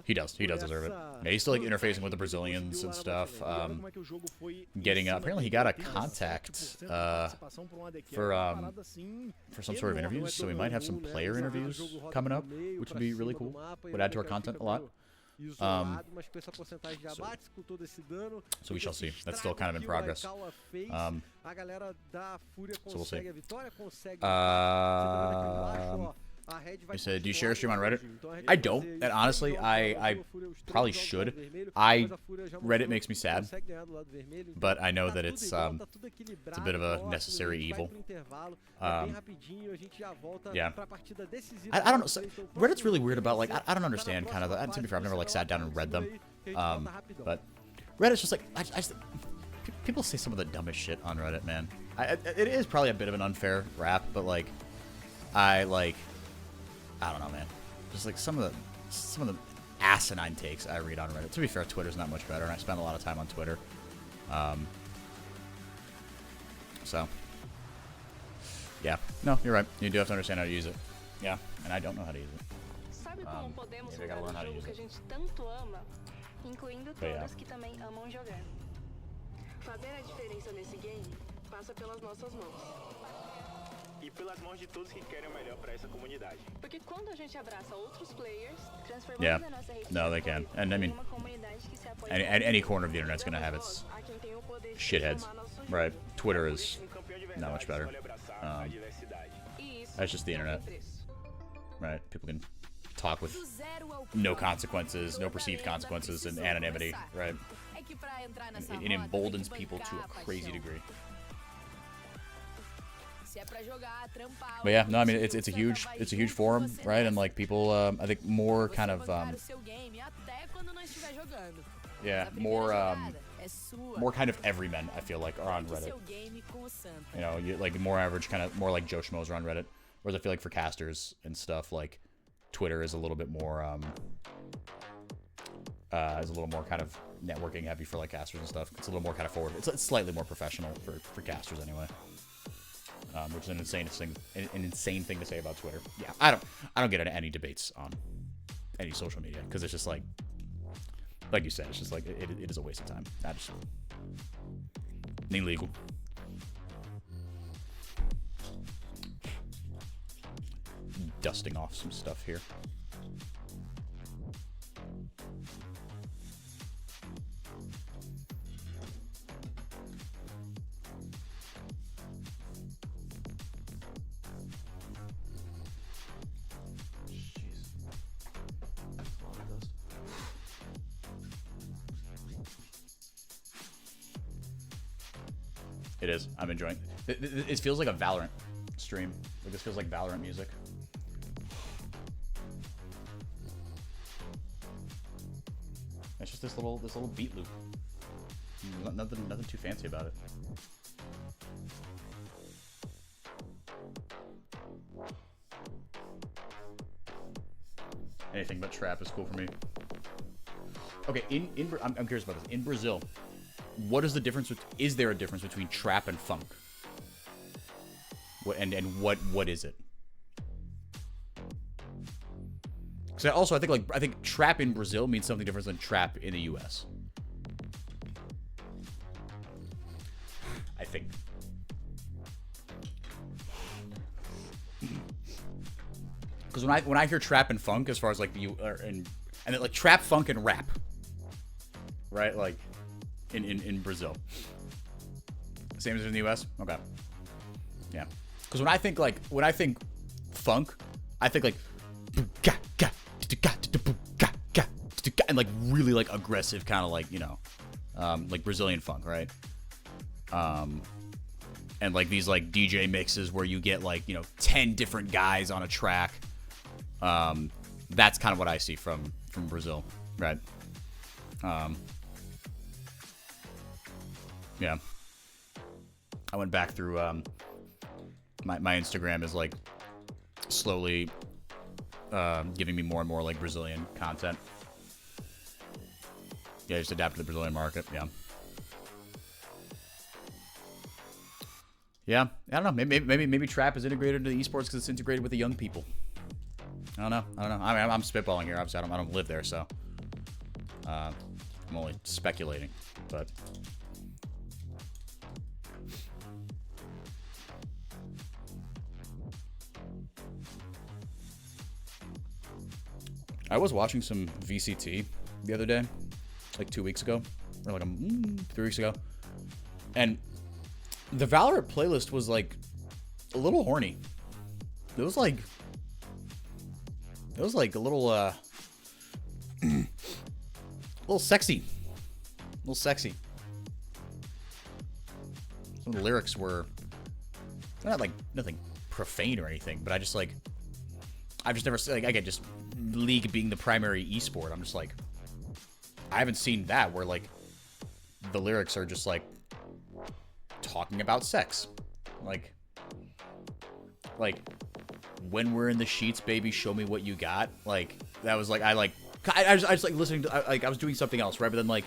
He does deserve it. Yeah, he's still like interfacing with the Brazilians and stuff. Olha como é que o jogo foi em Getting cima apparently he dele, got a 87% contact de participação pra um ADQ. for, Era uma parada, assim, for some sort of enorme. interviews, so we might have some player interviews coming up, which would be really cool. Would add to our content a lot. Isolado, mas com essa porcentagem de abates, com todo esse dano, So we shall esse see. That's still estrago kind of in que o progress. Aikawa fez, a galera da Fúria we'll consegue see. a vitória, consegue você tá vendo aqui embaixo, ó, a Red vai You said, do you share continuar a stream on Reddit? hoje. Então a Red I vai don't, fazer and isso, honestly, três I jogos da Fúria, os três probably jogos do should. lado vermelho, I mas a Fúria já Reddit mostrou makes me que sad, consegue ganhar do lado vermelho, but I know tá that tudo it's igual, tá tudo equilibrado, bit of a próximo, necessary a gente vai evil. pro intervalo, é bem Um, rapidinho, a gente já volta yeah. pra partida decisiva. I don't know. Vocês estão Reddit's really próximos, weird about like você I don't tá na understand kind of. próxima To be fase, fair, I've never like você sat down and coloca read them. aí, que a gente volta rapidão. But Reddit's just like people say some of the dumbest shit on Reddit, man. It is probably a bit of an unfair rap, but like I don't know, man. Just like some of the asinine takes I read on Reddit. To be fair, Twitter's not much better, and I spend a lot of time on Twitter. So yeah, no, you're right. You do have to understand how to use it. Yeah, and I don't know how to use it. Sabe como podemos maybe I gotta mudar learn how to o jogo use que a it. gente tanto ama, incluindo But yeah. todos que também amam jogar? Fazer a diferença nesse game passa pelas nossas mãos. E pelas mãos de todos que querem o melhor para essa comunidade. Porque quando a gente abraça outros players, transformamos Yeah. a nossa rede No, de they apoio can. And I em mean, uma comunidade que se apoia any corner of the internet's gonna have its a quem tem o poder de shitheads, transformar nosso jogo. right? Twitter is Um campeão de not verdade much better. escolhe abraçar a diversidade. E isso That's just the não tem internet. preço. Right? People can talk with Do zero ao no quatro. consequences, no Toda perceived lenda consequences, and precisou anonymity, começar. right? É que pra entrar nessa It roda, emboldens tem que people to a bancar crazy paixão. degree. Se é pra jogar, trampar, But yeah, no, I mean o it's a Santa huge vai it's a huge junto com forum, você right? And nessa. like people, I think more Você kind of bancar o seu game até quando não estiver jogando. yeah, A primeira more jogada é sua. more kind of everymen I feel like are on Banque Reddit. seu game com o Santa. You know, like more average kind of more like Joe Schmoes are on Reddit. Whereas I feel like for casters and stuff, like Twitter is a little bit more is a little more kind of networking heavy for like casters and stuff. It's a little more kind of forward. It's slightly more professional for casters anyway. Which is an insane thing to say about Twitter. Yeah, I don't get into any debates on any social media because it's just like you said, it's just like it is a waste of time. I just illegal. Dusting off some stuff here. It is. I'm enjoying it. It feels like a Valorant stream. Like this feels like Valorant music. It's just this little beat loop. Nothing too fancy about it. Anything but trap is cool for me. Okay, I'm curious about this. In Brazil, what is the difference? Is there a difference between trap and funk? What is it? Because I think trap in Brazil means something different than trap in the U.S. I think. Because when I hear trap and funk, as far as like and then like trap, funk, and rap, right? Like in Brazil, same as in the U.S. Okay, yeah. Because when I think funk, I think like and like really like aggressive kind of like, you know, like Brazilian funk, right? And like these like DJ mixes where you get like, you know, 10 different guys on a track. That's kind of what I see from Brazil, right? Yeah. I went back through my Instagram is like slowly giving me more and more like Brazilian content. Yeah, just adapt to the Brazilian market. Yeah. Yeah, I don't know. Maybe trap is integrated into the esports because it's integrated with the young people. I don't know. I mean, I'm spitballing here. Obviously, I don't live there, so I'm only speculating. But I was watching some VCT the other day, like 2 weeks ago, or like 3 weeks ago, and the Valorant playlist was like a little horny. It was like a little little sexy. Some of the lyrics were not like nothing profane or anything, but I've just never, like, again, just League being the primary esport, I'm just like, I haven't seen that where like the lyrics are just like talking about sex, like when we're in the sheets, baby, show me what you got. Like that was like I just like listening to, I was doing something else, right? But then like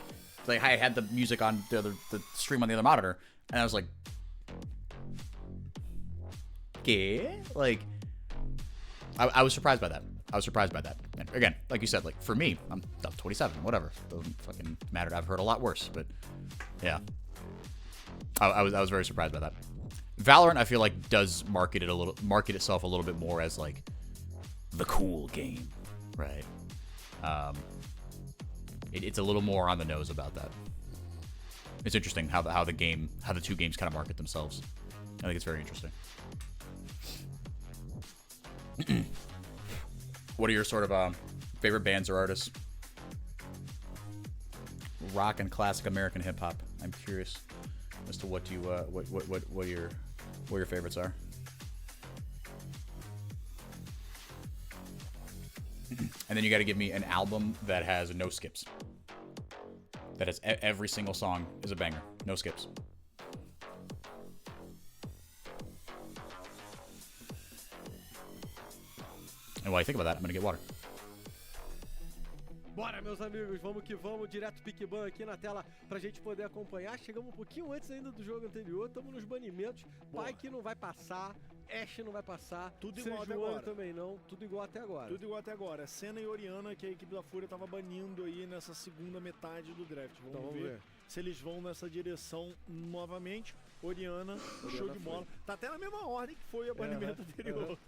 I had the music on the stream on the other monitor, and I was like, yeah, like I was surprised by that. And again, like you said, like for me, I'm 27, whatever, doesn't fucking matter. I've heard a lot worse, but yeah, I was very surprised by that. Valorant, I feel like, does market itself a little bit more as like the cool game, right? It's a little more on the nose about that. It's interesting how the two games kind of market themselves. I think it's very interesting. What are your sort of favorite bands or artists? Rock and classic American hip hop. I'm curious as to what your favorites are. And then you got to give me an album that has no skips. That has every single song is a banger, no skips. And while I think about that, I'm gonna get water. Bora, meus amigos, vamos que vamos, direto pique-ban aqui na tela pra gente poder acompanhar. Chegamos um pouquinho antes ainda do jogo anterior, estamos nos banimentos. Pyke não vai passar, Ashe não vai passar, tudo igual até agora. Também não, tudo igual até agora. Tudo igual até agora. Senna e Orianna, que a equipe da Fúria tava banindo aí nessa segunda metade do draft. Vamos ver se eles vão nessa direção novamente. Orianna, show de bola. Tá até na mesma ordem que foi o banimento anterior.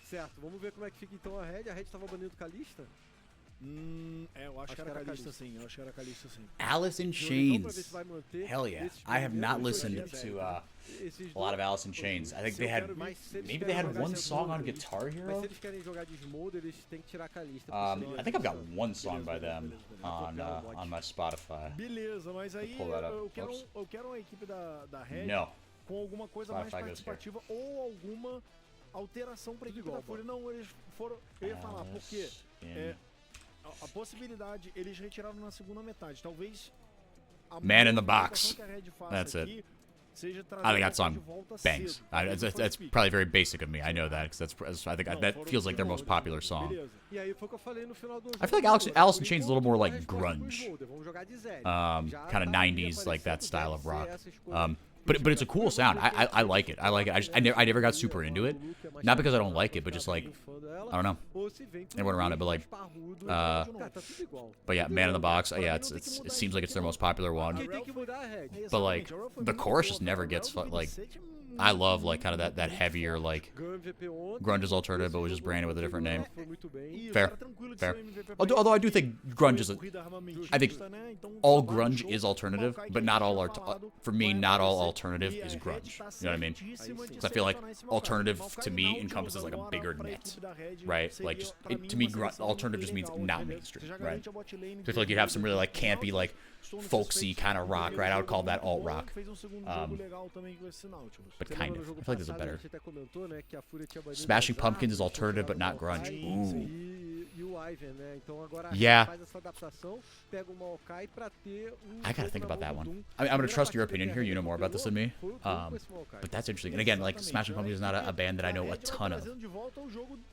Certo, vamos ver como é que fica então a Red. A Red tava banindo Kalista? Eu acho que era Kalista sim. Eu acho que era Kalista sim. Alice in Chains. Hell yeah. I have not listened to a lot of Alice in Chains. I think maybe they had one song on Guitar Hero. Mas se eles querem jogar de Smolder, eles têm que tirar Kalista. I think I've got one song by them on my Spotify. Beleza, mas aí eu quero uma equipe da Red com alguma coisa mais participativa ou alguma alteração para a equipe da Fúria. Não, eles foram... Eu ia falar, porque a possibilidade, eles retiraram na segunda metade. Talvez a Man in the box. que a Red faça That's aqui, it. I think that song bangs. That's probably very basic of me. I know that because I think that feels like their most popular song. I feel like Alice in Chains is a little more like grunge, kind of 90s, like that style of rock. But it's a cool sound. I like it. I like it. I never got super into it, not because I don't like it, but just like I don't know. Everyone around it, but yeah, Man in the Box. Yeah, it seems like it's their most popular one. But like the chorus just never gets like. I love like kind of that heavier like grunge is alternative, but was just branded with a different name. Fair. Although I do think grunge is I think all grunge is alternative, but not all for me. Not all alternative is grunge. You know what I mean? Because I feel like alternative to me encompasses like a bigger net, right? Like just to me, alternative just means not mainstream, right? So I feel like you have some really like campy like folksy kind of rock, right? I would call that alt rock. But kind of. I feel like there's a better. Smashing Pumpkins is alternative, but not grunge. Ooh. Yeah. I gotta think about that one. I mean, I'm gonna trust your opinion here. You know more about this than me. But that's interesting. And again, like Smashing Pumpkins is not a band that I know a ton of.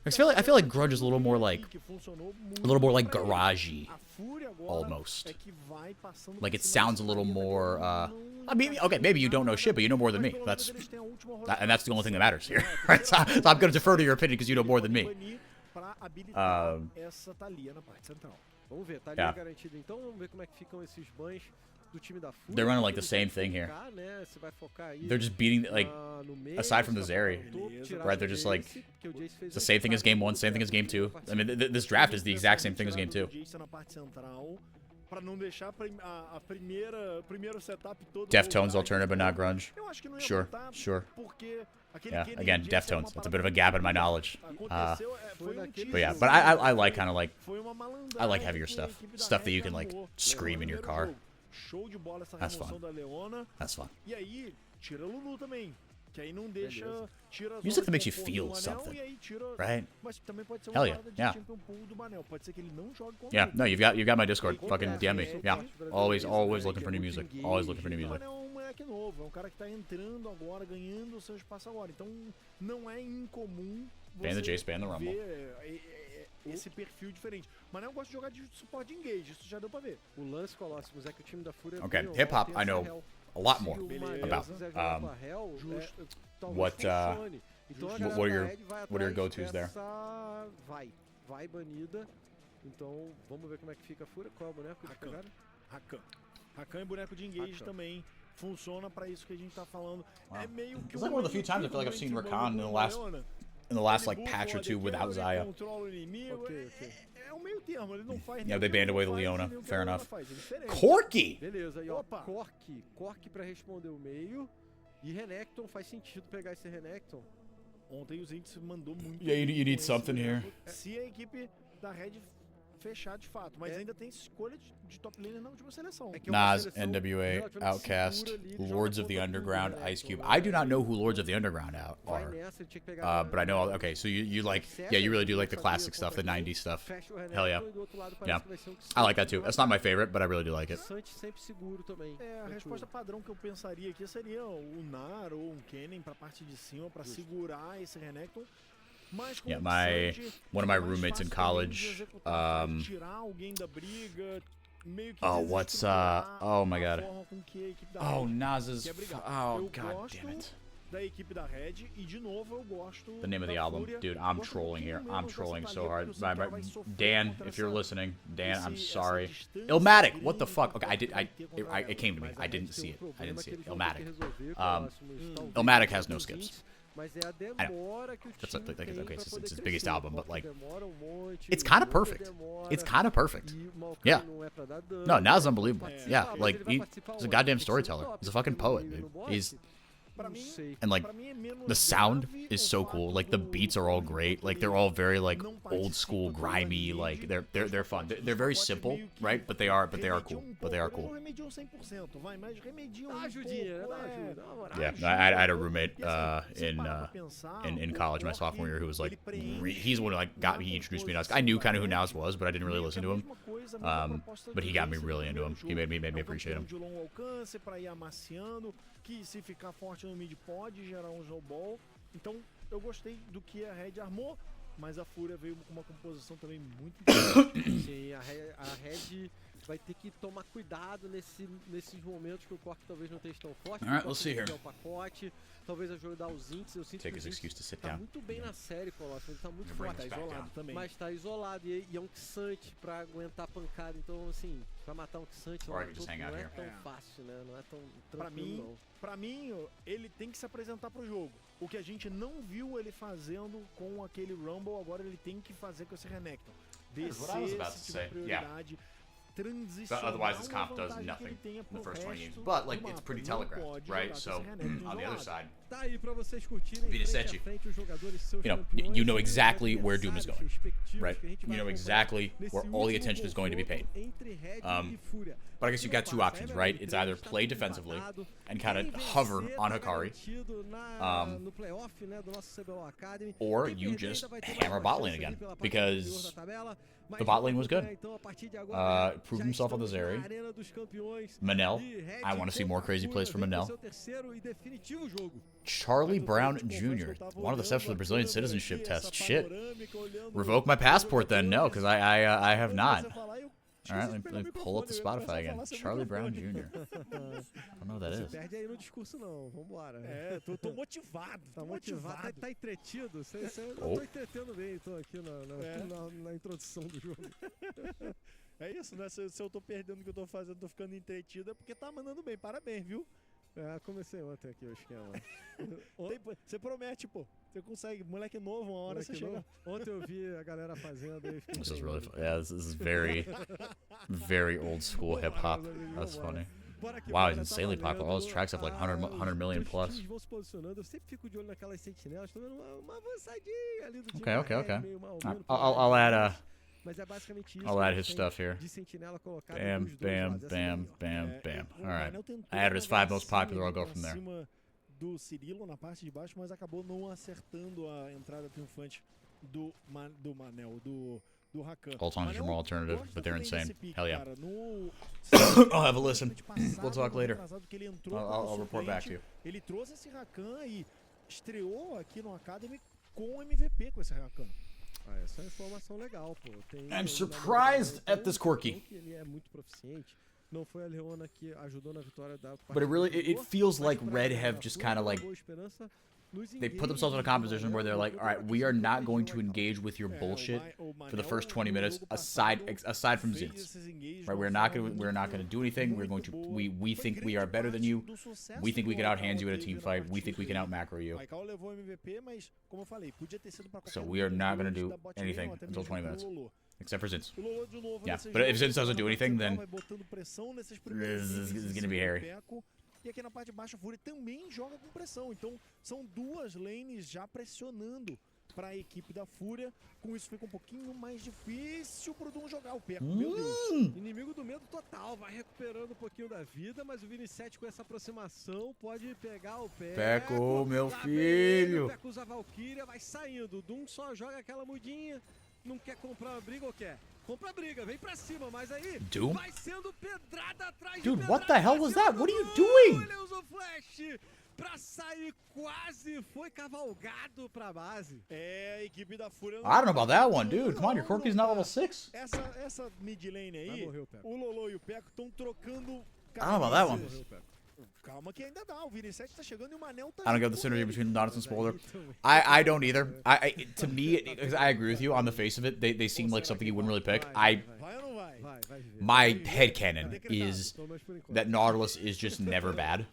I feel like grunge is a little more like garagey, almost. Like it sounds a little more. I mean, okay, maybe you don't know shit, but you know more than me. That's the only thing that matters here. Right? So I'm gonna defer to your opinion because you know more than me. Yeah. They're running like the same thing here. They're just beating like aside from the Zeri, right? They're just like it's the same thing as game 1, same thing as game 2. I mean, this draft is the exact same thing as game 2. Deftones alternative, but not grunge. Sure. Yeah, again, Deftones. That's a bit of a gap in my knowledge. But yeah, but I like kind of like I like heavier stuff that you can like scream in your car. That's fun. That's fun. Music that makes you feel something, right? Hell yeah, yeah. Yeah, no, you've got my Discord. Fucking DM me. Yeah, always looking for new music. Always looking for new music. Ban the Jace, ban the Rumble. Esse perfil diferente. Mas eu gosto de jogar de suporte de engage, isso já deu pra ver. O lance, Colossus, é que o time da Fúria... Okay, hip-hop I know a lot more about. What are your go-tos there? Vai banida. Então, vamos ver como é que fica a Fúria. Qual é o boneco que pegaram? Rakan é boneco de engage também. Funciona pra isso que a gente tá falando. É meio que it's like one of the few times I feel like I've seen Rakan in the last like patch or two without Xayah. Yeah, they banned away the Leona. Fair enough. Corki! Beleza, aí ó, Corki pra responder o meio. E Renekton, faz sentido pegar esse Renekton. Ontem o Zinx mandou muito. Yeah, you need something here. Se a equipe da Red fechar de fato, mas ainda tem escolha de top laner na última seleção. Nas, NWA, Outcast, Lords of the Underground, Ice Cube. I do not know who Lords of the Underground are, but I know. Okay, so you like, yeah, you really do like the classic stuff, the 90s stuff. Hell yeah, yeah. I like that too. That's not my favorite, but I really do like it. A resposta padrão que eu pensaria aqui seria o Nar ou um Kennen pra parte de cima pra segurar esse Renekton. Yeah, one of my roommates in college. Oh, what's oh my god. Oh, Nas's. Oh god damn it. The name of the album, dude. I'm trolling here. I'm trolling so hard. Dan, if you're listening, Dan, I'm sorry. Ilmatic. What the fuck? Okay, it came to me. I didn't see it. Ilmatic. Ilmatic has no skips. I know. That's okay, it's his biggest album, but like, it's kind of perfect. It's kind of perfect. Yeah. No, Nas is unbelievable. Yeah, like he's a goddamn storyteller. He's a fucking poet, dude. And like the sound is so cool. Like the beats are all great. Like they're all very like old school, grimy. Like they're fun. They're very simple, right? But they are cool. são 100%, vai, mas remediam Dá um ajudinha, pouco, dá ajuda, na moral. Yeah, I had a roommate E assim, você para pra pensar, in o college, my Cork, sophomore year, who was like, ele preenche he's the one who like got he introduced me to Nas. I knew kind of who Nas was, but I didn't really listen to him. But he got me really into him. He made me appreciate him. De longo alcance para ir amaciando, que se ficar forte no mid pode gerar um snowball. Então eu gostei do que a Red armou, mas a Fúria veio com uma composição também muito interessante. Sim, a Red vai ter que tomar cuidado nesses momentos que o Cork talvez não esteja tão forte. Alright, let's see here. O pacote, talvez ajudar os Inks. Eu sinto Take que his o Zinx excuse to sit tá down. muito bem na série, Colossus. Ele tá muito Bring forte, us Tá back isolado down. também. mas tá isolado e é um Xante pra aguentar a pancada. Então, assim, pra matar um Xante Or lá I no could just topo hang não out é here. tão É. fácil, né? Não é tão Pra tranquilo, mim, não. pra mim, ele tem que se apresentar pro jogo. O que a gente não viu ele fazendo com aquele Rumble, agora ele tem que fazer com esse Renekton. That's what I was Descer about to esse say. tipo de Yeah. prioridade, But transicionar otherwise, this uma comp does vantagem que nothing ele tenha in the pro first 20 games. resto But, do like, it's mapa. pretty Não telegraphed, pode right? jogar So, com esse Renekton on the other isolado. side, Tá aí pra vocês curtirem Vini frente a Sete. frente os jogadores, seus You know, campeões, you know seus exactly where Doom is adversários going, respectivos, right? que a gente You vai know acompanhar exactly nesse where all the último attention is going to be paid. confronto entre Red Um, e Fúria. But I guess you've got two options, right? It's either play defensively and kind of hover on Hikari, no playoff, né, do nosso CBLOL Academy. or Quem you perder just ainda vai ter hammer mais bot uma lane chance again, ali pela parte because superior da tabela, mas the bot lane was vamos good. acompanhar, então, a partir de agora, Proved já himself on the estamos na Zeri. Arena dos Campeões. Manel, E Red I want to see more contra crazy Fúria plays from vem com Manel. seu terceiro e definitivo jogo. Charlie Brown Jr., one of the steps for the Brazilian citizenship test. Shit. Revoke my passport then? No, because I have not. All right, let me pull up the Spotify again. Charlie Brown Jr. I don't know who that Você is. perde aí no discurso não, vambora. É, tô motivado, Tá motivado, tá entretido. Eu Oh. tô entretendo bem, tô aqui na introdução do jogo. É isso, né? Se eu tô perdendo o que eu tô fazendo, tô ficando entretido, é porque tá mandando bem. Parabéns, viu? Comecei ontem aqui o esquema. Você promete, pô. Você consegue. Moleque novo, uma hora você chega. Ontem eu vi a galera fazendo e fiquei This is really fun. Yeah, this is very, very old school hip hop. That's funny. Wow, he's insanely popular. All his tracks have like 100 million plus. Os vão se posicionando. Eu sempre fico de olho naquelas sentinelas. Tô vendo uma avançadinha ali do time Okay. da Red, meio mal menos I'll add mas é basicamente isso. I'll que add a his gente stuff tem here. de sentinela colocado Bam, dos dois bam, lados. Essa bam, daí, ó. bam, bam. O All right. Manel tentou I added his 5 most jogar popular. I'll go pra from there. cima do Cirilo na parte de baixo, mas acabou não acertando a entrada triunfante do Manel, do Rakan. All songs are more alternative, but they're insane. Hell yeah. Cara, no... I'll have a listen. We'll talk later. Que ele entrou I'll como report back to you. suplente, ele trouxe esse Rakan e estreou aqui no Academy com MVP com esse Rakan. Essa é uma informação legal, pô. I'm surprised at this Corki. Ele é muito proficiente. Não foi a Leona que ajudou na vitória da But it feels like Red have just kind of like they put themselves in a composition where they're like, all right, we are not going to engage with your bullshit for the first 20 minutes aside from Zinz. Right? We're not going to do anything. We're going to we think we are better than you. We think we can outhand you in a team fight. We think we can out macro you. So we are not going to do anything until 20 minutes. Except for Zinz. Yeah, but if Zinz doesn't do anything, then this is going to be hairy. E aqui na parte de baixo a Fúria também joga com pressão. Então são duas lanes já pressionando para a equipe da Fúria. Com isso fica um pouquinho mais difícil pro Doom jogar o Peco. Meu Deus. Inimigo do medo total. Vai recuperando um pouquinho da vida, mas o Vini 7 com essa aproximação pode pegar o Peco. Peco, meu Lá filho. vem, o Peco usa a Valkyria, vai saindo. O Doom só joga aquela mudinha. Não quer comprar uma briga ou quer? Compra a briga, vem pra cima, mas aí Doom? vai sendo pedrada atrás de Dude, pedrada. what the hell was that? What are you Ele doing? usa o flash pra sair, quase foi cavalgado pra base. É, a equipe da Fúria... I don't know about that one, dude. Come on, your Corki's not level 6. Essa mid lane aí, morrer o Peco. o Lolo e o Peco estão trocando... I don't know about that one. Calma que ainda dá, o Vini 7 tá chegando e o Manel tá... I don't get the synergy between Nautilus and Smolder. I don't either. To me, I agree with you on the face of it. They seem like something you wouldn't really pick. Vai ou não vai? Vai viver. My headcanon is Pelo menos por enquanto. that Nautilus is just never bad.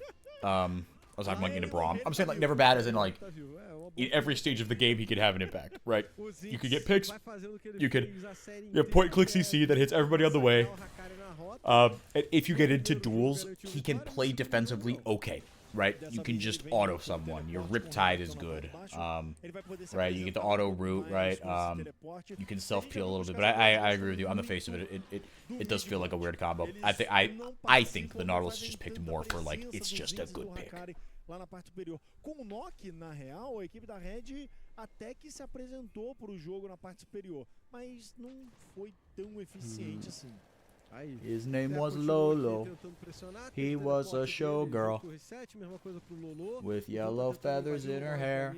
I was talking like in a Braum. I'm saying like never bad as in like Tá vivo. É uma boa. in every stage of the game he could have an impact, right? O Zinx You could get picks. vai fazendo o que ele You could fez a série you have point click inteira, CC that hits everybody on the way. sacar o Hakari na rota. And if you get into duels, he can play defensively okay, right? You can just auto someone. Your Riptide is good. Right, you get the auto root, right? You can self-peel a little bit, but I agree with you. On the face of it, it does feel like a weird combo. I think the Nautilus is just picked more for, like, it's just a good pick. Lá na parte superior. Com o Nock, na real, a equipe da Red até que se apresentou para o jogo na parte superior, mas não foi tão eficiente assim. His name was Lolo. He was a showgirl with yellow feathers in her hair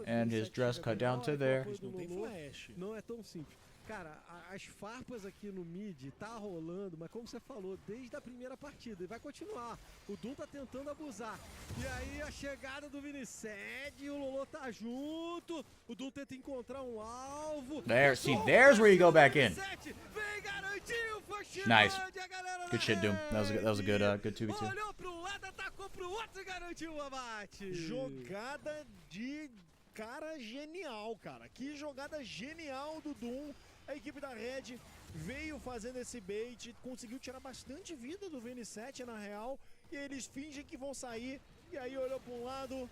and his dress cut down to there. Não é tão simples. Cara, as farpas aqui no mid tá rolando, mas como você falou, desde a primeira partida, e vai continuar. O Doom tá tentando abusar. E aí a chegada do Viniced, o Lolo tá junto, o Doom tenta encontrar um alvo. There, see, there's where you go back in. Vem garantir o first Nice. blood, a galera Good shit, Doom. That was a good 2v2. Olhou pro lado, atacou pro outro e garantiu o abate. Jogada de cara genial, cara. Que jogada genial do Doom. A equipe da Red veio fazendo esse bait, conseguiu tirar bastante vida do VN7 na real, e eles fingem que vão sair, e aí olhou para um lado,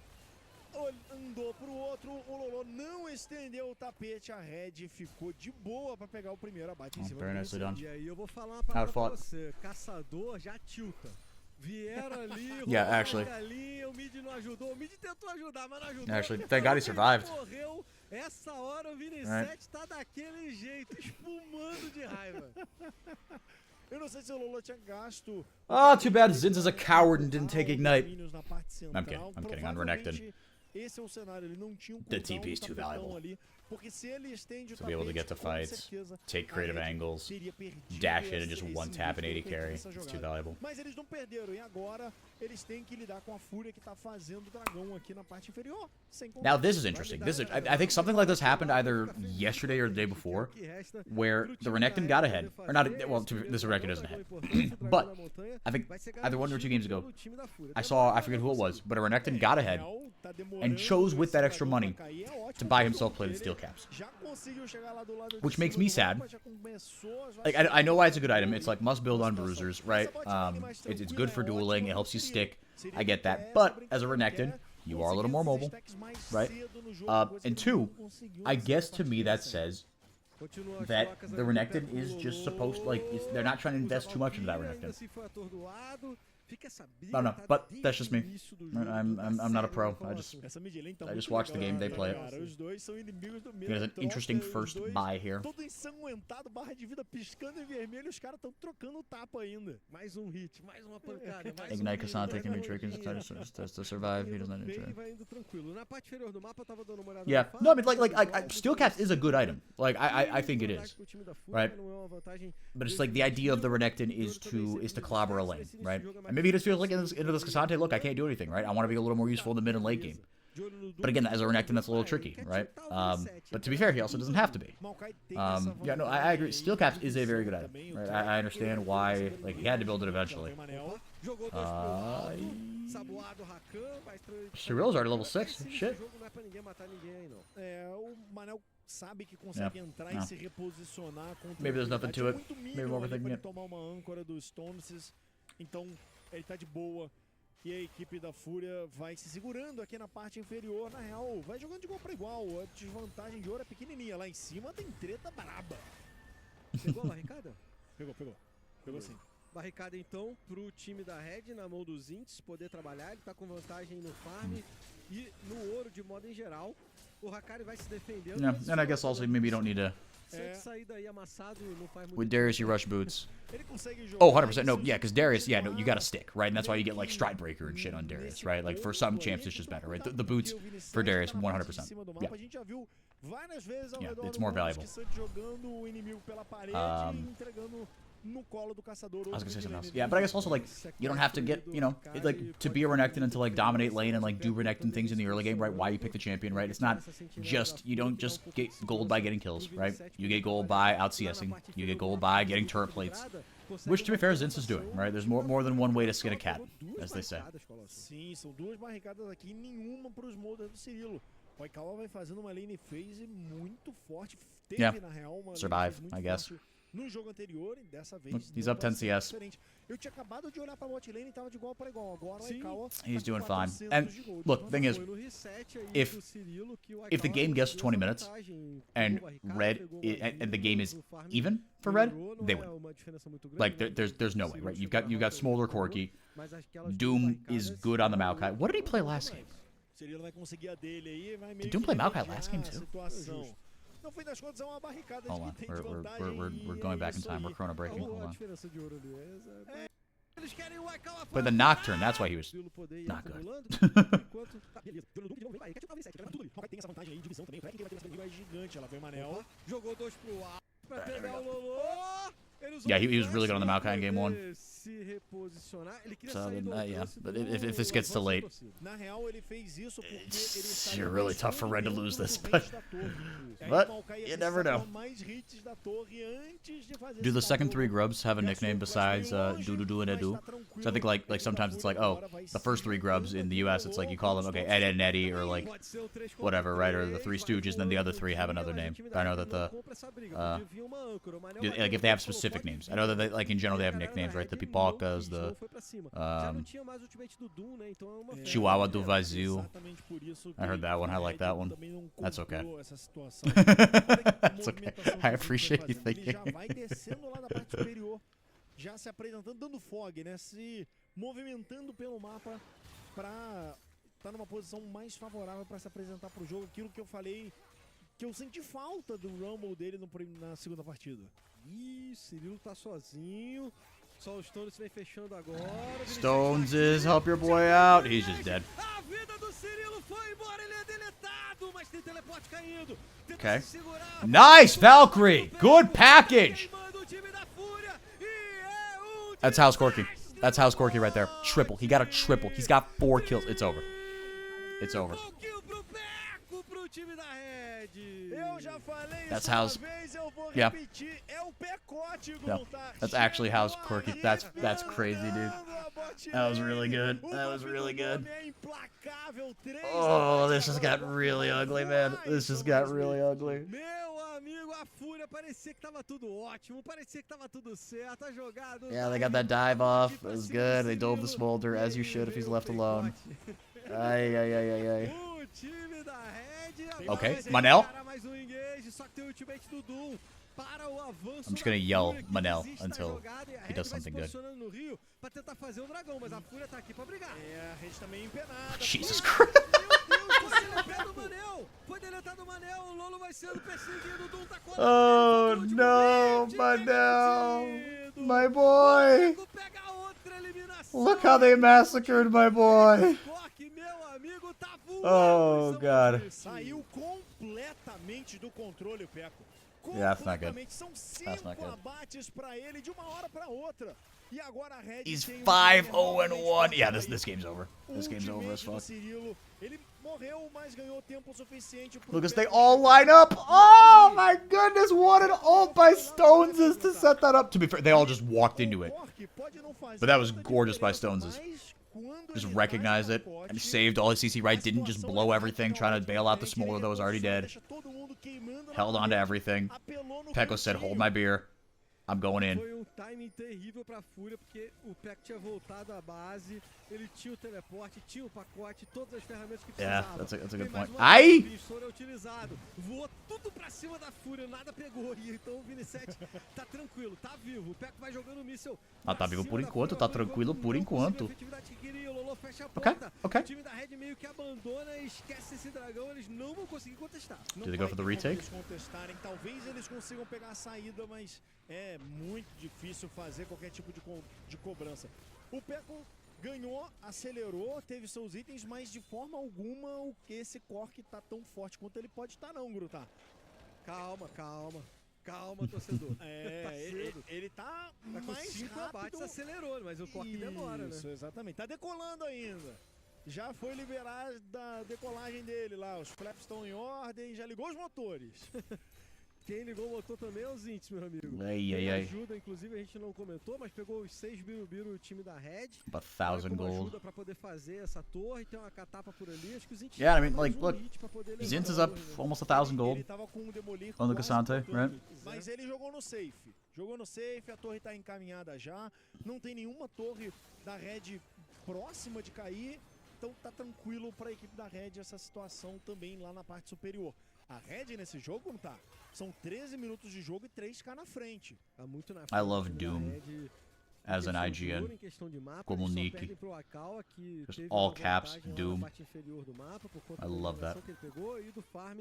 andou para o outro, o Lolo não estendeu o tapete, a Red ficou de boa para pegar o primeiro abate em cima do VN7. E aí eu vou falar uma palavra pra você, caçador já tilta. Vieram ali, ali, o mid não ajudou, o mid tentou ajudar, mas não ajudou. Actually, thank God he survived. Morreu. Essa hora o Vinicet tá daquele jeito, espumando de raiva. Eu não sei se o Lolo tinha gasto. Oh, too bad Zinz is a coward and didn't take Ignite. I'm kidding, on Renekton. Esse é um cenário, ele não tinha The TP is too valuable. Porque se ele estende o To be able to get to fights, take creative angles, dash in and just one tap and 80 carry. It's too valuable. Mas eles não perderam, e agora eles têm que lidar com a fúria que tá fazendo o dragão aqui na parte inferior. Now this is interesting. I think something like this happened either yesterday or the day before, where the Renekton got ahead, or not. Well, this Renekton isn't ahead, but I think either 1 or 2 games ago, I forget who it was, but a Renekton got ahead and chose with that extra money to buy himself plated steel caps, which makes me sad. Like I know why it's a good item. It's like must build on bruisers, right? It's good for dueling. It helps you stick. I get that, but as a Renekton, you are a little more mobile, right? And 2, I guess to me that says that the Renekton is just supposed to, like, they're not trying to invest too much into that Renekton. I don't know, but that's just me. I'm not a pro. I just watch the game they play it. There's an interesting first buy here. Todo ensanguentado, barra de vida piscando em vermelho, os caras estão trocando o tapa ainda. Mais um hit, mais uma pancada. Ignite Cassandra taking new trick to survive. He doesn't need trick. Vai indo tranquilo. Na parte inferior do mapa tava dando uma olhada. Yeah, no, I mean like Steel Caps is a good item. Like I think it is, right? But it's like the idea of the Renekton is to clobber a lane, right? And maybe he just feels like into this Cassandra, look, I can't do anything, right? I want to be a little more useful in the mid and late game. But again, as a Renekton, that's a little tricky, right? But to be fair, he also doesn't have to be. Yeah, no, I agree. Steel Caps is a very good item, right? I understand why, like, he had to build it eventually. Cyril's already level 6. Shit. Sabe que consegue entrar e se reposicionar contra. Maybe there's nothing to it. Maybe we're overthinking it. Tomar uma âncora dos Stones, então ele tá de boa. E a equipe da Fúria vai se segurando aqui na parte inferior. Na real, vai jogando de igual para igual. A desvantagem de ouro é pequenininha. Lá em cima tem treta braba. Pegou a barricada? Pegou sim. Barricada então pro time da Red na mão dos Ints poder trabalhar. Ele tá com vantagem no farm e no ouro de modo em geral. O Hakari vai se defendendo. Yeah, and I guess also maybe you don't need to. With Darius, you rush boots. Oh, 100%. No, yeah, because Darius, yeah, no, you got to stick, right? And that's why you get, like, Stride Breaker and shit on Darius, right? Like, for some champs, it's just better, right? The boots for Darius, 100%. Yeah. Yeah, it's more valuable. I was gonna say something else. Yeah, but I guess also, like, you don't have to get, you know, like, to be a Renekton and to, like, dominate lane and, like, do Renekton things in the early game, right? Why you pick the champion, right? It's not just, you don't just get gold by getting kills, right? You get gold by out-CSing. You get gold by getting turret plates. Which, to be fair, Zinz is doing, right? There's more than one way to skin a cat, as they say. Sim, são duas barricadas aqui e nenhuma para os molders do Cirilo. O Oikawa vai fazendo uma lane phase muito forte. Teve, na real, uma survive, I guess. no jogo anterior, e dessa vez... He's up 10 CS. Diferente. Eu tinha acabado de olhar pra bot lane e tava de igual para igual. Agora o Aikawa He's tá doing com fine. 400 And de gold. look, thing is, Foi no reset aí if do Cirilo que o if the Aikawa game gets to pegou 20 essa minutes vantagem, and pegou o barricada, red pegou and the magia, game is o farm even for red, melhorou, não they é win. uma diferença muito grande, Like né? there's no way, Cirilo right? chegou na You've got rota, Smolder, melhorou, Corki. mas aquelas duas Doom is barricadas good on the melhorou Maokai. What did he play muito last mais. game? Cirilo vai conseguir a dele aí, vai meio Did Doom que play Maokai remediar last game a too? situação. No fim das contas é uma barricada Hold de on, quem tem de vantagem. we're e going é back in isso time. aí. We're chrono breaking. Olha Hold a on. diferença de ouro ali. Eles querem o Aikawa But the fora. Nocturne, that's why he was Cirilo poder ir not good. acumulando, enquanto... Tá, beleza. Deu no Doom de novo, vai. Ele quer tentar o V7, quer tudo ali. Maokai tem essa vantagem aí de visão também. O Kraken tem essa vantagem gigante. Ela foi Manel. Opa, jogou 2 pro ar pra pegar o Lolo. Ele usou Yeah, he o was really good on the flash Maokai in pra game one. poder se reposicionar. Ele queria So sair then, do yeah. alcance But do if this gets too avanço da late, torcida. Na real, ele fez isso porque ele está you're really tough for Red to lose this, dentro do but range da torre. Aí but o Maokai ia you never precisar know. dar mais hits da torre antes de fazer Do the esse second cálculo. three grubs have a nickname besides Doo and Edu? Mas tá So I think tranquilo, like sometimes it's like, agora oh, vai the first three grubs in the US, it's like you call them okay Ed, Ed and Eddie or like Pode ser o 3 contra whatever, right? Or the 3, Three vai Stooges, and then the other voando three have o time, another mas o name. time But I know da that Red the não compra essa briga, uh, podia vir uma âncora, o Manel like bateu, if they have falou, specific pode names. vir. I know that they, like in general they have A galera nicknames, da right? The Red Pipocas, não the foi pra cima. Já não um, tinha mais o ultimate do Doom, né? Então é uma festa. Chihuahua do Vazio. Exatamente por isso I heard que that one. I like Red that one. também não That's okay. comprou essa situação. Olha que That's okay. movimentação que I o Doom appreciate foi you fazendo. Ele já thinking. vai descendo lá da parte superior, já se apresentando, dando fog, né? Se movimentando pelo mapa pra estar numa posição mais favorável pra se apresentar pro jogo. Aquilo que eu falei, que eu senti falta do Rumble dele na segunda partida. Ih, Cirilo tá sozinho. Só o Stones vem fechando agora. Stones is help your boy out. He's just dead. A vida do Cirilo foi embora, ele é deletado, mas tem teleporte caindo. Tenta Okay. se segurar. Nice, Valkyrie. Good package. Queimando o time da Fúria e é um That's House Corky. That's House Corky right there. Triple. He got a triple. He's got 4 kills. It's over. It's over. pouquinho pro Peco, pro time da Red. Eu já falei That's isso how's- uma vez, eu vou Yeah. repetir. É o pecote, Yeah. Guntar. That's actually House Chegou Corky. ali, That's crazy, dude. dando a bot That was lane. really good. O That was golpe really do good. nome é implacável. 3 Oh, ataques this just agora got do really Bob. ugly, man. This just got really ugly. Meu amigo, a Fúria parecia que tava tudo ótimo, parecia que tava tudo certo, a jogada. Yeah, they got that dive off. It was good. They dove the smolder as you should if he's left alone. Ay, ay, ay, ay, ay. O time da Red agora Okay, vai ter Manel. que encarar mais um engage, só que tem o ultimate do Doom para o avanço I'm just da gonna yell Fúria, que Manel desiste da until jogada, e a he Red does vai se something good. posicionando no Rio pra tentar fazer o dragão, mas a Fúria tá aqui pra brigar. É, a rede também empenada. Jesus Fúria. Christ. Meu Deus, você pega o Manel! Foi deletado o Manel, o Lolo vai sendo perseguido, o Doom tá colado. Oh no, Manel. My boy. Pega a outra eliminação. Look how they massacred my boy. Cork, meu amigo, tá voando Oh, em São God. Maurício. Saiu completamente do controle o Peco. Yeah, that's not good. Completamente. São That's not 5 good. abates pra ele de uma hora pra outra. E agora a Red He's tem um 5-0-1. time Yeah, realmente this game's over. This game's over as ultimate do fuck. Cirilo. Ele morreu, mas ganhou tempo suficiente pro Lucas, they Peco all chegar line up. Oh my goodness, what an ult by Stoneses to set that up. To be fair, they all just walked into it. Cork pode não fazer But that was tanta gorgeous by diferença, Stoneses. mas quando Just ele recognized vai it no and pacote, saved all his CC right. Didn't just situação blow é everything, trying to bail out the smolder that was already dead. deixa todo mundo queimando na Held on to frente, everything. apelou no Pecco said, cantinho. hold my beer. I'm going in. Foi um timing terrível pra Fúria, porque o Peck tinha voltado à base, ele tinha o teleporte, tinha o pacote, todas as ferramentas que Yeah, precisava. that's a good Tem mais point. uma Ai! vez, o Vinicius é utilizado, voou tudo pra cima da Fúria, nada pegou, e então o Vinicius tá tranquilo, tá vivo, o Peck vai jogando o míssel. Ah, tá vivo por enquanto, tá tranquilo por enquanto. Não conseguiu a efetividade que queria, o Lolo fecha a Ok, porta, ok. o time da Red meio que abandona, esquece esse dragão, eles não vão conseguir contestar. Não Do they go vai for the ter como retake? eles contestarem. Talvez eles consigam pegar a saída, mas é muito difícil fazer qualquer tipo de cobrança. O Peco ganhou, acelerou, teve seus itens, mas de forma alguma o que esse Cork tá tão forte quanto ele pode estar não, Grutar. Calma, calma. Calma, torcedor. É, Tá cedo. ele tá Tá com mais 5 rápido. abates, acelerou, mas o Cork demora, né? Isso, exatamente. Tá decolando ainda. Já foi liberado da decolagem dele lá. Os flaps estão em ordem, já ligou os motores. Quem ligou o motor também é os Ints, meu amigo. Ai. Ajuda, inclusive a gente não comentou, mas pegou os 6 birubiru o time da Red. About 1,000 gold. Ajuda pra poder fazer essa torre, tem uma catapa por ali. Acho que os Ints Yeah, I mean, like, look, Zinz is up almost 1,000 gold Ele tava com um Demolir on the Cassante, right? Mas ele jogou no safe. Jogou no safe, a torre tá encaminhada já. Não tem nenhuma torre da Red próxima de cair. Então tá tranquilo pra equipe da Red essa situação também lá na parte superior. A Red nesse jogo não tá. São 13 minutos de jogo e 3K na frente. Tá muito na I love Doom Red, as an IGN. em questão de mapa, como eles só Nick. perdem pro Akawa, que Just teve all uma caps, vantagem lá Doom. na parte inferior do mapa, por conta I da love that. eliminação que ele pegou e do farm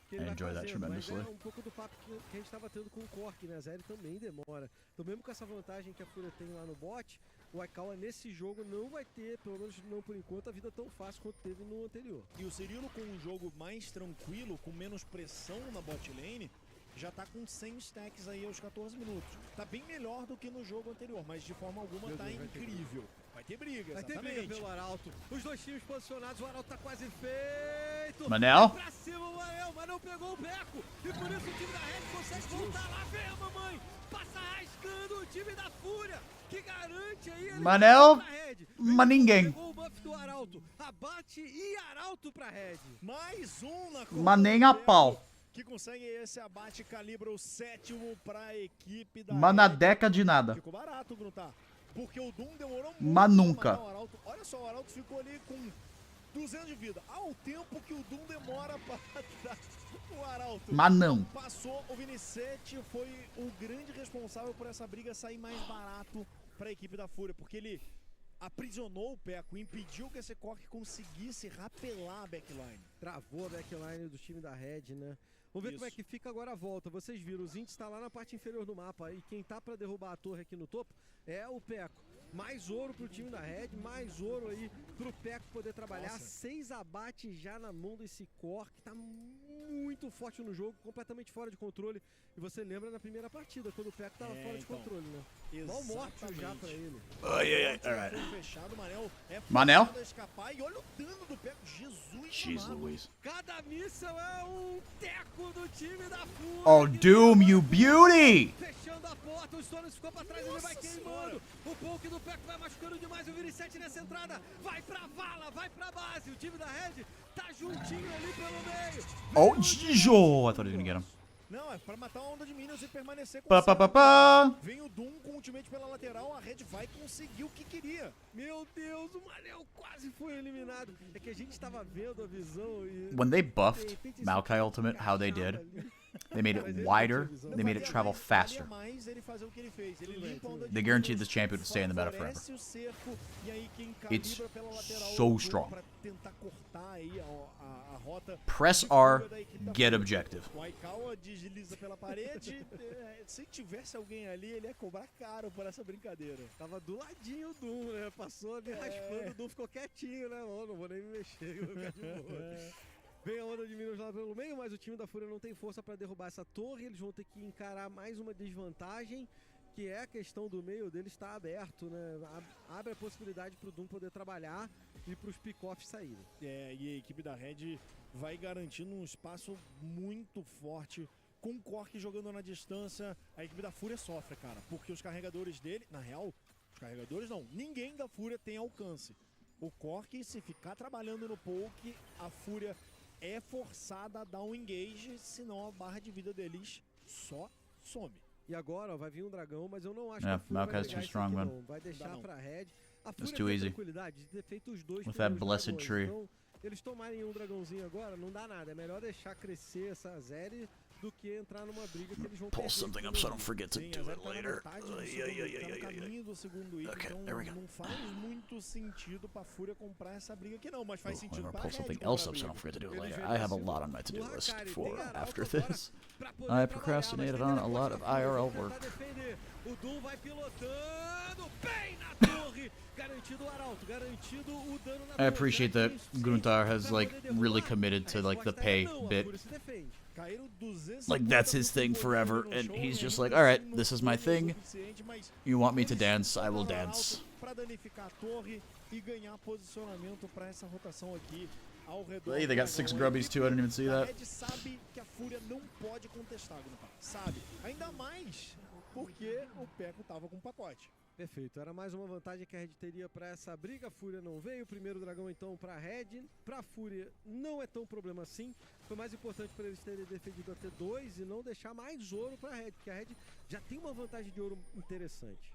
que ele I vai enjoy that fazendo. Mas tremendously. é um pouco do papo que a gente tava tendo com o Cork, né? A Zeri também demora. Então mesmo com essa vantagem que a Fúria tem lá no bot, o Akawa nesse jogo não vai ter, pelo menos não por enquanto, a vida tão fácil quanto teve no anterior. E o Cirilo com um jogo mais tranquilo, com menos pressão na bot lane, já tá com 100 stacks aí aos 14 minutos. Tá bem melhor do que no jogo anterior, mas de forma alguma tá incrível. Vai ter briga, Vai ter briga pelo Arauto. Os dois times posicionados, o Arauto tá quase feito. Manel? Pra cima o Manel, mas não pegou o Beco. E por isso o time da Red consegue voltar lá. Vem a mamãe. Passa rascando o time da Fúria, que garante aí a Manel? pra Red. Mas ninguém. Pegou o buff do Arauto. Abate e Arauto pra Red. Mais um na Mas nem a pau. que consegue esse abate, calibra o 7º pra equipe da Mas na Red. década de nada. Ficou barato, Gruntar. Porque o Doom demorou muito. Mas nunca. Pra matar o Arauto. Olha só, o Arauto ficou ali com 200 de vida. Ao tempo que o Doom demora pra matar o Arauto. Mas não. Passou, o Vinicete foi o grande responsável por essa briga sair mais barato pra equipe da Fúria. Porque ele aprisionou o Peco, impediu que esse Cork conseguisse rapelar a backline. Travou a backline do time da Red, né? Vamos ver como é que fica agora a volta. Vocês viram, o Zint está lá na parte inferior do mapa. E quem tá pra derrubar a torre aqui no topo é o Peco. Mais ouro pro time da Red, mais ouro aí pro Peco poder trabalhar. Nossa. 6 abates já na mão desse Cork. Tá muito forte no jogo, completamente fora de controle. E você lembra na primeira partida, quando o Peco tava fora de controle, né? Mal morto já pra ele. Ai. Alright. Fechado, Manel. Manel? Escapar, e olha o dano do Peco. Jeez amado. Louise. Cada missão é um teco do time da Fúria. Oh, Doom, you beauty! Fechando a porta, o Stones ficou pra trás, ele vai queimando. O poke do Peco vai machucando demais o Vinicete nessa entrada. Vai pra vala, vai pra base. O time da Red tá juntinho ali pelo meio. Oh, Gijo! I thought he was gonna get him. Não, é pra matar a onda de Minions e permanecer com Pá. Vem o Doom com o ultimate pela lateral, a Red vai conseguir o que queria. Meu Deus, o Manel quase foi eliminado. É que a gente tava vendo a visão e... When they buffed Maokai Ultimate, how they did, they made it wider, they made it travel faster. Mais ele fazer o que ele fez. Ele limpa a onda de They guaranteed this champion to stay in the meta forever. favorece o cerco, e aí quem It's calibra pela lateral so o Doom strong. pra tentar cortar aí a rota. Press de R, fuga da equipe da get Fúria. objective. O Aikawa desliza pela parede. Se tivesse alguém ali, ele ia cobrar caro por essa brincadeira. Tava do ladinho o Doom, né? Passou ali raspando, o Doom ficou quietinho, né? Oh, não vou nem me mexer, vou ficar de boa. Vem a onda de Minions lá pelo meio, mas o time da Fúria não tem força pra derrubar essa torre. Eles vão ter que encarar mais uma desvantagem, que é a questão do meio deles estar aberto, né? Abre a possibilidade pro Doom poder trabalhar e pros pick-offs saírem. E a equipe da Red vai garantindo um espaço muito forte. Com o Cork jogando na distância, a equipe da Fúria sofre, cara. Porque os carregadores dele, na real, os carregadores não, ninguém da Fúria tem alcance. O Cork, se ficar trabalhando no poke, a Fúria é forçada a dar um engage, senão a barra de vida deles só some. E agora, ó, vai vir um dragão, mas eu não acho Yeah, que a Fúria vai Maokai's pegar too isso strong, aqui, man. não. Vai deixar Não. pra Red. A That's Fúria too tem easy. tranquilidade de ter feito os dois With that primeiros blessed dragões. tree. Então, eles tomarem um dragãozinho agora, não dá nada. É melhor deixar crescer essa Zeri do que entrar numa briga que eles vão Pull perder something aqui up so I no don't forget to Sim, do a Zé it tá na later. metade do segundo, tá no caminho do segundo item, Okay, então there we go. não faz muito sentido pra Fúria comprar essa briga aqui não, mas faz I'm sentido gonna pra pull Red something comprar else a up so I briga. don't forget to do it Eles later. vêm I have a pra lot cima on my do to-do list Hakari, for tem Arauto after agora this. pra poder I trabalhar, procrastinated mas on tem a lot of teleporte pra IRL tentar work. defender. O Doom vai pilotando bem na torre. Garantido o Arauto, garantido o dano na I torre. appreciate that Gruntar has like really committed to like the pay bit. Caíram 250 Like that's his thing pontos forever, no and chão, he's e just ainda like, all right, assim this não is my foi o thing. suficiente, mas You want me to eles dance? I will chamaram dance. Arauto pra danificar a torre e ganhar posicionamento pra essa rotação aqui. ao redor. Hey, they got 6 grubbies too. I didn't even see A that. Red sabe que a Fúria não pode contestar, sabe? Ainda mais porque o Peco tava com pacote. Perfeito, era mais uma vantagem que a Red teria para essa briga. A Fúria não veio, o primeiro dragão então para a Red. Para a Fúria não é tão problema assim. Foi mais importante para eles terem defendido a T2 e não deixar mais ouro para a Red, porque a Red já tem uma vantagem de ouro interessante.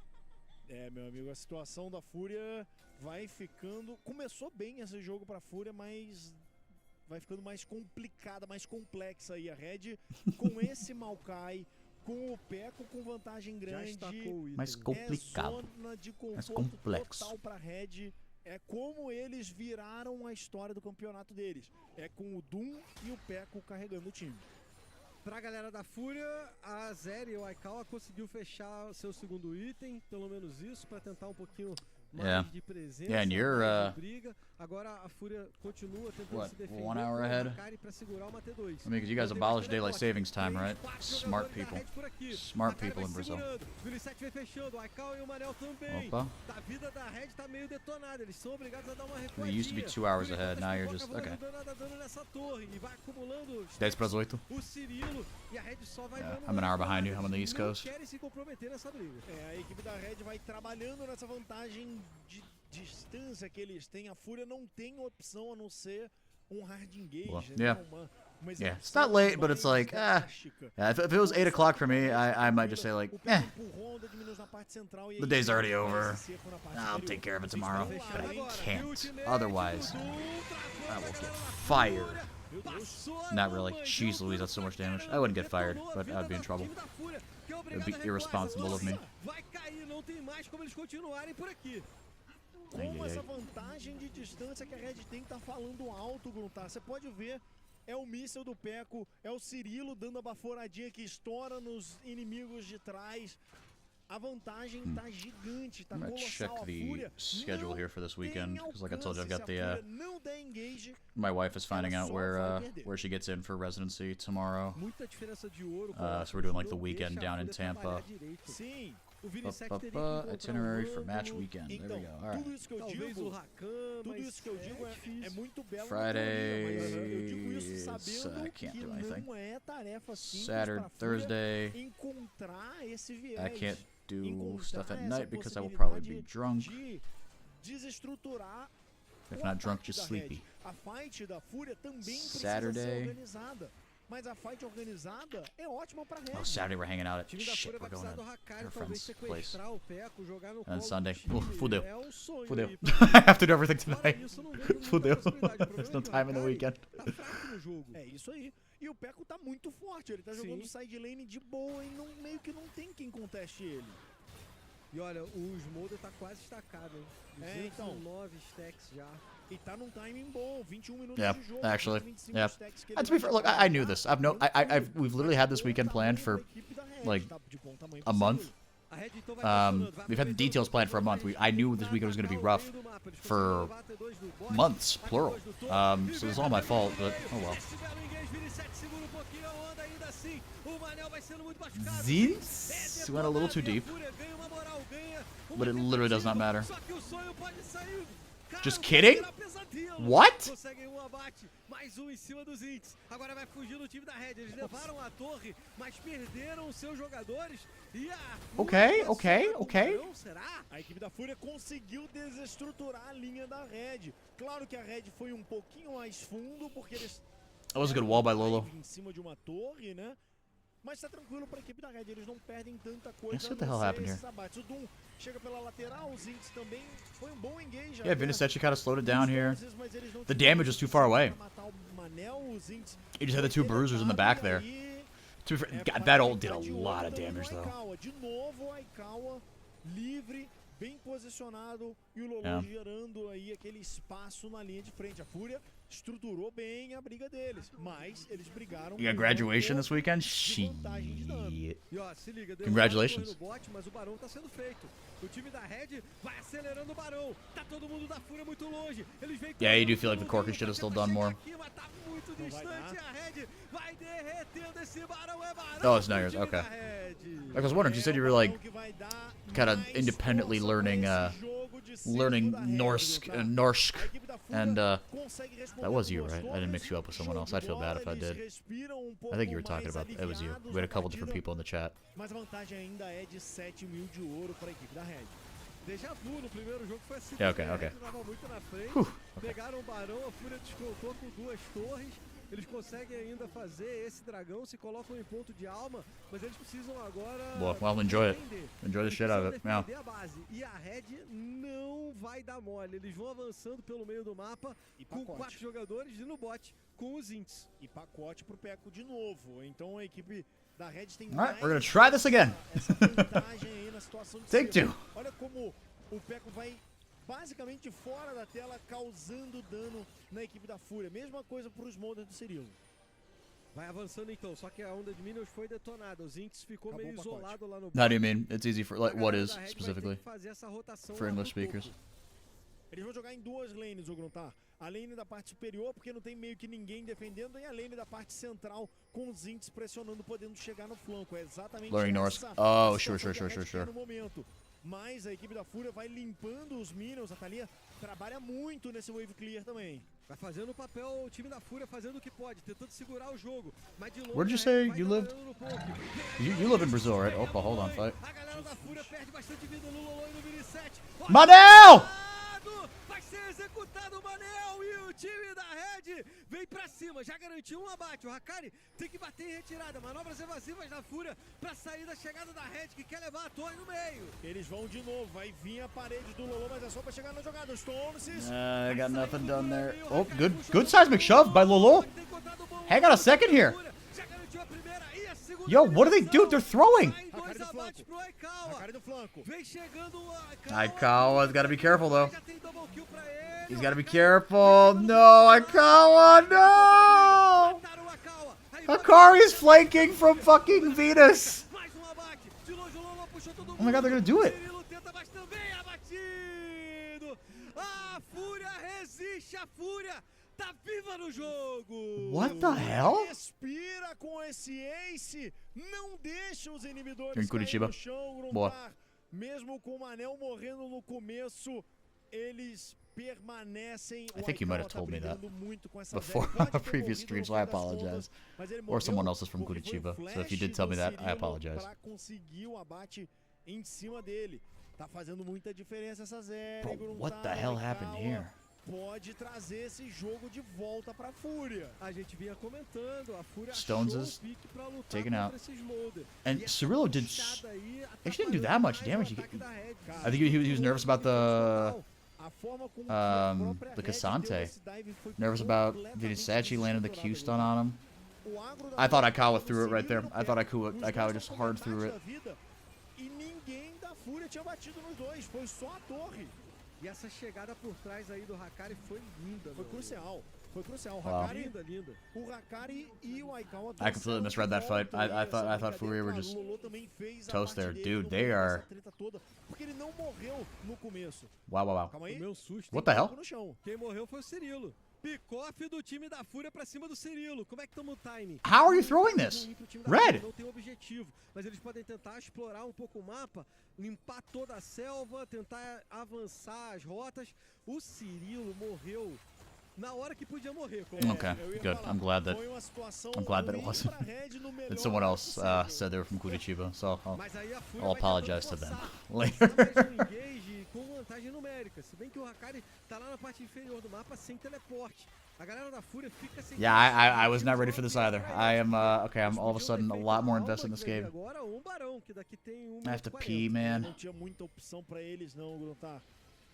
É, meu amigo, a situação da Fúria vai ficando... Começou bem esse jogo para a Fúria, mas vai ficando mais complicada, mais complexa aí. A Red com esse Maokai, com o Peco com vantagem grande. Mais complicado. Zona de Mais conforto complexo. total para Red. É como eles viraram a história do campeonato deles. É com o Doom e o Peco carregando o time. Pra galera da Fúria, a Zeri e o Aikawa conseguiu fechar seu segundo item, pelo menos isso, pra tentar um pouquinho mais de presença, Yeah, and you're, mais de briga. Agora a Fúria continua tentando se defender 1 hour ahead? pra segurar uma T2. I mean, 'cause you guys abolished daylight savings time, right? Smart people. Smart people in Brazil. O 7 vem fechando, o Aikawa e o Manel também. Opa. A vida da Red tá meio detonada, eles são obrigados a dar uma You recuadinha. used to be 2 hours ahead, now you're just... Okay. Nessa torre, e vai acumulando 10 para as 8. o Cirilo, e a Red só vai dando I'm an hour behind you. I'm on the East não Coast. querem se comprometer nessa briga. É, a equipe da Red vai trabalhando nessa vantagem de distância que eles têm. A Fúria não tem opção a não ser um hard engage, Well, né? yeah. Uma Yeah, it's not late, but it's like, yeah, if it was 8 o'clock for me, I might just say like, the day's already over. I'll take care of it tomorrow. But I can't. Otherwise, I will get fired. Not really. Jeez Louise, that's so much damage. I wouldn't get fired, but I'd be in trouble. It would be irresponsible of me. Vai cair, não tem mais como eles continuarem por aqui. Como essa vantagem de distância que a Red tem tá falando alto, Gruntar. Você pode ver, é o míssel do Peco, é o Cirilo dando a baforadinha que estoura nos inimigos de trás. A vantagem tá gigante, tá I'm gonna colossal. check A the Fúria schedule here for this weekend, because like I told you, I've alcance. got Se a the, Fúria não der engage, my wife is finding ela out só vai perder. where she gets in for residency tomorrow. Muita diferença de ouro. So we're doing like the weekend down in Tampa. sim. O Vini Sec teria que encontrar Itinerary for um match ângulo. weekend. There Então, we go. All right. tudo isso que eu Talvez digo, o Rakan, tudo mas isso que eu digo é difícil. muito belo Friday na teoria, mas eu digo isso sabendo I can't que do anything. não é tarefa simples Saturday, pra Fúria Thursday, encontrar esse viés. I can't do encontrar stuff at essa night because I will probably be possibilidade drunk. de desestruturar If o not drunk, ataque just da sleepy. Red. A fight da Fúria também precisa Saturday. ser organizada. Mas a fight organizada é ótima pra Red. Oh, Saturday we're hanging out O at time da shit. Fúria We're vai going precisar do to Hakkari, our talvez friend's place. sequestrar o Peco, jogar no And colo Sunday. do time. Fudeu. É um sonho Fudeu. aí. I have to do everything Fora tonight. isso, não vejo muita Fudeu. possibilidade. O problema There's no é que o time in the Hakkari weekend. Tá fraco no jogo. É isso aí. E o Peco tá muito forte. Ele tá jogando side lane de boa e meio que não tem quem conteste ele. E olha, o Smolder tá quase estacado, hein? então. 209 stacks já. E tá num timing bom, 21 minutos Yeah, de jogo. actually, 25 yeah. stacks que And ele to be vai fair, look, jogar. I knew this. We've literally had this weekend planned for like a month. A Red então vai pressionando, vai We've had the details planned for a month. I knew this weekend was going to be rough for months, plural. So it's all my fault, but oh well. Zins went a little too deep, but it literally does not matter. Just kidding? What? Conseguem um abate, mais um em cima dos Ints. Agora vai fugir do time da Red. Eles levaram a torre, mas perderam os seus jogadores. E a Okay. Não será? A equipe da Fúria conseguiu desestruturar a linha da Red. Claro que a Red foi um pouquinho mais fundo, porque eles That was a good wall by Lolo. em cima de uma torre, né? Mas tá tranquilo pra equipe da Red, eles não perdem tanta coisa. Let's see what the a não hell ser happened esses abates. O Doom chega pela lateral, os Zinks também. Foi um bom engage. Yeah, Vinicetti kind of slowed it down here. Mas eles não The tiveram damage was too far away. pra matar o Manel, os Zinks. He just had the two bruisers in the back there. Aí, To be fair, é, God, vai that ult did ficar a de lot olho of também damage no though. Aikawa. De novo o Aikawa livre, bem posicionado e o Lolo Yeah. gerando aí aquele espaço na linha de frente. A Fúria estruturou bem a briga deles, mas eles brigaram. You got com graduation um this weekend? de vantagem de dano. Shit. E ó, se liga, deu Congratulations. uma torre no bot, mas o Barão tá sendo feito. O time da Red vai acelerando o Barão. Tá todo mundo da Fúria muito longe. Eles vêm Yeah, you do feel like the Corkin should have still done more. aqui, mas tá muito Não vai distante. dar. A Red vai derretendo esse Barão. É Barão. Oh, it's not pro yours, time okay. da Red. I was wondering, you said you were like kind of independently learning Norse, Norsk, And that was you, right? I didn't mix you up with someone else. I'd feel bad if I did. I think you were talking about it was you. We had a couple different people in the chat. Mas a vantagem ainda é de 7.000 de ouro para a equipe da Red. Déjà vu, no primeiro jogo foi assim. Yeah, okay. Tava muito na frente. Pegaram o Barão, a Fúria descontou com 2 torres. Eles conseguem ainda fazer esse dragão, se colocam em ponto de alma, mas eles precisam agora... Well, enjoy it. Enjoy the shit out of it. Yeah. A base. E a Red não vai dar mole. Eles vão avançando pelo meio do mapa com 4 jogadores e no bot com os Ints. E pacote pro Peco de novo. Então a equipe da Red tem Alright, we're gonna try this again. essa vantagem aí na situação de Take 2. Olha como o Peco vai basicamente fora da tela, causando dano na equipe da Fúria. Mesma coisa para os Smolder do Cirilo. Vai avançando então, só que a onda de Minions foi detonada. Os Ints ficou meio isolado lá no... How do you mean? It's easy for, like, what is, specifically? For English speakers. Eles vão jogar em 2 lanes, o Gruntar. A lane da parte superior, porque não tem meio que ninguém defendendo, e a lane da parte central, com os Ints pressionando, podendo chegar no flanco. É exatamente essa Oh, sure. no momento. Mas a equipe da Fúria vai limpando os Minions. A Thalia trabalha muito nesse wave clear também. Vai fazendo o papel, o time da Fúria fazendo o que pode, tentando segurar o jogo. Mas de longe, where did you say you lived? You live in Brazil, right? Oh, hold on, fight. A galera da Fúria perde bastante vida no Lolo e no Mini 7. Manel! Vai ser executado o Manel e o time da Red vem pra cima, já garantiu um abate. O Hakari tem que bater em retirada, manobras evasivas da Fúria pra sair da chegada da Red, que quer levar a torre no meio. Eles vão de novo, vai vir a parede do Lolo, mas é só pra chegar na jogada. Stonesis. I got nothing done there. Oh, good seismic shove by Lolo. Hang on a second here. Yo, what do they do? They're throwing. Aikawa's got to be careful, though. He's got to be careful. No, Aikawa, no! Akari's flanking from fucking Venus. Oh my god, they're going to do it. Tá viva no jogo. What the hell? Respira com esse ace, não deixa os inibidores You're in Curitiba. no chão, Boa. Mesmo com o Manel morrendo no começo, eles permanecem. I think you might have told me that before on a previous stream, so I apologize. Or someone else is from Curitiba, so if you did tell me that, I apologize. Pra conseguir o abate em cima dele. Tá fazendo muita diferença essa Zé. Bro, what the hell happened here? Pode trazer esse jogo de volta pra Fúria. A gente vinha comentando, a Fúria Stones achou is o pique pra lutar taken contra out. esses Molder. And Cirillo did... He didn't do that much damage. I think he was nervous about the Cassante. Nervous about Vinisachi landed the Q stun on him. I thought Aikawa threw it right there. I thought Aikawa just hard threw it. E ninguém da Fúria tinha batido nos dois, foi só a torre. E essa chegada por trás aí do Hakari foi linda. Foi crucial. Foi crucial. O Wow. Hakari, o Hakari e o Aikawa. I completely misread that fight. I thought Furia were just toast there. Dude, they are... Porque ele não morreu no começo. Wow. Calma aí. Tomei um susto. What the hell? No chão. Quem morreu foi o Cirilo. Pick-off do time da Fúria pra cima do Cirilo. Como é que tamo o time? How are you throwing this? Red! Não tem objetivo, mas eles podem tentar explorar um pouco o mapa, limpar toda a selva, tentar avançar as rotas. O Cirilo morreu na hora que podia morrer. Okay, good. I'm glad that it wasn't that someone else said they were from Curitiba, so I'll apologize to them later. Com vantagem numérica, se bem que o Hakari tá lá na parte inferior do mapa sem teleporte. A galera da Fúria fica sem... Yeah, I was not ready for this either. I am, okay, I'm all of a sudden a lot more invested in this game. Agora Barão, que daqui tem I have to pee, man. Não tinha muita opção pra eles não, Gruntar.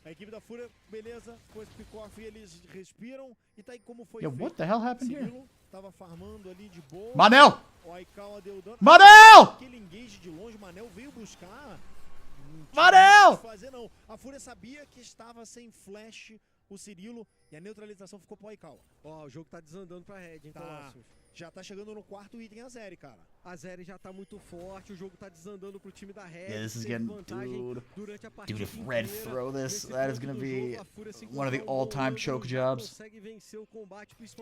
A equipe da Fúria, beleza, com esse pick-off eles respiram e tá aí como foi Yo, feito. what the hell happened here? Cirilo tava farmando ali de boa. Manel! O Aikawa deu dano. Manel! Aquele engage de longe, o Manel veio buscar. Manel! Fazer não. A Fúria sabia que estava sem flash o Cirilo e a neutralização ficou pro Aikawa. Ó, o jogo tá desandando pra Red, hein, Colossus? Já tá chegando no 4º item a Zeri, cara. A Zeri já tá muito forte, o jogo tá desandando pro time da Red. Yeah, this is getting... Dude, if Red throw this, that is gonna be one of the all-time choke jobs.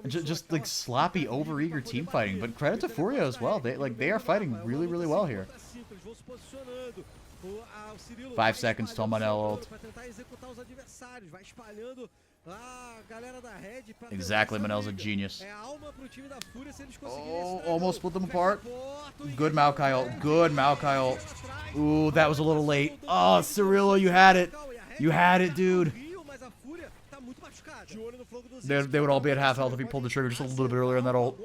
Just like sloppy, over-eager team fighting, but credit to Furia as well. They are fighting really, really well here. 5 seconds till Manel ult. Pra tentar executar os adversários, vai espalhando Exactly, Manel's a genius. É alma pro time da Fúria se eles Oh, almost split them apart. Good Maokai ult. Good Maokai ult. Ooh, that was a little late. Oh, Cirillo, you had it. You had it, dude. They would all be at half health if he pulled the trigger just a little bit earlier in that ult.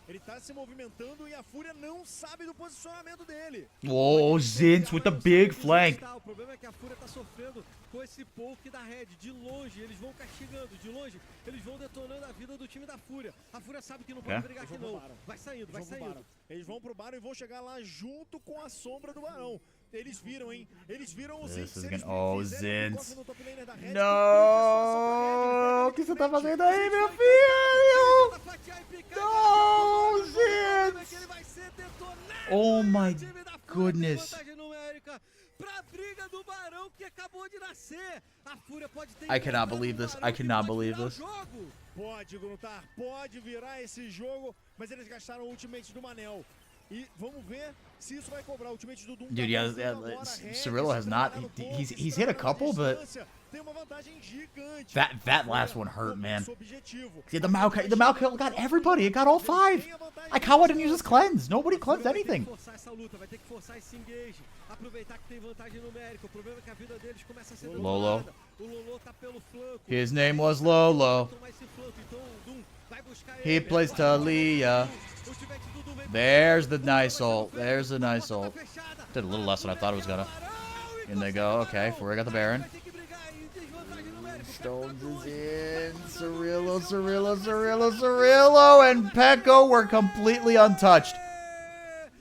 Ele tá se movimentando e a Fúria não sabe do posicionamento dele. Whoa, Zinz with the big flank. O problema é que a Fúria tá sofrendo com esse poke da Red. De longe, eles vão castigando. De longe, eles vão detonando a vida do time da Fúria. A Fúria sabe que não pode brigar aqui não. Vai saindo, vai saindo. Eles vão pro Barão e vão chegar lá junto com a sombra do Barão. Eles viram, hein? Eles viram o Zinz. Oh, Zinz. Não! O que você tá fazendo aí, meu filho? Não, Zinz! Oh my goodness. I cannot believe this. I cannot believe this. Pode, Gruntar, pode virar esse jogo, mas eles gastaram o ultimate do Manel. E vamos ver se isso vai cobrar o ultimate do Doom. Dude, yeah, Cirillo has not. He's hit a couple, but that last one hurt, man. See, the Maokai got everybody. It got all 5. Aikawa didn't use his cleanse. Nobody cleansed anything. Lolo. His name was Lolo. He plays Talia. There's the nice ult. There's the nice ult. Did a little less than I thought it was gonna. In they go. Okay, Fury got the Baron. Stones is in. Cirillo, and Pekko were completely untouched.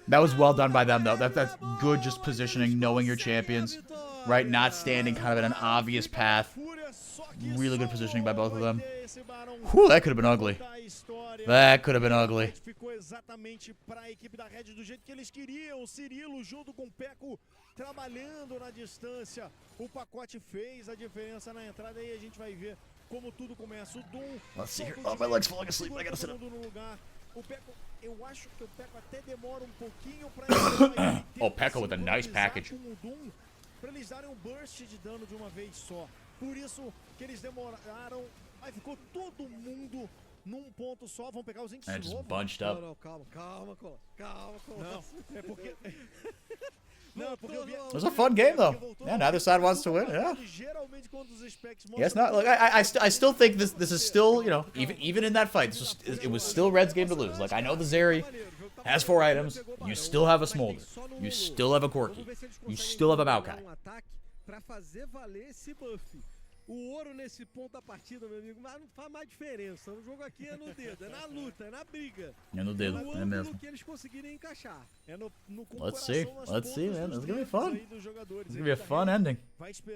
That was well done by them, though. That's good, just positioning, knowing your champions, right? Not standing kind of in an obvious path. Really good positioning by both of them. Whew, that could have been ugly. That could have been ugly. Ficou exatamente para a equipe da Red do jeito que eles queriam. O Cirillo junto com o Pekko trabalhando na distância. O pacote fez a diferença na entrada e a gente vai ver como tudo começa. O Doom. Let's see here. Oh, my leg's falling asleep. I gotta sit up. O Pekko, eu acho que o Pekko até demora um pouquinho para Oh, Pekko with a nice package. Para eles darem um burst de dano de uma vez só. Por isso que eles demoraram. Aí ficou todo mundo num ponto só. Vão pegar os índices de novo. Just bunched up. Não, calma. Não, é porque... Não, porque eu vi... It was a fun game, though. Yeah, neither side wants to win. Yeah. Yes, not. Look, I still think this is still, you know, even in that fight, it was still Red's game to lose. Like, I know the Zeri has 4 items. You still have a Smolder. You still have a Corki. You still have a Maokai. O ouro nesse ponto da partida, meu amigo, mas não faz mais diferença. O jogo aqui é no dedo, é na luta, é na briga. É no dedo, é mesmo. Que eles conseguirem encaixar. Let's see, man. It's gonna be fun. It's gonna be a fun ending.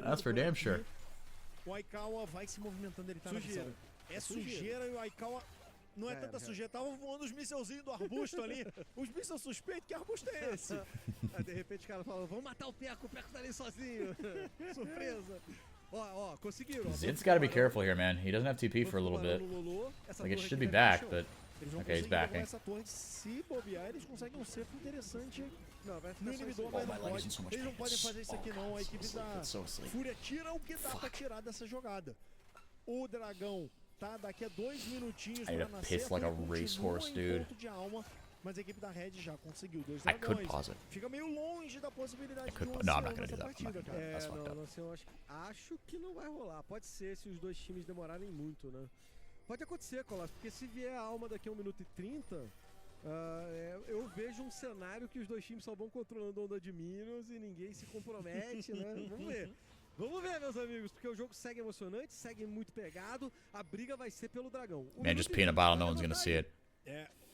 That's for damn sure. O Aikawa vai se movimentando, ele tá sujeira. É sujeira e o Aikawa não é tanta sujeira. Tava voando os mísselzinhos do arbusto ali. Os mísseis suspeitos, que arbusto é esse? Aí de repente o cara fala, vamos matar o Pekko tá ali sozinho. Surpresa. Ó, conseguiram. Zid's gotta be careful here, man. He doesn't have TP for a little bit. Like, it should be back, but... Okay, he's backing. Se bobear, eles conseguem um cerco interessante no inibidor, mas não pode. Eles não podem fazer isso aqui não. A equipe da Fúria tira o que dá pra tirar dessa jogada. O dragão tá daqui a 2 minutinhos pra nascer. Piss like a racehorse, dude. Mas a equipe da Red já conseguiu 2 dragões. I could pause it. Fica meio longe da possibilidade de no, I'm not gonna do that. That's fucked up. Eu acho que não vai rolar. Pode ser se os dois times demorarem muito, né? Pode acontecer, Colosso, porque se vier a alma daqui a 1 minuto e 30, eu vejo um cenário que os dois times só vão controlando onda de Minions e ninguém se compromete, né? Vamos ver. Vamos ver, meus amigos, porque o jogo segue emocionante, segue muito pegado, a briga vai ser pelo dragão. Man, just peeing a bottle, no one's gonna see it.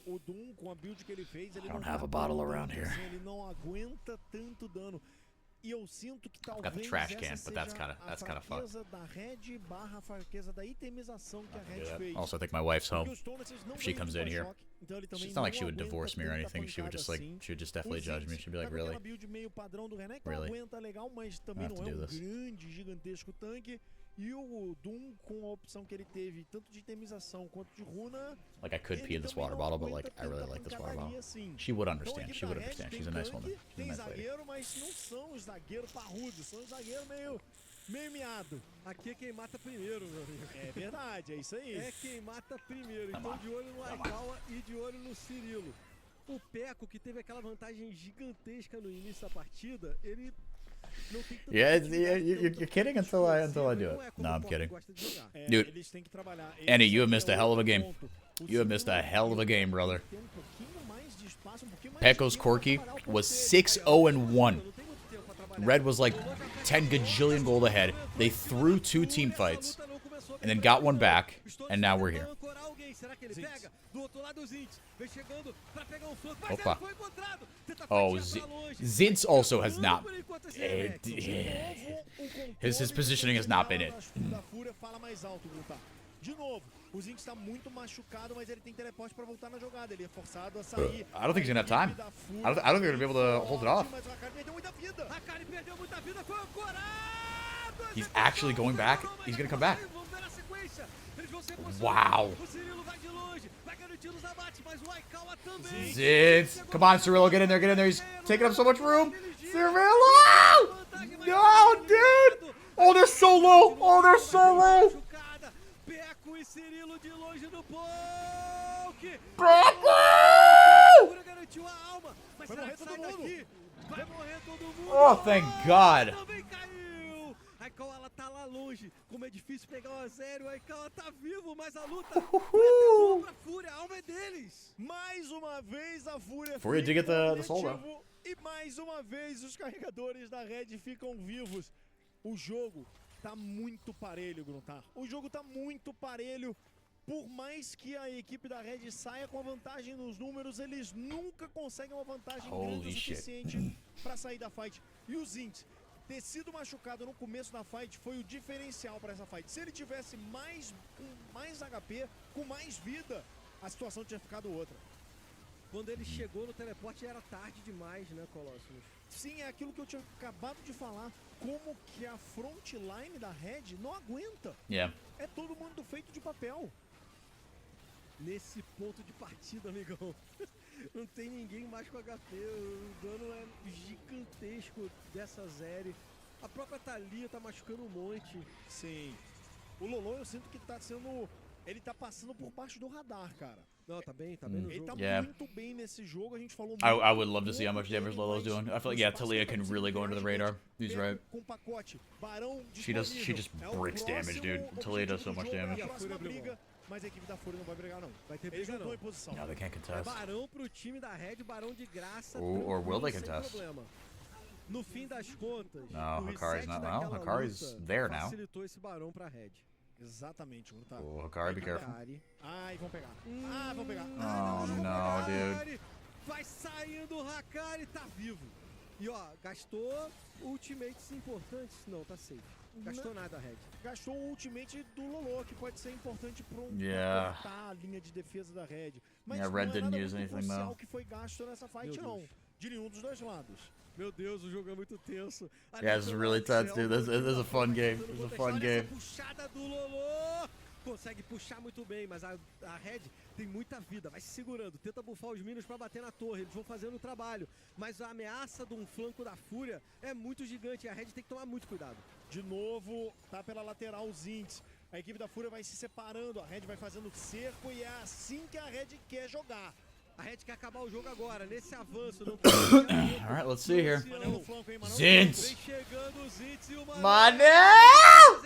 O Doom, com a build que ele fez, ele don't have a bottle around here. Ele não aguenta tanto dano. E eu sinto que talvez got the trash can, but that's kind of fucked. Da Red barra fraqueza da itemização que a Red fez. Also, I think my wife's home. If she comes in here, it's not like she would divorce me or anything. She would just definitely judge me. She'd be like, really? Really? I have to do this. Grande, gigantesco tanque. E o Doom, com a opção que ele teve, tanto de itemização quanto de runa... Like, I could pee in this water bottle, but, like, I really like this water bottle. She would understand. She would understand. She's a nice woman. She's a nice lady. Mas não são os zagueiros parrudos. São os zagueiros meio... meio miado. Aqui é quem mata primeiro, meu amigo. É verdade, é isso aí. É quem mata primeiro. Então de olho no Aikawa e de olho no Cirilo. O Peco, que teve aquela vantagem gigantesca no início da partida, ele não tem tanta you're kidding until I do it. No, I'm kidding. Dude, Eles têm que trabalhar. Andy, you have missed a hell of a game. You have missed a hell of a game, brother. Tem um pouquinho mais de espaço, um pouquinho mais Pecco's de tempo pra Corki trabalhar o was conceito. 6-0-1. Red was like 10 gajillion gold ahead. They threw 2 team fights and then got one back, and now we're here. Opa. Oh, Zintz also has not. His positioning has not been it. Da Fúria fala mais alto, Grutar. De novo, o Zinx está muito machucado, mas ele tem teleporte para voltar na jogada. Ele é forçado a sair. I don't think he's gonna have time. I don't think they're gonna be able to hold it off. Mas o Hakari perdeu muita vida. Hakari perdeu muita vida, foi ancorado. He's actually going back. He's gonna come back. Vamos ver a sequência. Eles vão ser Wow. O Cirilo vai de longe, vai garantir os abates, mas o Aikawa também. Zintz. Come on, Cirillo, get in there, get in there. He's taking up so much room. Cirillo! No, dude! Oh, they're so low. Oh, they're so low. Peco e Cirilo de longe no poke. Peco! Garantiu a alma, mas será que sai daqui? Vai morrer todo mundo. Oh, thank God. Também caiu. Aikawa, ela tá lá longe. Como é difícil pegar o A0, o Aikawa tá vivo, mas a luta foi até boa pra Fúria. A alma é deles. Mais uma vez a Fúria Fúria did get the soul, though. coletivo, e mais uma vez os carregadores da Red ficam vivos. O jogo tá muito parelho, Gruntar. O jogo tá muito parelho. Por mais que a equipe da Red saia com a vantagem nos números, eles nunca conseguem uma vantagem grande o suficiente para sair da fight. E o Zinx ter sido machucado no começo da fight foi o diferencial para essa fight. Se ele tivesse com mais HP, com mais vida, a situação tinha ficado outra. Quando ele chegou no teleporte era tarde demais, né, Colossus? Sim, é aquilo que eu tinha acabado de falar. Como que a frontline da Red não aguenta. Yeah. É todo mundo feito de papel. Nesse ponto de partida, amigão, não tem ninguém mais com HP. O dano é gigantesco dessa série. A própria Thalia tá machucando um monte. Sim. O Lolo, eu sinto que tá sendo... Ele tá passando por baixo do radar, cara. Não, tá bem no Ele jogo. tá muito bem nesse jogo, a gente falou muito. I would love to see how much damage Lolo's doing. I feel like, yeah, Talia can really go under the radar. He's right. Com pacote, Barão She just breaks damage, dude. Talia does so much damage. Mas a equipe da Fúria não vai brigar, não. Vai ter Eles briga, não estão não. em posição. No, they can't contest. Barão pro time da Red, Barão de graça. Or will they sem contest? problema. No fim das contas, No, o Hakari's reset not daquela now. Hakari's luta there now. facilitou esse Barão pra Red. Exatamente, Gurtar. Oh, Hakari, be careful. Ai, vão pegar. Ah, vão pegar. Oh, no, dude. Vai saindo o Hakari, tá vivo. E ó, gastou ultimates importantes. Não, tá safe. Gastou nada, Red. Gastou o ultimate do Lolo, que pode ser importante pra cortar a linha de defesa da Red. Mas Yeah, não Red é nada didn't muito use anything, crucial though. que foi gasto nessa fight, não. De nenhum dos dois lados. Meu Deus, o jogo é muito tenso. Yeah, this is really tense, dude. This is a fun game. This is a fun game. Puxada do Lolo. Consegue puxar muito bem, mas a Red tem muita vida. Vai se segurando, tenta bufar os minions pra bater na torre. Eles vão fazendo o trabalho. Mas a ameaça de um flanco da Fúria é muito gigante. E a Red tem que tomar muito cuidado. De novo, tá pela lateral o Zinx. A equipe da Fúria vai se separando. A Red vai fazendo cerco e é assim que a Red quer jogar. A Red quer acabar o jogo agora, nesse avanço. Alright, let's see here. Zintz! Vem chegando o Zintz e o Manel!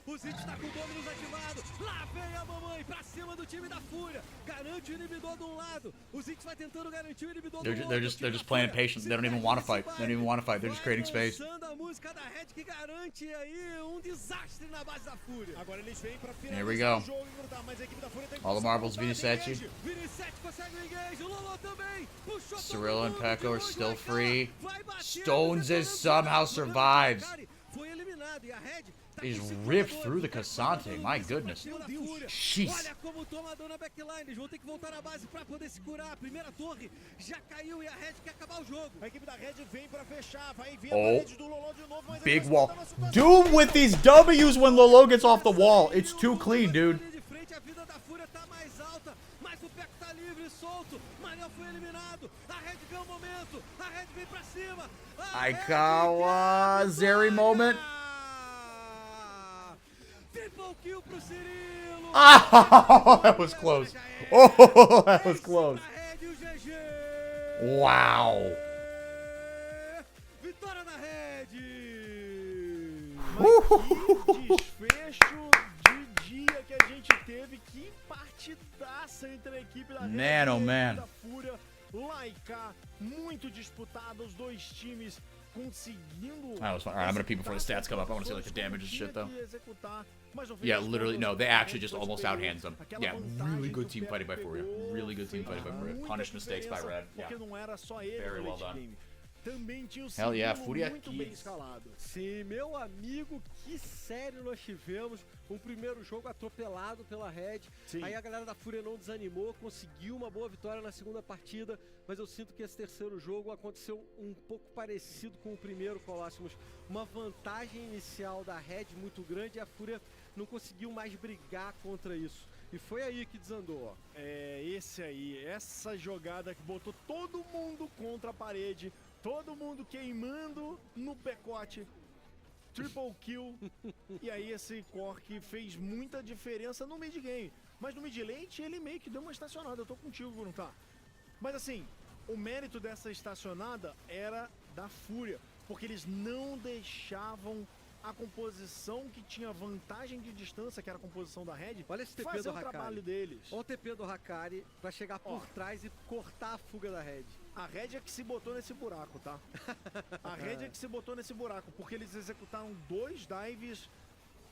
O Zintz tá com o Dominus ativado. Lá vem a mamãe pra cima do time da Fúria. Garante o inibidor de um lado. O Zintz vai tentando garantir o inibidor do outro. They're just playing patient. They don't even want to fight. They don't even want to fight. They're just creating space. A música da Red que garante aí um desastre na base da Fúria. Agora eles vêm pra Here we go. o jogo, mas a equipe da Fúria tem All the marbles, Vinicius. Vinicius consegue o engage. O Lolo também. Puxou Cirillo and Pecco are still free. Stones is somehow survives. Foi eliminado e a Red He's ripped through the Cassante. My goodness. Jeez. Olha como toma a dor na backline. Eles vão ter que voltar na base pra poder se curar. A primeira torre já caiu e a Red quer acabar o jogo. A equipe da Red vem pra fechar. Vai vir Oh. a parede do Lolo de novo, mas Big wall. Dude, with these W's when Lolo gets off the wall. It's too clean, dude. De frente, a vida da Fúria tá mais alta, mas o Peco tá livre e solto. Manel foi eliminado. A Red ganha o momento. A Red vem pra cima. Aikawa, Zeri moment. kill pro Cirilo. Oh, that was close. Oh, that was close. Red, o GG. Wow. Vitória da Red. Mas que desfecho de dia que a gente teve. Que partidaça entre a equipe da Red Man, oh, e a man. equipe da Fúria. Laika, muito disputada, os dois times conseguindo. That was fun. All right, I'm gonna peek before the stats come up. I want to see like the damage and shit though. Executar, mas no fim Yeah, das literally, contas, no, they a actually Red just almost pegou outhands them. aquela Yeah, vantagem really que good o team Peco fighting by Furia. pegou, Really good team fez fighting by Furia. muita Punished mistakes by diferença, Red. Yeah. Porque não era só ele Very no well late done. game. Também tinha o Hell yeah, Cirilo Fúria muito aqui. bem escalado. Sim, meu amigo, que sério nós tivemos. Um primeiro jogo atropelado pela Red. Sim. Aí a galera da Fúria não desanimou, conseguiu uma boa vitória na segunda partida. Mas eu sinto que esse terceiro jogo aconteceu um pouco parecido com o primeiro, Colossus. Uma vantagem inicial da Red muito grande e a Fúria não conseguiu mais brigar contra isso. E foi aí que desandou, ó. É, esse aí, essa jogada que botou todo mundo contra a parede, todo mundo queimando no pecote, triple kill, e aí esse Cork fez muita diferença no mid game, mas no mid late ele meio que deu uma estacionada, eu tô contigo, não tá? Mas assim, o mérito dessa estacionada era da Fúria, porque eles não deixavam a composição que tinha vantagem de distância, que era a composição da Red, Olha esse TP fazer do o Hakari. trabalho deles. Olha o TP do Hakari pra chegar por trás e cortar a fuga da Red. A Red é que se botou nesse buraco, tá? A Red é que se botou nesse buraco, porque eles executaram 2 dives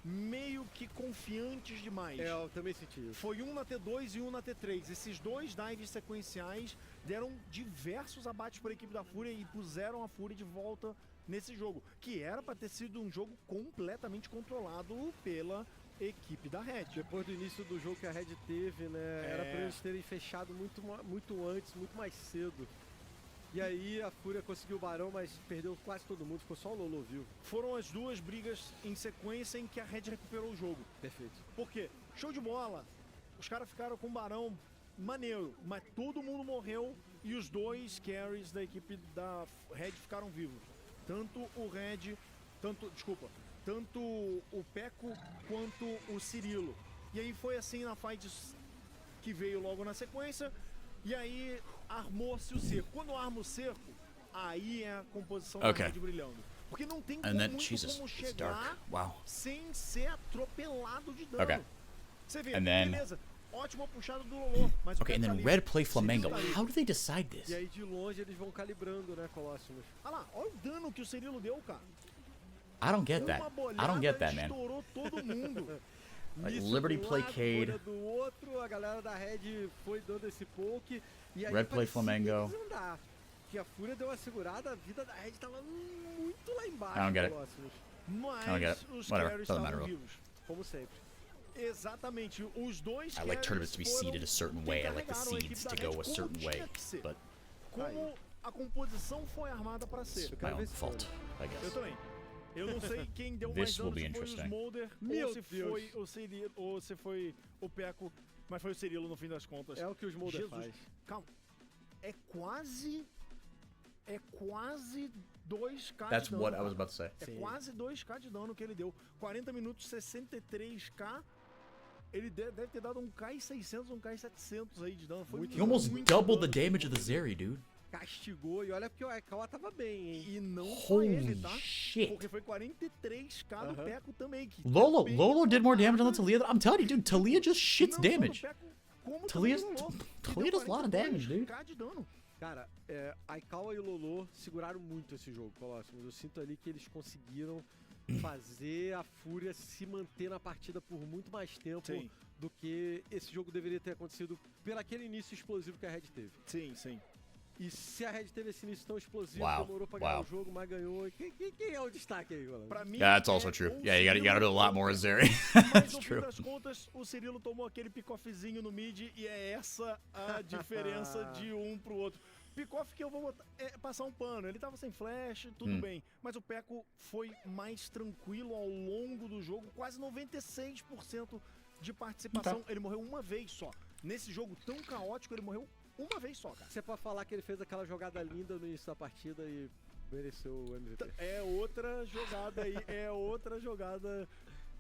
meio que confiantes demais. É, eu também senti isso. Foi um na T2 e um na T3. Esses 2 dives sequenciais deram diversos abates para a equipe da Fúria e puseram a Fúria de volta nesse jogo, que era para ter sido um jogo completamente controlado pela equipe da Red. Depois do início do jogo que a Red teve, né? Era para eles terem fechado muito antes, muito mais cedo. E aí a Fúria conseguiu o Barão, mas perdeu quase todo mundo, ficou só o Lolo vivo. Foram as 2 brigas em sequência em que a Red recuperou o jogo. Perfeito. Por quê? Show de bola. Os caras ficaram com o Barão maneiro, mas todo mundo morreu e os 2 carries da equipe da Red ficaram vivos. Tanto o Peco quanto o Cirilo. E aí foi assim na fight que veio logo na sequência. E aí armou-se o cerco. Quando arma o cerco, aí é a composição da Red brilhando. Porque não tem como chegar sem ser atropelado de dano. Okay. Você vê, And then- beleza. Ótima puxada do Lolo. Mas Okay, and then Red play Flamengo. How do they decide this? E aí de longe eles vão calibrando, né, Colossus? Olha lá, olha o dano que o Cirilo deu, cara. I don't get that. I don't get that, man. Estourou todo mundo. Like Nisso Liberty do play lado, Cade. bolha do outro, a galera da Red foi dando esse poke. E aí Red play parecia Flamengo. desandar. Que a Fúria deu uma segurada, a vida da Red tava muito lá embaixo. I don't get it. Colossus. Mas I don't get it. os Whatever, carries doesn't matter, estavam bro. vivos. Como sempre. Exatamente, os 2 I like tournaments to be foram seeded a certain quem way. I like the carregaram a equipe seeds da to Red go a como certain tinha way. que ser. But Como a composição foi armada para ser. my own fault, I Eu guess. também. Eu não sei quem deu This mais will dano, be se foi o interesting. Smolder Meu ou se Deus. foi o Cirilo, ou se foi o Peco, mas foi o Cirilo no fim das contas. É o que o Smolder Jesus. faz. Calma. É quase 2k That's de dano. what I cara. was about to say. É Sim. quase 2k de dano que ele deu. 40 minutos, 63k. Ele deve ter dado um K600, um K700 aí de dano. Foi Muito He almost muito doubled the dano. damage of the Zeri, dude. Castigou, e olha porque o Aikawa tava bem, hein? E não só ele, Holy tá? shit. Porque foi 43k do Peco também. Que Lolo também did more damage on the Talia. I'm telling you, dude, Talia just shits não só do damage. Peco, como Talia's- também do Lolo, que Talia deu does a lot of damage, dude. 42k de dano. Cara, Aikawa e Lolo seguraram muito esse jogo, Colossus. Eu sinto ali que eles conseguiram fazer a Fúria se manter na partida por muito mais tempo Sim. do que esse jogo deveria ter acontecido pelo aquele início explosivo que a Red teve. Sim, sim. E se a Red teve esse início tão explosivo, Wow, demorou pra ganhar wow. o jogo, mas ganhou. Quem é o destaque aí, galera? Pra mim, Yeah, that's also é true. o Yeah, you gotta do a lot Cirilo. more as Zeri. Mas That's no fim true. das contas, o Cirilo tomou aquele pick-offzinho no mid e é essa a diferença de um pro outro. Pick-off que eu vou passar um pano. Ele tava sem flash, tudo bem. Mas o Peco foi mais tranquilo ao longo do jogo, quase 96% de participação. Ele morreu uma vez só. Nesse jogo tão caótico, ele morreu uma vez só, cara. Você pode falar que ele fez aquela jogada linda no início da partida e mereceu o MVP. É outra jogada aí, é outra jogada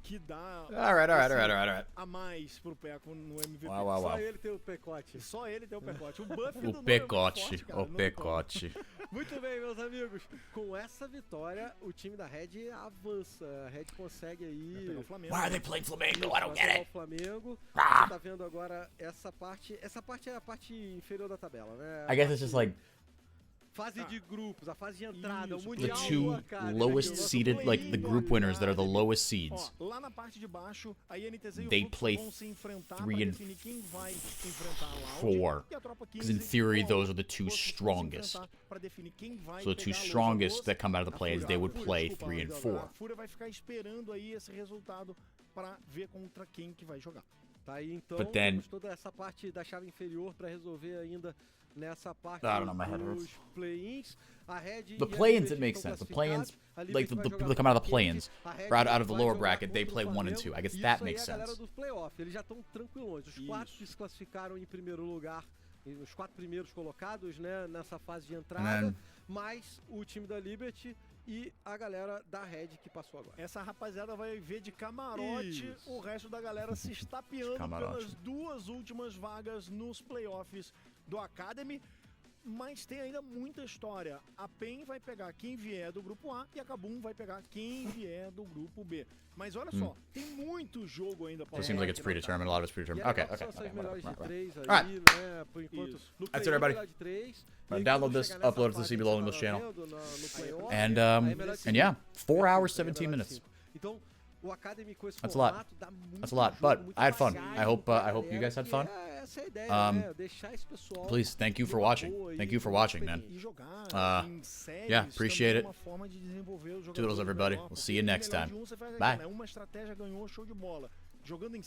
que dá Alright. a mais pro Peco no MVP. Uau. Só ele tem o pecote. Só ele tem o pecote. O buff do O Noah é muito pecote, forte, cara, o não tem como. pecote. Muito bem, meus amigos. Com essa vitória, o time da Red avança. A Red consegue Vai aí... pegar o Flamengo. Why are they playing Flamengo? I Vai don't pegar get o it. Flamengo. Ah. Você tá vendo agora essa parte. Essa parte é a parte inferior da tabela, né? I guess it's just like Fase de grupos, a fase de entrada, o Isso, the Mundial two do Academy, lowest aqui, o nosso seeded, like the play-in group do winners that are the Academy. lowest seeds. Ó, lá na parte de baixo, a INTZ e o They Fluxo play vão se enfrentar 3 pra and definir quem vai enfrentar a Loud 4. e a Tropa 15. Because in theory, com those are the two outros vão se strongest. enfrentar pra definir quem vai So the two pegar a Lousa. strongest Lousa, that come out of the a play-ins, Fúria- they would a Fúria, play desculpa, 3 and Gabriel, 4. A Fúria vai ficar esperando aí esse resultado pra ver contra quem que vai jogar. Tá aí então, But then- temos toda essa parte da chave inferior pra resolver ainda nessa parte I don't know, my head hurts. dos play-ins. A Red The e a play-ins, Liberty it makes estão sense. The play-ins, classificados. A like Liberty the vai people jogar that come out of the contra a play-ins, Quente. A Red or out of the vai lower jogar bracket, they contra o play 1 and Flamengo. 2. I guess Isso that aí makes é a galera sense. dos playoffs, eles já estão tranquilões. Os 4 Isso. que se classificaram em primeiro lugar, os 4 primeiros colocados, né, nessa fase de And entrada, then- mais o time da Liberty e a galera da Red que passou agora. Essa rapaziada vai ver de camarote Isso. o resto da galera se estapeando Camarote. pelas duas últimas vagas nos playoffs do Academy. Mas tem ainda muita história. A PEN vai pegar quem vier do grupo A e a Kabum vai pegar quem vier do grupo B. Mas olha só, tem muito jogo ainda pra So it seems like it's rolar aqui na predetermined. A lot of it's E é predetermined. Okay, legal que okay. são essas Okay, melhores de whatever. 3 aí, Alright. né, por enquanto. Isso. No That's it, play-in, everybody. melhor de 3. Download this, upload it to the CBLOL English channel. And, And yeah, 4 hours, 17 minutes. Então, o Academy com esse That's a lot. formato dá muito That's a lot, jogo, but muito I had fun. bagagem I hope, pra I hope you galera, guys had que fun. Essa é a ideia, Um, né? Deixar esse pessoal Please, thank you for numa watching. boa aí, Thank you for numa watching, man. E jogar em séries yeah, appreciate também é it. uma forma de desenvolver os Toodles, jogadores everybody. melhor, We'll see you porque next melhor time. de um, você faz Bye. aquilo, né? Uma estratégia ganhou, show de bola. Jogando em